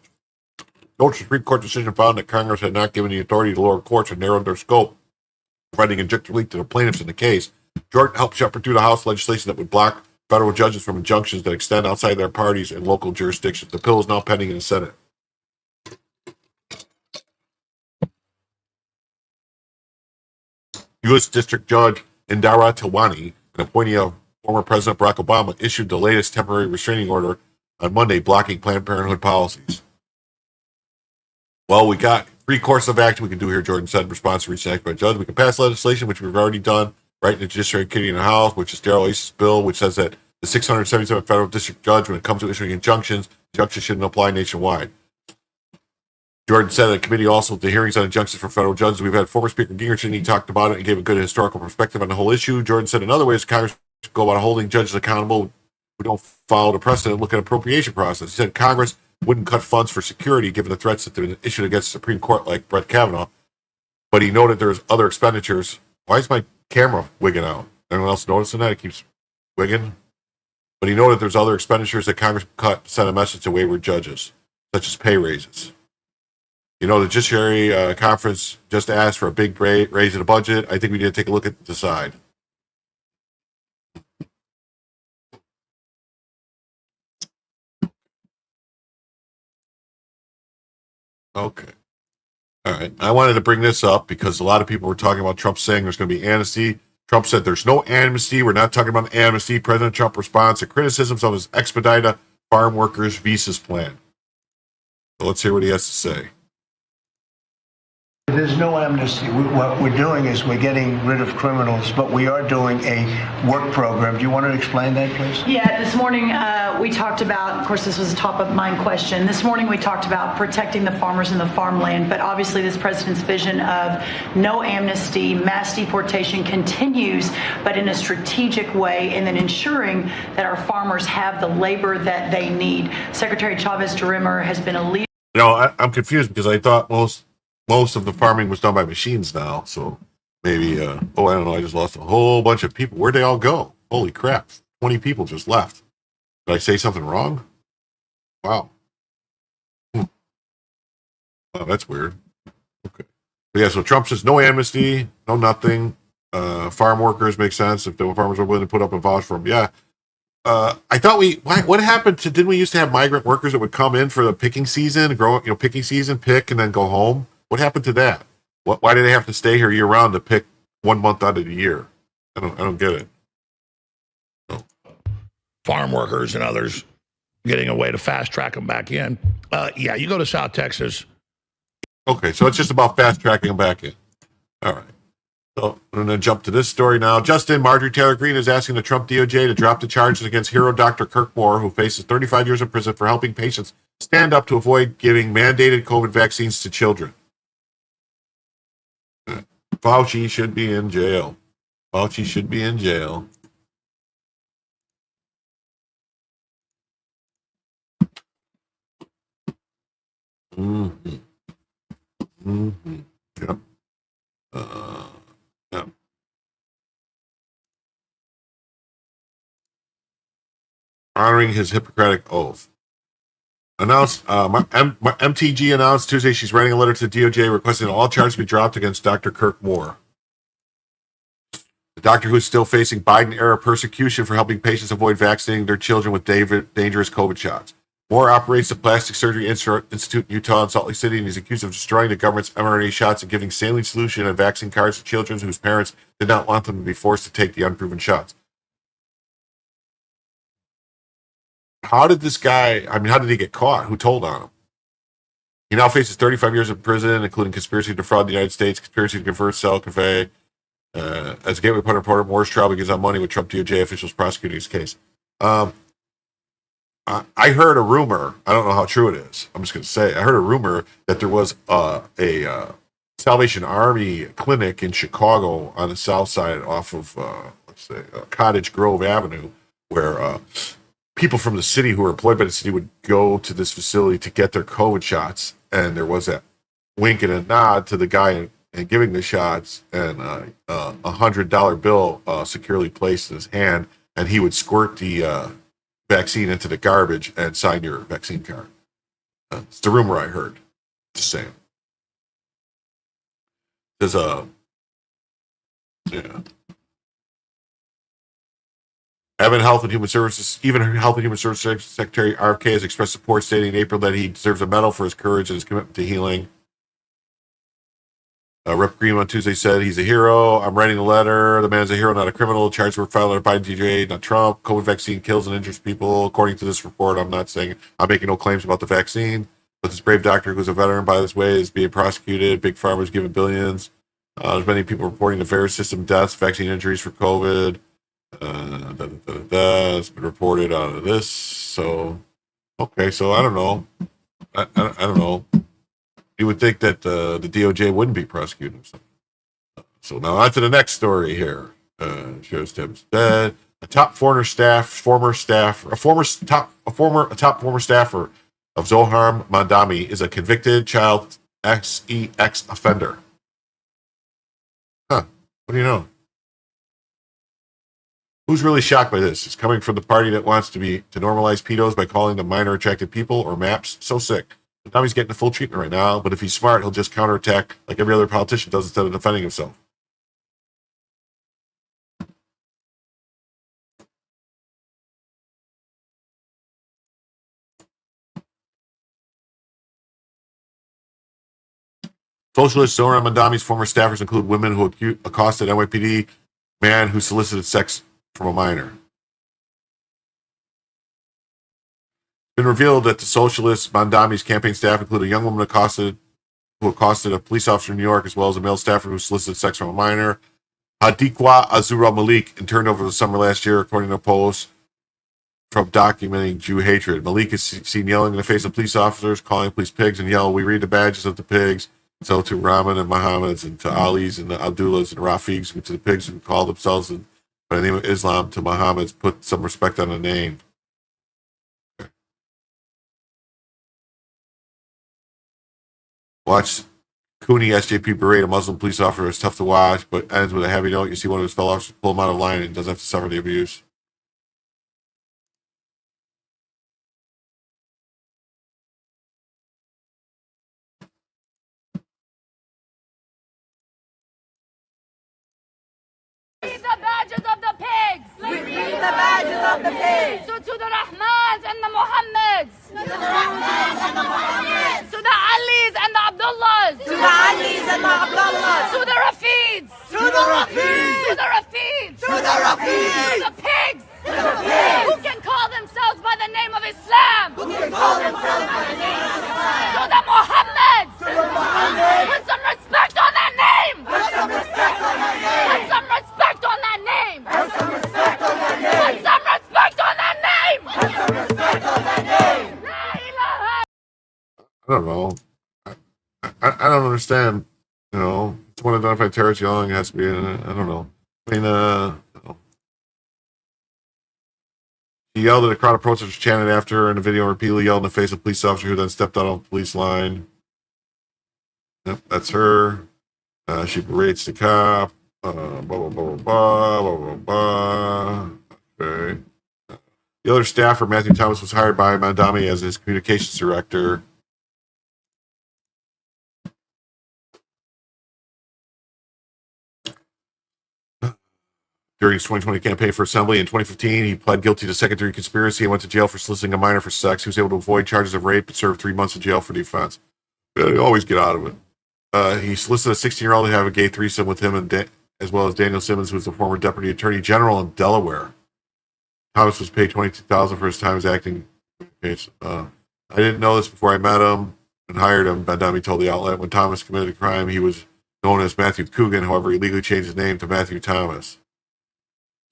The Supreme Court decision found that Congress had not given the authority to lower courts and narrowed their scope, providing injunctive relief to the plaintiffs in the case. Jordan helped shepherd through the House legislation that would block federal judges from injunctions that extend outside their parties and local jurisdictions. The bill is now pending in the Senate. U.S. District Judge Indira Tilwani, an appointee of former President Barack Obama, issued the latest temporary restraining order on Monday blocking Planned Parenthood policies. Well, we got 3 courses of action we can do here, Jordan said in response to recent action by judge. We can pass legislation, which we've already done, right in the Judiciary Committee in the House, which is Darrell Ace's bill, which says that the 677 federal district judge, when it comes to issuing injunctions shouldn't apply nationwide. Jordan said in committee also the hearings on injunctions for federal judges. We've had former Speaker Gingrich, and he talked about it and gave a good historical perspective on the whole issue. Jordan said in other ways, Congress should go about holding judges accountable who don't follow the precedent, look at appropriation process. He said Congress wouldn't cut funds for security given the threats that have been issued against the Supreme Court, like Brett Kavanaugh. But he noted there's other expenditures. Why is my camera wigging out? Anyone else noticing that? It keeps wigging. But he noted there's other expenditures that Congress cut to send a message to wayward judges, such as pay raises. You know, the Judiciary Conference just asked for a big raise in the budget. I think we need to take a look at the side. Okay. All right. I wanted to bring this up because a lot of people were talking about Trump saying there's going to be amnesty. Trump said there's no amnesty. We're not talking about amnesty. President Trump responds to criticisms of his expedite farm workers' visas plan. So let's hear what he has to say. There's no amnesty. What we're doing is we're getting rid of criminals, but we are doing a work program. Do you want to explain that, please? Yeah, this morning we talked about, of course, this was a top of mind question. This morning we talked about protecting the farmers and the farmland, but obviously this president's vision of no amnesty, mass deportation continues, but in a strategic way, and then ensuring that our farmers have the labor that they need. Secretary Chavez-Durimer has been a leader. You know, I'm confused because I thought most of the farming was done by machines now. So maybe, I don't know. I just lost a whole bunch of people. Where'd they all go? Holy crap. 20 people just left. Did I say something wrong? Wow. Oh, that's weird. Okay. But yeah, so Trump says no amnesty, no nothing. Farm workers make sense if the farmers are willing to put up a vouch for them. Yeah. I thought what happened to, didn't we used to have migrant workers that would come in for the picking season, picking season, pick, and then go home? What happened to that? Why do they have to stay here year round to pick 1 month out of the year? I don't get it. No. Farm workers and others getting a way to fast track them back in. Yeah, you go to South Texas. Okay, so it's just about fast tracking them back in. All right. So I'm going to jump to this story now. Justin, Marjorie Taylor Greene is asking the Trump DOJ to drop the charges against hero Dr. Kirk Moore, who faces 35 years in prison for helping patients stand up to avoid giving mandated COVID vaccines to children. Fauci should be in jail. Fauci should be in jail. Mm-hmm. Mm-hmm. Yep. Yep. Honoring his Hippocratic oath. MTG announced Tuesday she's writing a letter to the DOJ requesting all charges be dropped against Dr. Kirk Moore. The doctor who is still facing Biden-era persecution for helping patients avoid vaccinating their children with dangerous COVID shots. Moore operates the Plastic Surgery Institute in Utah and Salt Lake City, and he's accused of destroying the government's mRNA shots and giving saline solution and vaccine cards to children whose parents did not want them to be forced to take the unproven shots. How did he get caught? Who told on him? He now faces 35 years in prison, including conspiracy to defraud the United States, conspiracy to convert, sell, convey. As a Gateway Pundit reporter, Moore's trial begins on Monday with Trump DOJ officials prosecuting his case. I heard a rumor. I don't know how true it is. I'm just going to say I heard a rumor that there was a Salvation Army clinic in Chicago on the south side off of, Cottage Grove Avenue, where people from the city who were employed by the city would go to this facility to get their COVID shots. And there was a wink and a nod to the guy and giving the shots, and a $100 bill securely placed in his hand, and he would squirt the vaccine into the garbage and sign your vaccine card. It's the rumor I heard. Just saying. There's even Health and Human Services Secretary RFK has expressed support, stating in April that he deserves a medal for his courage and his commitment to healing. Rep. Green on Tuesday said he's a hero. I'm writing a letter. The man is a hero, not a criminal. Charges were filed under Biden DOJ, not Trump. COVID vaccine kills and injures people. According to this report, I'm making no claims about the vaccine. But this brave doctor, who's a veteran by this way, is being prosecuted. Big Pharma's given billions. There's many people reporting the VAERS system deaths, vaccine injuries for COVID. It's been reported out of this. So, okay, so I don't know. I don't know. You would think that the DOJ wouldn't be prosecuting something. So now on to the next story here. Shows Tim's dead. A top former staffer of Zohar Mamdani is a convicted child sex offender. Huh? What do you know? Who's really shocked by this? It's coming from the party that wants to normalize pedos by calling them minor attracted people or MAPs. So sick. Tommy's getting the full treatment right now, but if he's smart, he'll just counterattack like every other politician does instead of defending himself. Socialist Zohran Mamdani's former staffers include women who accosted NYPD man who solicited sex from a minor. It's been revealed that the socialist Mamdani's campaign staff include a young woman who accosted a police officer in New York, as well as a male staffer who solicited sex from a minor. Hadikwa Azura Malik interned over the summer last year, according to a post from documenting Jew hatred. Malik is seen yelling in the face of police officers, calling police pigs, and yell, "We read the badges of the pigs." So to Rahman and Muhammad's, and to Ali's and the Abdullahs and Rafiqs, and to the pigs who call themselves by the name of Islam, to Muhammad's, put some respect on the name. Watch Cooney SJP berate a Muslim police officer. It's tough to watch, but ends with a heavy note. You see one of his fellow officers pull him out of line, and he doesn't have to suffer the abuse. Read the badges of the pigs. Read the badges of the pigs. So to the Rahmans and the Muhammads. To the Rahmans and the Muhammads. To the Alis and the Abdullahs. To the Alis and the Abdullahs. To the Rafids. To the Rafids. To the Rafids. To the Rafids. To the pigs. To the pigs. Who can call themselves by the name of Islam. Who can call themselves by the name of Islam. To the Muhammads. To the Muhammads. Put some respect on that name. Put some respect on that name. Put some respect on that name. Put some respect on that name. Put some respect on that name. Put some respect on that name. La ilaha. I don't know. I don't understand. You know, someone identified terrorist yelling has to be in it. I don't know. I mean, you know. He yelled at a crowd of protesters chanted after her in the video, repeatedly yelled in the face of a police officer who then stepped out on the police line. Yep, that's her. She berates the cop. Blah, blah, blah, blah, blah, blah, blah, blah. Okay. The other staffer, Matthew Thomas, was hired by Mamdani as his communications director. During his 2020 campaign for assembly in 2015, he pled guilty to second-degree conspiracy and went to jail for soliciting a minor for sex. He was able to avoid charges of rape but served 3 months in jail for the offense. They always get out of it. He solicited a 16-year-old to have a gay threesome with him, and as well as Daniel Simmons, who was the former deputy attorney general in Delaware. Thomas was paid $22,000 for his time as acting. I didn't know this before I met him and hired him. Mamdani told the outlet when Thomas committed a crime, he was known as Matthew Coogan. However, he legally changed his name to Matthew Thomas.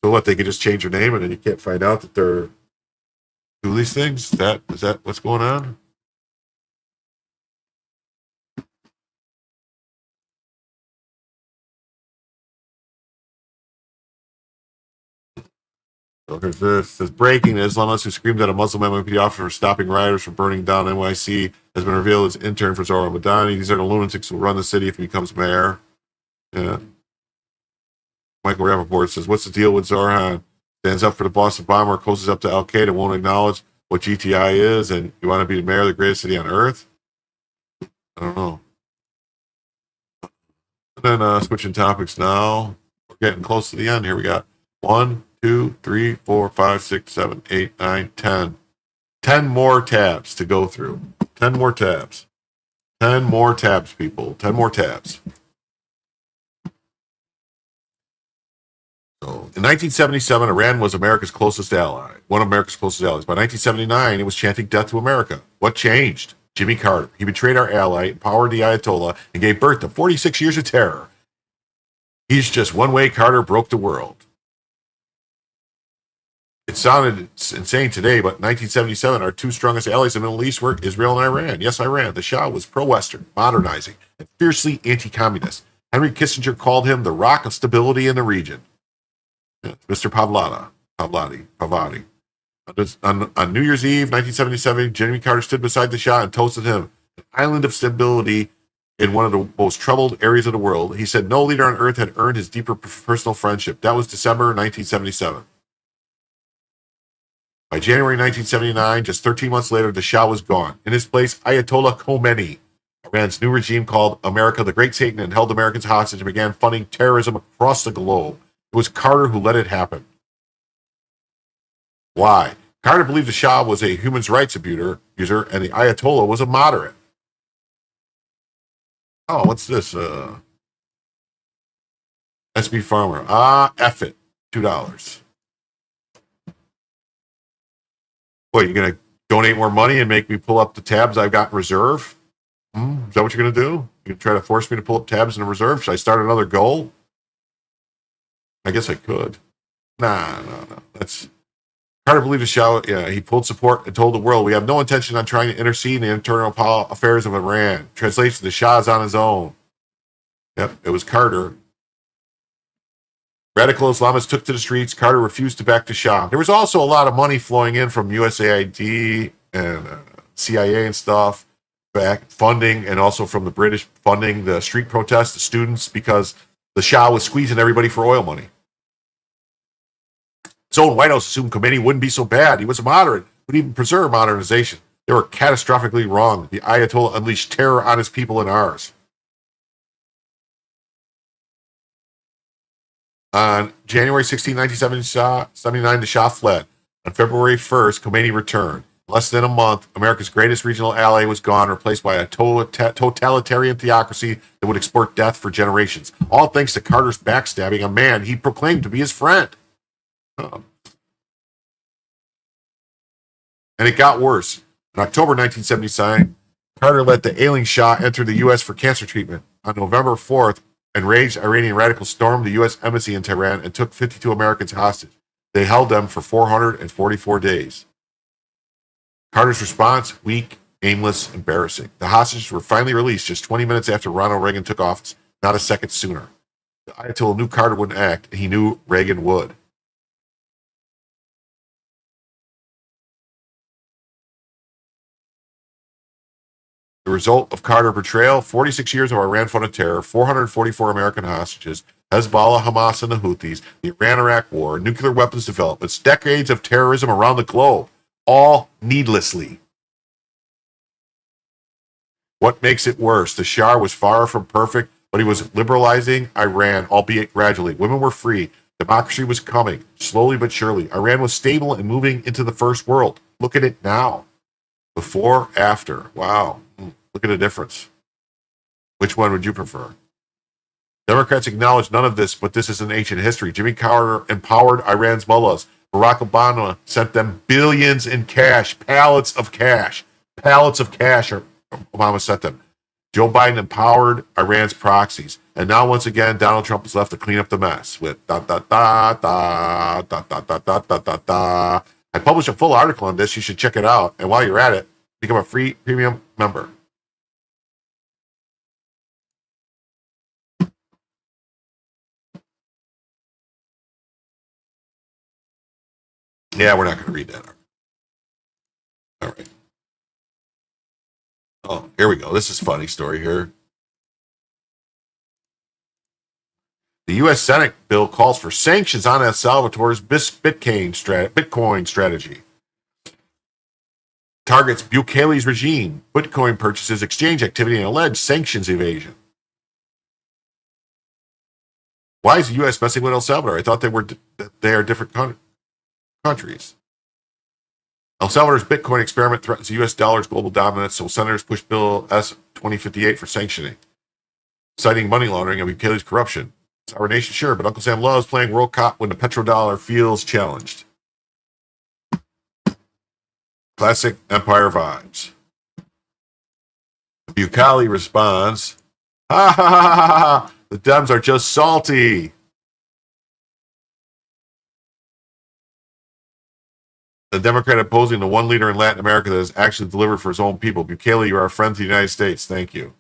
So what? They could just change their name and then you can't find out that they're do these things? Is that what's going on? So here's this. It says breaking: the Islamist who screamed at a Muslim NYPD officer for stopping rioters from burning down NYC has been revealed as intern for Zohran Mamdani. These are the lunatics who will run the city if he becomes mayor. Yeah. Michael Rappaport says, what's the deal with Zohran? Stands up for the Boston bomber, closes up to Al-Qaeda, won't acknowledge what GTI is, and you want to be the mayor of the greatest city on earth? I don't know. And then switching topics now. We're getting close to the end here. We got 1, 2, 3, 4, 5, 6, 7, 8, 9, 10. 10 more tabs to go through. 10 more tabs. 10 more tabs, people. 10 more tabs. So, in 1977, Iran was America's closest ally, one of America's closest allies. By 1979, it was chanting death to America. What changed? Jimmy Carter. He betrayed our ally, empowered the Ayatollah, and gave birth to 46 years of terror. He's just one way Carter broke the world. It sounded insane today, but in 1977, our two strongest allies in the Middle East were Israel and Iran. Yes, Iran. The Shah was pro-Western, modernizing, and fiercely anti-communist. Henry Kissinger called him the rock of stability in the region. Mr. Pavladi. On New Year's Eve, 1977, Jimmy Carter stood beside the Shah and toasted him, an island of stability in one of the most troubled areas of the world. He said no leader on earth had earned his deeper personal friendship. That was December 1977. By January 1979, just 13 months later, the Shah was gone. In his place, Ayatollah Khomeini, Iran's new regime, called America the Great Satan and held Americans hostage and began funding terrorism across the globe. It was Carter who let it happen. Why? Carter believed the Shah was a human rights abuser and the Ayatollah was a moderate. Oh, what's this? SB Farmer. F it. $2. What, you gonna donate more money and make me pull up the tabs I've got in reserve? Is that what you're gonna do? You gonna try to force me to pull up tabs in the reserve? Should I start another goal? I guess I could. Nah. That's Carter believed the show. Yeah, he pulled support and told the world, "We have no intention on trying to intercede in the internal affairs of Iran." Translation: the Shah is on his own. Yep, it was Carter. Radical Islamists took to the streets. Carter refused to back the Shah. There was also a lot of money flowing in from USAID and CIA and stuff, back funding, and also from the British funding the street protests, the students, because the Shah was squeezing everybody for oil money. His own White House assumed Khomeini wouldn't be so bad. He was a moderate, would even preserve modernization. They were catastrophically wrong. The Ayatollah unleashed terror on his people and ours. On January 16, 1979, the Shah fled. On February 1st, Khomeini returned. In less than a month, America's greatest regional ally was gone, replaced by a totalitarian theocracy that would export death for generations. All thanks to Carter's backstabbing a man he proclaimed to be his friend. And it got worse. In October 1979, Carter let the ailing Shah enter the U.S. for cancer treatment. On November 4th, enraged Iranian radicals stormed the U.S. embassy in Tehran and took 52 Americans hostage. They held them for 444 days. Carter's response: weak, aimless, embarrassing. The hostages were finally released just 20 minutes after Ronald Reagan took office, not a second sooner. The Ayatollah knew Carter wouldn't act, and he knew Reagan would. The result of Carter betrayal: 46 years of Iran-funded terror, 444 American hostages, Hezbollah, Hamas, and the Houthis, the Iran-Iraq war, nuclear weapons developments, decades of terrorism around the globe, all needlessly. What makes it worse? The Shah was far from perfect, but he was liberalizing Iran, albeit gradually. Women were free. Democracy was coming, slowly but surely. Iran was stable and moving into the first world. Look at it now. Before, after. Wow. Look at the difference. Which one would you prefer? Democrats acknowledge none of this, but this is an ancient history. Jimmy Carter empowered Iran's mullahs. Barack Obama sent them billions in cash, pallets of cash. Obama sent them. Joe Biden empowered Iran's proxies. And now, once again, Donald Trump is left to clean up the mess with da da da da da da da da da da da. I published a full article on this. You should check it out. And while you're at it, become a free premium member. Yeah, we're not going to read that. All right. Oh, here we go. This is a funny story here. The U.S. Senate bill calls for sanctions on El Salvador's Bitcoin strategy. Targets Bukele's regime, Bitcoin purchases, exchange activity, and alleged sanctions evasion. Why is the U.S. messing with El Salvador? I thought they are different countries. El Salvador's Bitcoin experiment threatens the U.S. dollar's global dominance, so senators push Bill S-2058 for sanctioning, citing money laundering and Bukele's corruption. It's our nation, sure, but Uncle Sam loves playing World Cup when the petrodollar feels challenged. Classic Empire vibes. Bukele responds, ha ha ha ha ha, the Dems are just salty. The Democrat opposing the one leader in Latin America that has actually delivered for his own people. Bukele, you are a friend to the United States. Thank you.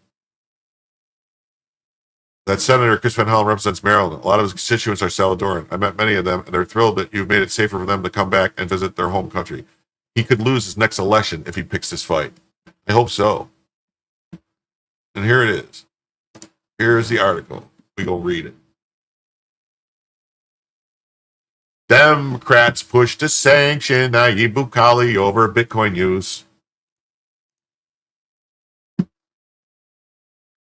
That Senator Chris Van Hollen represents Maryland. A lot of his constituents are Salvadoran. I met many of them, and they're thrilled that you've made it safer for them to come back and visit their home country. He could lose his next election if he picks this fight. I hope so. And here it is. Here's the article. We go read it. Democrats push to sanction Nayib Bukele over Bitcoin use.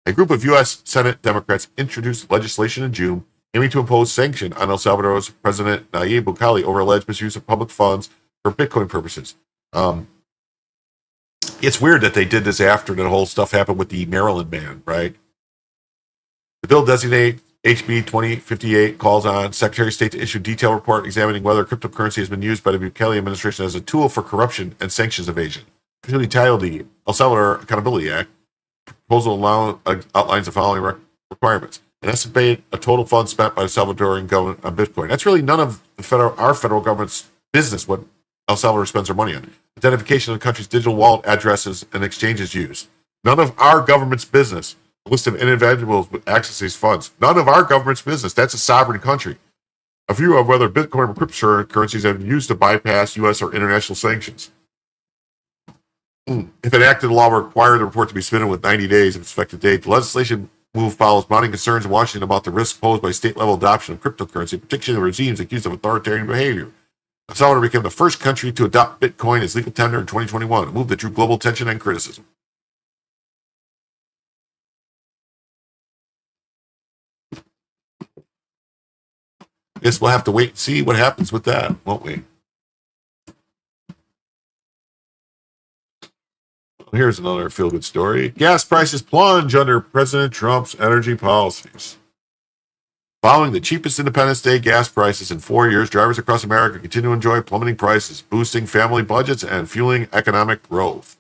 A group of U.S. Senate Democrats introduced legislation in June aiming to impose sanction on El Salvador's President Nayib Bukele over alleged misuse of public funds for Bitcoin purposes. It's weird that they did this after the whole stuff happened with the Maryland man, right? The bill designates HB 2058 calls on Secretary of State to issue a detailed report examining whether cryptocurrency has been used by the Bukele administration as a tool for corruption and sanctions evasion. Officially titled the El Salvador Accountability Act, proposal outlines the following requirements. An estimated total funds spent by the Salvadoran government on Bitcoin. That's really none of our federal government's business what El Salvador spends their money on. Identification of the country's digital wallet addresses and exchanges used. None of our government's business. A list of individuals with access to these funds. None of our government's business. That's a sovereign country. A view of whether Bitcoin or cryptocurrencies have been used to bypass U.S. or international sanctions. If enacted, the law will require the report to be submitted with 90 days of its effective date. The legislation move follows mounting concerns in Washington about the risks posed by state-level adoption of cryptocurrency, particularly regimes accused of authoritarian behavior. El Salvador became the first country to adopt Bitcoin as legal tender in 2021, a move that drew global attention and criticism. Guess we'll have to wait and see what happens with that, won't we? Here's another feel-good story. Gas prices plunge under President Trump's energy policies. Following the cheapest Independence Day gas prices in 4 years, drivers across America continue to enjoy plummeting prices, boosting family budgets and fueling economic growth.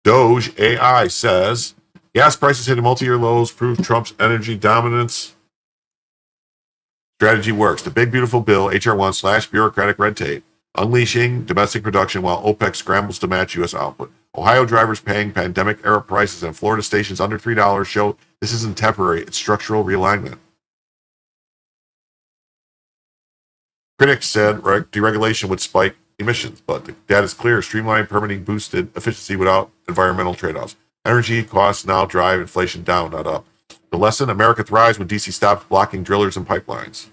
Doge AI says gas prices hit multi-year lows, prove Trump's energy dominance strategy works. The big beautiful bill, HR 1 / bureaucratic red tape, unleashing domestic production while OPEC scrambles to match U.S. output. Ohio drivers paying pandemic-era prices and Florida stations under $3 show this isn't temporary, it's structural realignment. Critics said deregulation would spike emissions, but the data is clear. Streamlined permitting boosted efficiency without environmental trade-offs. Energy costs now drive inflation down, not up. The lesson: America thrives when DC stops blocking drillers and pipelines.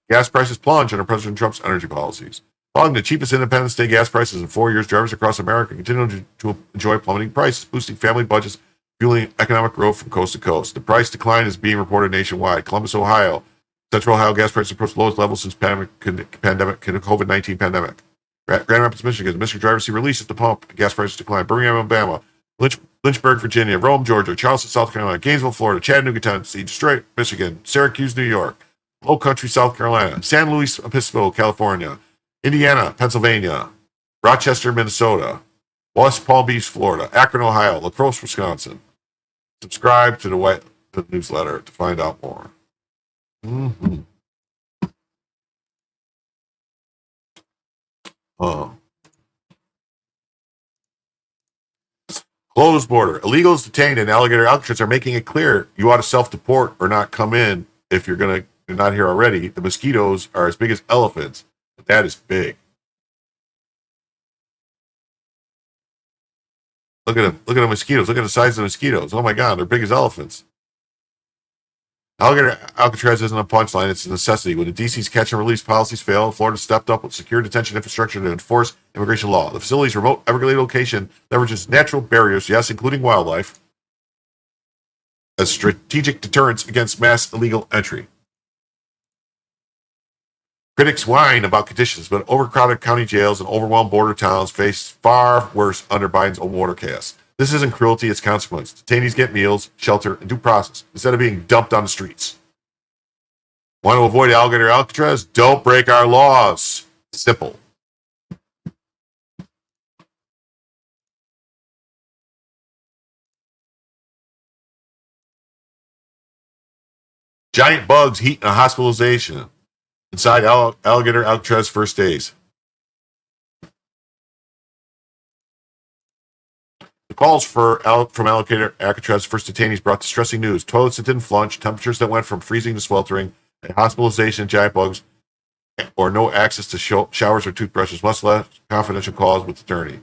Gas prices plunge under President Trump's energy policies. Following the cheapest Independence Day gas prices in 4 years, drivers across America continue to enjoy plummeting prices, boosting family budgets, fueling economic growth from coast to coast. The price decline is being reported nationwide. Columbus, Ohio. Central Ohio gas prices approach the lowest level since COVID-19 pandemic. Grand Rapids, Michigan. Michigan drivers see release at the pump. Gas prices decline. Birmingham, Alabama. Lynchburg, Virginia. Rome, Georgia. Charleston, South Carolina. Gainesville, Florida. Chattanooga, Tennessee. Detroit, Michigan. Syracuse, New York. Low Country, South Carolina. San Luis Obispo, California. Indiana, Pennsylvania. Rochester, Minnesota. West Palm Beach, Florida. Akron, Ohio. La Crosse, Wisconsin. Subscribe to the newsletter to find out more. Closed border. Illegals detained in Alligator Alcatraz are making it clear you ought to self-deport or not come in if you're not here already. The mosquitoes are as big as elephants. But that is big. Look at them. Look at the mosquitoes. Look at the size of the mosquitoes. Oh my God, they're big as elephants. Alligator Alcatraz isn't a punchline, it's a necessity. When the DC's catch and release policies fail, Florida stepped up with secure detention infrastructure to enforce immigration law. The facility's remote Everglades location leverages natural barriers, yes, including wildlife, as strategic deterrents against mass illegal entry. Critics whine about conditions, but overcrowded county jails and overwhelmed border towns face far worse under Biden's own border chaos. This isn't cruelty, it's consequence. Detainees get meals, shelter, and due process instead of being dumped on the streets. Want to avoid Alligator Alcatraz? Don't break our laws. Simple. Giant bugs heat a hospitalization inside Alligator Alcatraz first days. The calls from Alligator Alcatraz first detainees brought distressing news. Toilets that didn't flush, temperatures that went from freezing to sweltering, and hospitalization, giant bugs, or no access to showers or toothbrushes, much less confidential calls with attorney.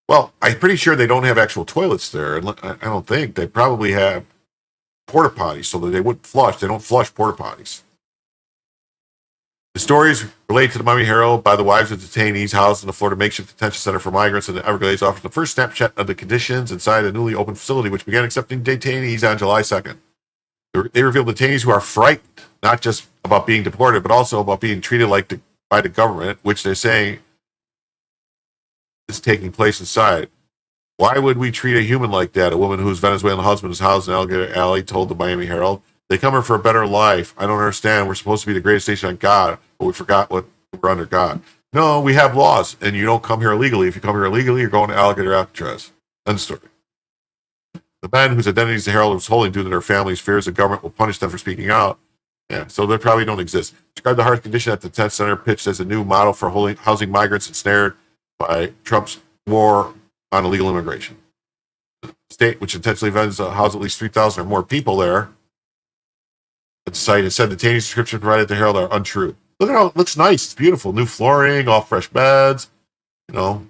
Well, I'm pretty sure they don't have actual toilets there. I don't think. They probably have porta potties so that they wouldn't flush. They don't flush porta potties. The stories related to the Miami Herald by the wives of detainees housed in the Florida makeshift detention center for migrants in the Everglades offers the first snapshot of the conditions inside the newly opened facility, which began accepting detainees on July 2nd. They revealed detainees who are frightened, not just about being deported, but also about being treated by the government, which they're saying is taking place inside. Why would we treat a human like that? A woman whose Venezuelan husband is housed in Alligator Alley told the Miami Herald. They come here for a better life. I don't understand. We're supposed to be the greatest nation on God, but we forgot what we're under God. No, we have laws, and you don't come here illegally. If you come here illegally, you're going to Alligator Alcatraz. End story. The men whose identities the Herald was holding due to their families' fears the government will punish them for speaking out. Yeah, so they probably don't exist. Described the harsh condition at the detention center, pitched as a new model for housing migrants ensnared by Trump's war on illegal immigration. The state, which intentionally intends to house at least 3,000 or more people there, the site has said detainees' description provided to Herald are untrue. Look at how it looks nice. It's beautiful. New flooring, all fresh beds. You know,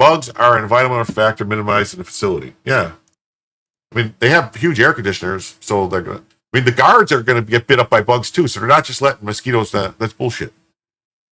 bugs are an environmental factor minimized in the facility. Yeah. I mean, they have huge air conditioners, so they're going to. I mean, the guards are going to get bit up by bugs too, so they're not just letting mosquitoes. That's bullshit.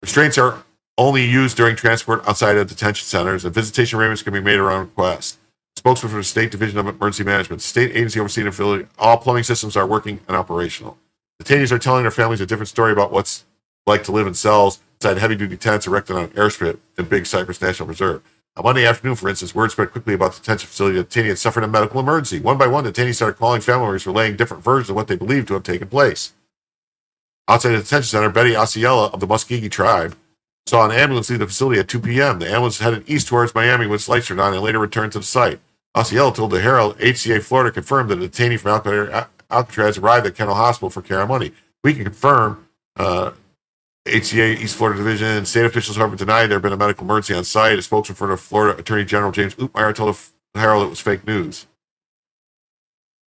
Restraints are only used during transport outside of detention centers, and visitation arrangements can be made around request. Spokesman for the State Division of Emergency Management, the state agency overseeing the facility, all plumbing systems are working and operational. Detainees are telling their families a different story about what's like to live in cells inside heavy-duty tents erected on an airstrip in Big Cypress National Reserve. On Monday afternoon, for instance, word spread quickly about the detention facility that the detainee had suffered a medical emergency. One by one, detainees started calling family members, relaying different versions of what they believed to have taken place. Outside the detention center, Betty Osceola of the Muskogee tribe saw an ambulance leave the facility at 2 p.m. The ambulance headed east towards Miami when its lights turned on and later returned to the site. Osceola told the Herald, HCA Florida confirmed that a detainee from Alcatraz arrived at Kendall Hospital for care and money. We can confirm HCA East Florida Division. State officials, however, denied there had been a medical emergency on site. A spokesman for the Florida Attorney General James Ootmeyer told the Herald it was fake news.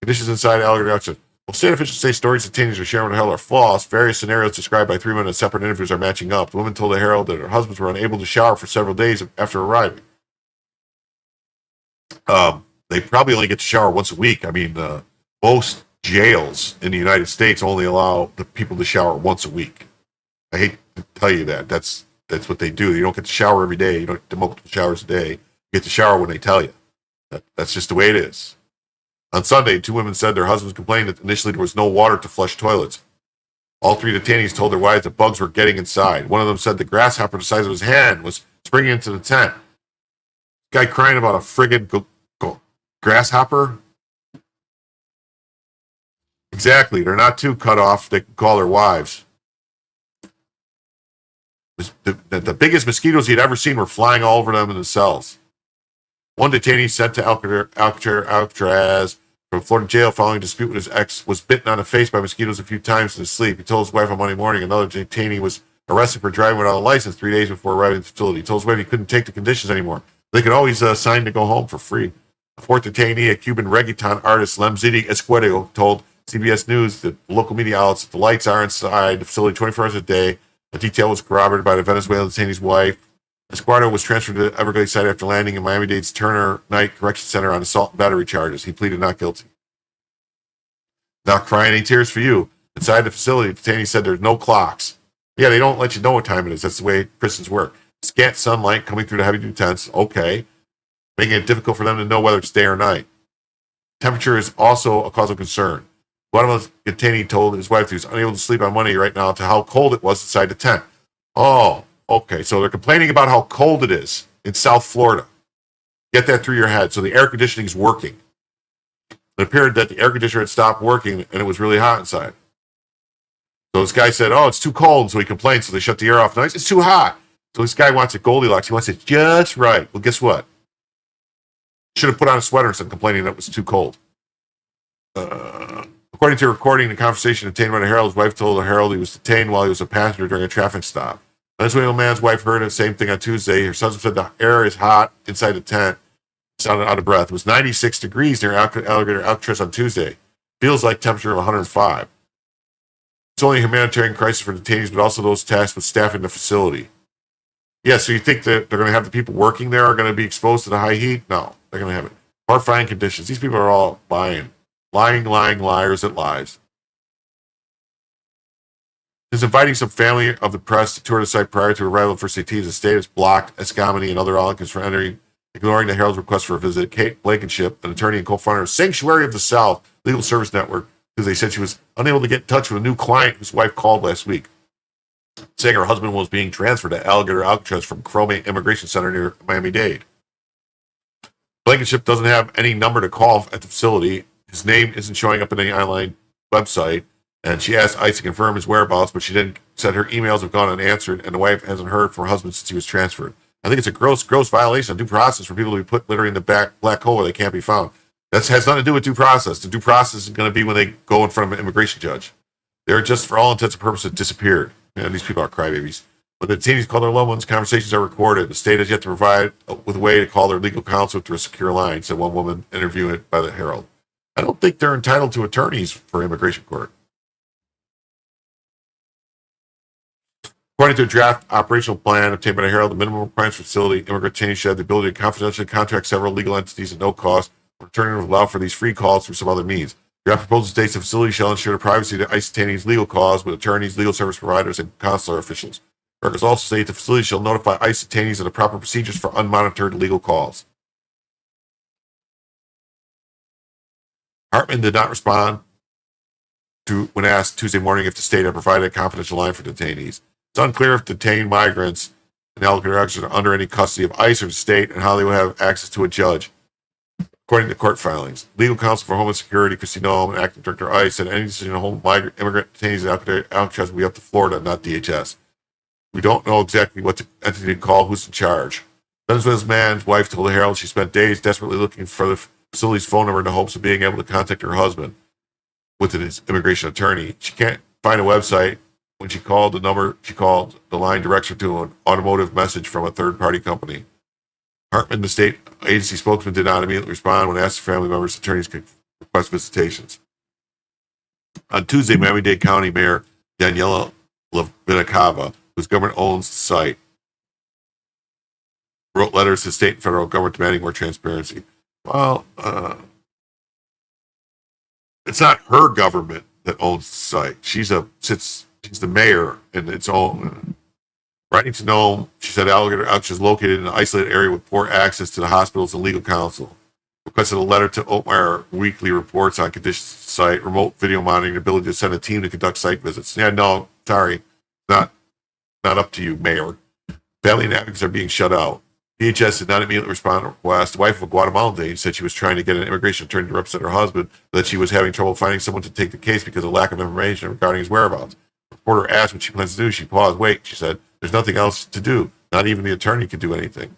Conditions inside Alligator Alcatraz. Well, state officials say stories detainees are sharing with the Herald are false. Various scenarios described by 3 women in separate interviews are matching up. The woman told the Herald that her husbands were unable to shower for several days after arriving. They probably only get to shower once a week. I mean, most jails in the United States only allow the people to shower once a week. I hate to tell you that. That's what they do. You don't get to shower every day. You don't get multiple showers a day. You get to shower when they tell you. That's just the way it is. On Sunday, 2 women said their husbands complained that initially there was no water to flush toilets. All 3 detainees told their wives that bugs were getting inside. One of them said the grasshopper the size of his hand was springing into the tent. Guy crying about a friggin' grasshopper? Exactly. They're not too cut off. They can call their wives. The biggest mosquitoes he'd ever seen were flying all over them in the cells. One detainee sent to Alcatraz from Florida jail following a dispute with his ex was bitten on the face by mosquitoes a few times in his sleep. He told his wife on Monday morning another detainee was arrested for driving without a license 3 days before arriving at the facility. He told his wife he couldn't take the conditions anymore. They could always sign to go home for free. A 4th detainee, a Cuban reggaeton artist, Lemzidi Escuero, told CBS News that local media outlets that the lights are inside the facility 24 hours a day. The detail was corroborated by the Venezuelan detainee's wife. Escuero was transferred to the Everglades site after landing in Miami-Dade's Turner Night Correction Center on assault and battery charges. He pleaded not guilty. Not crying any tears for you. Inside the facility, the detainee said there's no clocks. Yeah, they don't let you know what time it is. That's the way prisons work. Scant sunlight coming through the heavy-duty tents. Okay. Making it difficult for them to know whether it's day or night. Temperature is also a cause of concern. One of the detainee told his wife he was unable to sleep on Monday right now to how cold it was inside the tent. Oh, okay. So they're complaining about how cold it is in South Florida. Get that through your head. So the air conditioning is working. It appeared that the air conditioner had stopped working and it was really hot inside. So this guy said, oh, it's too cold. So he complained. So they shut the air off. Nice. It's too hot. So this guy wants it Goldilocks. He wants it just right. Well, guess what? Should have put on a sweater instead of complaining that it was too cold. According to a recording, the conversation obtained by the Herald, his wife told the Herald he was detained while he was a passenger during a traffic stop. The Venezuelan man's wife heard the same thing on Tuesday. Her husband said the air is hot inside the tent. Sounded out of breath. It was 96 degrees near Alligator Alcatraz on Tuesday. Feels like temperature of 105. It's only a humanitarian crisis for detainees, but also those tasked with staffing the facility. Yeah, so you think that they're going to have the people working there are going to be exposed to the high heat? No, they're going to have it. Horrifying conditions. These people are all lying liars that lies. Since inviting some family of the press to tour the site prior to arrival for CT, the state has blocked Escamini and other applicants from entering, ignoring the Herald's request for a visit. Kate Blankenship, an attorney and co-founder of Sanctuary of the South Legal Service Network, because they said she was unable to get in touch with a new client whose wife called last week, saying her husband was being transferred to Alligator Alcatraz from Crome Immigration Center near Miami-Dade. Blankenship doesn't have any number to call at the facility. His name isn't showing up in any online website, and she asked ICE to confirm his whereabouts, but she didn't. Said her emails have gone unanswered, and the wife hasn't heard from her husband since he was transferred. I think it's a gross violation of due process for people to be put literally in the black hole where they can't be found. That has nothing to do with due process. The due process is going to be when they go in front of an immigration judge. They're just, for all intents and purposes, disappeared. And these people are crybabies. When the detainees call their loved ones, conversations are recorded. The state has yet to provide with a way to call their legal counsel through a secure line, said one woman interviewed by the Herald. I don't think they're entitled to attorneys for immigration court. According to a draft operational plan obtained by the Herald, the minimum requirements for facility immigrant detainees should have the ability to confidentially contract several legal entities at no cost. Returning will allow for these free calls through some other means. The draft proposal states the facility shall ensure the privacy of the ICE detainees' legal calls with attorneys, legal service providers, and consular officials. Records also state the facility shall notify ICE detainees of the proper procedures for unmonitored legal calls. Hartman did not respond to when asked Tuesday morning if the state had provided a confidential line for detainees. It's unclear if detained migrants and Alligator are under any custody of ICE or the state and how they will have access to a judge. According to court filings, legal counsel for Homeland Security, Christine Noem, and acting director ICE said any decision on home migrant immigrant detainees at Alcatraz will be up to Florida, not DHS. We don't know exactly what the entity to call, who's in charge. Venezuela's man's wife told the Herald she spent days desperately looking for the facility's phone number in the hopes of being able to contact her husband with his immigration attorney. She can't find a website. When she called the number, she called the line directs her to an automotive message from a third-party company. Hartman, the state agency spokesman, did not immediately respond when asked if family members' attorneys could request visitations. On Tuesday, Miami-Dade County Mayor Daniela Levinicava, whose government owns the site, wrote letters to state and federal government demanding more transparency. Well, it's not her government that owns the site. She's the mayor in its own. Writing to Noem, she said Alligator Alcatraz is located in an isolated area with poor access to the hospitals and legal counsel. Requested a letter to Oatmeyer weekly reports on conditions of the site, remote video monitoring, the ability to send a team to conduct site visits. Yeah, no, sorry, not up to you, Mayor. Family and advocates are being shut out. DHS did not immediately respond to the request. The wife of a Guatemalan detaining said she was trying to get an immigration attorney to represent her husband, but that she was having trouble finding someone to take the case because of lack of information regarding his whereabouts. The reporter asked what she plans to do. She paused. Wait, she said, there's nothing else to do. Not even the attorney could do anything.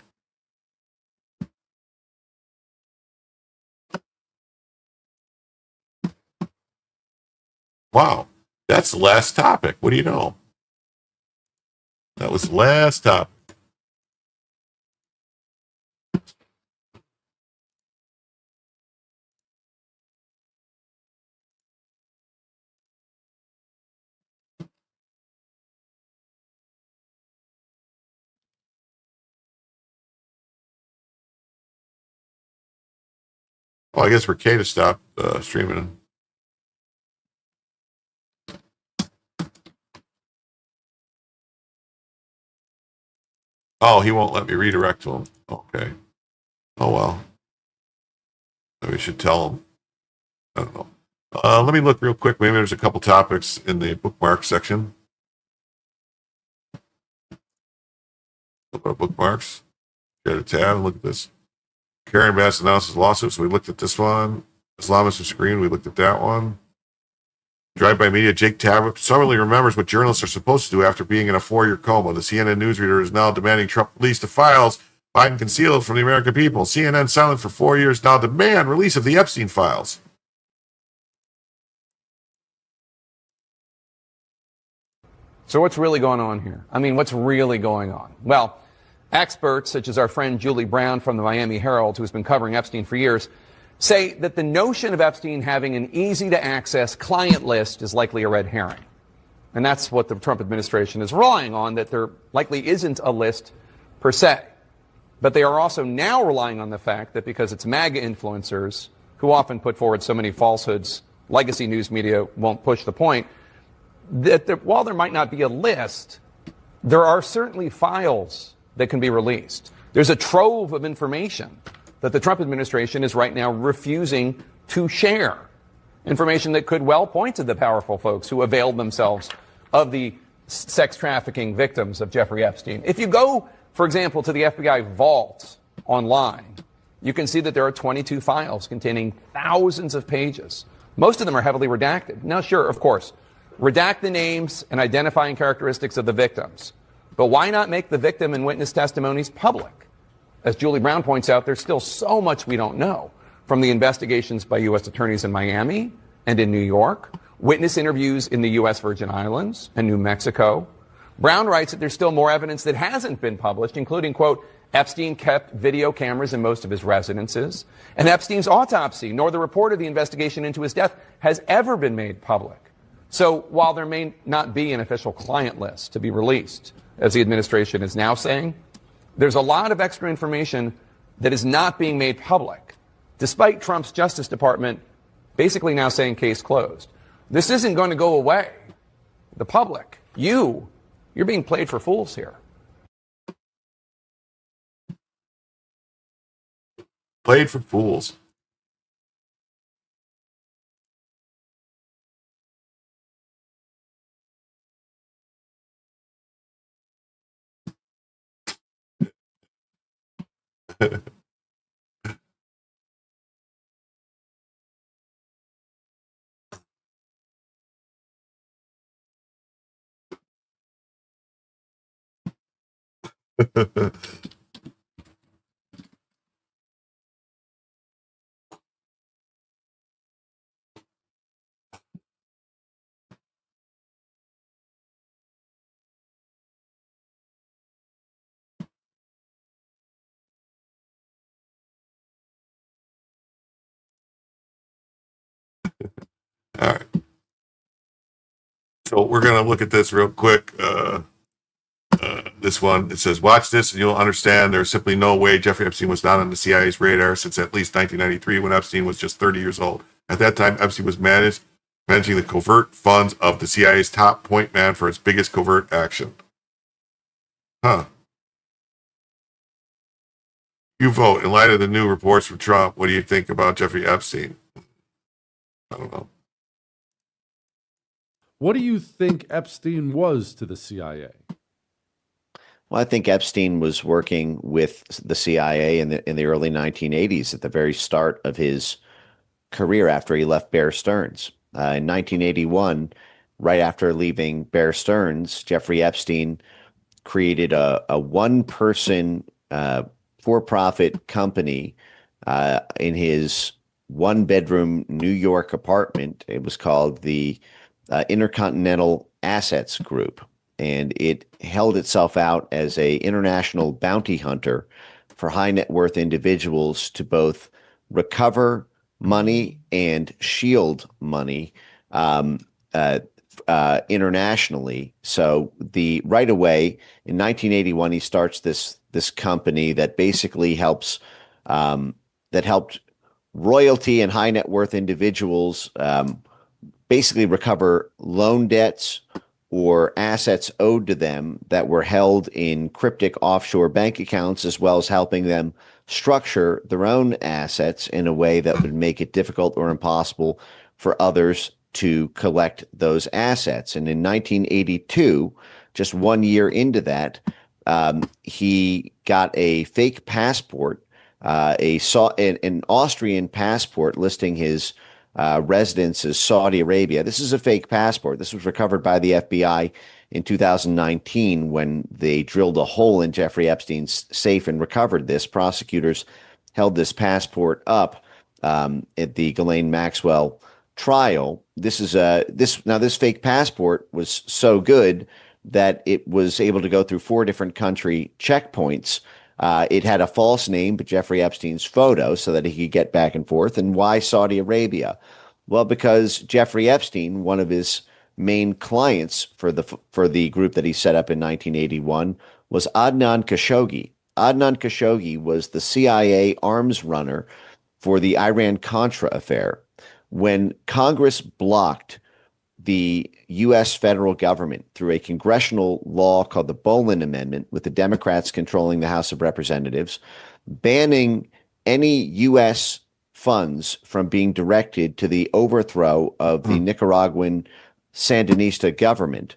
Wow, that's the last topic. What do you know? That was the last topic. Well, I guess for Kay to stop streaming. Oh, he won't let me redirect to him. Okay. Oh, well. Maybe we should tell him. I don't know. Let me look real quick. Maybe there's a couple topics in the bookmark section. Look at bookmarks. Get a tab and look at this. Karen Bass announces lawsuit, so we looked at this one. Islamist and Screen, we looked at that one. Drive-by media, Jake Tabbitt suddenly remembers what journalists are supposed to do after being in a 4-year coma. The CNN newsreader is now demanding Trump release the files Biden concealed from the American people. CNN silent for 4 years now demand release of the Epstein files. So what's really going on here? I mean, what's really going on? Well, experts, such as our friend Julie Brown from the Miami Herald, who's been covering Epstein for years, say that the notion of Epstein having an easy-to-access client list is likely a red herring. And that's what the Trump administration is relying on, that there likely isn't a list per se. But they are also now relying on the fact that because it's MAGA influencers who often put forward so many falsehoods, legacy news media won't push the point, that while there might not be a list, there are certainly files that can be released. There's a trove of information that the Trump administration is right now refusing to share. Information that could well point to the powerful folks who availed themselves of the sex trafficking victims of Jeffrey Epstein. If you go, for example, to the FBI vault online, you can see that there are 22 files containing thousands of pages. Most of them are heavily redacted. Now, sure, of course, redact the names and identifying characteristics of the victims. But why not make the victim and witness testimonies public? As Julie Brown points out, there's still so much we don't know from the investigations by U.S. attorneys in Miami and in New York, witness interviews in the U.S. Virgin Islands and New Mexico. Brown writes that there's still more evidence that hasn't been published, including, quote, Epstein kept video cameras in most of his residences, and Epstein's autopsy, nor the report of the investigation into his death, has ever been made public. So while there may not be an official client list to be released, as the administration is now saying, there's a lot of extra information that is not being made public, despite Trump's Justice Department basically now saying case closed. This isn't going to go away. The public, you're being played for fools here. Played for fools. All right. So we're going to look at this real quick. This one, it says, watch this and you'll understand there's simply no way Jeffrey Epstein was not on the CIA's radar since at least 1993 when Epstein was just 30 years old. At that time, Epstein was managing the covert funds of the CIA's top point man for its biggest covert action. Huh. You vote. In light of the new reports from Trump, what do you think about Jeffrey Epstein? I don't know. What do you think Epstein was to the CIA? Well, I think Epstein was working with the CIA in the early 1980s at the very start of his career after he left Bear Stearns. In 1981, right after leaving Bear Stearns, Jeffrey Epstein created a one-person for-profit company in his one-bedroom New York apartment. It was called the Intercontinental Assets Group, and it held itself out as a international bounty hunter for high net worth individuals to both recover money and shield money internationally. So right away in 1981, he starts this company that basically helped royalty and high net worth individuals basically recover loan debts or assets owed to them that were held in cryptic offshore bank accounts, as well as helping them structure their own assets in a way that would make it difficult or impossible for others to collect those assets. And in 1982, just 1 year into that, he got a fake passport, an Austrian passport listing his residence as Saudi Arabia. This is a fake passport. This was recovered by the FBI in 2019 when they drilled a hole in Jeffrey Epstein's safe and recovered this. Prosecutors held this passport up at the Ghislaine Maxwell trial. This fake passport was so good that it was able to go through 4 different country checkpoints. It had a false name, but Jeffrey Epstein's photo, so that he could get back and forth. And why Saudi Arabia? Well, because Jeffrey Epstein, one of his main clients for the group that he set up in 1981, was Adnan Khashoggi. Adnan Khashoggi was the CIA arms runner for the Iran-Contra affair. When Congress blocked the U.S. federal government, through a congressional law called the Bolin Amendment, with the Democrats controlling the House of Representatives, banning any U.S. funds from being directed to the overthrow of the Nicaraguan Sandinista government.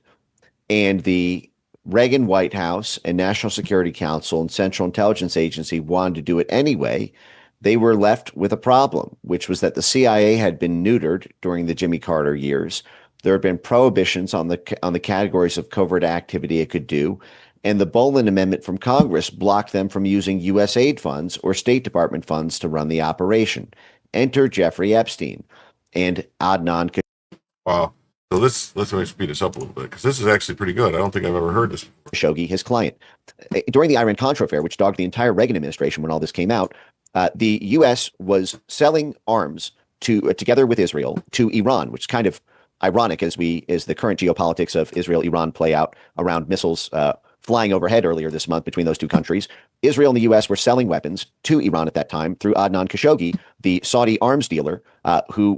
And the Reagan White House and National Security Council and Central Intelligence Agency wanted to do it anyway. They were left with a problem, which was that the CIA had been neutered during the Jimmy Carter years. There had been prohibitions on the categories of covert activity it could do, and the Bolin Amendment from Congress blocked them from using U.S. aid funds or State Department funds to run the operation. Enter Jeffrey Epstein and Adnan. Wow. So let's speed this up a little bit, because this is actually pretty good. I don't think I've ever heard this before. Khashoggi, his client. During the Iran-Contra affair, which dogged the entire Reagan administration when all this came out, the U.S. was selling arms together with Israel to Iran, which is kind of ironic as the current geopolitics of Israel-Iran play out around missiles flying overhead earlier this month between those two countries. Israel and the U.S. were selling weapons to Iran at that time through Adnan Khashoggi, the Saudi arms dealer, who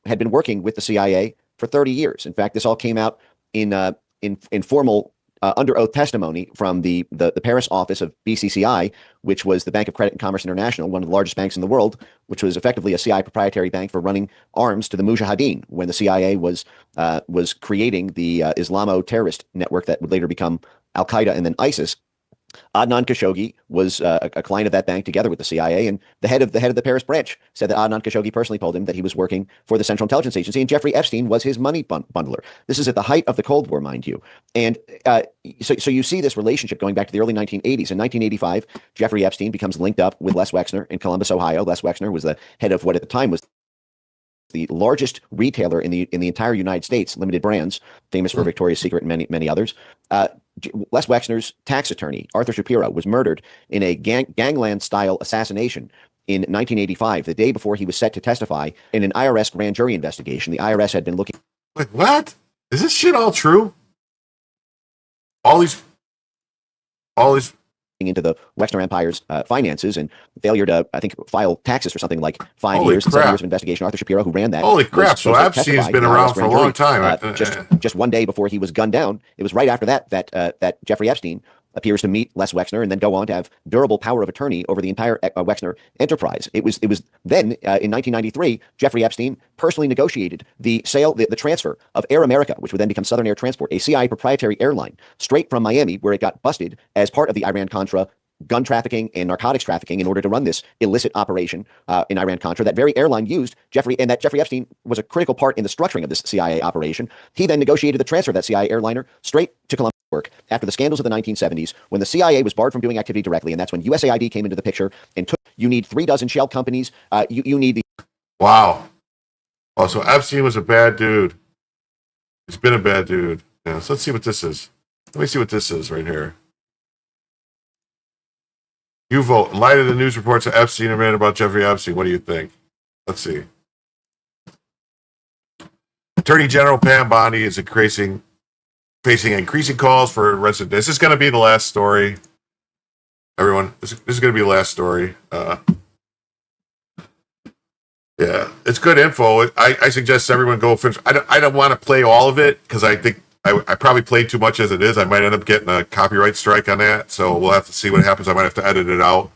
had been working with the CIA for 30 years. In fact, this all came out in formal under oath testimony from the Paris office of BCCI, which was the Bank of Credit and Commerce International, one of the largest banks in the world, which was effectively a CIA proprietary bank for running arms to the Mujahideen when the CIA was creating the Islamo terrorist network that would later become Al Qaeda and then ISIS. Adnan Khashoggi was a client of that bank together with the CIA, and the head of the Paris branch said that Adnan Khashoggi personally told him that he was working for the Central Intelligence Agency, and Jeffrey Epstein was his money bundler. This is at the height of the Cold War, mind you. And so you see this relationship going back to the early 1980s. In 1985, Jeffrey Epstein becomes linked up with Les Wexner in Columbus, Ohio. Les Wexner was the head of what at the time was the largest retailer in the entire United States, Limited Brands, famous for Victoria's Secret and many others. Les Wexner's tax attorney, Arthur Shapiro, was murdered in a gangland-style assassination in 1985, the day before he was set to testify in an IRS grand jury investigation. The IRS had been looking... Wait, what? Is this shit all true? All these into the Wexner Empire's finances and failure to, I think, file taxes for something like 5 Holy years and crap. 7 years of investigation. Arthur Shapiro, who ran that. Holy crap. So supposed to Epstein's testify been in the around IRS for a grand long jury. time. Just one day before he was gunned down, it was right after that Jeffrey Epstein appears to meet Les Wexner and then go on to have durable power of attorney over the entire Wexner enterprise. It was then, in 1993, Jeffrey Epstein personally negotiated the transfer of Air America, which would then become Southern Air Transport, a CIA proprietary airline, straight from Miami, where it got busted as part of the Iran-Contra gun trafficking and narcotics trafficking in order to run this illicit operation in Iran-Contra. That very airline used Jeffrey Epstein was a critical part in the structuring of this CIA operation. He then negotiated the transfer of that CIA airliner straight to Columbia work after the scandals of the 1970s, when the CIA was barred from doing activity directly, and that's when USAID came into the picture and took. You need 3 dozen shell companies. You need the. Wow. Oh, so Epstein was a bad dude. He's been a bad dude. Yeah. So let's see what this is. Let me see what this is right here. You vote. In light of the news reports of Epstein and ran about Jeffrey Epstein, what do you think? Let's see. Attorney General Mamdani is facing increasing calls for arrest. This is going to be the last story. Everyone, this is going to be the last story. Yeah, it's good info. I suggest everyone go finish. I don't want to play all of it because I think I probably played too much as it is. I might end up getting a copyright strike on that, so we'll have to see what happens. I might have to edit it out,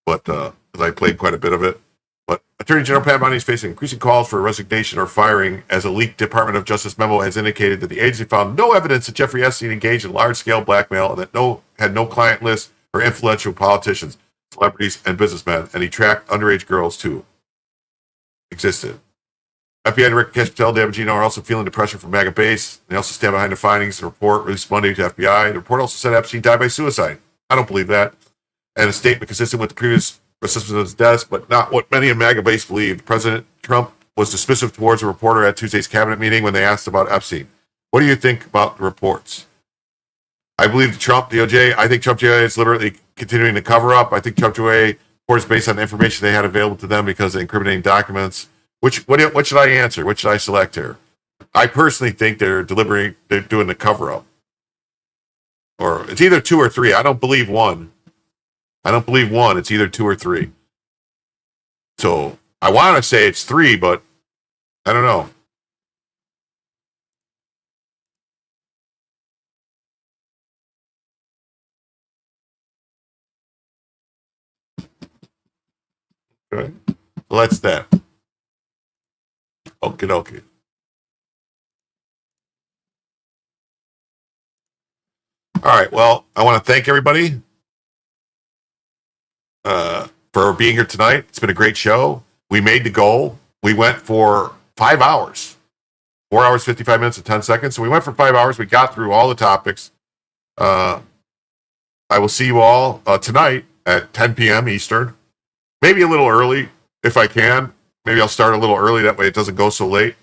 but because I played quite a bit of it. But Attorney General Mamdani is facing increasing calls for resignation or firing, as a leaked Department of Justice memo has indicated that the agency found no evidence that Jeffrey Epstein engaged in large-scale blackmail and that had no client list or influential politicians, celebrities, and businessmen, and he tracked underage girls too. Existed. FBI Director Cash Patel and David Gino are also feeling the pressure from MAGA base. They also stand behind the findings of the report released Monday to FBI. The report also said Epstein died by suicide. I don't believe that. And a statement consistent with the previous assessment of his death, but not what many in MAGA base believe. President Trump was dismissive towards a reporter at Tuesday's cabinet meeting when they asked about Epstein. What do you think about the reports? I believe Trump DOJ. I think Trump DOJ is deliberately continuing to cover up. I think Trump DOJ reports based on the information they had available to them because of incriminating documents. What should I answer? What should I select here? I personally think they're doing the cover up. Or it's either 2 or 3. I don't believe one. It's either 2 or 3. So I want to say it's 3, but I don't know. Okay. So that's that. Okie dokie. All right. Well, I want to thank everybody for being here tonight. It's been a great show. We made the goal. We went for 5 hours, 4 hours, 55 minutes, and 10 seconds. So we went for 5 hours. We got through all the topics. I will see you all tonight at 10 p.m. Eastern. Maybe a little early if I can. Maybe I'll start a little early. That way it doesn't go so late.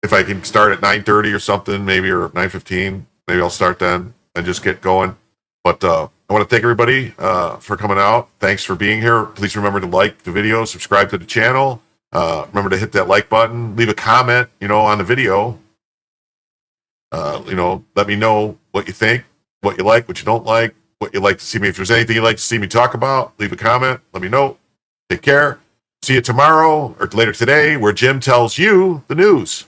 If I can start at 9:30 or something, maybe, or 9:15, maybe I'll start then and just get going. But I want to thank everybody for coming out. Thanks for being here. Please remember to like the video, subscribe to the channel. Remember to hit that like button. Leave a comment, on the video. Let me know what you think, what you like, what you don't like, what you'd like to see me. If there's anything you'd like to see me talk about, leave a comment. Let me know. Take care. See you tomorrow or later today where Jim tells you the news.